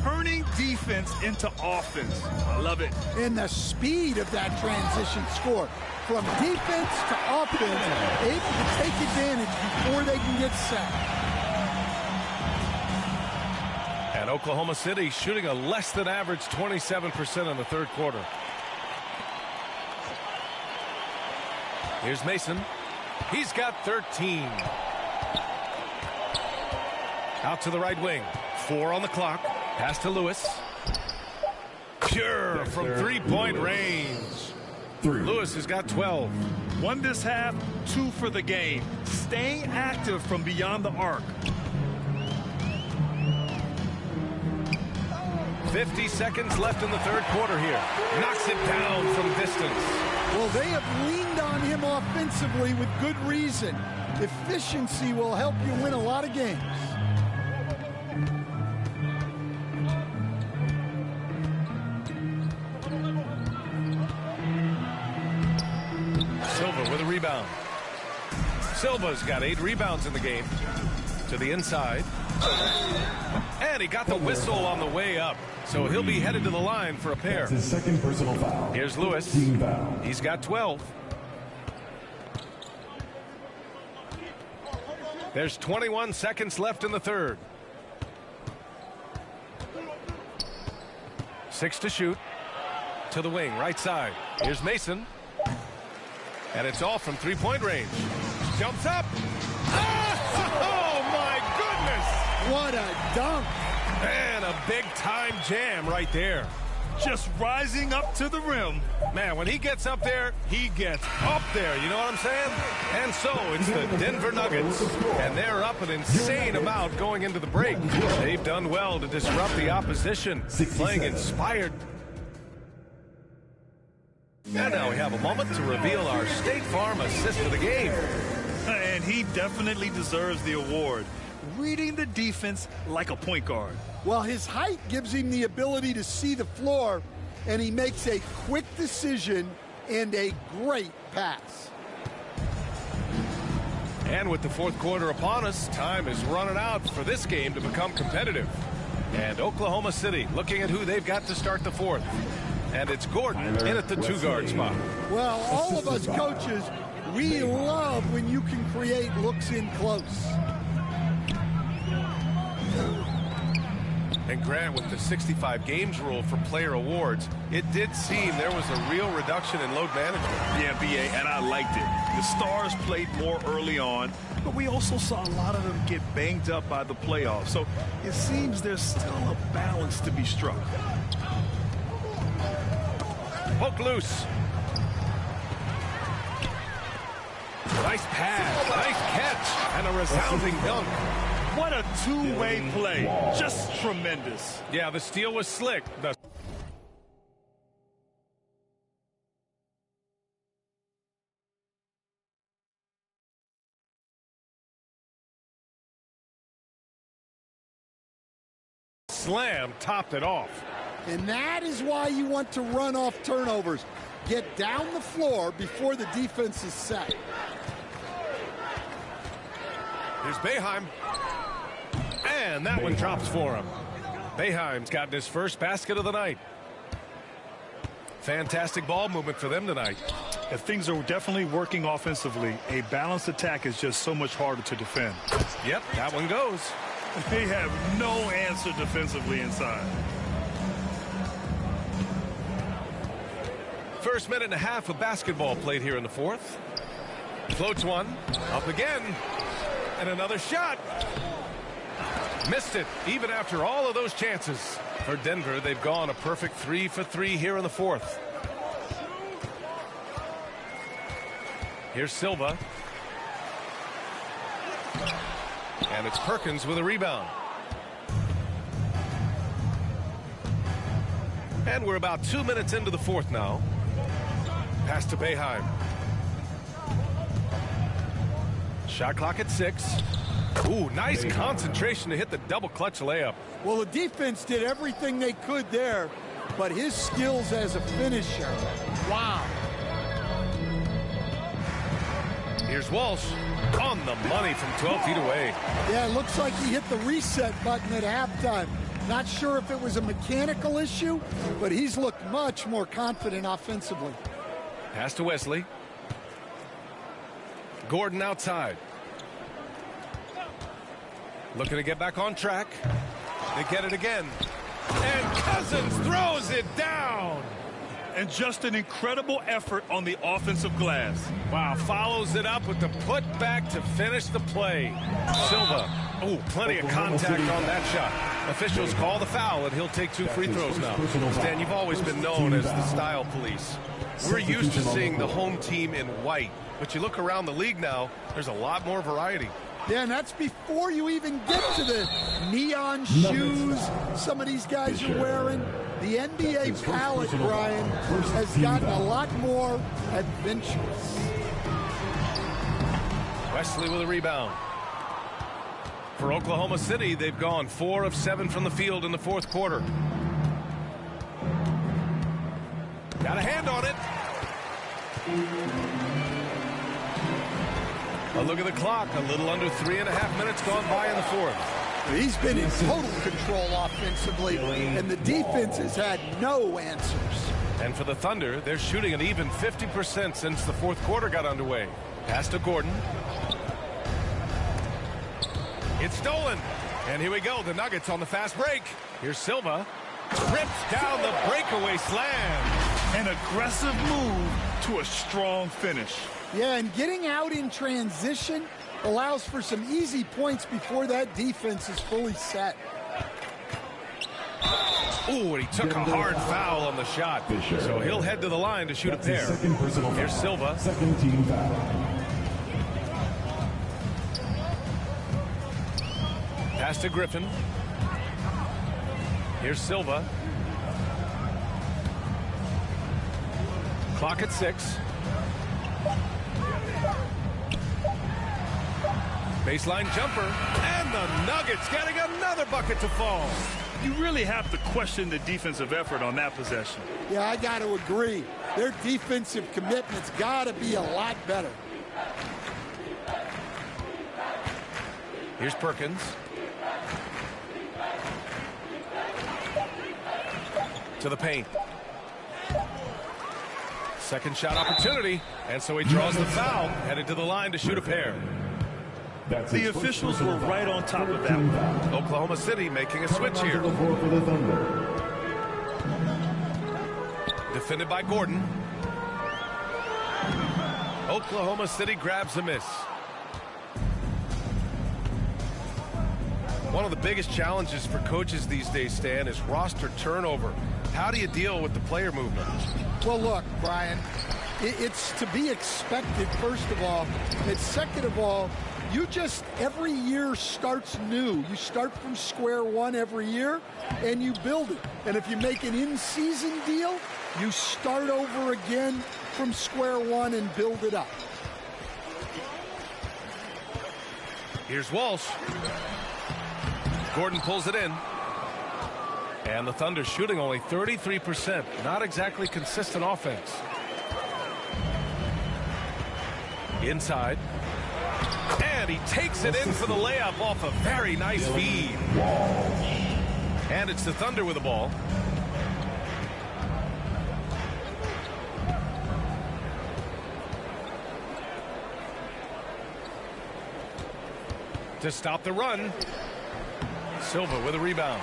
Speaker 18: Turning defense into offense. I love it.
Speaker 22: And the speed of that transition score. From defense to offense, able to take advantage before they can get set.
Speaker 16: And Oklahoma City shooting a less than average 27% in the third quarter. Here's Mason. He's got 13. Out to the right wing. 4 on the clock. Pass to Lewis. Pure from three-point range. Lewis has got 12.
Speaker 18: 1 this half, 2 for the game. Staying active from beyond the arc.
Speaker 16: 50 seconds left in the third quarter here. Knocks it down from distance.
Speaker 22: Well, they have leaned on him offensively with good reason. Efficiency will help you win a lot of games.
Speaker 16: Silva with a rebound. Silva's got 8 rebounds in the game. To the inside. And he got the whistle on the way up. So he'll be headed to the line for a pair.
Speaker 9: His second personal foul.
Speaker 16: Here's Lewis.
Speaker 9: Team foul.
Speaker 16: He's got 12. There's 21 seconds left in the third. 6 to shoot. To the wing, right side. Here's Mason. And it's all from three-point range. Jumps up. Oh, my goodness.
Speaker 22: What a dunk.
Speaker 16: And a big-time jam right there.
Speaker 18: Just rising up to the rim.
Speaker 16: Man, when he gets up there, he gets up there. You know what I'm saying? And so it's the Denver Nuggets. And they're up an insane amount going into the break. They've done well to disrupt the opposition. Playing inspired. And now we have a moment to reveal our State Farm assist of the game.
Speaker 18: And he definitely deserves the award. Reading the defense like a point guard.
Speaker 22: Well, his height gives him the ability to see the floor, and he makes a quick decision and a great pass.
Speaker 16: And with the fourth quarter upon us, time is running out for this game to become competitive. And Oklahoma City looking at who they've got to start the fourth. And it's Gordon in at the 2-guard spot.
Speaker 22: Well, all of us coaches, we love when you can create looks in close.
Speaker 16: And Grant, with the 65 games rule for player awards, it did seem there was a real reduction in load management.
Speaker 18: Yeah, BA, and I liked it. The stars played more early on, but we also saw a lot of them get banged up by the playoffs. So it seems there's still a balance to be struck.
Speaker 16: Poke loose. Nice pass, nice catch, and a resounding dunk.
Speaker 18: What a two-way play. Just tremendous.
Speaker 16: Yeah, the steal was slick. The slam topped it off.
Speaker 22: And that is why you want to run off turnovers. Get down the floor before the defense is set.
Speaker 16: Here's Boeheim. And that one drops for him. Boeheim's gotten his first basket of the night. Fantastic ball movement for them tonight.
Speaker 18: If things are definitely working offensively, a balanced attack is just so much harder to defend.
Speaker 16: Yep, that one goes.
Speaker 18: They have no answer defensively inside.
Speaker 16: First minute and a half of basketball played here in the fourth. Floats one. Up again. And another shot. Missed it, even after all of those chances. For Denver, they've gone a perfect 3 for 3 here in the fourth. Here's Silva. And it's Perkins with a rebound. And we're about 2 minutes into the fourth now. Pass to Boeheim. Shot clock at 6. Ooh, nice concentration to hit the double clutch layup.
Speaker 22: Well, the defense did everything they could there, but his skills as a finisher, wow.
Speaker 16: Here's Walsh on the money from 12 feet away.
Speaker 22: Yeah, it looks like he hit the reset button at halftime. Not sure if it was a mechanical issue, but he's looked much more confident offensively.
Speaker 16: Pass to Wesley. Gordon outside. Looking to get back on track. They get it again. And Cousins throws it down.
Speaker 18: And just an incredible effort on the offensive glass.
Speaker 16: Wow, follows it up with the putback to finish the play. Silva. Oh, plenty of contact on that shot. Officials call the foul, and he'll take 2 free throws now. Stan, you've always been known as the style police. We're used to seeing the home team in white, but you look around the league now, there's a lot more variety.
Speaker 22: Yeah, and that's before you even get to the neon shoes some of these guys are wearing. The NBA palette, Brian, has gotten a lot more adventurous.
Speaker 16: Wesley with a rebound. For Oklahoma City, they've gone 4 of 7 from the field in the fourth quarter. Got a hand on it. A look at the clock. A little under 3.5 minutes gone by in the fourth.
Speaker 22: He's been in total control offensively, and the defense has had no answers.
Speaker 16: And for the Thunder, they're shooting an even 50% since the fourth quarter got underway. Pass to Gordon. It's stolen. And here we go. The Nuggets on the fast break. Here's Silva. Rips down the breakaway slam.
Speaker 18: An aggressive move to a strong finish.
Speaker 22: Yeah, and getting out in transition allows for some easy points before that defense is fully set.
Speaker 16: Ooh, and he took a hard foul on the shot. So he'll head to the line to shoot a pair. Here's Silva.
Speaker 9: Second team foul.
Speaker 16: Pass to Griffin. Here's Silva. Clock at 6. Baseline jumper. And the Nuggets getting another bucket to fall.
Speaker 18: You really have to question the defensive effort on that possession.
Speaker 22: Yeah, I got to agree. Their defensive commitment's got to be a lot better.
Speaker 16: Here's Perkins. To the paint. Second shot opportunity. And so he draws the foul. Headed to the line to shoot a pair.
Speaker 18: The officials were right on top of that one.
Speaker 16: Oklahoma City making a switch here. Defended by Gordon. Oklahoma City grabs a miss. One of the biggest challenges for coaches these days, Stan, is roster turnover. How do you deal with the player movement?
Speaker 22: Well, look, Brian, it's to be expected, first of all. And second of all, you just, every year starts new. You start from square one every year, and you build it. And if you make an in-season deal, you start over again from square one and build it up.
Speaker 16: Here's Walsh. Gordon pulls it in. And the Thunder shooting only 33%. Not exactly consistent offense. Inside. And he takes it in for the layup off a very nice feed. And it's the Thunder with the ball. To stop the run. Silva with a rebound.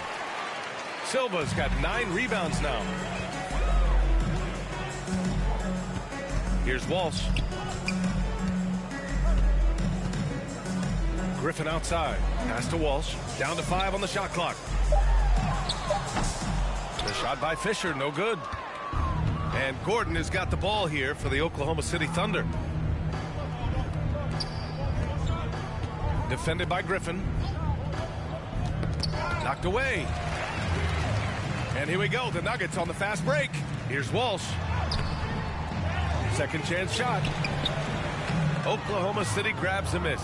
Speaker 16: Silva's got 9 rebounds now. Here's Walsh. Griffin outside. Pass to Walsh. Down to 5 on the shot clock. The shot by Fisher, no good. And Gordon has got the ball here for the Oklahoma City Thunder. Defended by Griffin. Knocked away. And here we go. The Nuggets on the fast break. Here's Walsh. Second chance shot. Oklahoma City grabs a miss.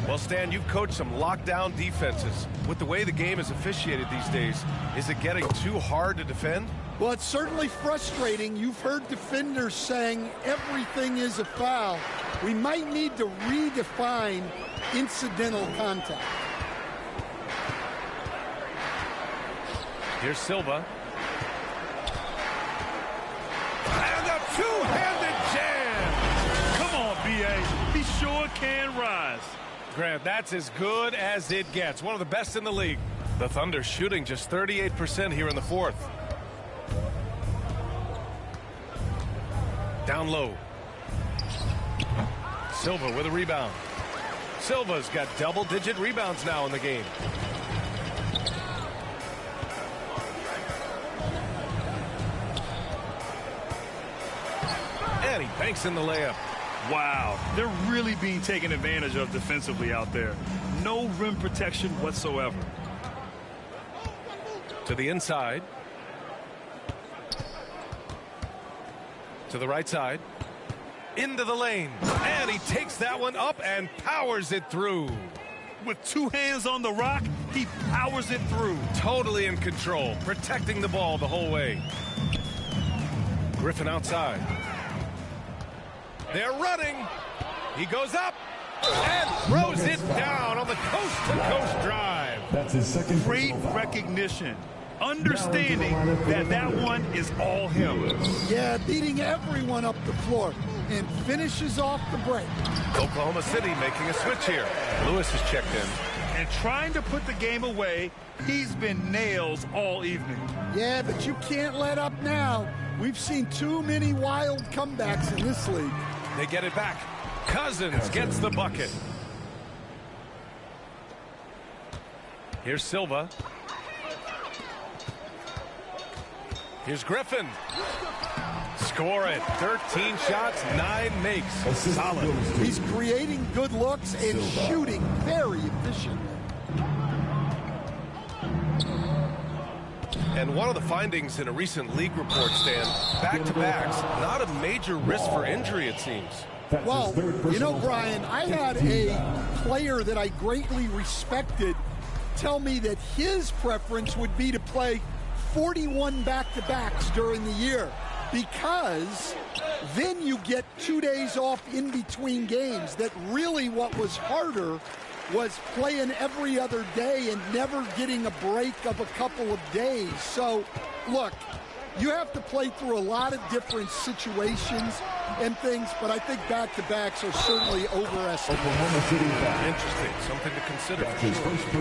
Speaker 16: Well, Stan, you've coached some lockdown defenses. With the way the game is officiated these days, is it getting too hard to defend?
Speaker 22: Well, it's certainly frustrating. You've heard defenders saying everything is a foul. We might need to redefine incidental contact.
Speaker 16: Here's Silva. And a two-handed jam!
Speaker 18: Come on, B.A. He sure can rise.
Speaker 16: Grant, that's as good as it gets. One of the best in the league. The Thunder shooting just 38% here in the fourth. Down low. Silva with a rebound. Silva's got double-digit rebounds now in the game. And he banks in the layup.
Speaker 18: Wow, they're really being taken advantage of defensively out there. No rim protection whatsoever.
Speaker 16: To the inside. To the right side. Into the lane. And he takes that one up and powers it through.
Speaker 18: With 2 hands on the rock, he powers it through.
Speaker 16: Totally in control, protecting the ball the whole way. Griffin outside. They're running. He goes up and throws it down on the coast-to-coast drive.
Speaker 9: That's his second.
Speaker 18: Great recognition. Understanding that one is all him.
Speaker 22: Yeah, beating everyone up the floor and finishes off the break.
Speaker 16: Oklahoma City making a switch here. Lewis has checked in.
Speaker 18: And trying to put the game away, he's been nails all evening.
Speaker 22: Yeah, but you can't let up now. We've seen too many wild comebacks in this league.
Speaker 16: They get it back. Cousins gets the bucket. Here's Silva. Here's Griffin. Score it. 13 shots, 9 makes. Solid.
Speaker 22: He's creating good looks and shooting very efficiently.
Speaker 16: And one of the findings in a recent league report, Stan, back-to-backs, not a major risk for injury, it seems.
Speaker 22: Well, you know, Brian, I had a player that I greatly respected tell me that his preference would be to play 41 back-to-backs during the year because then you get 2 days off in between games. That really what was harder was playing every other day and never getting a break of a couple of days. So, look, you have to play through a lot of different situations and things, but I think back-to-backs are certainly overestimated.
Speaker 16: Interesting. Something to consider.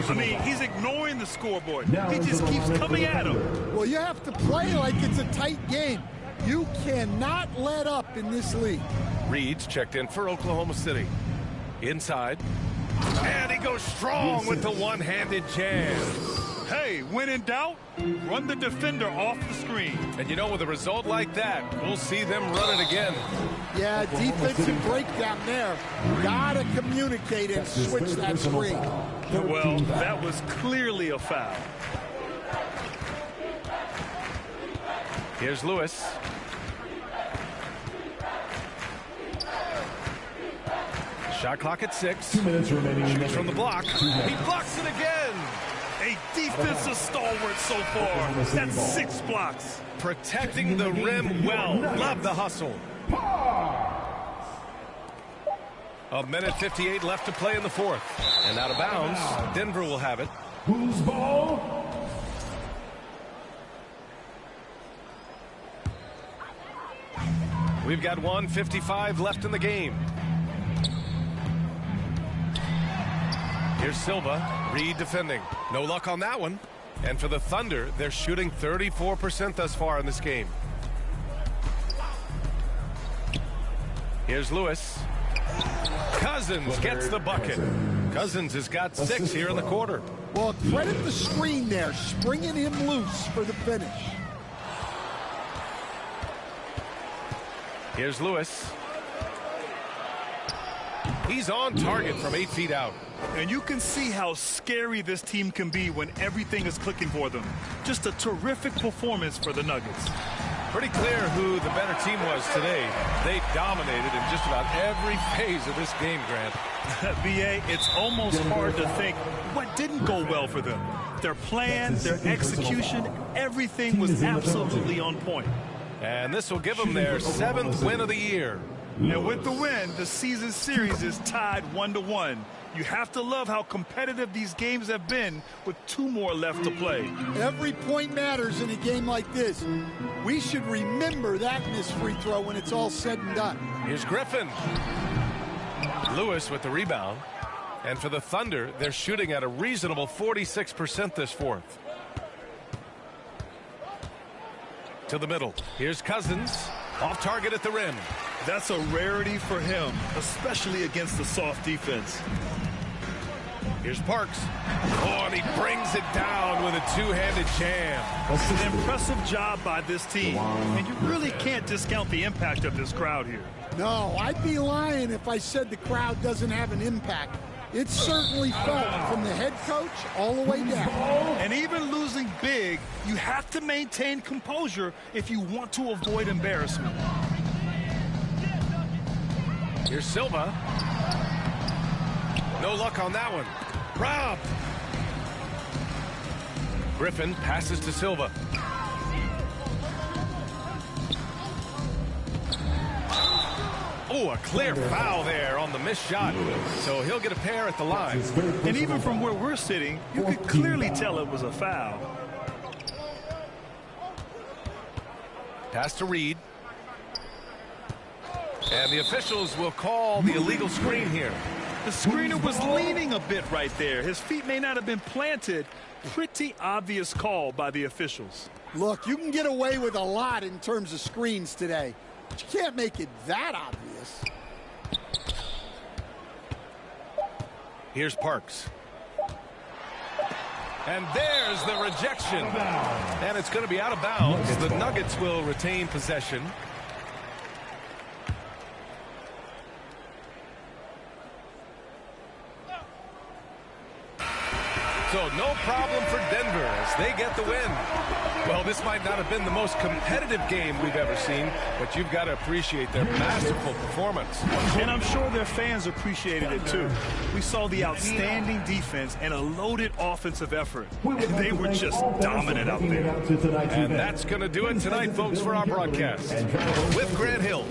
Speaker 18: I mean, he's ignoring the scoreboard. He just keeps coming at him.
Speaker 22: Well, you have to play like it's a tight game. You cannot let up in this league.
Speaker 16: Reed's checked in for Oklahoma City. Inside. And he goes strong with the one-handed jam.
Speaker 18: Hey, when in doubt, run the defender off the screen.
Speaker 16: And you know, with a result like that, we'll see them run it again.
Speaker 22: Yeah, defensive breakdown there. Gotta communicate and switch that screen.
Speaker 18: Well, that was clearly a foul.
Speaker 16: Here's Shot clock at 6.
Speaker 9: 2 minutes remaining.
Speaker 16: Shoots from the block. He blocks it again.
Speaker 18: A defensive stalwart so far. That's 6 blocks.
Speaker 16: Protecting the rim well. Love the hustle. A minute 58 left to play in the fourth. And out of bounds. Denver will have it.
Speaker 9: Who's ball?
Speaker 16: We've got 1:55 left in the game. Here's Silva. Reed defending. No luck on that one. And for the Thunder, they're shooting 34% thus far in this game. Here's Lewis. Cousins gets the bucket. Cousins has got 6 here in the quarter.
Speaker 22: Well, credit the screen there, springing him loose for the finish.
Speaker 16: Here's Lewis. He's on target from 8 feet out.
Speaker 18: And you can see how scary this team can be when everything is clicking for them. Just a terrific performance for the Nuggets.
Speaker 16: Pretty clear who the better team was today. They dominated in just about every phase of this game, Grant.
Speaker 18: B.A., it's almost hard to think what didn't go well for them. Their plan, their execution, everything was absolutely on point.
Speaker 16: And this will give them their 7th win of the year.
Speaker 18: And with the win, the season series is tied 1-1. You have to love how competitive these games have been with 2 more left to play.
Speaker 22: Every point matters in a game like this. We should remember that missed free throw when it's all said and done.
Speaker 16: Here's Griffin. Lewis with the rebound. And for the Thunder, they're shooting at a reasonable 46% this fourth. To the middle. Here's Cousins. Off target at the rim.
Speaker 18: That's a rarity for him, especially against the soft defense.
Speaker 16: Here's Parks. Oh, and he brings it down with a 2-handed jam.
Speaker 18: An impressive job by this team. And you really can't discount the impact of this crowd here.
Speaker 22: No, I'd be lying if I said the crowd doesn't have an impact. It's certainly felt from the head coach all the way down.
Speaker 18: And even losing big, you have to maintain composure if you want to avoid embarrassment.
Speaker 16: Here's Silva. No luck on that one. Robbed. Griffin passes to Silva. Oh, a clear foul there on the missed shot. So he'll get a pair at the line.
Speaker 18: And even from where we're sitting, you could clearly tell it was a foul.
Speaker 16: Pass to Reed. And the officials will call the illegal screen here.
Speaker 18: The screener was leaning a bit right there. His feet may not have been planted. Pretty obvious call by the officials.
Speaker 22: Look, you can get away with a lot in terms of screens today, but you can't make it that obvious.
Speaker 16: Here's Parks. And there's the rejection. And it's going to be out of bounds. The Nuggets will retain possession. So no problem for Denver as they get the win. Well, this might not have been the most competitive game we've ever seen, but you've got to appreciate their masterful performance.
Speaker 18: And I'm sure their fans appreciated it too. We saw the outstanding defense and a loaded offensive effort. They were just dominant out there.
Speaker 16: And that's going to do it tonight, folks, for our broadcast. With Grant Hill.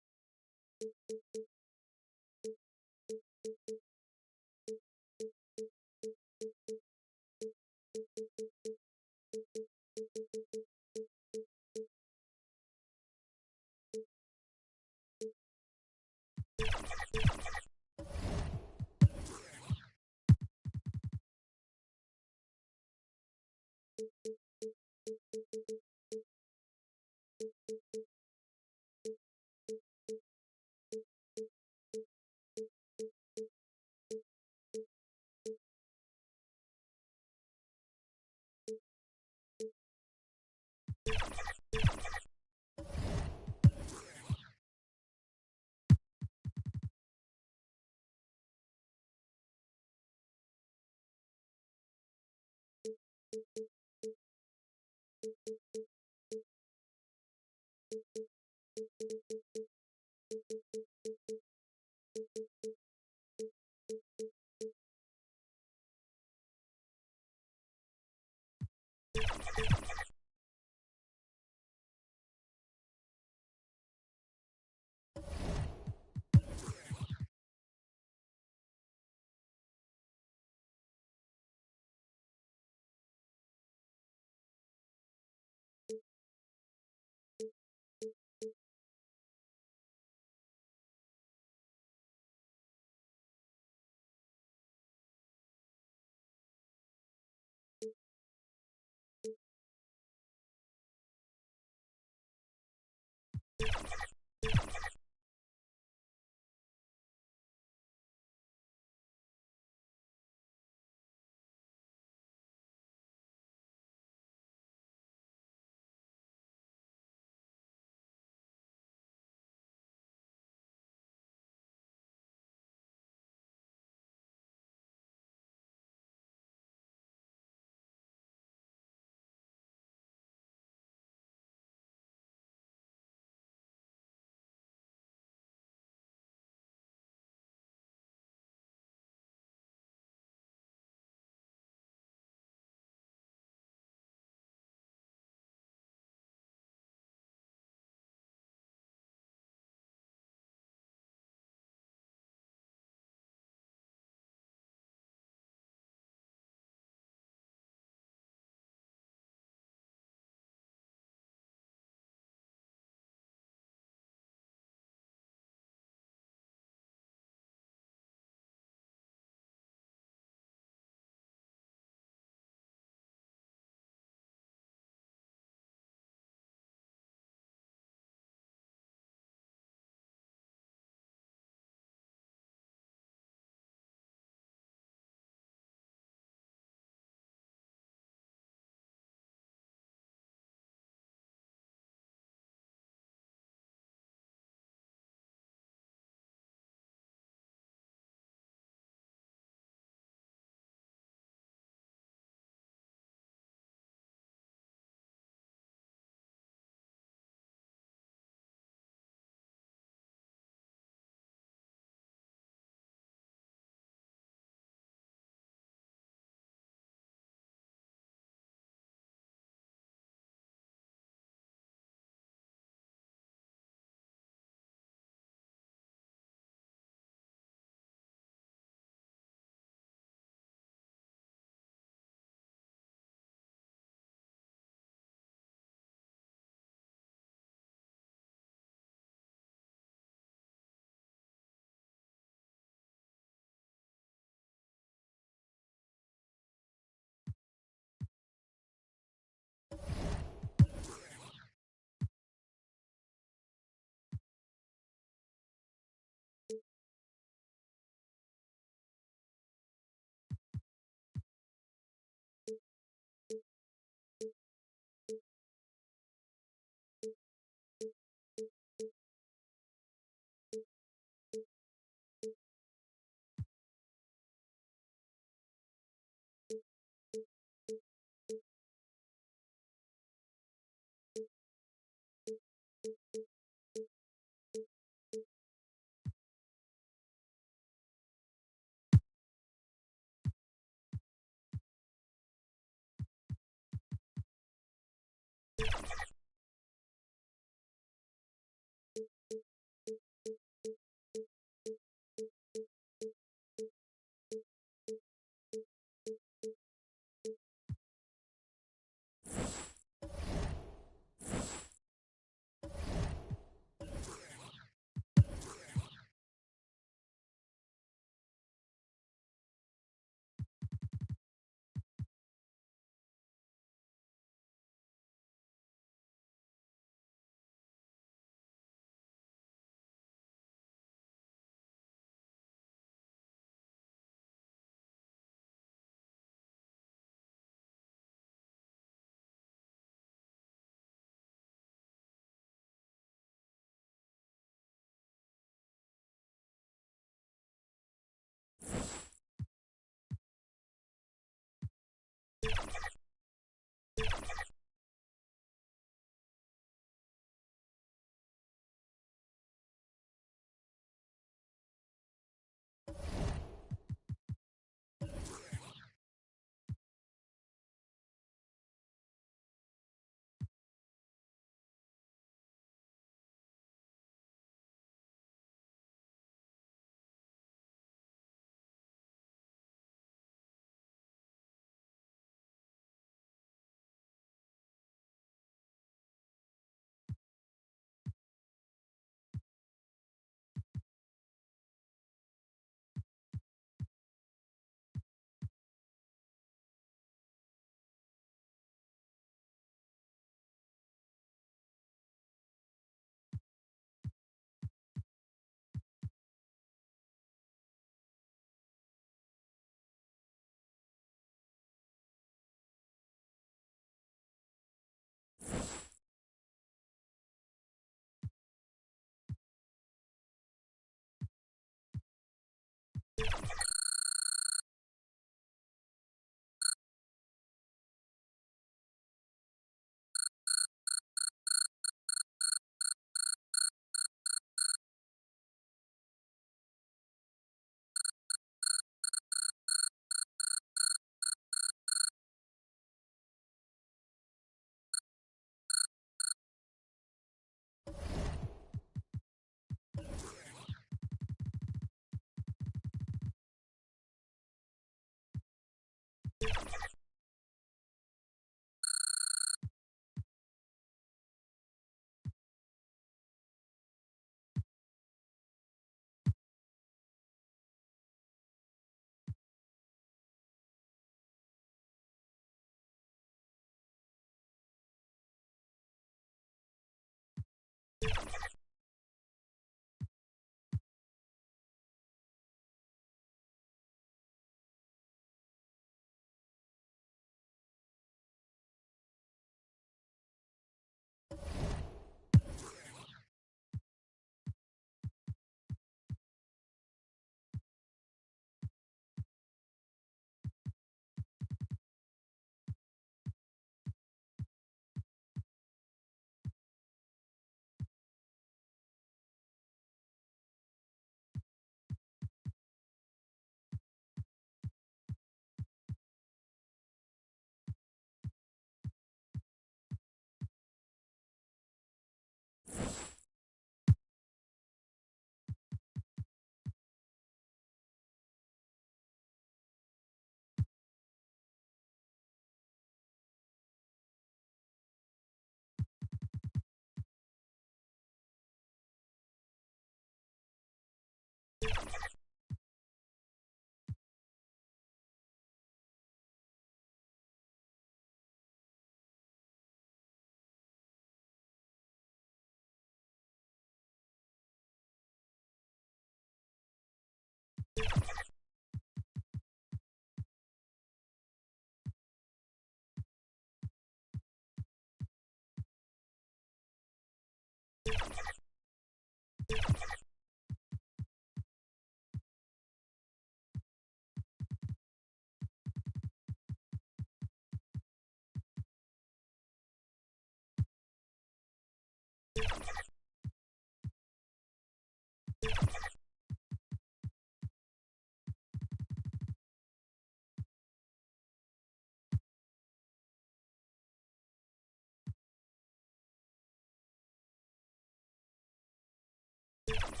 Speaker 2: you